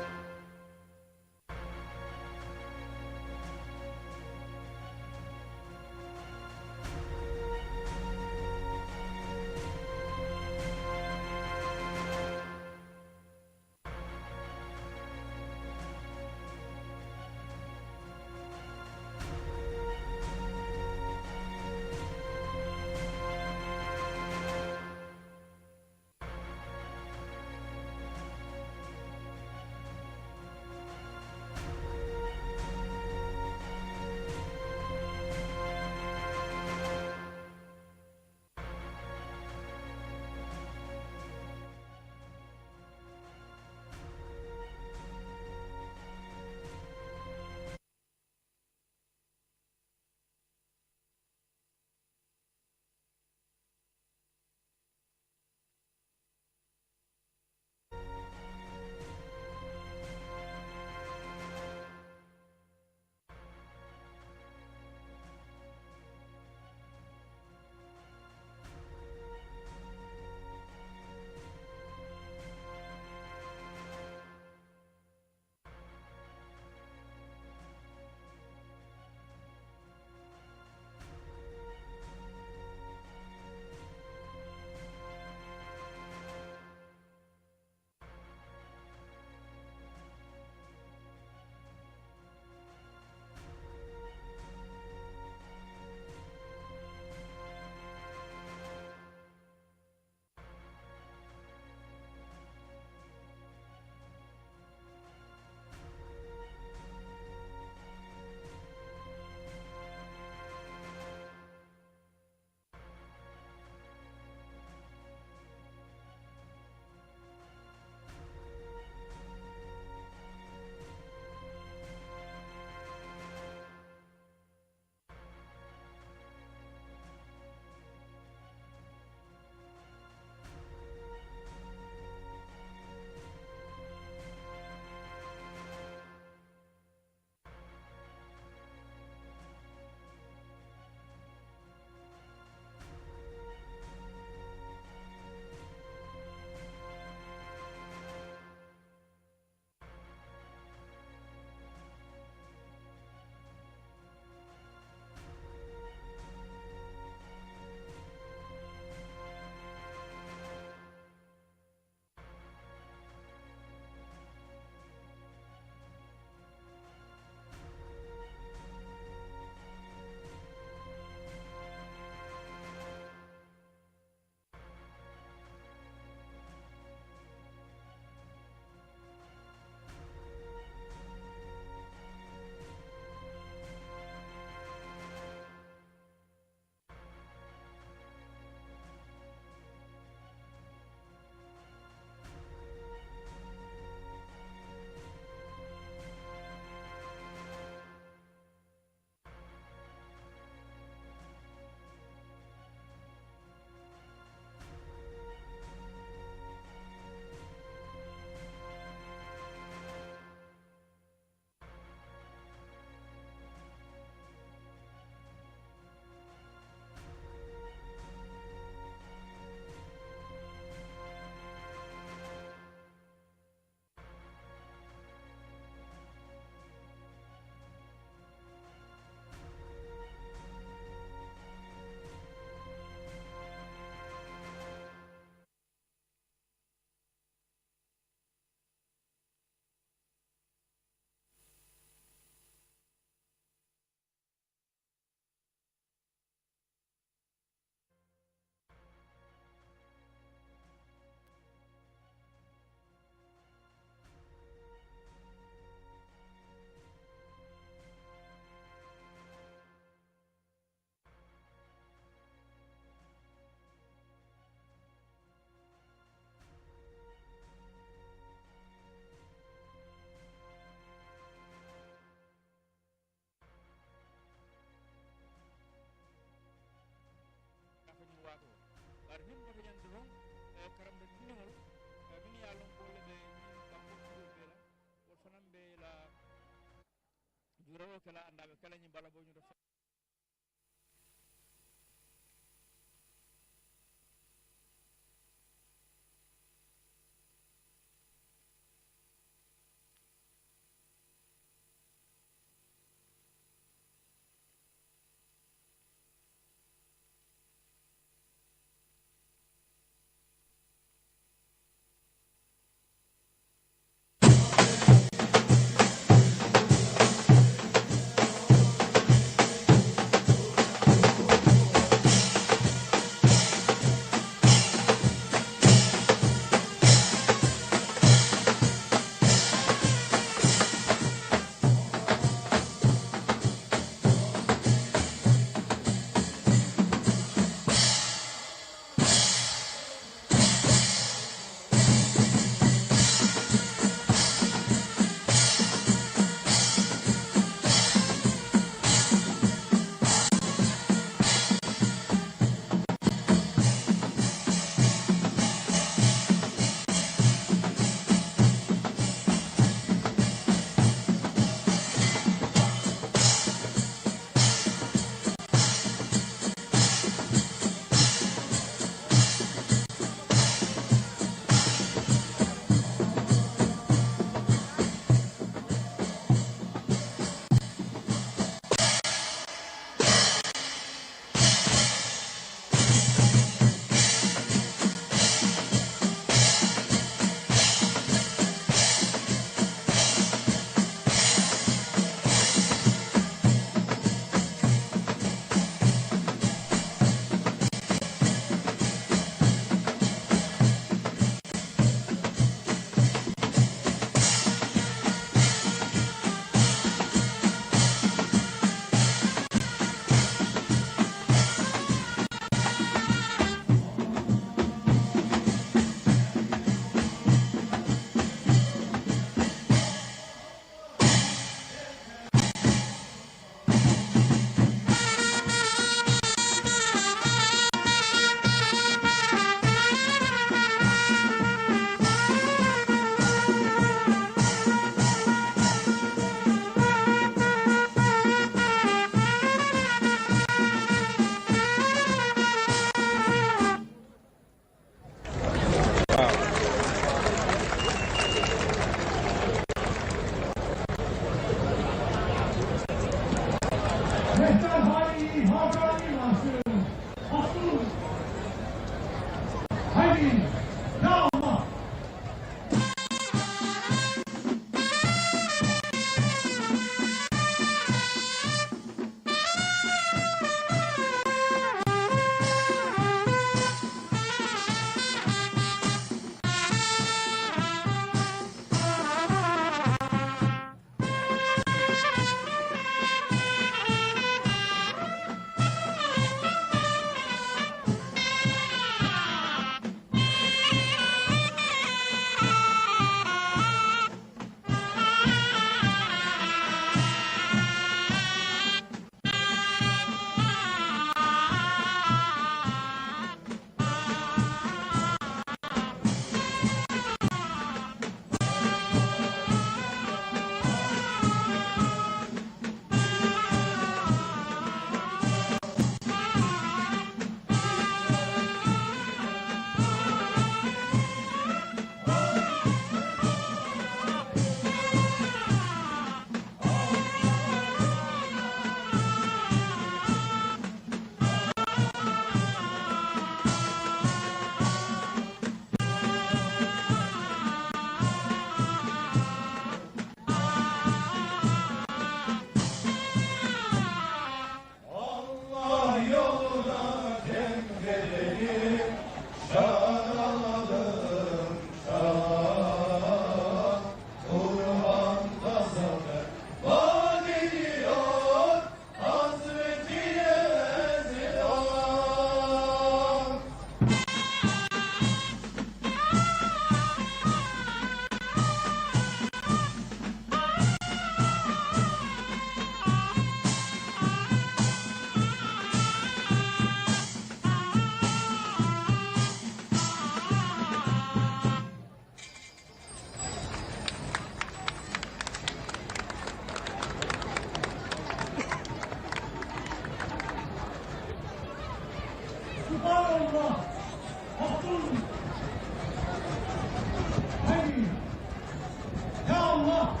Allah.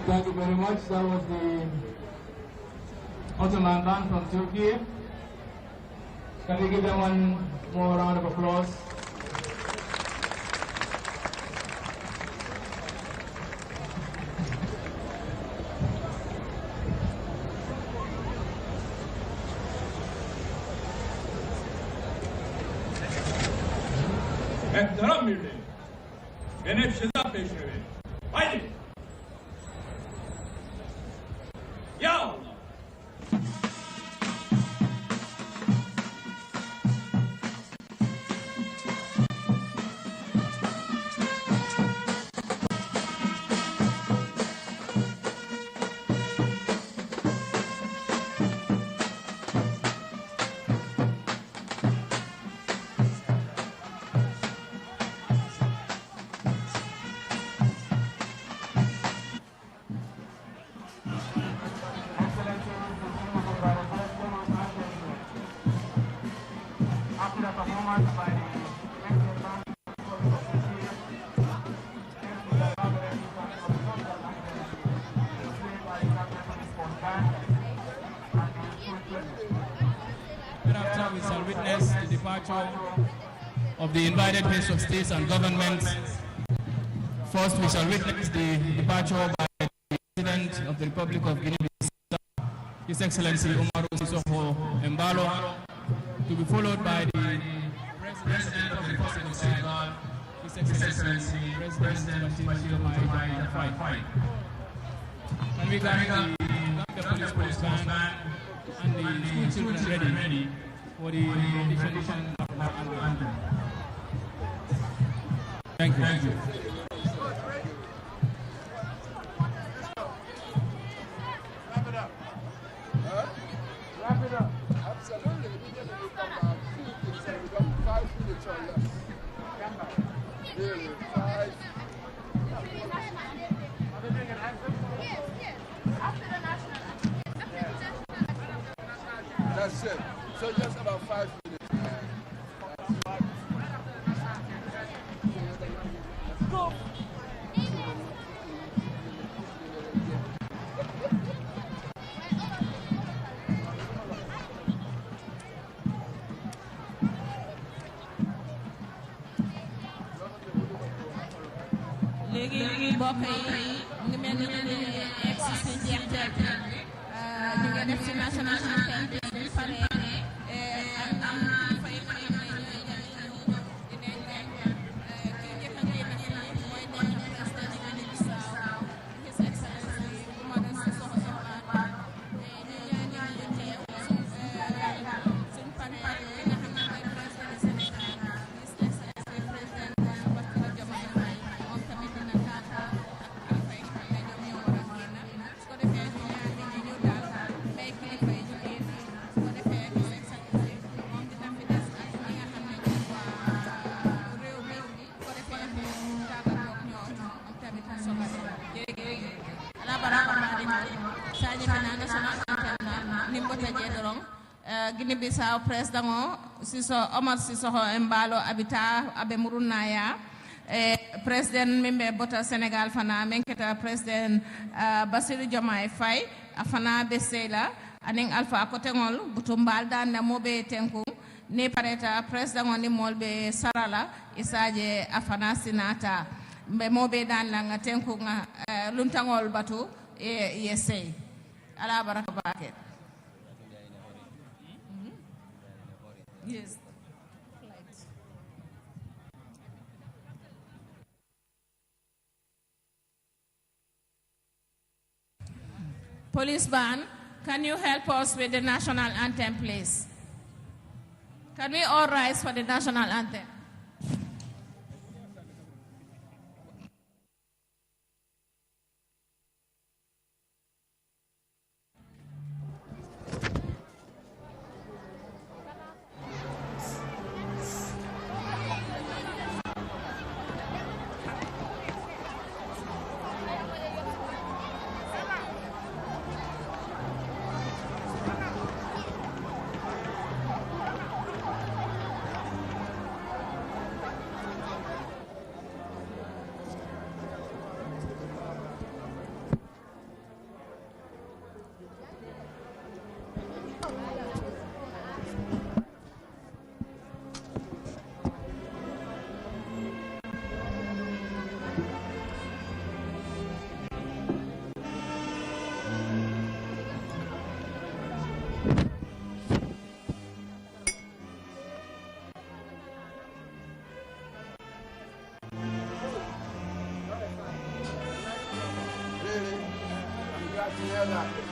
Thank you very much. That was the Ottoman band from Turkey. Can we give them one more round of applause? Ehtiram birliği. Benefşiza peşrevi. Haydi. Ya Allah. Thereafter, we shall witness the departure of the invited heads of states and governments. First, we shall witness the departure by the President of the Republic of Guinea-Bissau, His Excellency Umaru Sissoco Embalo, to be followed by the President of the Republic of Senegal, His Excellency President Bassirou Diomaye Faye. And we got the police band and the school children ready for the rendition of the anthem. Thank you. Thank you. Wrap it up. Huh? Wrap it up. Absolutely. We got about 2 minutes, so we got 5 minutes or less. Really, 5. That's it. So just about 5 minutes. Go. léegi mbokk yi ngi mel ni ñu ngi egg si si jeexteel bi ñu ngi def si national anthem bi pare am na fay nga xam ne ñooy dinañ leen kii njëkk a génn fii mooy nekk président Guinée-Bissau His Excellency Umaru Sissoco Embalo ñu ñaan ñu teew suñ pare ki nga xam ne mooy président Sénégal His Excellency président Bassirou Diomaye Faye moom tamit dina taata ak fay nga xam ne ñoom ñoo war a génn su ko defee ñu ñaan nit ñi ñu daal may kilifa yi ñu génn su ko defee His Excellency moom dina fi des ak ñi nga xam ne ñoom waa réew mi su ko defee mu tàggatoog ñoom moom tamit mu soog a dem jërëjëf ala baraka baɗima sañi bina national anthem na nimbota jeeɗorong Guinée-Bissau président o Omar Sissoco Embalo abita aɓe murunnaya président min ɓe bota Sénégal fana min keta président Bassirou Diomaye Faye a fana ɓe seyla anin alpha kotegol buto mbalda namoɓe tenku ni pareta président o nimmol ɓe sarala isaje a fana sinata ɓe moɓe dan langa tenku luntagol batu ye sey ala baraka bake. Yes. Police band, can you help us with the national anthem, please? Can we all rise for the national anthem?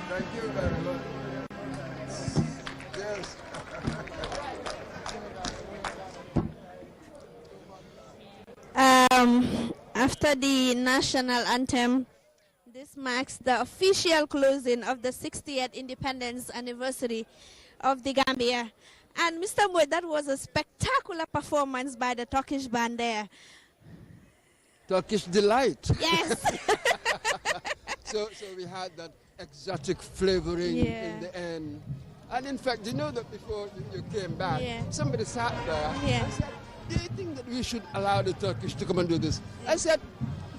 Thank you very much. Yes. After the national anthem, this marks the official closing of the 60th independence anniversary of the Gambia. And Mr. Moy, that was a spectacular performance by the Turkish band there. Turkish delight. Yes. so we had that exotic flavoring in the end. And in fact, you know that before you came back, somebody sat there and said, do you think that we should allow the Turkish to come and do this? I said,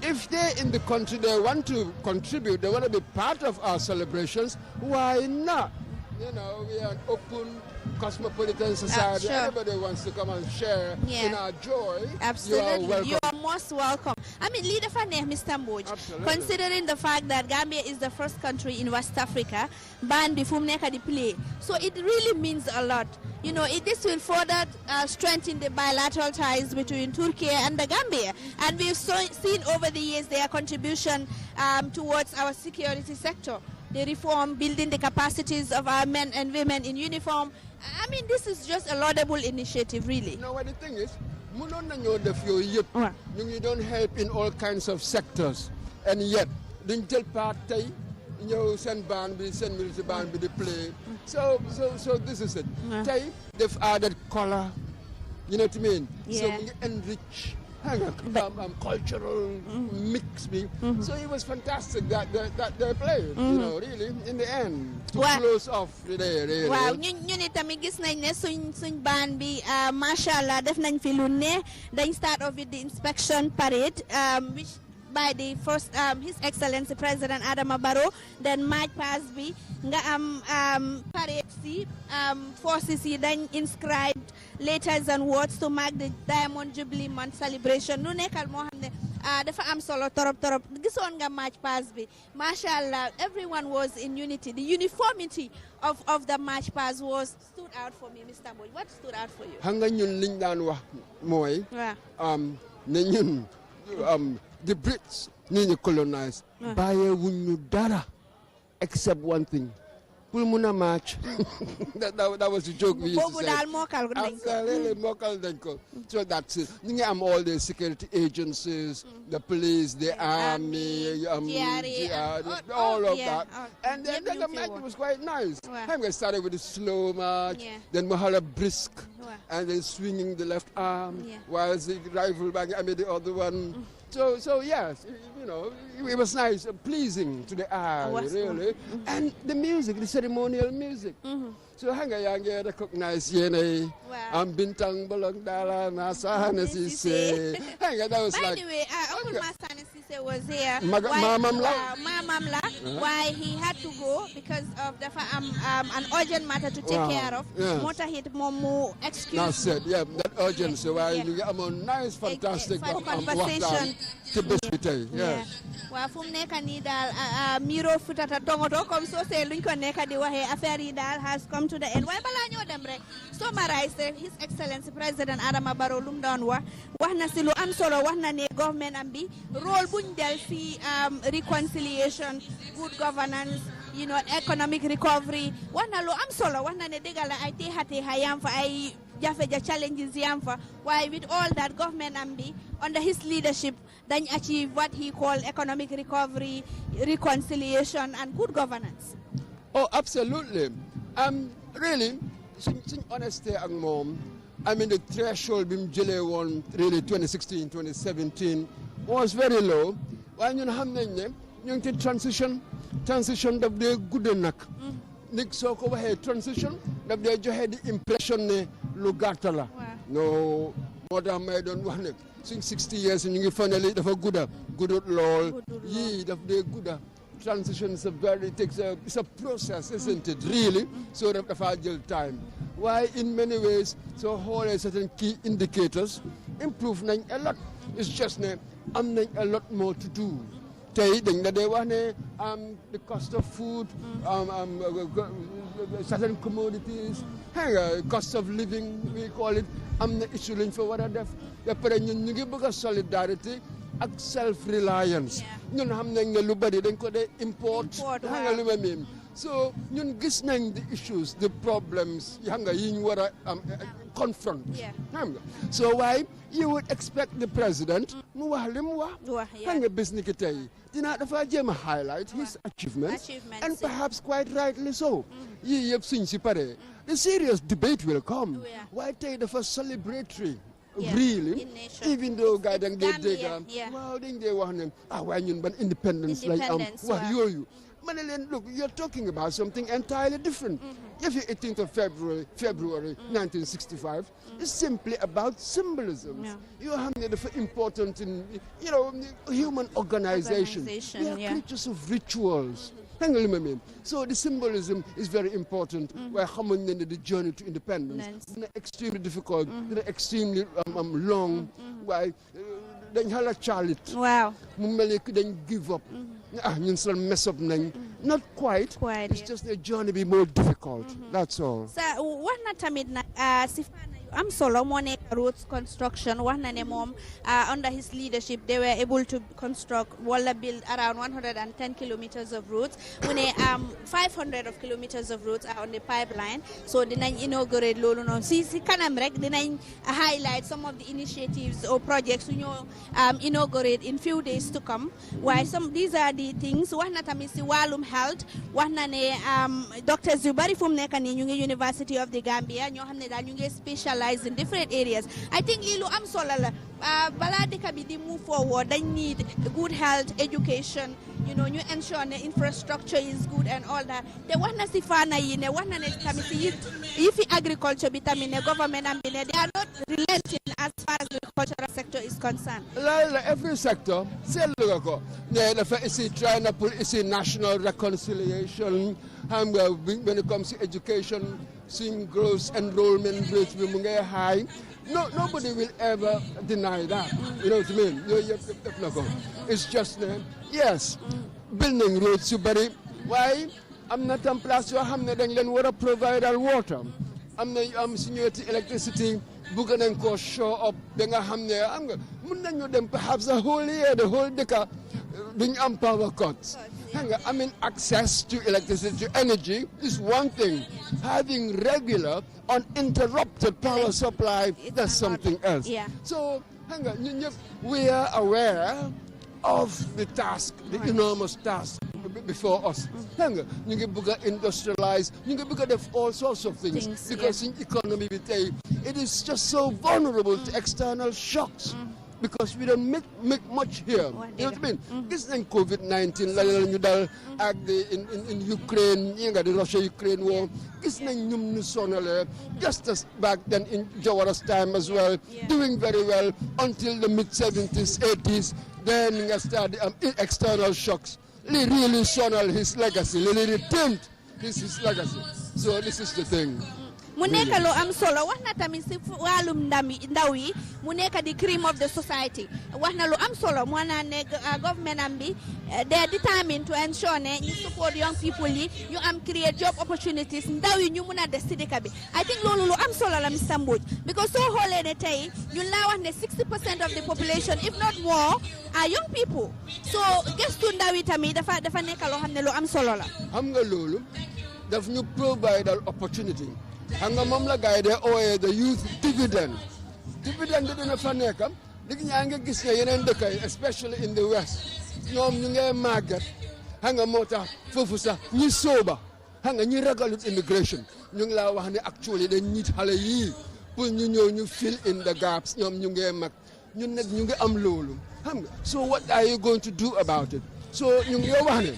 if they're in the country, they want to contribute, they want to be part of our celebrations, why not? You know, we are an open, cosmopolitan society. Sure. Everybody wants to come and share in our joy. Absolutely. You are most welcome. I mean, leader for Mr. Mboj, considering the fact that Gambia is the first country in West Africa banned before the play. So it really means a lot. You know, this will further strengthen the bilateral ties between Turkey and the Gambia. And we've seen over the years their contribution towards our security sector. The reform, building the capacities of our men and women in uniform. I mean, this is just a laudable initiative, really. You know what the thing is? You don't help in all kinds of sectors. And yet, the party, send band, send military band, the play. So this is it. They've added color, you know what I mean? So we enrich. Cultural mix. So it was fantastic that they played, you know, really, in the end, to close off the day, really. Wow, ñu ni tamit gis nañ ne suñ band bi mashallah def nañ fi lu ne. Dañ start off with the inspection parade, which by the first His Excellency President Adama Barrow, then March past bi nga am parade si forces yi dañ inscribed letters and words to mark the Diamond Jubilee Month celebration. Nu nekkal moo xam ne dafa am solo torop gisoon nga March past bi mashallah, everyone was in unity. The uniformity of the March past stood out for me. Mr. Mboj, what stood out for you? Xam nga ñun liñ daan wax mooy ne ñun the Brits need to colonize. Baye wuñu dara except one thing. Pulmuna march. that was the joke we used to say. So that's it. You have all the security agencies, the police, the army, all of that. And then the march was quite nice. We started with a slow march, then we had a brisk, and then swinging the left arm, while the rifle bang, I mean the other one. So yes, you know, it was nice, pleasing to the eye, really. And the music, the ceremonial music. So hanga yange recognize yene bintang bolong dala nasana sise. Hanga that was by like. By the way, Uncle Masana Sise was here. Mamamla. Why he had to go because of the an urgent matter to take care of. Mota hit momu excuse. That's it. Yeah, that urgent. So why you get a nice, fantastic conversation. Wa fum neka ni dal miro futata tongoto comme so se luñ ko neka di waxe affaire yi dal has come to the end. Way bala ñoo dem rek summarize His Excellency President Adama Barrow lum doon wax na ci lu am solo, wax na ne government am bi role buñ del fi reconciliation, good governance, you know, economic recovery. Wax na lu am solo, wax na ne degal ay te hayam fa ay jafe-jafe challenges yam fa. Why with all that government am bi under his leadership then achieve what he called economic recovery, reconciliation, and good governance. Oh, absolutely. Really, since honesty and mom, I mean the threshold bim jele one really 2016, 2017 was very low. When you have the transition of the good enough. Nick so over here transition that they just had the impression Lugatala. No, more than I don't want it. Since 60 years and you finally have a good law. The good transition is it's a process, isn't it? Really? So that a fragile time. Why in many ways, so whole certain key indicators improve a lot. It's just a lot more to do. The cost of food, certain commodities, cost of living, we call it. I'm not issuing for what I def. You give solidarity ak self-reliance ñun xam nañ ne lu bari dañ ko dee import xam nga lu ma mean so ñun gis nañ the issues the problems xam nga yi ñu war a confront xam nga so why you would expect the president mu wax li mu wax xam nga bés ni ki tey dinaa dafa jéem a highlight his achievements and perhaps quite rightly so yii yëpp suñ si paree the serious debate will come waaye tey dafa celebratory really even though guy dañ dee dégg waaw dañ dee wax ne waaye ñun ban independence lañ am wax yooyu look, you're talking about something entirely different. If you're 18th of February 1965, it's simply about symbolism. You have important in, human organization. We are creatures of rituals. So the symbolism is very important. We're coming into the journey to independence. It's extremely difficult, extremely long. Why? Dañ xala caalit mu mel ni dañ give up ñun sal mess up nañ not quite it's just the journey be more difficult that's all sa wax na tamit nag si am solo moo nekk roads construction wax na ne moom under his leadership they were able to construct wala build around 110 kilometers of roads mu ne 500 of kilometers of roads are on the pipeline so dinañ inaugurate loolu noonu si kanam rek dinañ highlight some of the initiatives or projects yu ñoo inaugurate in few days to come waaye these are the things wax na tamit si wàllum health wax na ne doctors yu bari fu mu nekk nii ñu ngi University of the Gambia ñoo xam ne daal ñu ngi specialize in different areas. I think lii lu am solo la balaa dëkk bi di move forward dañ need good health education ñu ensure ne infrastructure is good and all that te wax na si faana yi ne wax na ne tamit si yi fi agriculture bi tamit ne government am bi ne they are not relenting as far as the cultural sector is concerned. Every sector seetlu nga ko ne dafa try na pour national reconciliation xam nga when it comes to education seeing gross enrollment rates bi mu ngay high nobody will ever deny that you know what I mean yëpp na ko it's just yes building roads yu bari waaye am na tam place yoo xam ne dañ leen war a provide water am na si ñëweti electricity bugg nañ ko show up ba nga xam ne am nga mun nañu dem perhaps the whole year the whole dëkk duñ am power cuts I mean, access to electricity, to energy is one thing. Having regular, uninterrupted power supply, that's something else. So, we are aware of the task, the enormous task before us. You can industrialize, you can do all sorts of things because in economy, it is just so vulnerable to external shocks. Because we don't make much here. You know what I mean? This is COVID-19, in Ukraine, the Russia-Ukraine war. This is just as back then in Jawara's time as well, doing very well until the mid-70s, 80s. Then we started external shocks. Really sonal his legacy, really retained his legacy. So this is the thing. Mu nekk lu am solo wax na tamit si wàllum ndaw yi mu nekk the cream of the society wax na lu am solo moo naa ne government am bi they are determined to ensure ne ñu support young people yi ñu am create job opportunities ndaw yi ñu mun a des si dëkk bi I think loolu lu am solo la Mr. Mbodj because soo xoolee ne tey ñun laa wax ne 60% of the population if not more are young people so gëstu ndaw yi tamit dafa nekk loo xam ne lu am solo la xam nga loolu daf ñu provide an opportunity xam nga moom la gars yi de ooyee the youth dividend dividend dina fa nekk dig ñaa nga gis ne yeneen dëkk yi especially in the west ñoom ñu ngay màggat xam nga moo tax foofu sax ñi sóoba xam nga ñi ragalut immigration ñu ngi laa wax ne actually dañ ñiit xale yii pour ñu ñëw ñu fill in the gaps ñoom ñu ngay mag ñun nag ñu ngi am loolu xam nga so what are you going to do about it so ñu ngi wax ne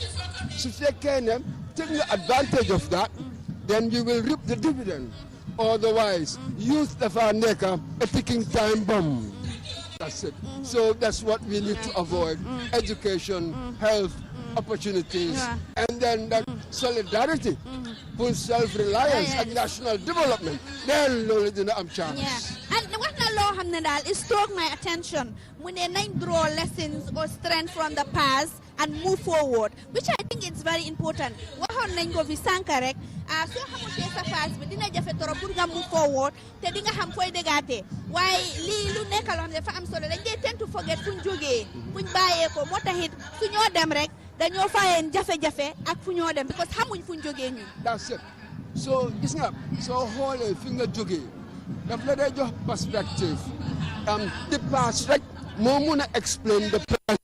su fekkee ne take the advantage of that then you will reap the dividend. Otherwise, youth of our necker, a ticking time bomb. That's it. So that's what we need to avoid. Education, health, opportunities, and then that solidarity, full self-reliance and national development. Then, I'm chance. And what the law it struck my attention when they draw lessons or strength from the past and move forward, which I think is very important. What waxoon nañ ko fi sànq rek soo xamutee sa phase bi dina jafe trop pour nga move forward te di nga xam fooy dégaatee waaye lii lu nekk loo xam ne dafa am solo dañ dee tend to forget fuñ jógee fuñ bàyyee ko moo taxit su ñoo dem rek dañoo fayeen jafe-jafe ak fu ñoo dem because xamuñ fuñ jógee ñun. That's it. So gis nga soo xoolee fi nga jógee daf la day jox perspective the past rek moo mun a explain the present.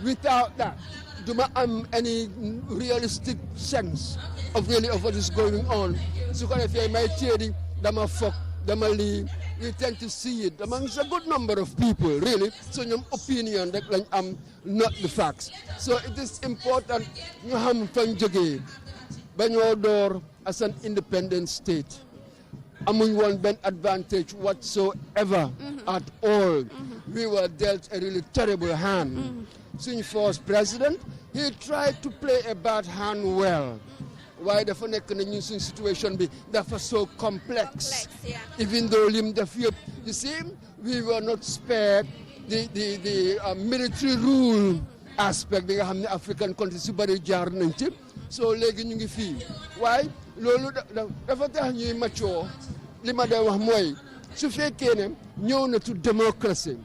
Without that duma am any realistic sense of what is going on. Su ko defee may téeri dama fokk dama lii we tend to see it amongst a good number of people really so ñoom opinion rek lañ am not the facts. So it is important ñu xam fañ jógee ba ñoo door as an independent state amuñ woon benn advantage whatsoever at all. We were dealt a really terrible hand. Suñ first president he tried to play a bad hand well. Why dafa nekk na ñun suñ situation bi dafa so complex. Even though lim def yëpp you see we were not spared the military rule aspect bi nga xam ne African countries su bari jaar nañ ci so léegi ñu ngi fii waaye loolu dafa tax ñuy mature li ma day wax mooy su fekkee ne ñëw na to democracy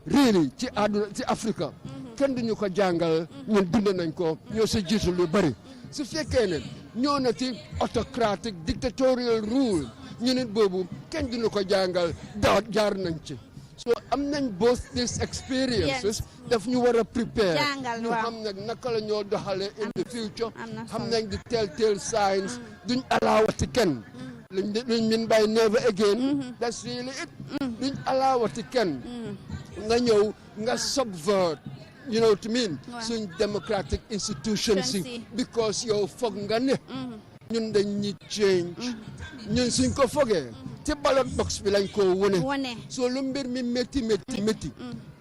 really ci àdduna ci Africa kenn duñu ko jàngal ñun dund nañ ko ñoo sa jiitu lu bari su fekkee ne ñëw na ci autocratic dictatorial rule ñu nit boobu kenn duñu ko jàngal jaar nañ ci so am nañ both these experiences daf ñu war a prepare ñu xam nag naka la ñoo doxale in the future xam nañ di telltale signs duñ alaawati kenn luñ min by never again that's really it duñ alaawati kenn nga ñëw nga subvert you know what I mean suñ democratic institutions because yow foog nga ne ñun dañ ñi change ñun suñ ko fogee ci ballot box bi lañ ko wone so lu mbir mi métti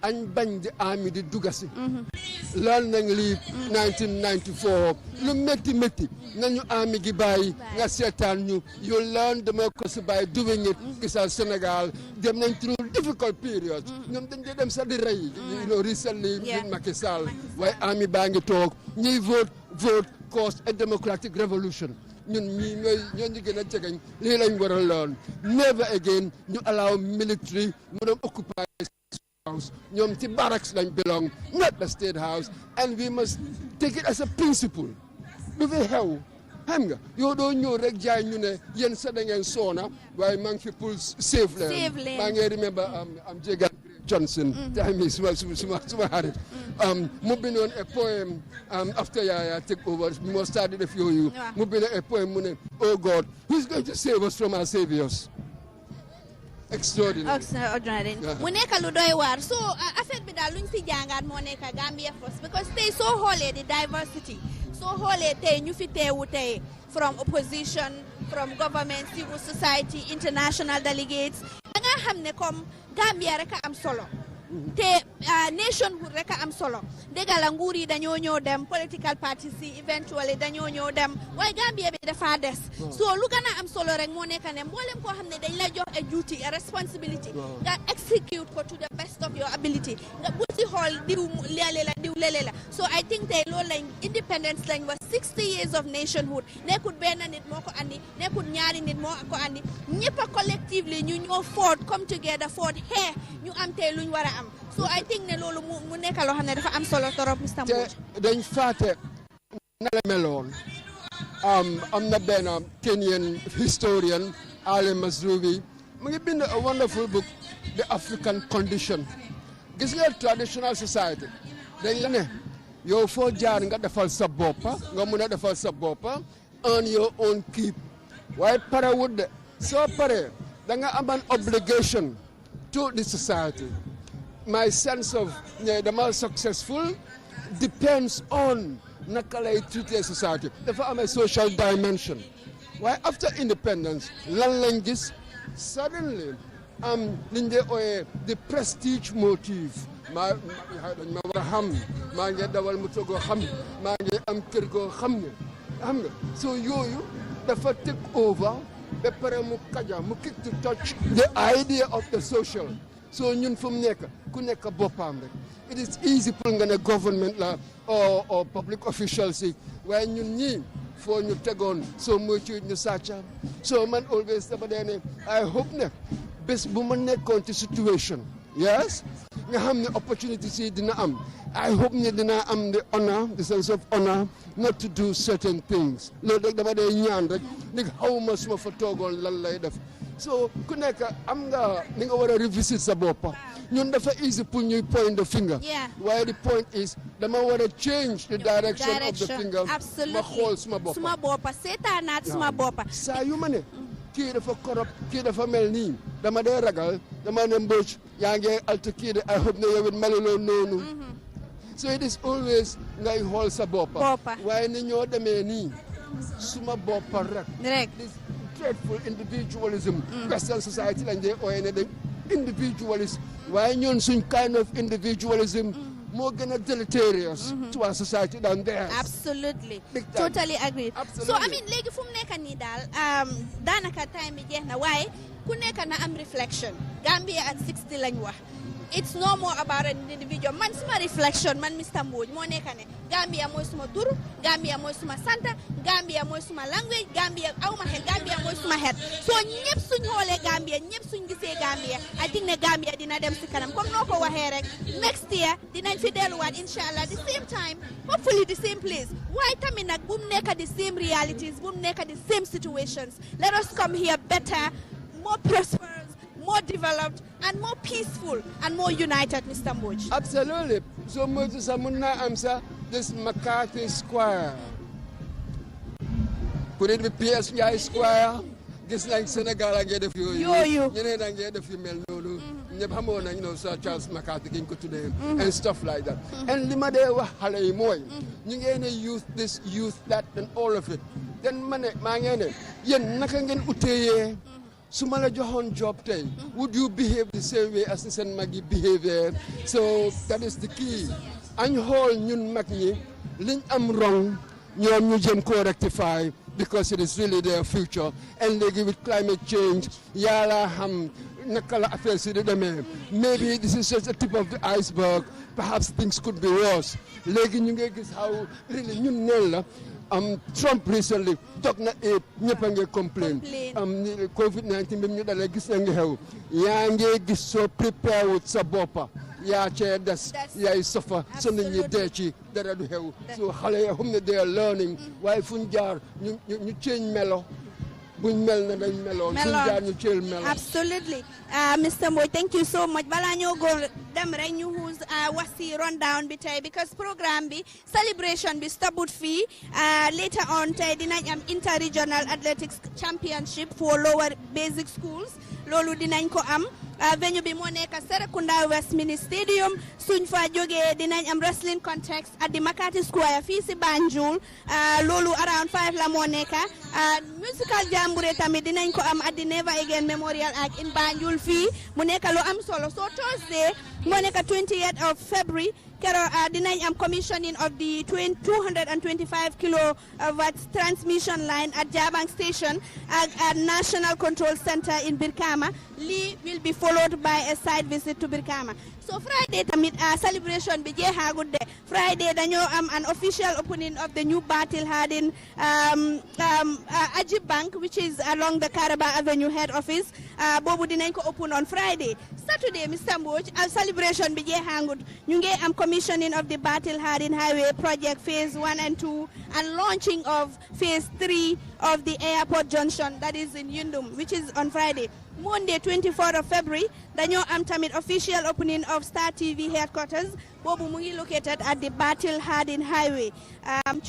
añ bañ di ami di dugasi lool nañ lii 1994 lu métti nañu ami gi bàyyi nga seetaan ñu you learn democracy by doing it gisal Sénégal dem nañ through difficult periods ñoom dañ dee dem sax di rey you know recently with Macky Sall waaye ami baa ngi toog ñuy vote cause a democratic revolution ñun ñii ñoo ñu gën a jegeñ lii lañ war a learn never again ñu allow military mu doon occupy house ñoom ci barracks lañ belong not the state house and we must take it as a principle du fi xew xam nga yow doo ñëw rek jaay ñu ne yéen sa da ngeen soona waaye maa ngi fi pour save leen maa ngi remember am Jegan Johnson time is suma xarit mu bindoon a poem after Yaya take over mu started a few you mu bindoon a poem mu ne oh God who's going to save us from our saviors. Extraordinary. mu nekk lu doy waar so affaire bi daal luñ si jàngaat moo nekk Gambia first because tey soo xoolee di diversity soo xoolee tey ñu fi teewu tey from opposition from government civil society international delegates da nga xam ne comme Gambia rek a am solo te nationhood rek a am solo dëgg la nguur yi dañoo ñëw dem political parties yi eventually dañoo ñëw dem waaye Gambia bi dafa des so lu gën a am solo rek moo nekk ne mboolem koo xam ne dañ la jox a duty a responsibility nga execute ko to the best of your ability nga bu si xool diw lele la so I think tey loolu lañ independence lañ wax 60 years of nationhood nekkul benn nit moo ko andi nekkul ñaari nit moo ko andi ñëpp a collectively ñu ñoo fought come together fought xeex ñu am tey luñ war a am so I think ne loolu mu nekk loo xam ne dafa am solo torop Mr. Mbodj dañ faate na la meloon am na benn Kenyan historian Ali Mazruvi mu ngi bind a wonderful book The African Condition gis nga traditional society dañ la ne yow foo jaar nga defal sa boppa nga mun a defal sa boppa on your own keep waaye pare wut de soo paree da nga am an obligation to the society. My sense of the successful depends on naka lay treater society dafa am a social dimension waaye after independence lan lañ gis suddenly liñ dee ooyee the prestige motive dañ ma war a xam maa ngi dawal moto goo xam maa ngi am kër goo xam nga so yooyu dafa take over ba pare mu kaja mu kick to touch the idea of the social so ñun fu mu nekk ku nekk boppam rek it is easy pour nga ne government la or public officials yi waaye ñun ñii foo ñu tegoon soo moytuwul ñu sàcca so man always dama dee ne I hope ne bés bu ma nekkoon ci situation yes nga xam ne opportunity si dina am I hope ne dina am the honor the sense of honor not to do certain things loolu rek dama dee ñaan rek ndig xawma suma fa toogoon lan lay def so ku nekk am nga ni nga war a revisit sa boppa ñun dafa easy pour ñuy point the finger waaye the point is dama war a change the direction of the finger ma xool suma boppa seetaanaat suma boppa saa yu ma ne kii dafa korop kii dafa mel nii dama dee ragal dama ne mbóoj yaa ngi alta kii de I hope ne yow it meluloo noonu so it is always ngay xool sa boppa waaye ni ñoo demee nii suma boppa rek dreadful individualism Western society lañ dee ooye ne de individualist waaye ñoon suñ kind of individualism moo gën a deleterious to our society than theirs. Absolutely. Totally agree. So I mean léegi fu mu nekk nii daal daanaka time bi jeex na waaye ku nekk na am reflection Gambia at 60 lañ wax it's no more about an individual man suma reflection man Mr. Mbodj moo nekk ne Gambia mooy suma tur Gambia mooy suma santa Gambia mooy suma language Gambia awma xel Gambia mooy suma xel so ñëpp suñ xoolee Gambia ñëpp suñ gisee Gambia I think ne Gambia dina dem si kanam comme noo ko waxee rek next year dinañ fi delluwaat inshallah the same time hopefully the same place waaye tamit nag bu mu nekk the same realities bu mu nekk the same situations let us come here better more prosperous more developed and more peaceful and more united, Mr. Mbodj. Absolutely. So much as I'm this McCarthy Square. Put it with PSI Square. This like Senegal I get a few. You know, I get a few Melnolu. You know, Sir Charles McCarthy came today and stuff like that. And Limade wa halay moy. You get a youth, this youth, that, and all of it. Then mangene. Yen nakangen uteye. Sumala Johan job day. Would you behave the same way as St. Maggie behavior? So that is the key. And whole nyun magni, link am wrong, nyom nyujem ko rectify because it is really their future. And they give it climate change. Yala ham nakala affairs maybe this is just a tip of the iceberg. Perhaps things could be worse. Legi nyunge is how really nyun nella. Trump recently talk na ñëpp a ngi complain COVID-19 bi ñu dalee gis na nga xew yaa ngi gis soo prepare wut sa boppa yaa cee des yaay sofa so nit ñi dee ci dara du xew so xale yi xam ne they are learning waaye fu ñu jaar ñu change melo buñ mel na dañ meloon suñ jaar ñu change melo absolutely Mr. Mbodj thank you so much balaa ñoo go dem rek ñu who's wax si rundown bi tey because programme bi celebration bi stoput fii later on tey dinañ am inter-regional athletics championship for lower basic schools loolu dinañ ko am venue bi moo nekk Serekunda Westminster Stadium suñ fa jógee dinañ am wrestling contest at the Makati Square fii si Banjul loolu around 5 la moo nekk musical jamboree tamit dinañ ko am at the Never Again Memorial Arch in Banjul fii mu nekk lu am solo so Thursday moo nekk 28th of February kero dinañ am commissioning of the 225 kilowatt transmission line at Jabang Station at National Control Center in Birkama. Lee will be followed by a site visit to Birkama. So Friday tamit celebration bi jeexagut de Friday dañoo am an official opening of the new Battle Harden Ajib Bank which is along the Karaba Avenue head office boobu dinañ ko open on Friday. Saturday Mr. Mbodj celebration bi jeexagut ñu ngi am commissioning of the Battle Harden Highway project phase 1 and 2 and launching of phase 3 of the airport junction that is in Yundum which is on Friday. Monday 24th of February dañoo am tamit official opening of Star TV headquarters boobu mu ngi located at the Battle Harden Highway.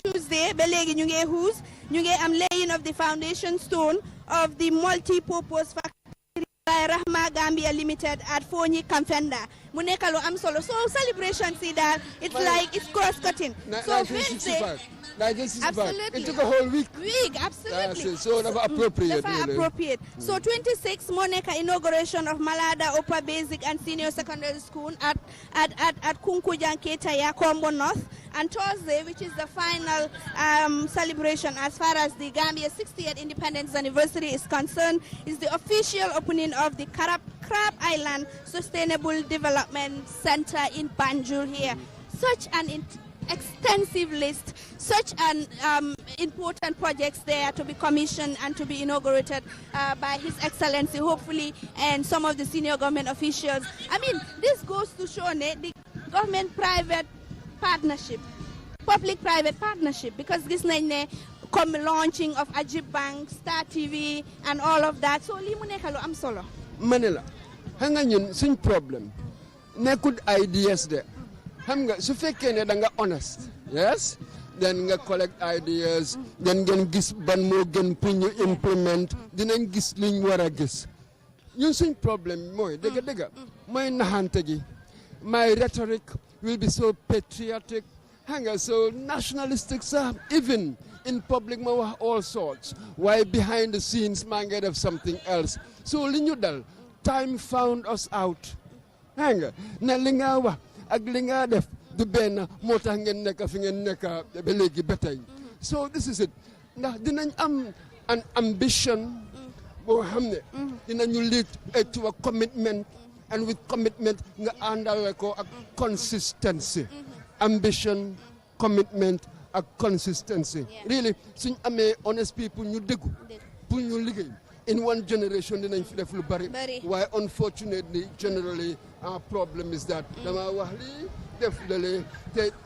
Tuesday ba léegi ñu ngi house ñu ngi am laying of the foundation stone of the multi-purpose factory by Rahma Gambia Limited at Fonyi Kamfenda mu nekk lu am solo so celebration si daal it's like it's cross cutting so Wednesday absolutely. It took a whole week. Absolutely. So that's appropriate. Appropriate. So 26 Moneka inauguration of Malada Upper Basic and Senior Secondary School at Kunkujan Ketaya, Kombo North. And Thursday, which is the final celebration as far as the Gambia 60th Independence Anniversary is concerned, is the official opening of the Crab Island Sustainable Development Center in Banjul here. Such an extensive list, such an important projects there to be commissioned and to be inaugurated by His Excellency, hopefully, and some of the senior government officials. I mean, this goes to show the government-private partnership, public-private partnership, because this come launching of Ajib Bank, Star TV, and all of that. So, li mu nekk lu am solo. Manila, hanga ñun suñ problem nekkul ideas de. Xam nga su fekkee ne da nga honest, yes, then nga collect ideas, then ngeen gis ban moo gën pour ñu implement, dinañ gis luñ war a gis. Ñun suñ problème mooy dëgg mooy naxante gi. My rhetoric will be so patriotic, so nationalistic, even in public ma wax all sorts. Why behind the scenes maa ngi def something else. So li ñu dal, time found us out. Na li nga wax ak li nga def du benn moo tax ngeen nekk fi ngeen nekk ba léegi ba tey. So this is it. Ndax dinañ am an ambition boo xam ne dinañu lead to a commitment, and with commitment nga àndale ko ak consistency. Ambition, commitment ak consistency. Really suñ amee honest people ñu déggu pour ñu liggéey. In one generation, dinañ fi def lu bari. Why unfortunately, generally, our problem is that dama wax lii def lale,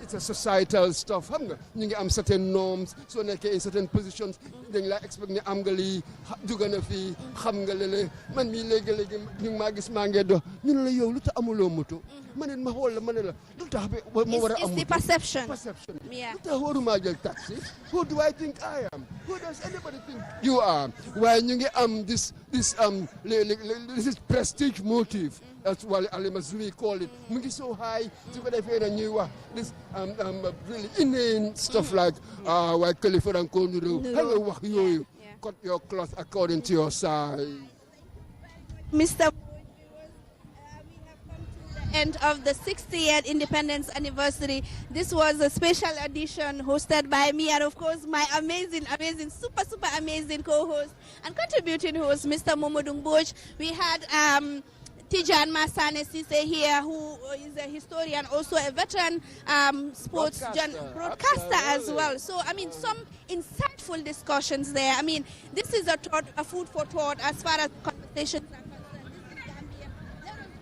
it's a societal stuff. Xam nga ñu ngi am certain norms, so nekkee in certain positions dañ la expect ne am nga lii dugg na fii xam nga lale. Man mii léegi-léegi ñu ngi maa gis maa ngi dox ñu ne la yow lu tax amuloo moto ma ne ma xool la ma ne la lu tax ma war a am moto. It's the perception. Lu tax waruma jël taxi? Who do I think I am? Who does anybody think you are? Waaye ñu ngi am this prestige motive. That's what Alimazui call it. Mu ngi so high. This really inane stuff like why California cut your cloth according to your size. Mr. End of the 60th independence anniversary. This was a special edition hosted by me and of course my amazing, super amazing co-host and contributing host, Mr. Momodung Bush. We had Tijan Masane Sise here, who is a historian, also a veteran sports broadcaster as well. So, I mean, some insightful discussions there. I mean, this is a food for thought as far as conversations are concerned.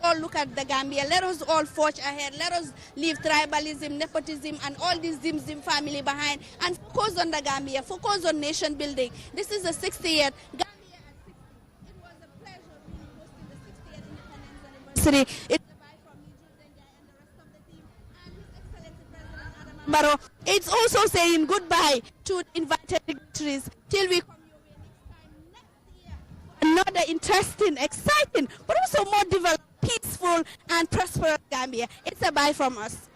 All look at the Gambia. Let us all forge ahead. Let us leave tribalism, nepotism, and all this Zim family behind and focus on the Gambia, focus on nation building. This is the 60th. Gambia at 60. It was a pleasure being hosting the 60th independence anniversary. It's a bye from me, Judenga, and the rest of the team, and His Excellency President Adam Barrow. It's also saying goodbye to invited dignitaries till we come your way next year. Another interesting, exciting, but also more developed, peaceful and prosperous Gambia. It's a bye from us.